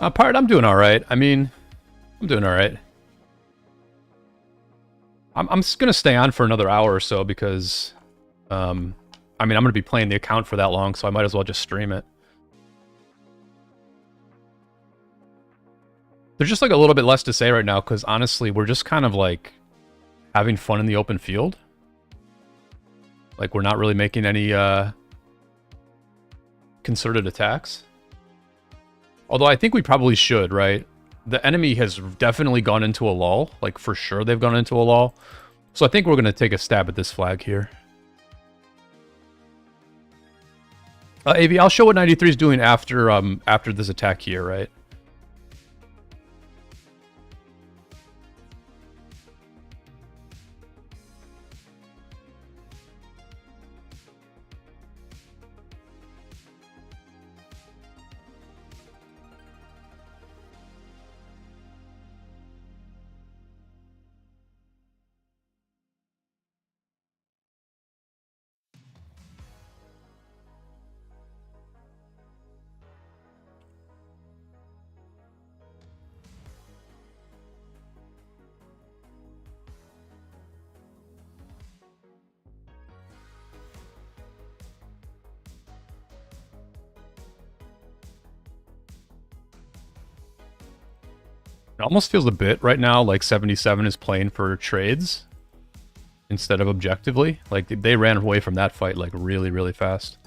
Pirate, I'm doing all right. I mean, I'm doing all right. I'm just gonna stay on for another hour or so because, I mean, I'm gonna be playing the account for that long, so I might as well just stream it. There's just like a little bit less to say right now because honestly, we're just kind of like having fun in the open field. Like we're not really making any concerted attacks. Although I think we probably should, right? The enemy has definitely gone into a lull. Like for sure they've gone into a lull. So I think we're going to take a stab at this flag here. AV, I'll show what 93 is doing after after this attack here, right? It almost feels a bit right now like 77 is playing for trades instead of objectively. Like they ran away from that fight like really, really fast.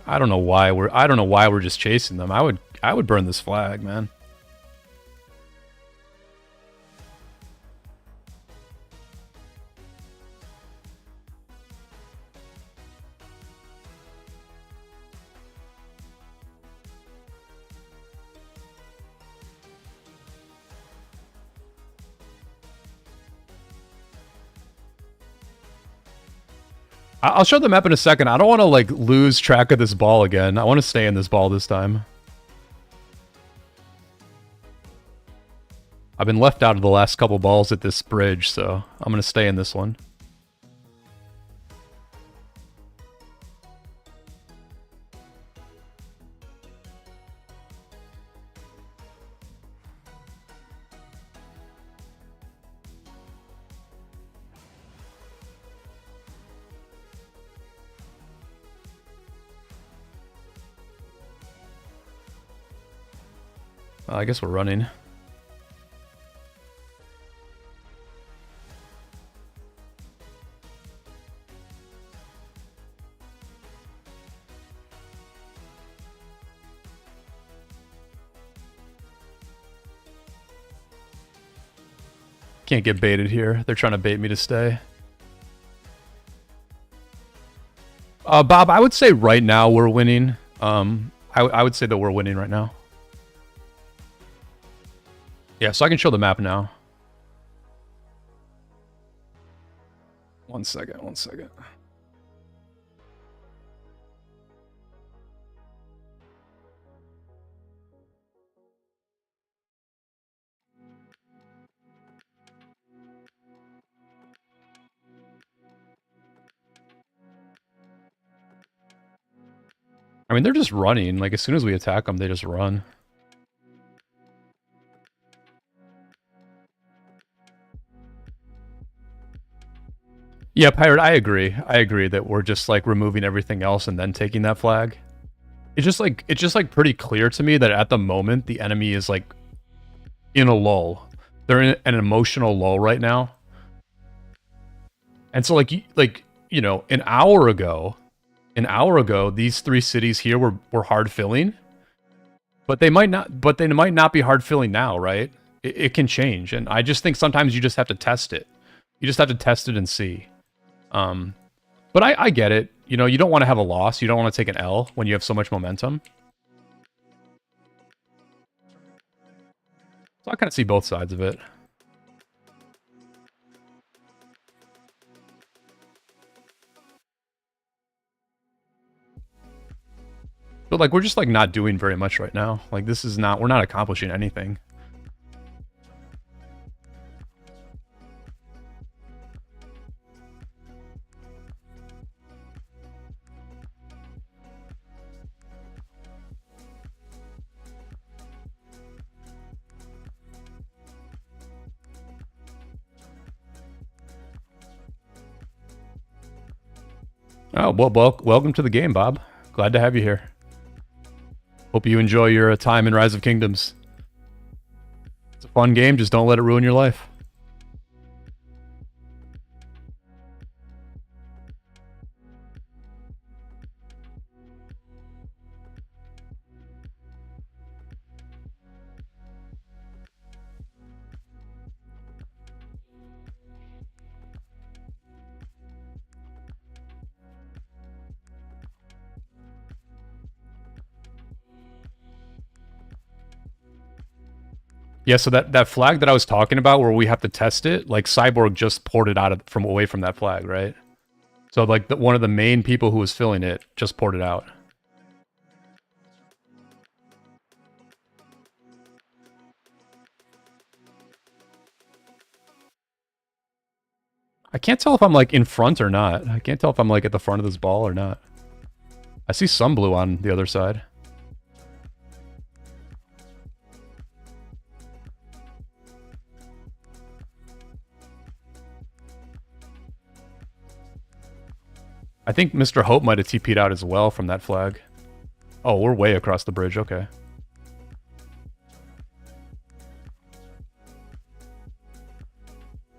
I don't know why we're just chasing them. I would burn this flag, man. I'll show the map in a second. I don't want to like lose track of this ball again. I want to stay in this ball this time. I've been left out of the last couple balls at this bridge, so I'm going to stay in this one. I guess we're running. Can't get baited here. They're trying to bait me to stay. Bob, I would say right now we're winning. I would say that we're winning right now. Yeah, so I can show the map now. One second. I mean, they're just running. Like, as soon as we attack them, they just run. Yeah, Pirate, I agree. I agree that we're just, like, removing everything else and then taking that flag. It's just, like, pretty clear to me that at the moment, the enemy is, like, in a lull. They're in an emotional lull right now. And so, like, you know, an hour ago, these three cities here were hard filling. But they might not be hard filling now, right? It can change. And I just think sometimes you just have to test it. You just have to test it and see. But I get it. You know, you don't want to have a loss. You don't want to take an L when you have so much momentum. So I kind of see both sides of it. But like, we're just like not doing very much right now. Like, this is not, we're not accomplishing anything. Oh, well, welcome to the game, Bob. Glad to have you here. Hope you enjoy your time in Rise of Kingdoms. It's a fun game, just don't let it ruin your life. Yeah, so that flag that I was talking about where we have to test it, like Cyborg just ported out from away from that flag, right? So like one of the main people who was filling it just ported out. I can't tell if I'm like in front or not. I can't tell if I'm like at the front of this ball or not. I see some blue on the other side. I think Mr. Hope might have TP'd out as well from that flag. Oh, we're way across the bridge. Okay.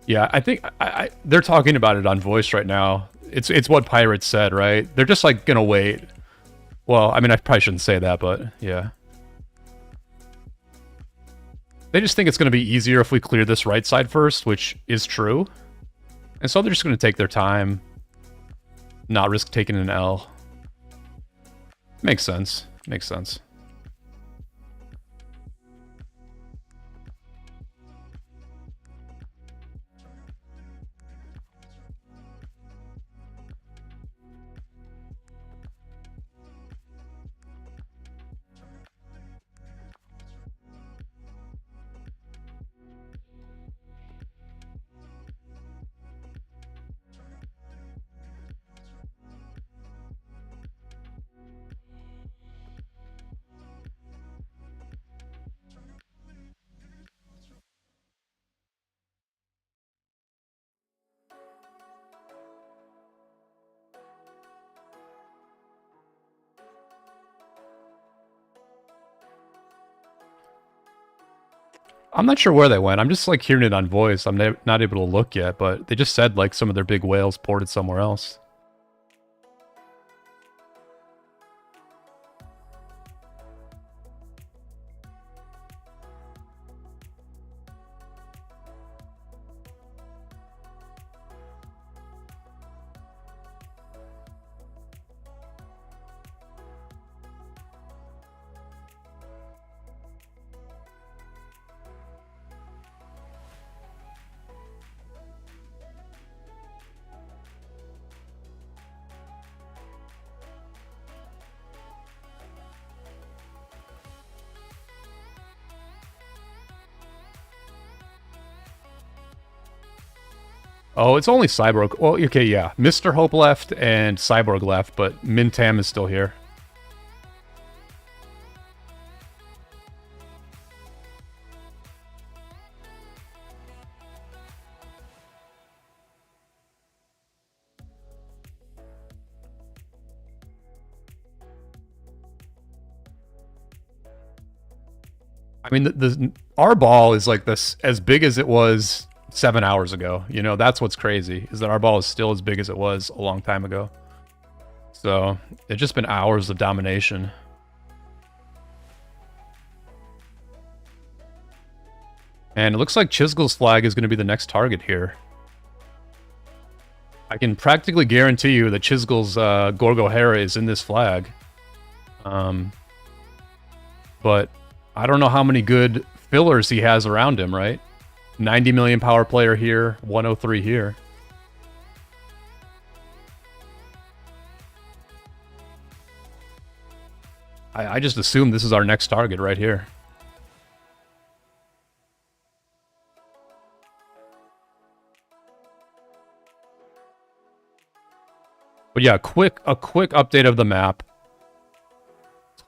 Yeah, I think they're talking about it on voice right now. It's what Pirates said, right? They're just like gonna wait. Well, I mean, I probably shouldn't say that, but yeah. They just think it's gonna be easier if we clear this right side first, which is true. And so they're just gonna take their time, not risk taking an L. Makes sense. Makes sense. I'm not sure where they went. I'm just like hearing it on voice. I'm not able to look yet, but they just said like some of their big whales ported somewhere else. Oh, it's only Cyborg. Well, okay, yeah. Mr. Hope left and Cyborg left, but Mintam is still here. I mean, our ball is like this as big as it was 7 hours ago. You know, that's what's crazy, is that our ball is still as big as it was a long time ago. So, it's just been hours of domination. And it looks like Chisgle's flag is going to be the next target here. I can practically guarantee you that Chisgle's Gorgohera is in this flag. But I don't know how many good fillers he has around him, right? 90 million power player here, 103 here. I just assume this is our next target right here. But yeah, a quick update of the map.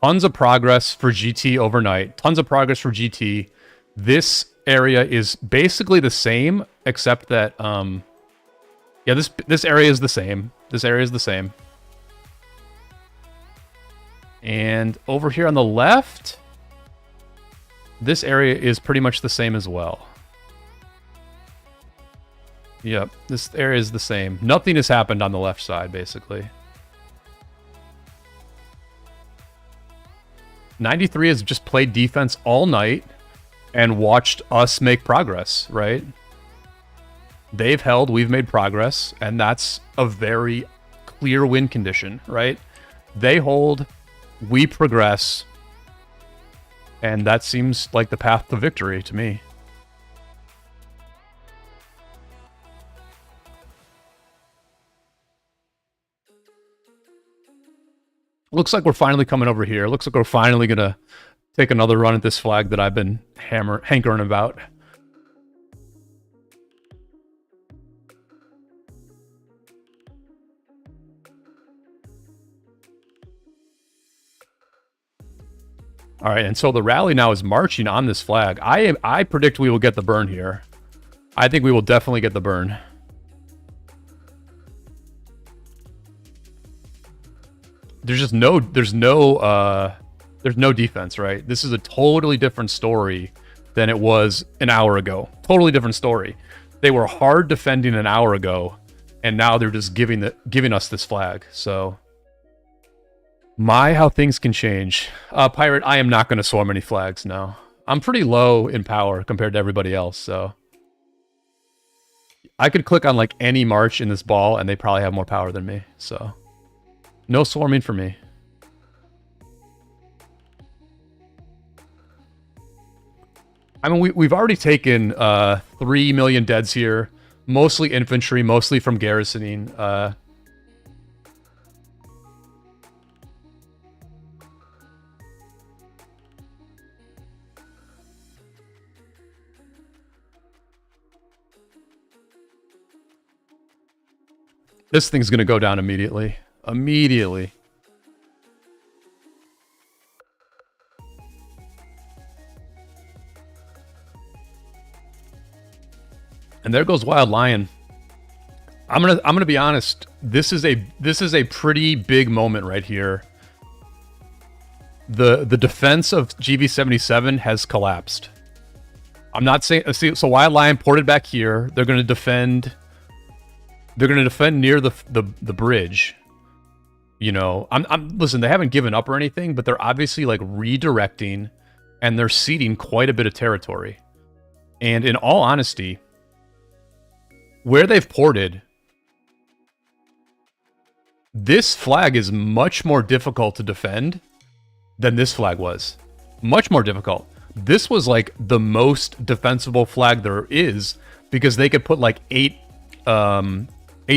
Tons of progress for GT overnight. Tons of progress for GT. This area is basically the same, except that yeah, this area is the same. This area is the same. And over here on the left, this area is pretty much the same as well. Yep, this area is the same. Nothing has happened on the left side, basically. 93 has just played defense all night and watched us make progress, right? They've held, we've made progress, and that's a very clear win condition, right? They hold, we progress, and that seems like the path to victory to me. Looks like we're finally coming over here. Looks like we're finally going to take another run at this flag that I've been hankering about. All right, and so the rally now is marching on this flag. I predict we will get the burn here. I think we will definitely get the burn. There's no defense, right? This is a totally different story than it was an hour ago. Totally different story. They were hard defending an hour ago, and now they're just giving us this flag. So, how things can change. Pirate, I am not going to swarm any flags now. I'm pretty low in power compared to everybody else, so I could click on like any march in this ball, and they probably have more power than me. So, no swarming for me. I mean, we've already taken 3 million deads here, mostly infantry, mostly from garrisoning. This thing's going to go down immediately. Immediately. And there goes Wild Lion. I'm gonna be honest. This is a pretty big moment right here. The defense of GV77 has collapsed. I'm not saying. So Wild Lion ported back here. They're gonna defend. They're gonna defend near the bridge. You know, listen. They haven't given up or anything, but they're obviously like redirecting, and they're ceding quite a bit of territory. And in all honesty, where they've ported, this flag is much more difficult to defend than this flag was. Much more difficult. This was like the most defensible flag there is because they could put like eight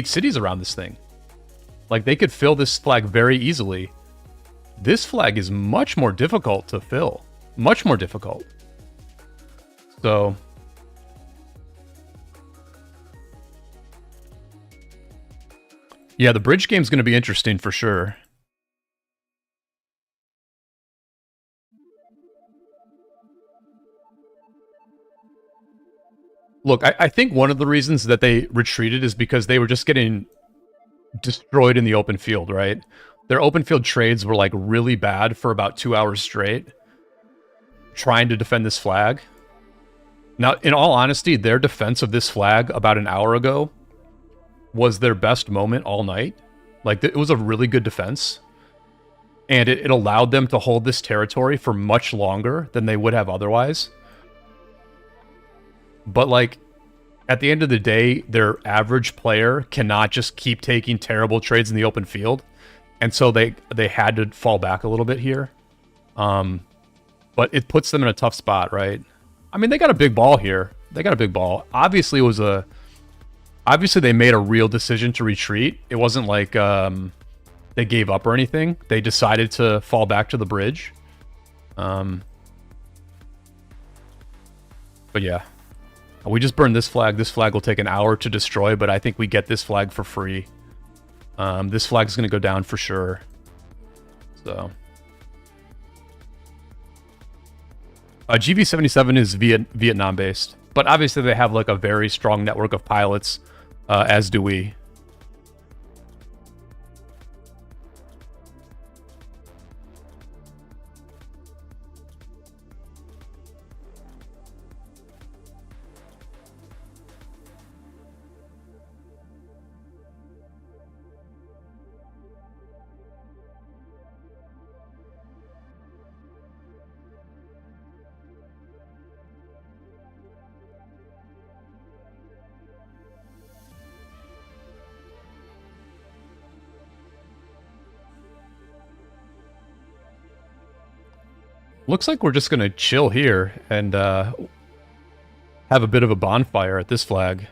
cities around this thing. Like they could fill this flag very easily. This flag is much more difficult to fill. Much more difficult. So yeah, the bridge game's going to be interesting for sure. Look, I think one of the reasons that they retreated is because they were just getting destroyed in the open field, right? Their open field trades were like really bad for about 2 hours straight, trying to defend this flag. Now, in all honesty, their defense of this flag about an hour ago was their best moment all night. Like, it was a really good defense. And it allowed them to hold this territory for much longer than they would have otherwise. But, like, at the end of the day, their average player cannot just keep taking terrible trades in the open field. And so they had to fall back a little bit here. But it puts them in a tough spot, right? I mean, they got a big ball here. They got a big ball. Obviously, it was a... Obviously, they made a real decision to retreat. It wasn't like they they gave up or anything. They decided to fall back to the bridge. But yeah. We just burned this flag. This flag will take an hour to destroy, but I think we get this flag for free. This flag is going to go down for sure. So... GV77 is Vietnam-based, but obviously they have like a very strong network of pilots, as do we. Looks like we're just going to chill here and have a bit of a bonfire at this flag.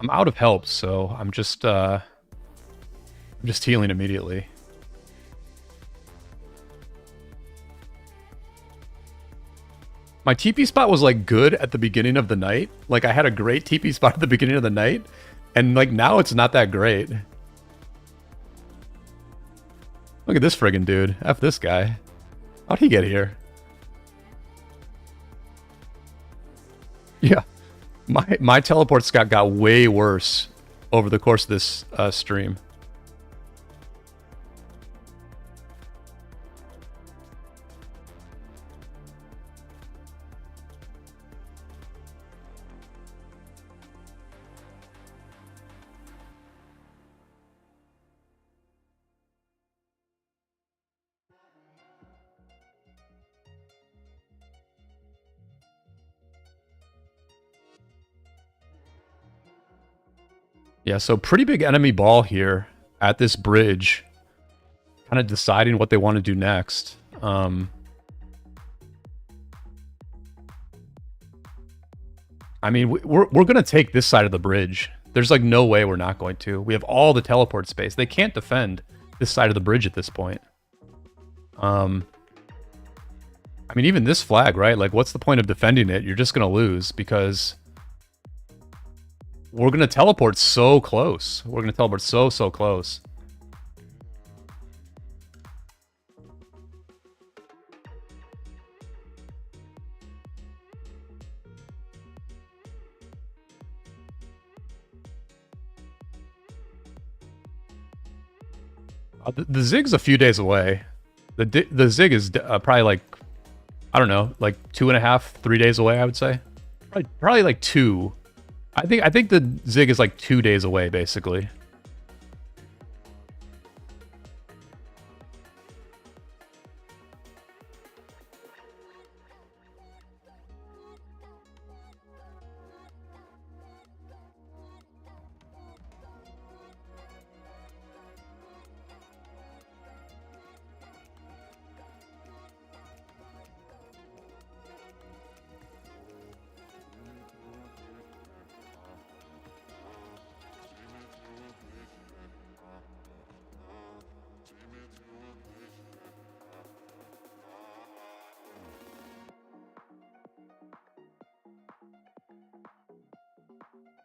I'm out of help, so I'm just healing immediately. My TP spot was like good at the beginning of the night. Like I had a great TP spot at the beginning of the night. And like now it's not that great. Look at this friggin' dude. F this guy. How'd he get here? Yeah. My teleport scout got way worse over the course of this stream. Yeah, so pretty big enemy ball here at this bridge. Kind of deciding what they want to do next. I mean, we're going to take this side of the bridge. There's like no way we're not going to. We have all the teleport space. They can't defend this side of the bridge at this point. I mean, even this flag, right? Like, what's the point of defending it? You're just going to lose because... we're going to teleport so close. We're going to teleport so close. The Zig's a few days away. The Zig is probably like, I don't know, like 2.5, 3 days away, I would say. Probably like 2. I think the Zig is like 2 days away, basically.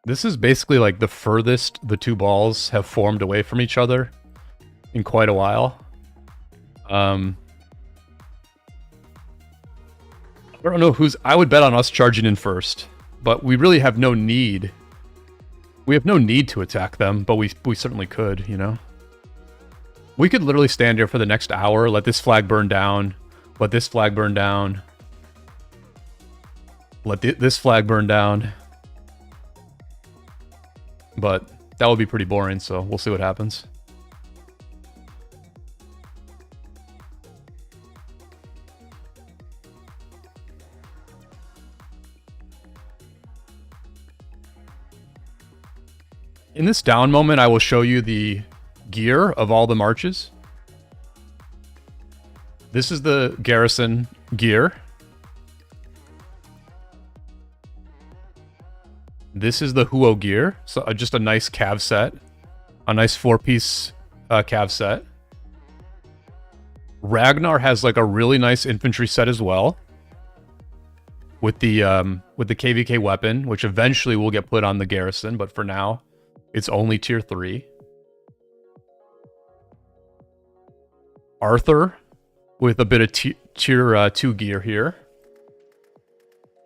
This is basically like the furthest the two balls have formed away from each other in quite a while. I don't know who's... I would bet on us charging in first, but we really have no need. We have no need to attack them, but we certainly could, you know? We could literally stand here for the next hour, let this flag burn down, let this flag burn down, let this flag burn down. But that would be pretty boring, so we'll see what happens. In this down moment, I will show you the gear of all the marches. This is the garrison gear. This is the Huo gear, so just a nice cav set. A nice 4-piece cav set. Ragnar has like a really nice infantry set as well. With the KvK weapon, which eventually will get put on the garrison, but for now, it's only tier 3. Arthur, with a bit of tier 2 gear here.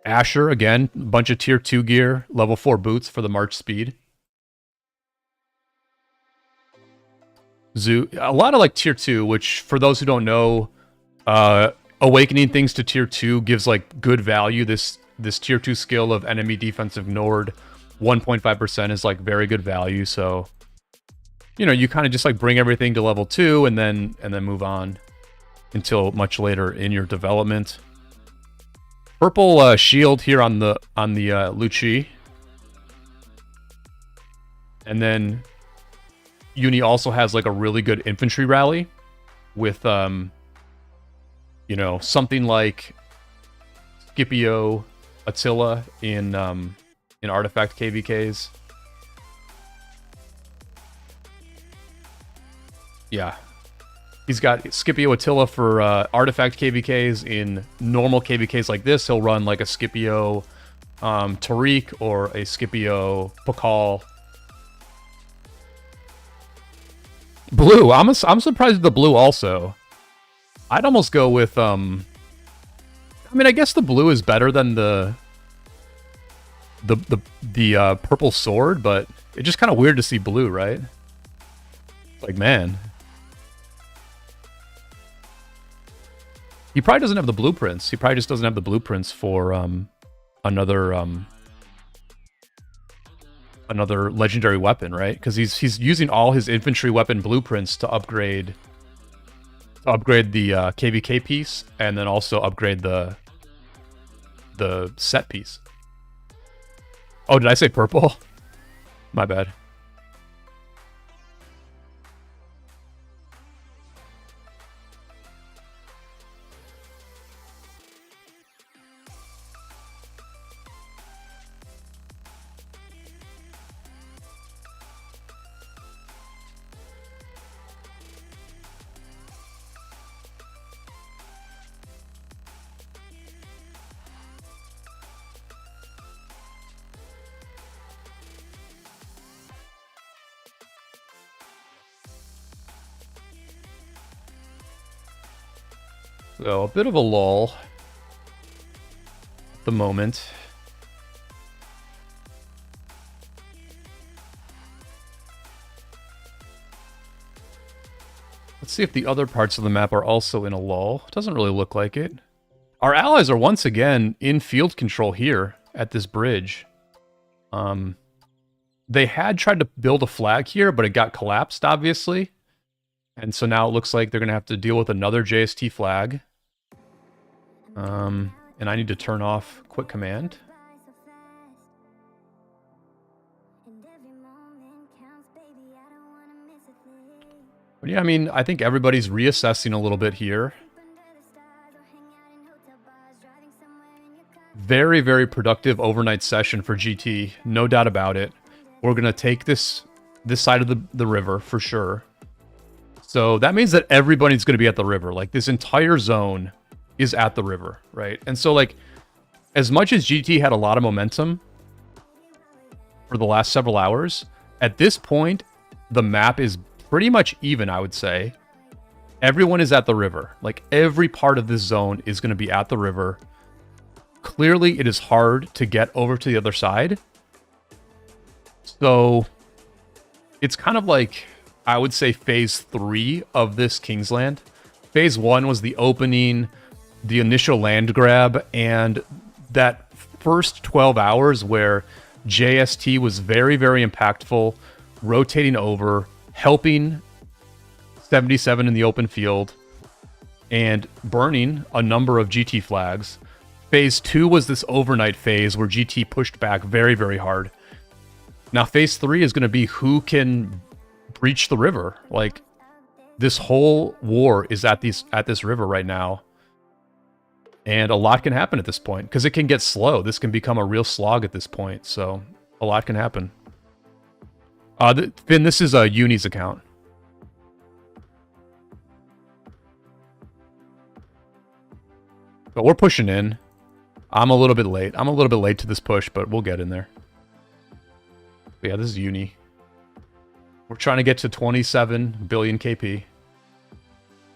Asher, again, a bunch of tier 2 gear, level 4 boots for the march speed. Zoo, a lot of like tier 2, which for those who don't know, awakening things to tier 2 gives like good value. This tier 2 skill of enemy defense ignored 1.5% is like very good value. So, you know, you kind of just like bring everything to level 2 and then move on until much later in your development. Purple shield here on the Lucci. And then Uni also has like a really good infantry rally with you know, something like Scipio Attila in artifact KvKs. Yeah. He's got Scipio Attila for artifact KvKs. In normal KvKs like this, he'll run like a Scipio Tariq or a Scipio Pakal. Blue. I'm surprised at the blue also. I'd almost go with I mean, I guess the blue is better than the purple sword, but it's just kind of weird to see blue, right? Like, man. He probably doesn't have the blueprints. He probably just doesn't have the blueprints for another legendary weapon, right? Because he's using all his infantry weapon blueprints to upgrade the KvK piece, and then also upgrade the set piece. Oh, did I say purple? My bad. So, a bit of a lull at the moment. Let's see if the other parts of the map are also in a lull. Doesn't really look like it. Our allies are once again in field control here at this bridge. They had tried to build a flag here, but it got collapsed, obviously. And so now it looks like they're going to have to deal with another JST flag. And I need to turn off quick command. But yeah, I mean, I think everybody's reassessing a little bit here. Very, very productive overnight session for GT. No doubt about it. We're going to take this side of the river for sure. So that means that everybody's going to be at the river. Like, this entire zone is at the river, right? And so, like, as much as GT had a lot of momentum for the last several hours, at this point, the map is pretty much even, I would say. Everyone is at the river. Like, every part of this zone is going to be at the river. Clearly, it is hard to get over to the other side. So, it's kind of like, I would say, phase 3 of this Kingsland. Phase 1 was the opening, the initial land grab, and that first 12 hours where JST was very, very impactful, rotating over, helping 77 in the open field, and burning a number of GT flags. Phase 2 was this overnight phase where GT pushed back very, very hard. Now phase 3 is going to be who can breach the river. Like, this whole war is at this river right now. And a lot can happen at this point, because it can get slow. This can become a real slog at this point, so a lot can happen. Finn, this is a Uni's account. But we're pushing in. I'm a little bit late. I'm a little bit late to this push, but we'll get in there. But yeah, this is Uni. We're trying to get to 27 billion KP.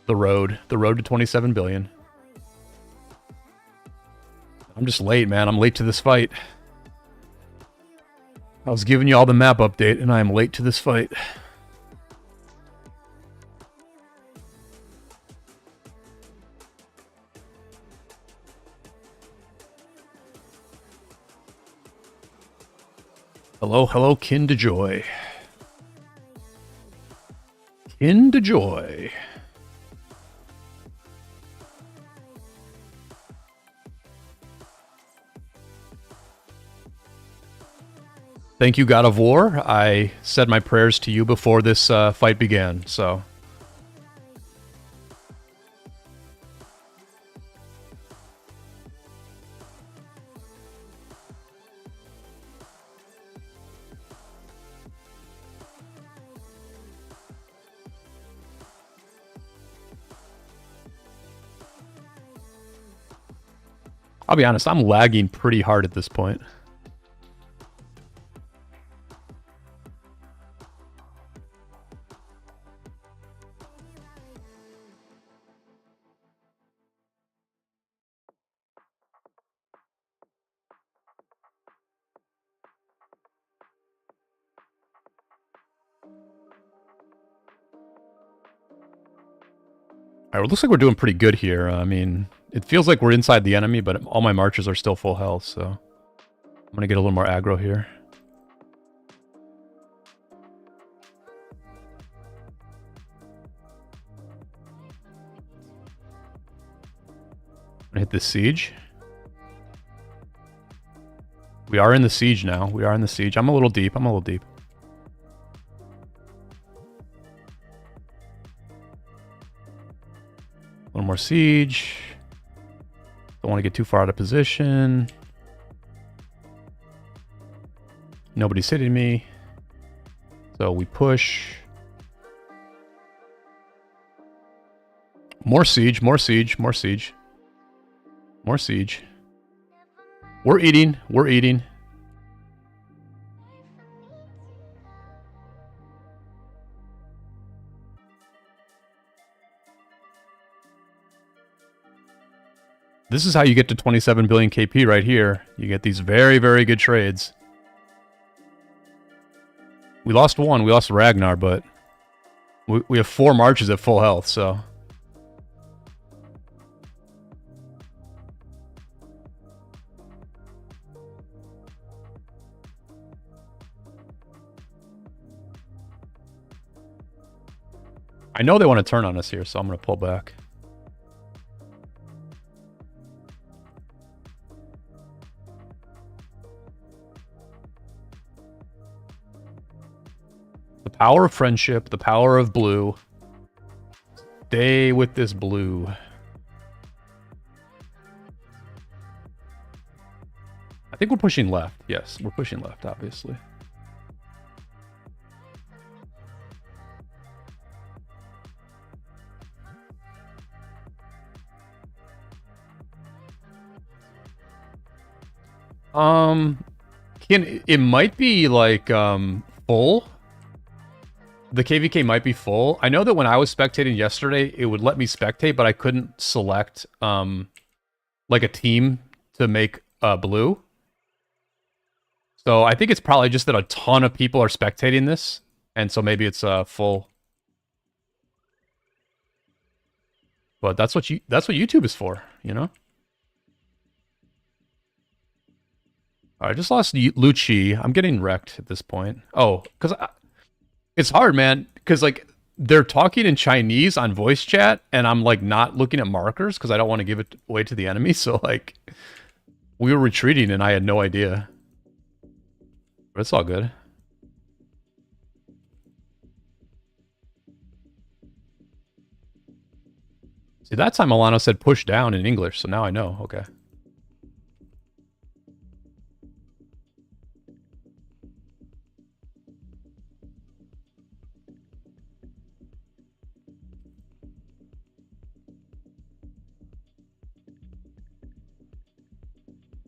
The road to 27 billion. I'm just late, man. I'm late to this fight. I was giving you all the map update, and I am late to this fight. Hello, hello, kin to joy. Kin to joy. Thank you, God of War. I said my prayers to you before this fight began, so... I'll be honest, I'm lagging pretty hard at this point. Alright, it looks like we're doing pretty good here. I mean, it feels like we're inside the enemy, but all my marches are still full health, so... I'm gonna get a little more aggro here. I'm gonna hit this siege. We are in the siege now. We are in the siege. I'm a little deep. I'm a little deep. A little more siege. Don't want to get too far out of position. Nobody's hitting me. So we push. More siege, more siege, more siege. More siege. We're eating, we're eating. This is how you get to 27 billion KP right here. You get these very, very good trades. We lost one. We lost Ragnar, but we have 4 marches at full health, so... I know they want to turn on us here, so I'm going to pull back. The power of friendship, the power of blue. Stay with this blue. I think we're pushing left. Yes, we're pushing left, obviously. It might be like full. The KvK might be full. I know that when I was spectating yesterday, it would let me spectate, but I couldn't select like a team to make blue. So I think it's probably just that a ton of people are spectating this, and so maybe it's full. But that's what YouTube is for, you know? I just lost Lucci. I'm getting wrecked at this point. Oh, because it's hard, man. Because like they're talking in Chinese on voice chat, and I'm like not looking at markers because I don't want to give it away to the enemy. So like we were retreating, and I had no idea. But it's all good. See, that time Alano said push down in English, so now I know. Okay.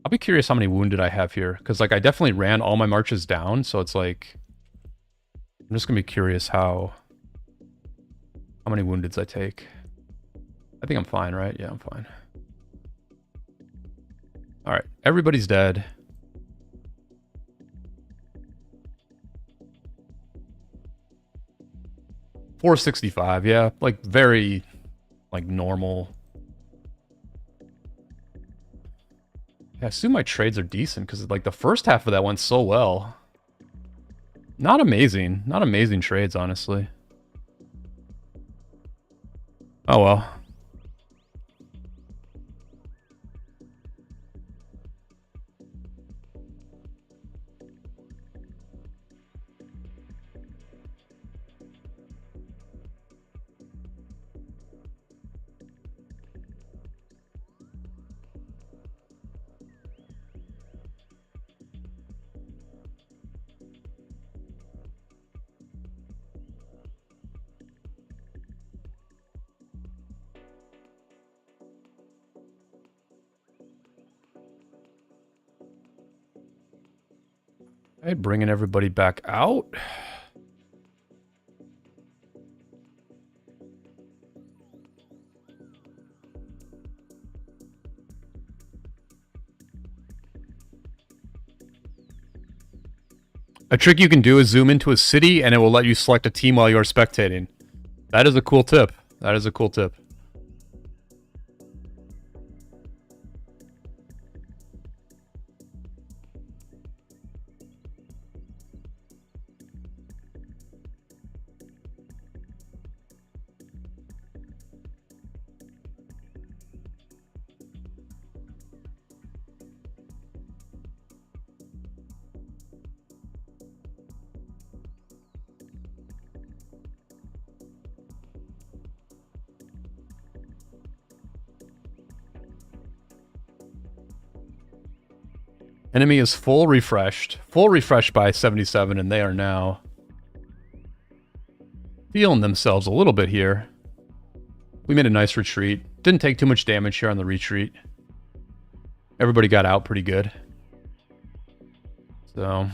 I'll be curious how many wounded I have here, because like I definitely ran all my marches down, so it's like I'm just gonna be curious how many woundeds I take. I think I'm fine, right? Yeah, I'm fine. All right, everybody's dead. $465, yeah, like very like normal. I assume my trades are decent because like the first half of that went so well. Not amazing. Not amazing trades, honestly. Oh well. Hey, bringing everybody back out. A trick you can do is zoom into a city and it will let you select a team while you are spectating. That is a cool tip. That is a cool tip. Enemy is full refreshed by 77, and they are now feeling themselves a little bit here. We made a nice retreat. Didn't take too much damage here on the retreat. Everybody got out pretty good. So,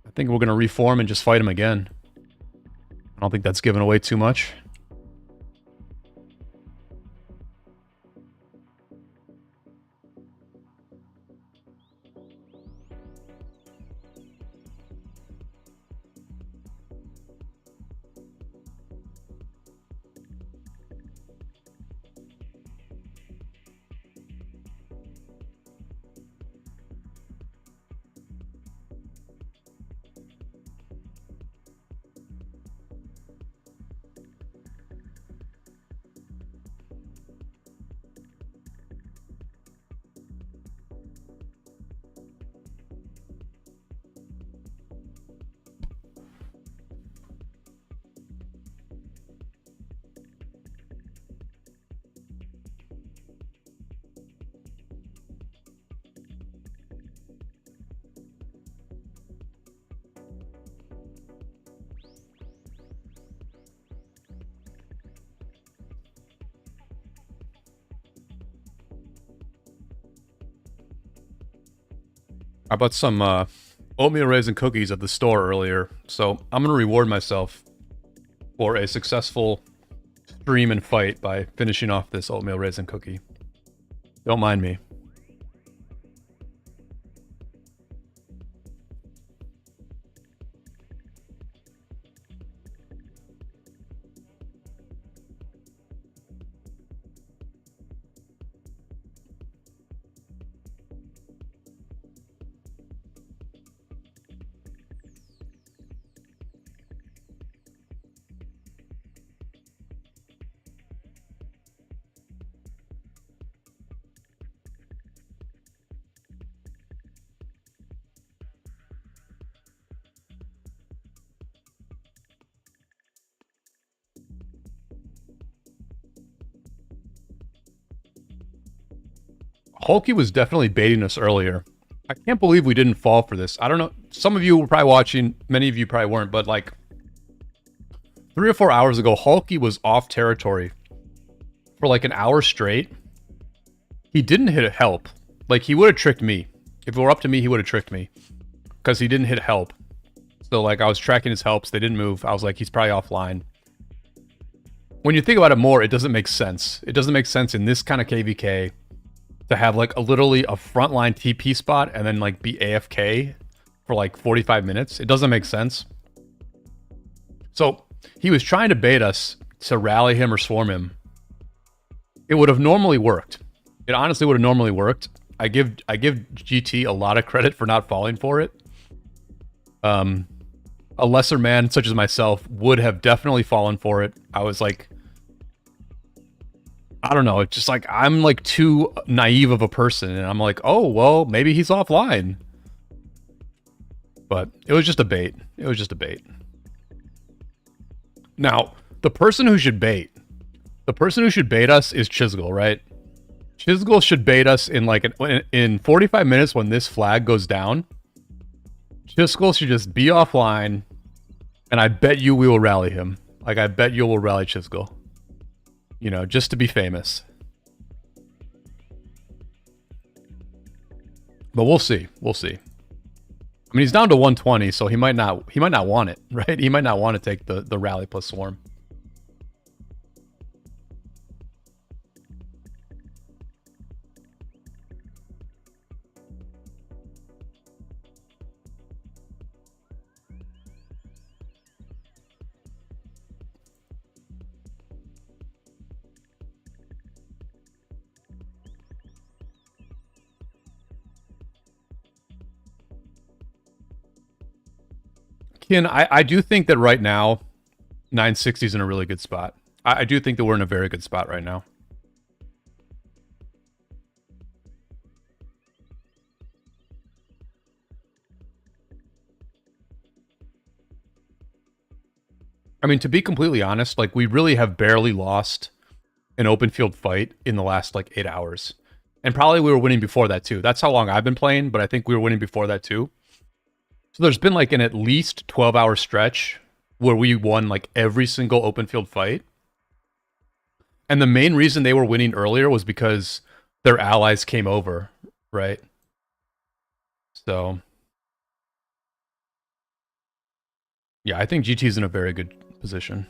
I think we're going to reform and just fight them again. I don't think that's giving away too much. I bought some oatmeal raisin cookies at the store earlier, so I'm going to reward myself for a successful stream and fight by finishing off this oatmeal raisin cookie. Don't mind me. Hulky was definitely baiting us earlier. I can't believe we didn't fall for this. I don't know. Some of you were probably watching. Many of you probably weren't. But like 3 or 4 hours ago, Hulky was off territory for like an hour straight. He didn't hit help. Like, he would have tricked me. If it were up to me, he would have tricked me. Because he didn't hit help. So, like, I was tracking his helps. They didn't move. I was like, he's probably offline. When you think about it more, it doesn't make sense. It doesn't make sense in this kind of KvK to have, like, literally a frontline TP spot and then, like, be AFK for, like, 45 minutes. It doesn't make sense. So, he was trying to bait us to rally him or swarm him. It would have normally worked. It honestly would have normally worked. I give GT a lot of credit for not falling for it. A lesser man such as myself would have definitely fallen for it. I was like, I don't know. It's just like, I'm like too naive of a person. And I'm like, oh, well, maybe he's offline. But it was just a bait. It was just a bait. Now, the person who should bait us is Chisgul, right? Chisgul should bait us in like in 45 minutes when this flag goes down. Chisgul should just be offline, and I bet you we will rally him. Like, I bet you will rally Chisgul. You know, just to be famous. But we'll see. We'll see. I mean, he's down to 120, so he might not want it, right? He might not want to take the rally plus swarm. Ken, I do think that right now, 960 is in a really good spot. I do think that we're in a very good spot right now. I mean, to be completely honest, like, we really have barely lost an open field fight in the last, like, 8 hours. And probably we were winning before that, too. That's how long I've been playing, but I think we were winning before that, too. So there's been, like, an at least 12-hour stretch where we won, like, every single open field fight. And the main reason they were winning earlier was because their allies came over, right? So, yeah, I think GT's in a very good position.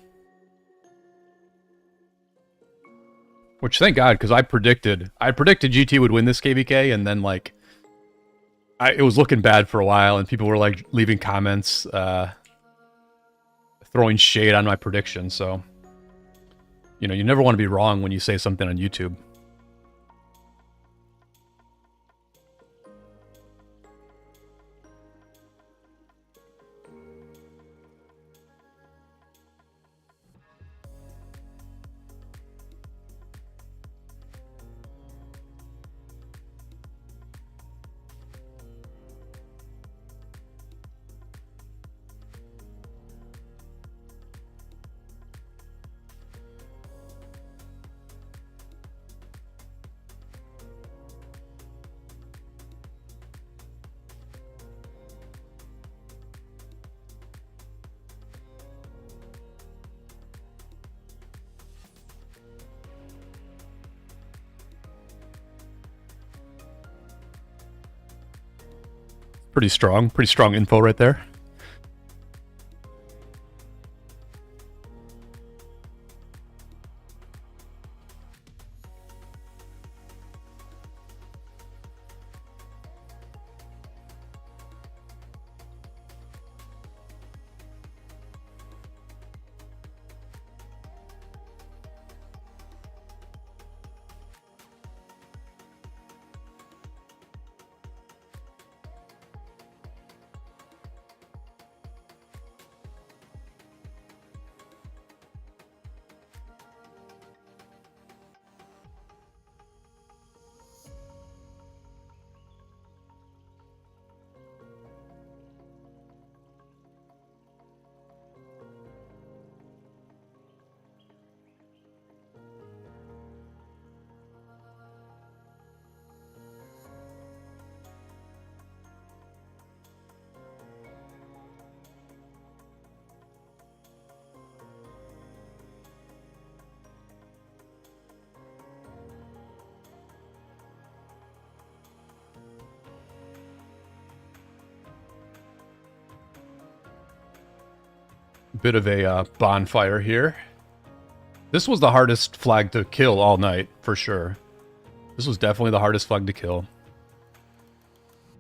Which, thank God, because I predicted GT would win this KvK, and then, like, it was looking bad for a while, and people were, like, leaving comments, throwing shade on my prediction, so, you know, you never want to be wrong when you say something on YouTube. Pretty strong info right there. bit of a bonfire here. This was the hardest flag to kill all night, for sure. This was definitely the hardest flag to kill.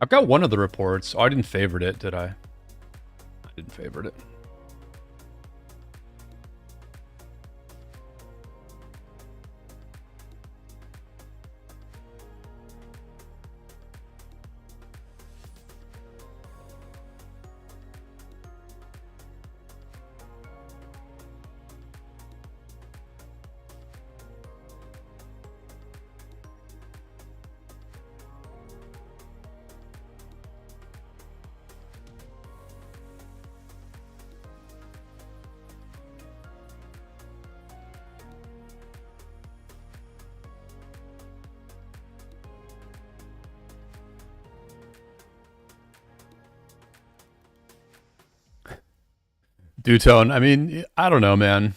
I've got one of the reports. Oh, I didn't favorite it, did I? I didn't favorite it. Dutone, I mean, I don't know, man.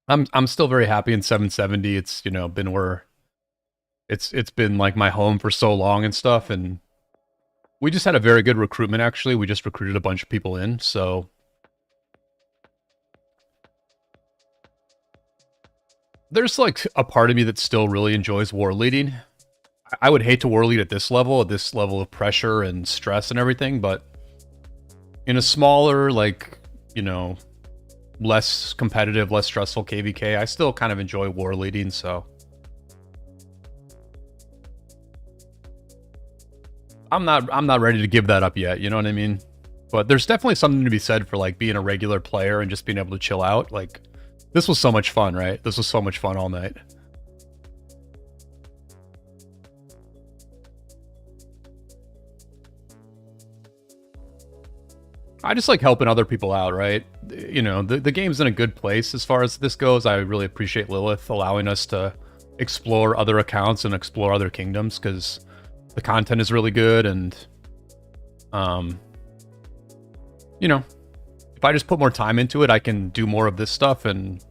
I'm still very happy in 770. It's, you know, been where it's been like my home for so long and stuff, and we just had a very good recruitment actually. We just recruited a bunch of people in, so there's like a part of me that still really enjoys war leading. I would hate to war lead at this level of pressure and stress and everything, but in a smaller, like, you know, less competitive, less stressful KvK, I still kind of enjoy war leading, so I'm not ready to give that up yet, you know what I mean? But there's definitely something to be said for like being a regular player and just being able to chill out. Like, this was so much fun, right? This was so much fun all night. I just like helping other people out, right? You know, the game's in a good place as far as this goes. I really appreciate Lilith allowing us to explore other accounts and explore other kingdoms, because the content is really good, and you know, if I just put more time into it, I can do more of this stuff and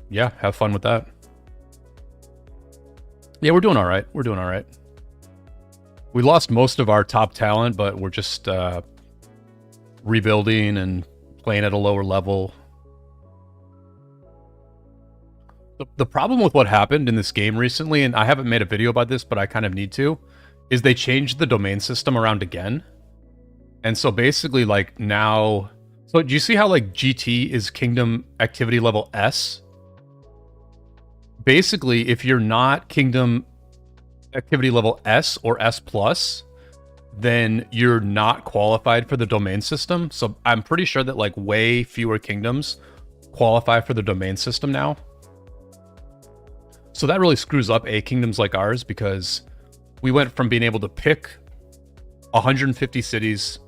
yeah, have fun with that. Yeah, we're doing all right. We're doing all right. We lost most of our top talent, but we're just rebuilding and playing at a lower level. The problem with what happened in this game recently, and I haven't made a video about this, but I kind of need to, is they changed the domain system around again. And so basically, like, now... So do you see how, like, GT is Kingdom Activity Level S? Basically, if you're not Kingdom Activity Level S or S+, then you're not qualified for the domain system. So I'm pretty sure that, like, way fewer kingdoms qualify for the domain system now. So that really screws up kingdoms like ours, because we went from being able to pick 150 cities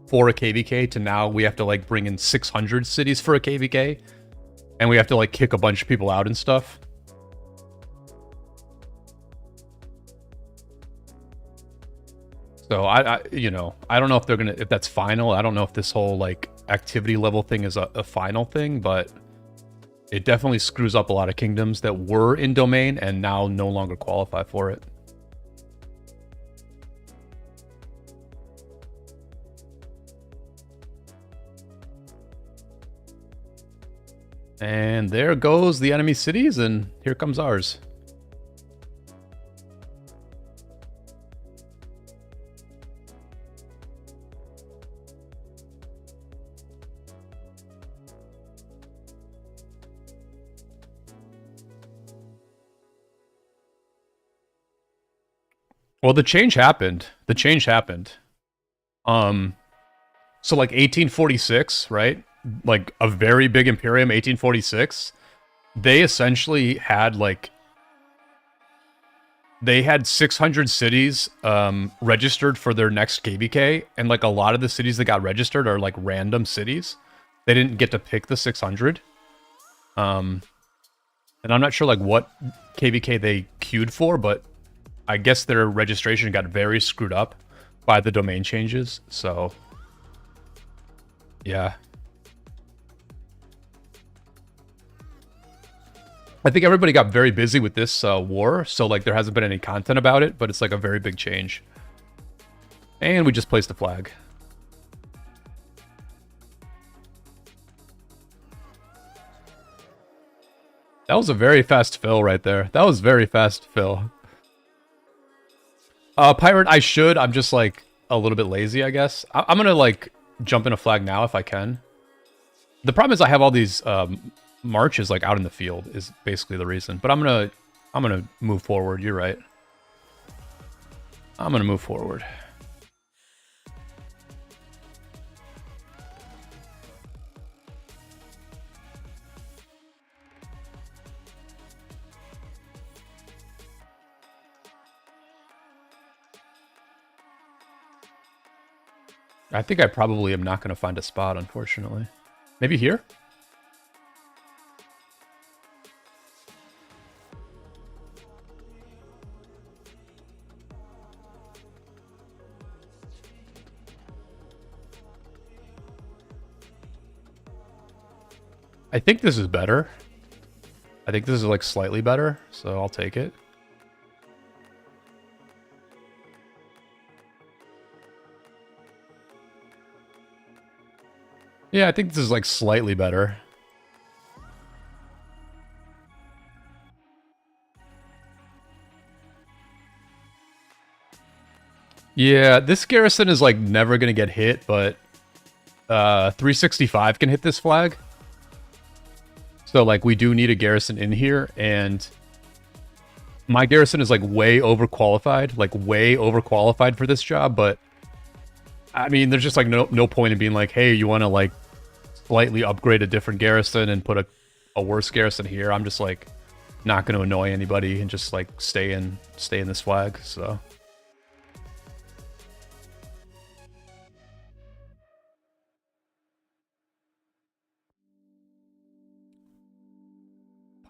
for a KvK to now we have to like bring in 600 cities for a KvK, and we have to like kick a bunch of people out and stuff. So I you know, I don't know if they're gonna, if that's final. I don't know if this whole like activity level thing is a final thing, but it definitely screws up a lot of kingdoms that were in domain and now no longer qualify for it. And there goes the enemy cities, and here comes ours. Well, the change happened. The change happened. So like 1846, right? Like a very big Imperium, 1846. They essentially had like... They had 600 cities registered for their next KvK, and like a lot of the cities that got registered are like random cities. They didn't get to pick the 600. And I'm not sure like what KvK they queued for, but I guess their registration got very screwed up by the domain changes, so... Yeah. I think everybody got very busy with this war, so like there hasn't been any content about it, but it's like a very big change. And we just placed the flag. That was a very fast fill right there. That was very fast fill. Pirate, I should. I'm just, like, a little bit lazy, I guess. I'm gonna, like, jump in a flag now if I can. The problem is I have all these marches, like, out in the field is basically the reason. But I'm gonna move forward. You're right. I'm gonna move forward. I think I probably am not going to find a spot, unfortunately. Maybe here? I think this is better. I think this is, like, slightly better, so I'll take it. Yeah, I think this is, like, slightly better. Yeah, this garrison is, like, never gonna get hit, but 365 can hit this flag. So, like, we do need a garrison in here, and my garrison is, like, way overqualified. Like, way overqualified for this job, but I mean, there's just, like, no point in being like, hey, you want to, like, slightly upgrade a different garrison and put a worse garrison here. I'm just, like, not going to annoy anybody and just, like, stay in this flag, so.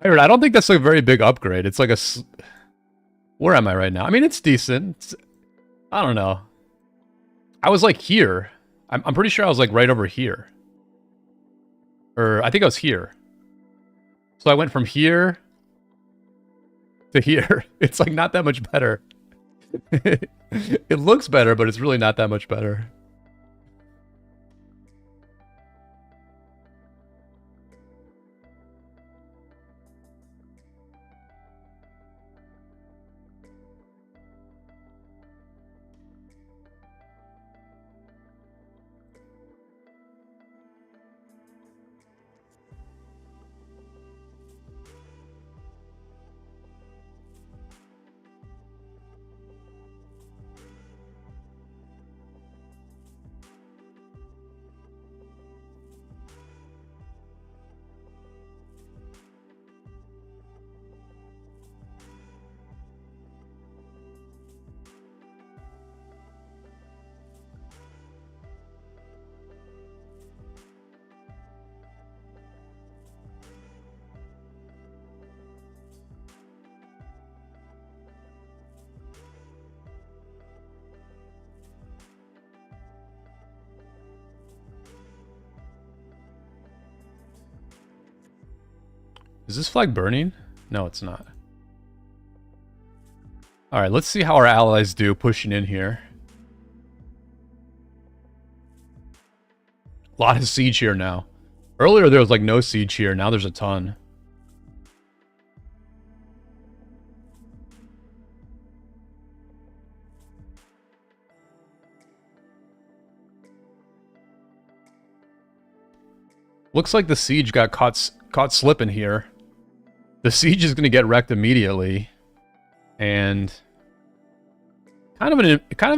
Pirate, I don't think that's a very big upgrade. It's like a... Where am I right now? I mean, it's decent. I don't know. I was, like, here. I'm pretty sure I was, like, right over here. Or, I think I was here. So I went from here to here. It's, like, not that much better. It looks better, but it's really not that much better. Is this flag burning? No, it's not. Alright, let's see how our allies do pushing in here. A lot of siege here now. Earlier there was like no siege here, now there's a ton. Looks like the siege got caught slipping here. The siege is going to get wrecked immediately, and kind of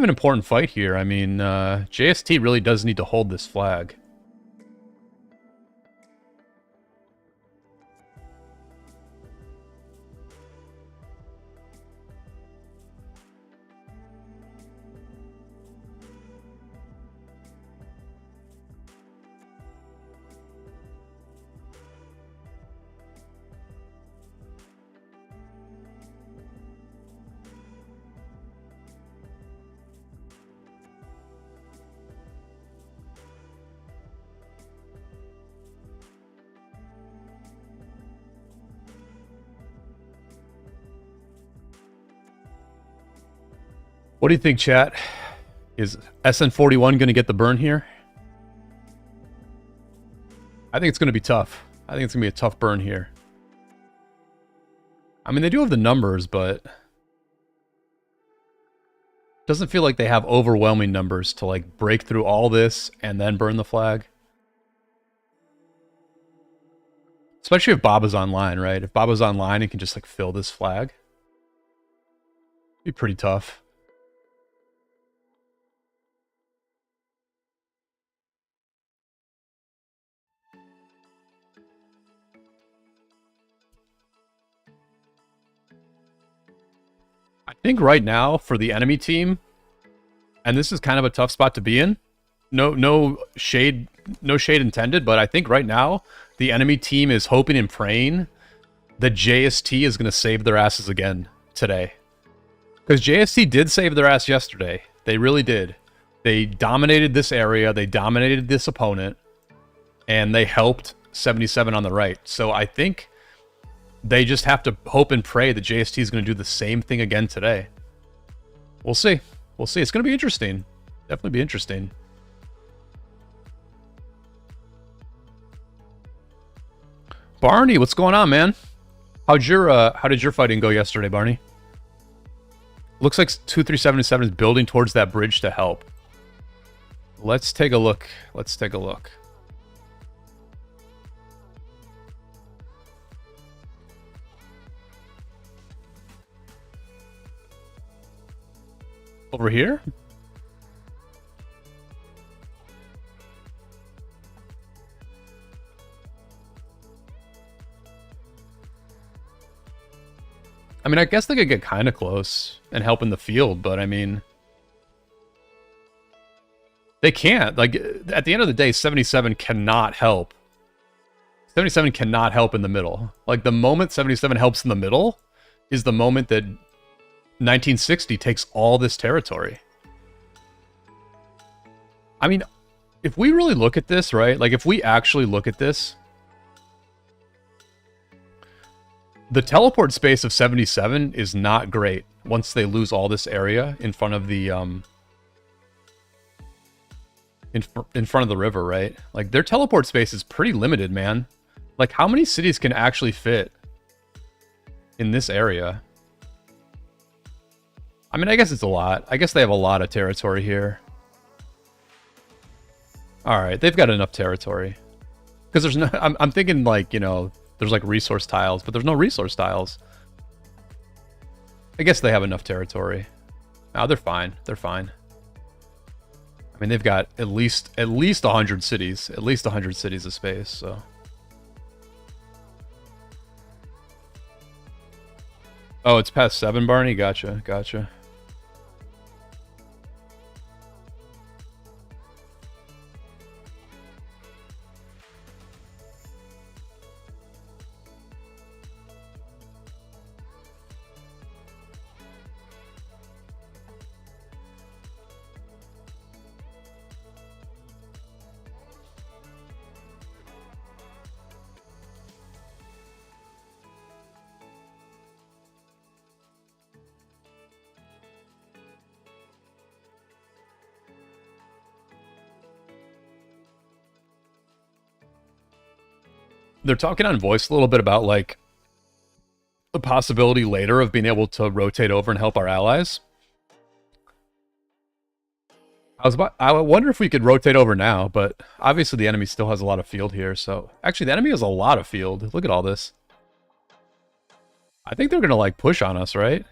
an important fight here. I mean, JST really does need to hold this flag. What do you think, chat? Is SN41 going to get the burn here? I think it's going to be tough. I think it's going to be a tough burn here. I mean, they do have the numbers, but doesn't feel like they have overwhelming numbers to like break through all this and then burn the flag. Especially if Baba's online, right? If Baba's online and can just like fill this flag, be pretty tough. I think right now for the enemy team, and this is kind of a tough spot to be in. No shade intended, but I think right now the enemy team is hoping and praying that JST is going to save their asses again today. Because JST did save their ass yesterday. They really did. They dominated this area, they dominated this opponent, and they helped 77 on the right. So I think they just have to hope and pray that JST is going to do the same thing again today. We'll see. We'll see. It's going to be interesting. Definitely be interesting. Barney, what's going on, man? How did your fighting go yesterday, Barney? Looks like 2377 is building towards that bridge to help. Let's take a look. Let's take a look. Over here? I mean, I guess they could get kind of close and help in the field, but I mean, they can't. Like, at the end of the day, 77 cannot help. 77 cannot help in the middle. Like, the moment 77 helps in the middle is the moment that 1960 takes all this territory. I mean, if we really look at this, right? Like, if we actually look at this, the teleport space of 77 is not great once they lose all this area in front of the in front of the river, right? Like, their teleport space is pretty limited, man. Like, how many cities can actually fit in this area? I mean, I guess it's a lot. I guess they have a lot of territory here. All right, they've got enough territory. Because there's no... I'm thinking, like, you know, there's, like, resource tiles, but there's no resource tiles. I guess they have enough territory. No, they're fine. They're fine. I mean, they've got at least 100 cities. At least 100 cities of space, so... Oh, it's past 7, Barney? Gotcha, gotcha. They're talking on voice a little bit about, like, the possibility later of being able to rotate over and help our allies. I wonder if we could rotate over now, but obviously the enemy still has a lot of field here, so... Actually, the enemy has a lot of field. Look at all this. I think they're gonna, like, push on us, right?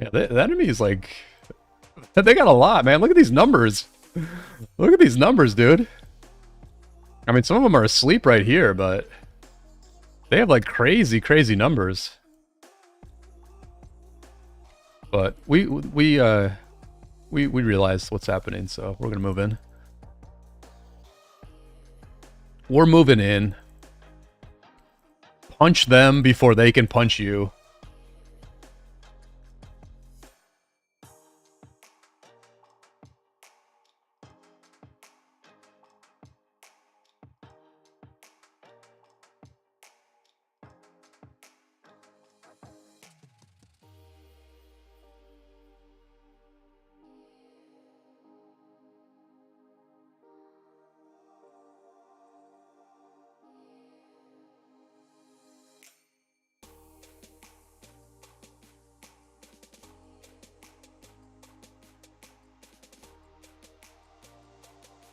Yeah, the enemy is, like... They got a lot, man. Look at these numbers. Look at these numbers, dude. I mean, some of them are asleep right here, but... They have, like, crazy, crazy numbers. But we realize what's happening, so we're gonna move in. We're moving in. Punch them before they can punch you.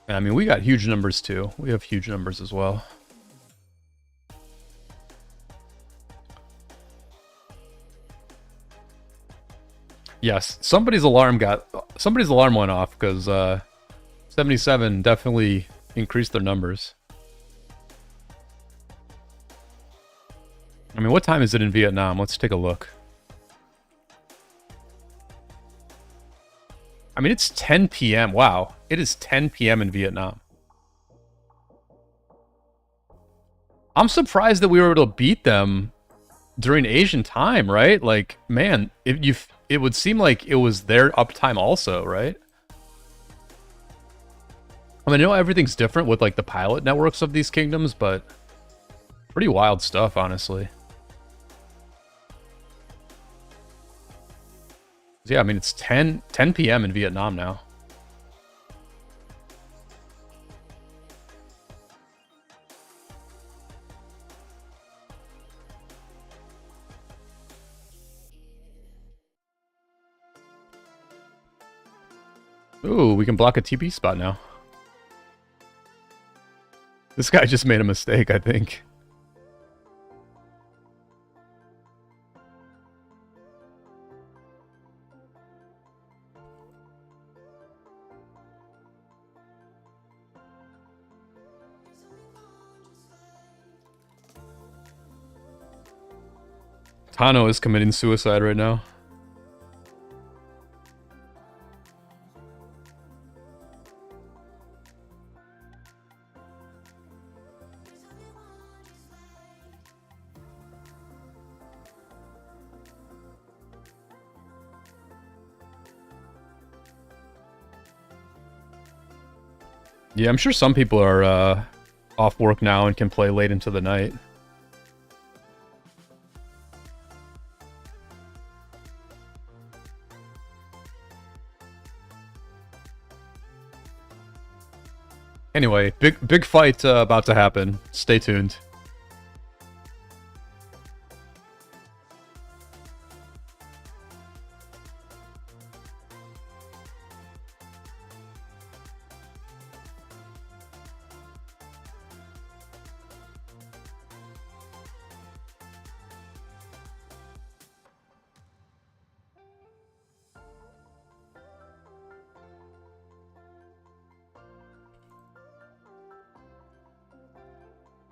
I mean, we got huge numbers too. We have huge numbers as well. Yes, somebody's alarm went off because 77 definitely increased their numbers. I mean, what time is it in Vietnam? Let's take a look. I mean, it's 10 p.m. Wow, it is 10 p.m. in Vietnam. I'm surprised that we were able to beat them during Asian time, right? Like, man, it would seem like it was their uptime also, right? I mean, I know everything's different with like the pilot networks of these kingdoms, but pretty wild stuff, honestly. Yeah, I mean, it's 10 p.m. in Vietnam now. Ooh, we can block a TP spot now. This guy just made a mistake, I think. Tano is committing suicide right now. Yeah, I'm sure some people are off work now and can play late into the night. Anyway, big fight about to happen. Stay tuned.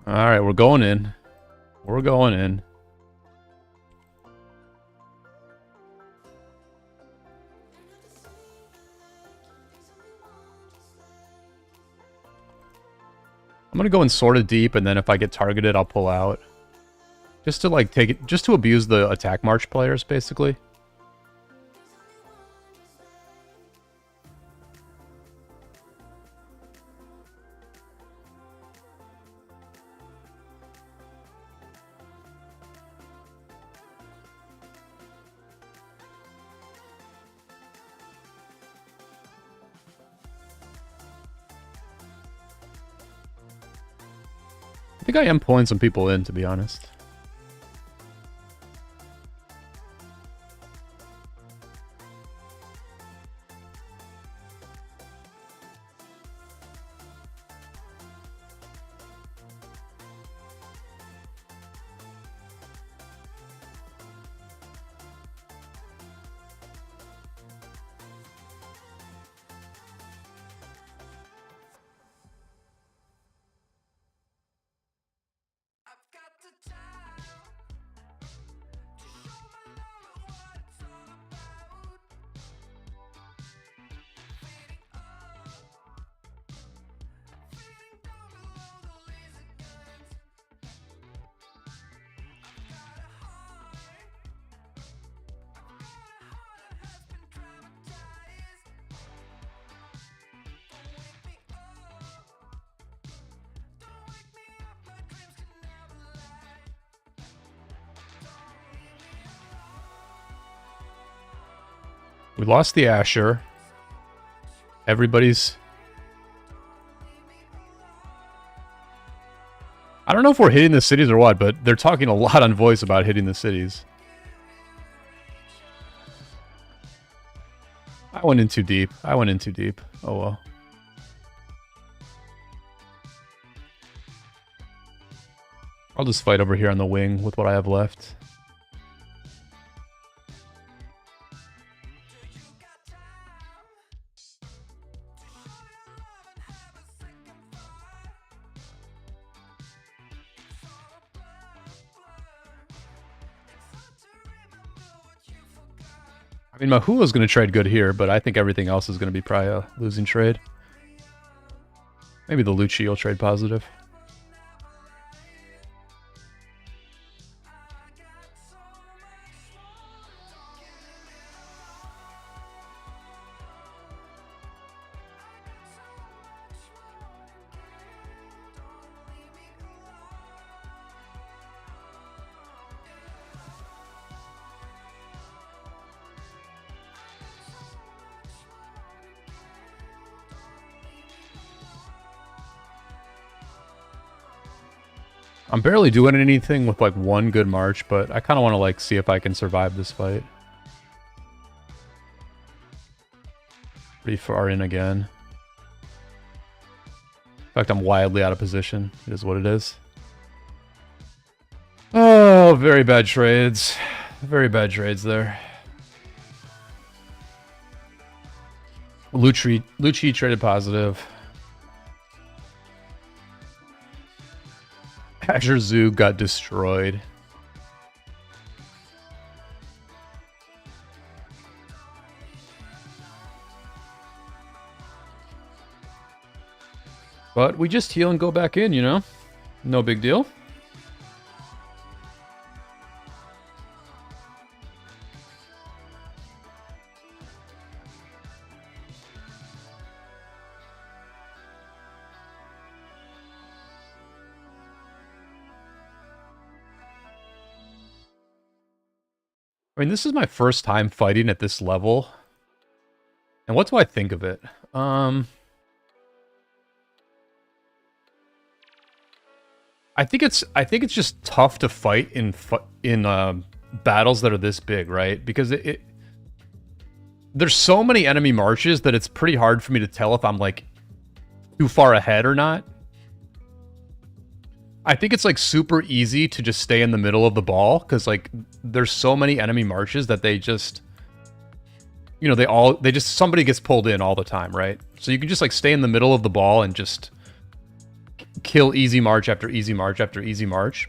Alright, we're going in. We're going in. I'm gonna go in sort of deep, and then if I get targeted, I'll pull out. Just to, like, take it... Just to abuse the attack march players, basically. I think I am pulling some people in, to be honest. We lost the Asher. Everybody's... I don't know if we're hitting the cities or what, but they're talking a lot on voice about hitting the cities. I went in too deep. Oh well. I'll just fight over here on the wing with what I have left. I mean, Mahula's going to trade good here, but I think everything else is going to be probably a losing trade. Maybe the Lucci will trade positive. I'm barely doing anything with like one good march, but I kind of want to like see if I can survive this fight. Pretty far in again. In fact, I'm wildly out of position. It is what it is. Oh, very bad trades. Very bad trades there. Lucci traded positive. Azure Zoo got destroyed. But we just heal and go back in, you know? No big deal. I mean, this is my first time fighting at this level. And what do I think of it? I think it's just tough to fight in battles that are this big, right? Because there's so many enemy marches that it's pretty hard for me to tell if I'm like too far ahead or not. I think it's like super easy to just stay in the middle of the ball because like there's so many enemy marches that they just, you know, somebody gets pulled in all the time, right? So you can just like stay in the middle of the ball and just kill easy march after easy march after easy march.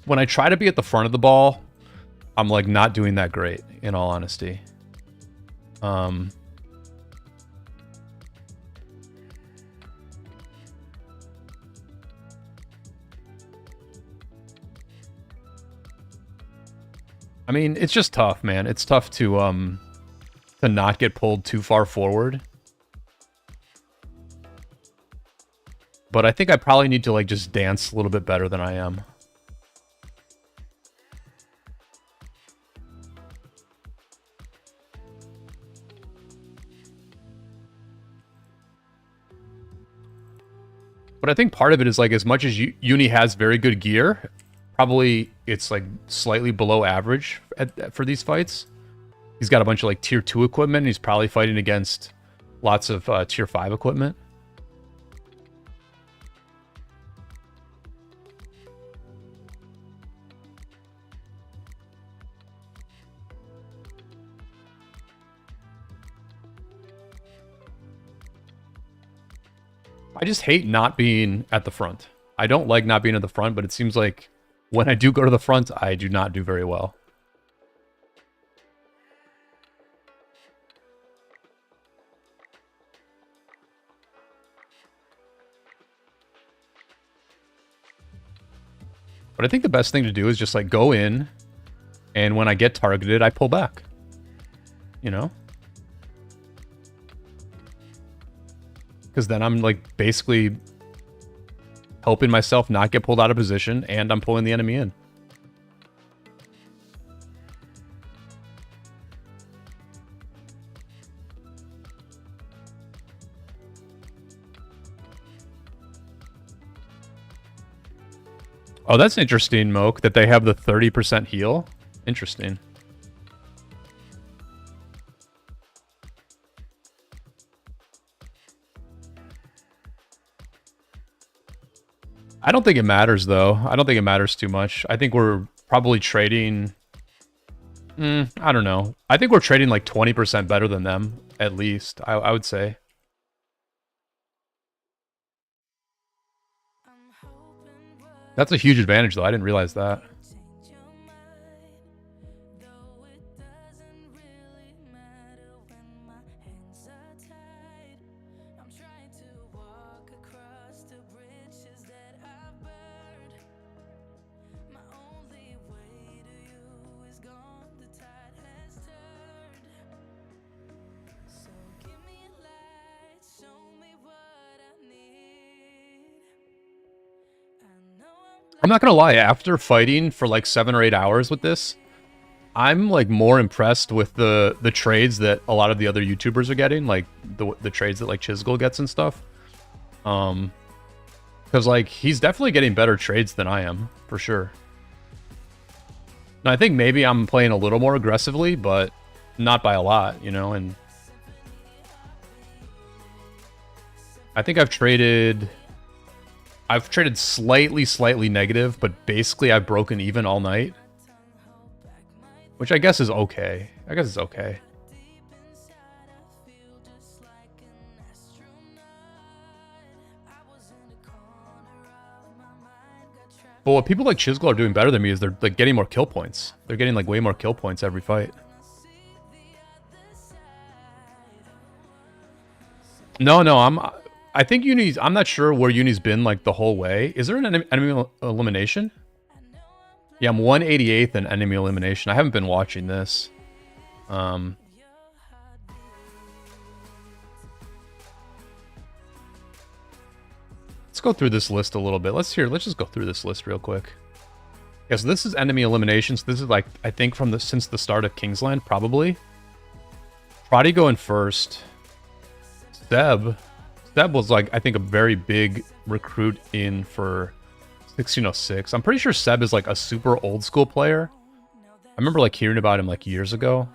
When I try to be at the front of the ball, I'm like not doing that great, in all honesty. I mean, it's just tough, man. It's tough to not get pulled too far forward. But I think I probably need to like just dance a little bit better than I am. But I think part of it is like as much as Uni has very good gear, probably it's like slightly below average for these fights. He's got a bunch of like tier 2 equipment. He's probably fighting against lots of tier 5 equipment. I just hate not being at the front. I don't like not being at the front, but it seems like when I do go to the front, I do not do very well. But I think the best thing to do is just like go in, and when I get targeted, I pull back. You know? Because then I'm like basically helping myself not get pulled out of position, and I'm pulling the enemy in. Oh, that's interesting, Moke, that they have the 30% heal. Interesting. I don't think it matters, though. I don't think it matters too much. I think we're probably trading... I don't know. I think we're trading like 20% better than them, at least, I would say. That's a huge advantage, though. I didn't realize that. I'm not gonna lie, after fighting for like 7 or 8 hours with this, I'm like more impressed with the trades that a lot of the other YouTubers are getting, like the trades that like Chisgul gets and stuff. Because like he's definitely getting better trades than I am, for sure. And I think maybe I'm playing a little more aggressively, but not by a lot, you know, and I think I've traded slightly negative, but basically I've broken even all night. Which I guess is okay. I guess it's okay. But what people like Chisgul are doing better than me is they're like getting more kill points. They're getting like way more kill points every fight. No, I think Uni's... I'm not sure where Uni's been like the whole way. Is there an enemy elimination? Yeah, I'm 188th in enemy elimination. I haven't been watching this. Let's go through this list a little bit. Let's just go through this list real quick. Yeah, so this is enemy eliminations. This is like, I think since the start of Kingsland, probably. Prodi going first. Seb was like, I think, a very big recruit in for 1606. I'm pretty sure Seb is like a super old school player. I remember like hearing about him like years ago.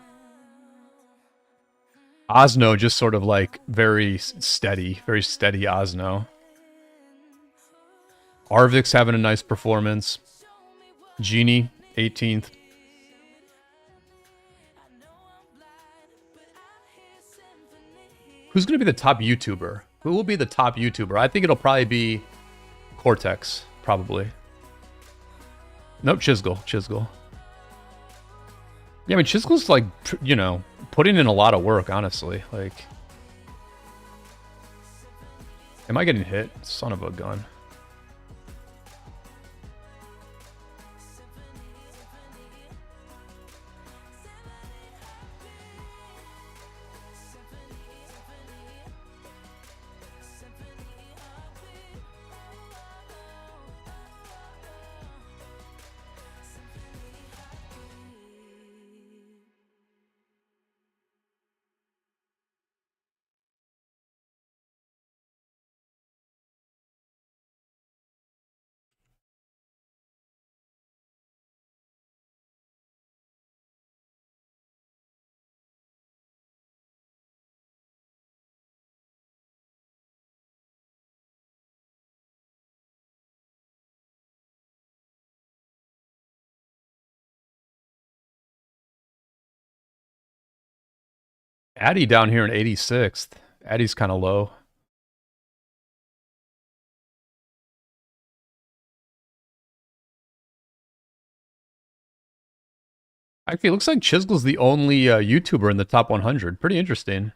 Osno just sort of like very steady Osno. Arvik's having a nice performance. Genie, 18th. Who's going to be the top YouTuber? Who will be the top YouTuber? I think it'll probably be Cortex, probably. Nope, Chisgul. Yeah, I mean, Chisgul's like, you know, putting in a lot of work, honestly. Like, am I getting hit? Son of a gun. Addy down here in 86th. Addy's kind of low. Actually, it looks like Chisgul's the only YouTuber in the top 100. Pretty interesting.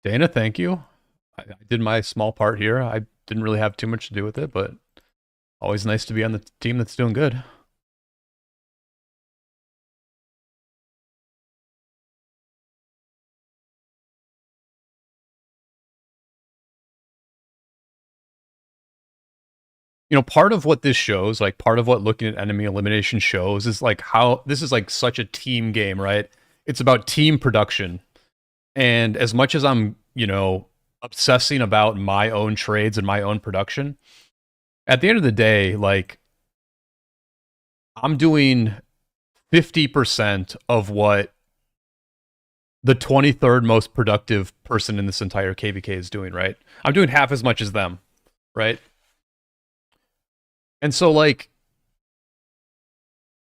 Dana, thank you. I did my small part here. I didn't really have too much to do with it, but always nice to be on the team that's doing good. You know, part of what this shows, like part of what looking at enemy elimination shows is like how this is like such a team game, right? It's about team production. And as much as I'm, you know, obsessing about my own trades and my own production, at the end of the day, like I'm doing 50% of what the 23rd most productive person in this entire KvK is doing, right? I'm doing half as much as them, right? And so like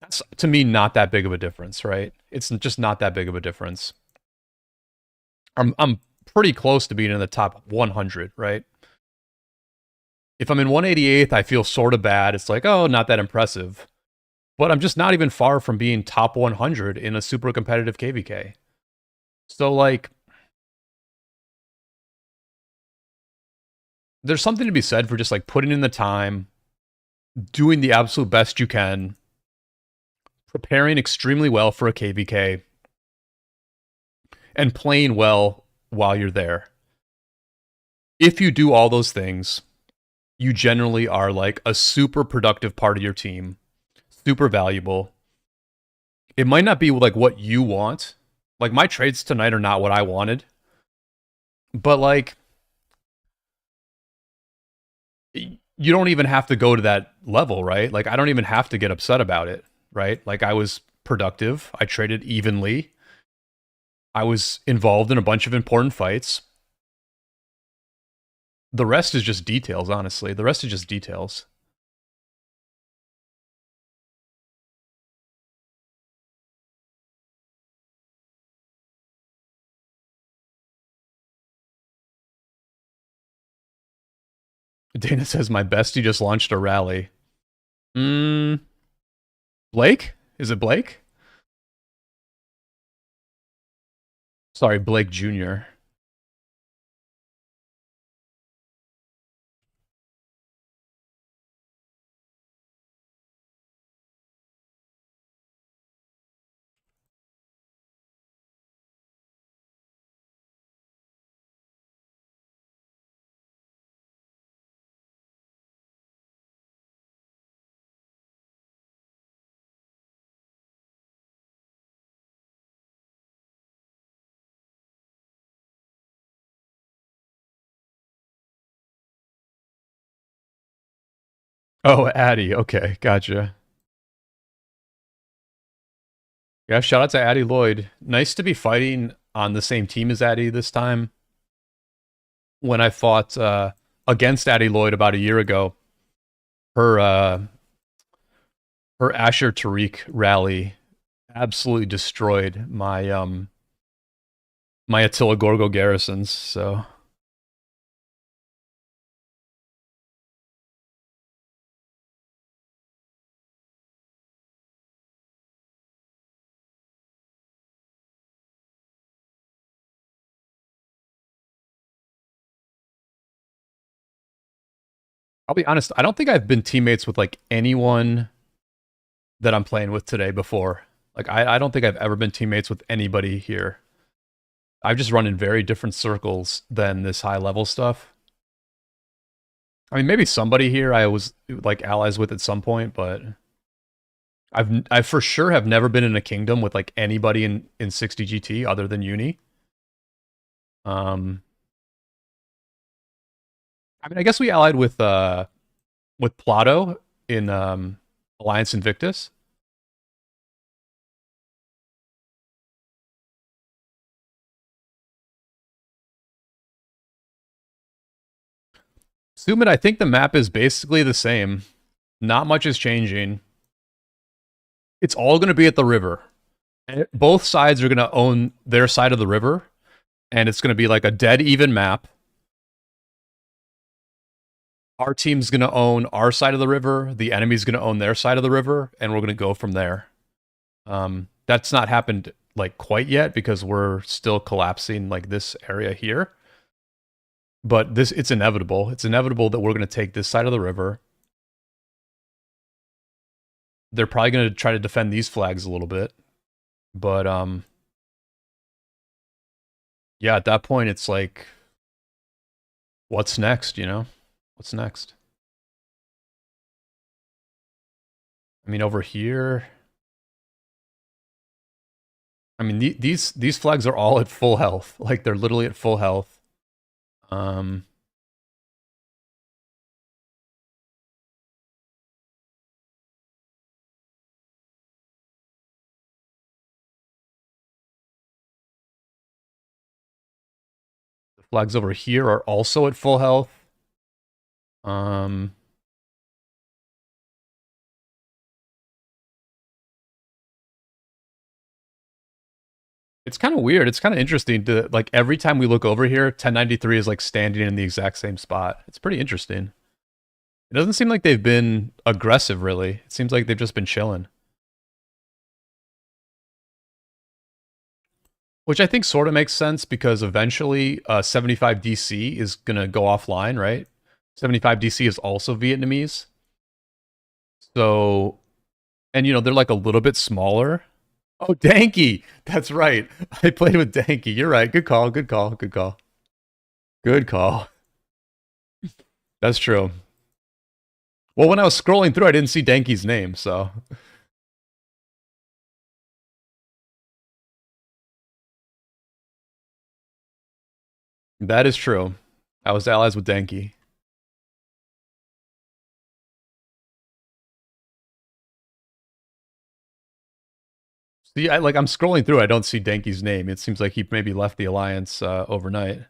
that's to me not that big of a difference, right? It's just not that big of a difference. I'm pretty close to being in the top 100, right? If I'm in 188th, I feel sort of bad. It's like, oh, not that impressive. But I'm just not even far from being top 100 in a super competitive KvK. So like there's something to be said for just like putting in the time, doing the absolute best you can, preparing extremely well for a KvK, and playing well while you're there. If you do all those things, you generally are like a super productive part of your team, super valuable. It might not be like what you want. Like my trades tonight are not what I wanted, but like you don't even have to go to that level, right? Like I don't even have to get upset about it, right? Like I was productive. I traded evenly. I was involved in a bunch of important fights. The rest is just details, honestly. The rest is just details. Dana says my bestie just launched a rally. Blake? Is it Blake? Sorry, Blake Jr. Oh, Addy. Okay, gotcha. Yeah, shout out to Addie Lloyd. Nice to be fighting on the same team as Addie this time. When I fought against Addie Lloyd about a year ago, her her Asher Tariq rally absolutely destroyed my Attila Gorgo garrisons. So I'll be honest, I don't think I've been teammates with like anyone that I'm playing with today before. Like I don't think I've ever been teammates with anybody here. I've just run in very different circles than this high level stuff. I mean, maybe somebody here I was like allies with at some point, but I for sure have never been in a kingdom with like anybody in 60 GT other than Uni. Um, I mean, I guess we allied with Plato in Alliance Invictus. Sumit, I think the map is basically the same. Not much is changing. It's all going to be at the river. Both sides are going to own their side of the river, and it's going to be like a dead even map. Our team's going to own our side of the river, the enemy's going to own their side of the river, and we're going to go from there. That's not happened like quite yet because we're still collapsing like this area here. But this it's inevitable. It's inevitable that we're going to take this side of the river. They're probably going to try to defend these flags a little bit. But yeah, at that point it's like what's next, you know? What's next? I mean, over here, I mean, these flags are all at full health. Like they're literally at full health. Um, Flags over here are also at full health. Um, it's kind of weird. It's kind of interesting to, like, every time we look over here, 1093 is like standing in the exact same spot. It's pretty interesting. It doesn't seem like they've been aggressive, really. It seems like they've just been chilling. Which I think sort of makes sense because eventually 75 DC is going to go offline, right? 75 DC is also Vietnamese. So, and you know, they're like a little bit smaller. Oh, Danky. That's right. I played with Danky. You're right. Good call. Good call. Good call. Good call. That's true. Well, when I was scrolling through, I didn't see Danky's name, so. That is true. I was allies with Danky. See, I'm scrolling through, I don't see Danky's name. It seems like he maybe left the alliance overnight.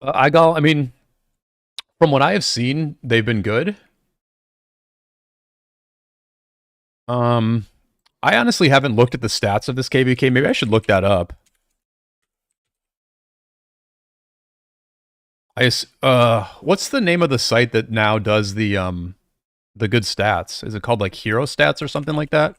I mean, from what I have seen, they've been good. Um, I honestly haven't looked at the stats of this KvK. Maybe I should look that up. What's the name of the site that now does the good stats? Is it called like Hero Stats or something like that?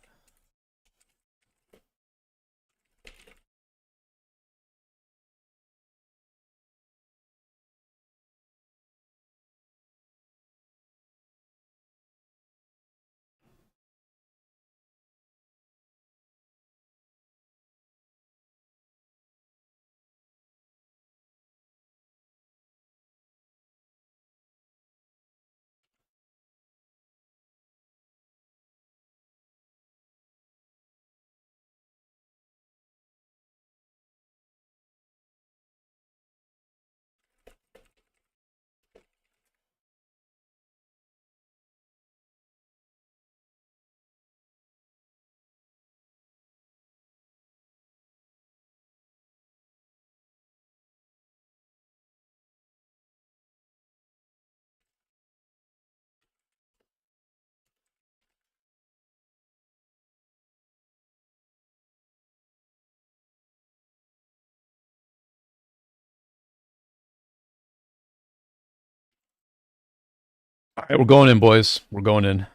All right, we're going in, boys. We're going in.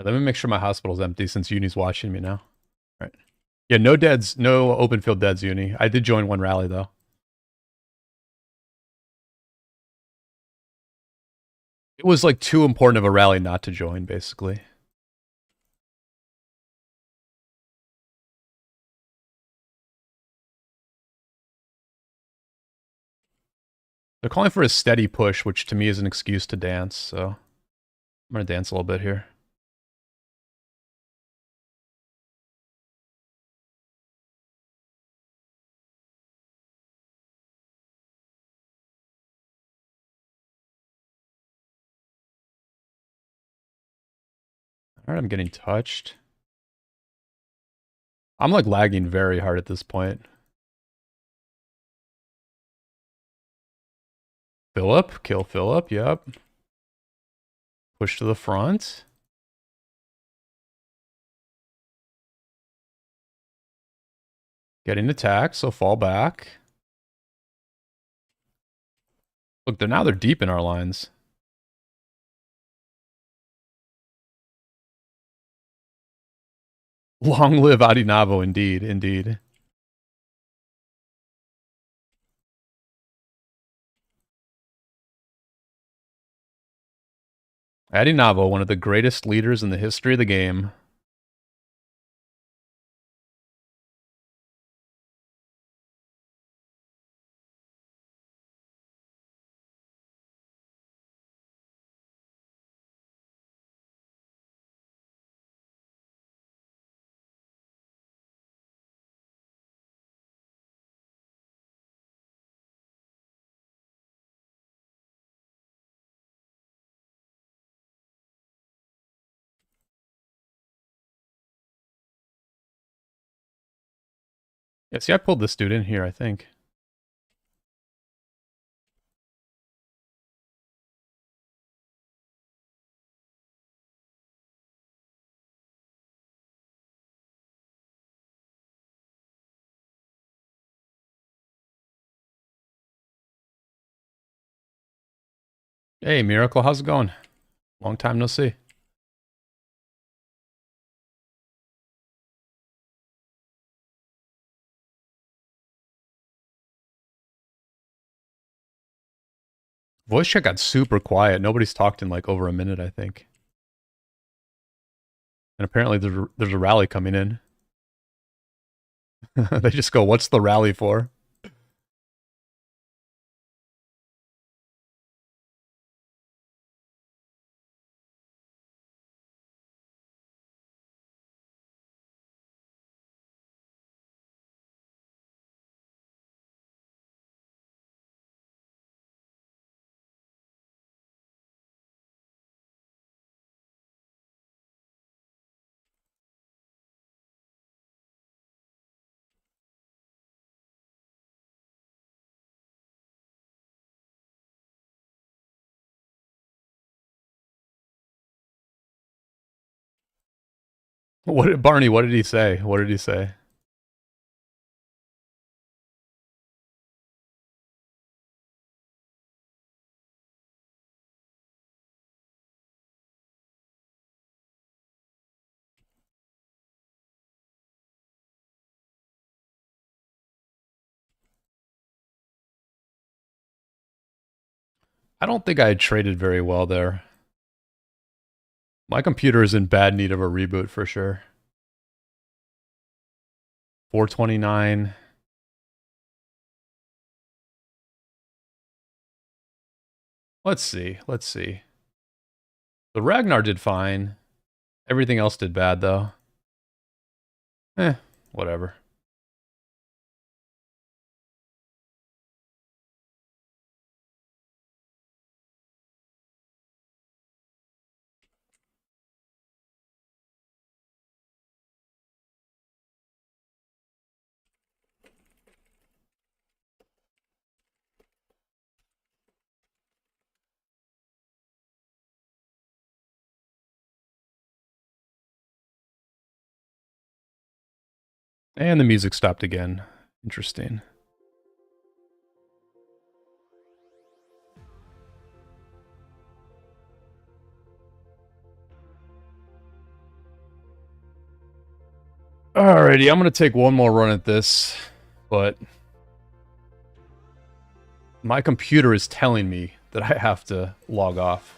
Let me make sure my hospital's empty since Uni's watching me now. All right. Yeah, no deads, no open field deads, Uni. I did join one rally though. It was like too important of a rally not to join, basically. They're calling for a steady push, which to me is an excuse to dance, so I'm gonna dance a little bit here. All right, I'm getting touched. I'm like lagging very hard at this point. Philip, kill Philip, yep. Push to the front. Getting attacked, so fall back. Look, they're deep in our lines. Long live Adinavo, indeed, indeed. Adinavo, one of the greatest leaders in the history of the game. Yeah, see, I pulled this dude in here, I think. Hey, Miracle, how's it going? Long time no see. Voice chat got super quiet. Nobody's talked in like over a minute, I think. And apparently there's a rally coming in. They just go, what's the rally for? Barney, what did he say? What did he say? I don't think I had traded very well there. My computer is in bad need of a reboot for sure. 429. Let's see. Let's see. The Ragnar did fine. Everything else did bad though. Whatever. And the music stopped again. Interesting. Alrighty, I'm gonna take one more run at this, but my computer is telling me that I have to log off.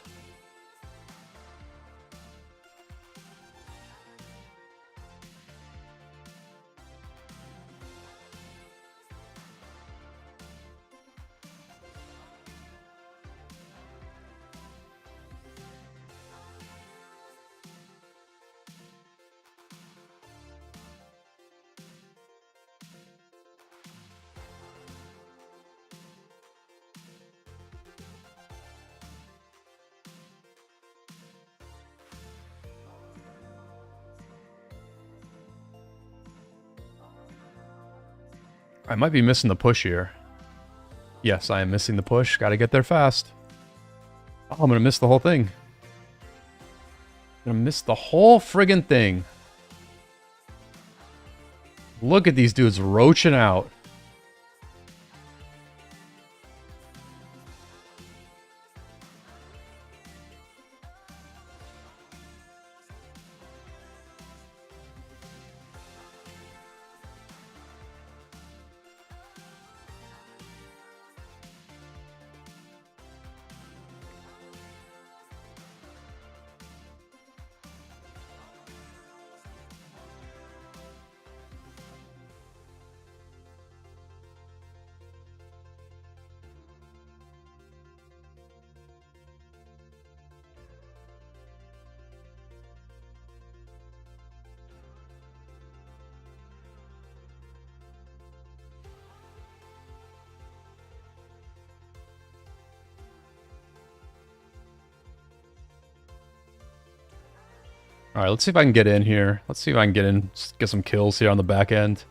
I might be missing the push here. Yes, I am missing the push. Gotta get there fast. Oh, I'm gonna miss the whole thing. I'm gonna miss the whole friggin' thing. Look at these dudes roaching out. All right, let's see if I can get in here. Let's see if I can get in, get some kills here on the back end.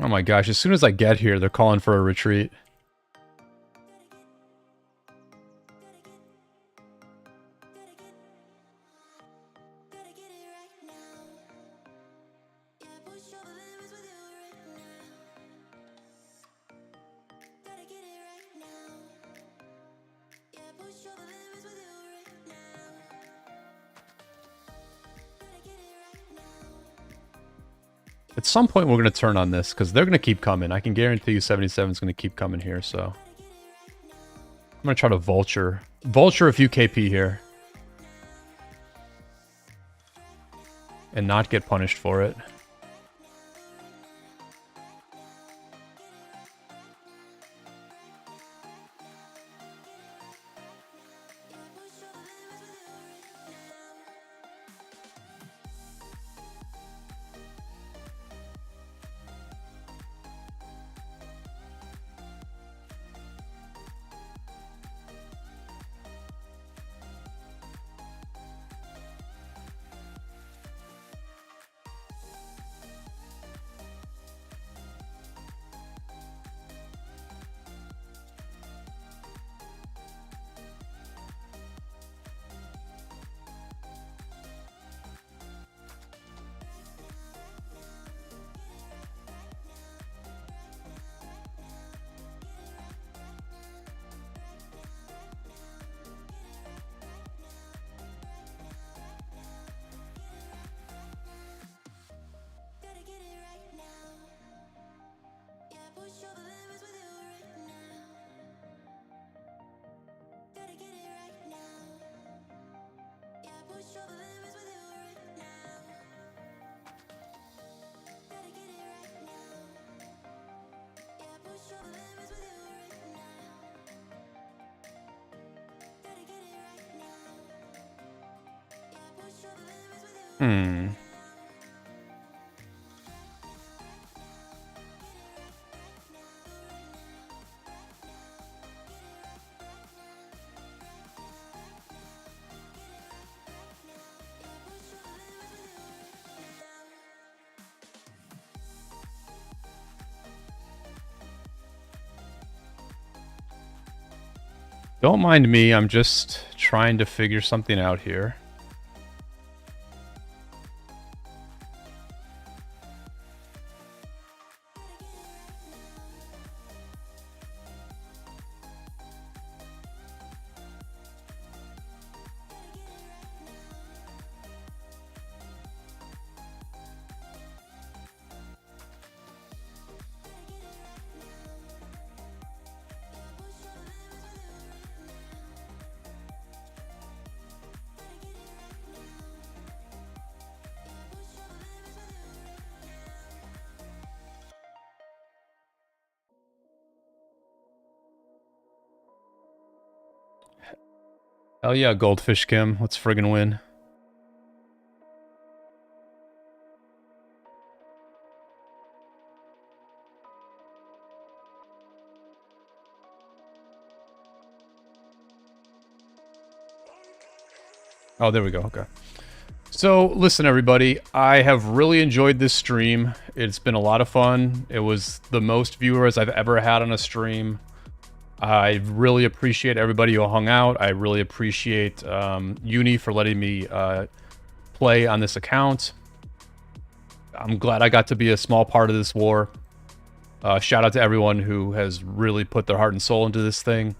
Oh my gosh, as soon as I get here, they're calling for a retreat. At some point, we're going to turn on this, because they're going to keep coming. I can guarantee you 77 is going to keep coming here, so... I'm going to try to vulture a few KP here. And not get punished for it. Don't mind me, I'm just trying to figure something out here. Hell yeah, Goldfish Kim. Let's friggin' win. Oh, there we go. Okay. So, listen, everybody. I have really enjoyed this stream. It's been a lot of fun. It was the most viewers I've ever had on a stream. I really appreciate everybody who hung out. I really appreciate Uni for letting me play on this account. I'm glad I got to be a small part of this war. Shout out to everyone who has really put their heart and soul into this thing.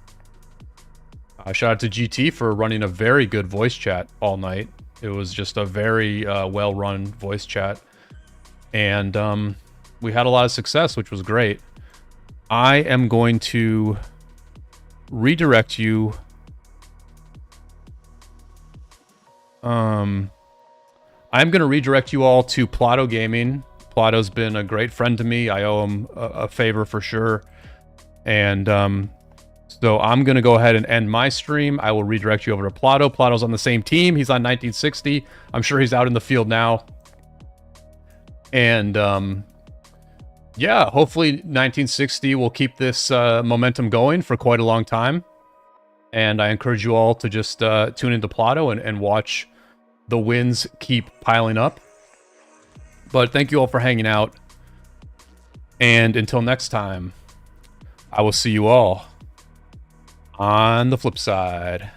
Shout out to GT for running a very good voice chat all night. It was just a very well-run voice chat. And we had a lot of success, which was great. I am going to redirect you. I'm going to redirect you all to Plato Gaming. Plato's been a great friend to me. I owe him a favor for sure. And so I'm going to go ahead and end my stream. I will redirect you over to Plato. Plato's on the same team. He's on 1960. I'm sure he's out in the field now. And yeah, hopefully 1960 will keep this momentum going for quite a long time. And I encourage you all to just tune into Plato and watch the wins keep piling up. But thank you all for hanging out. And until next time, I will see you all on the flip side.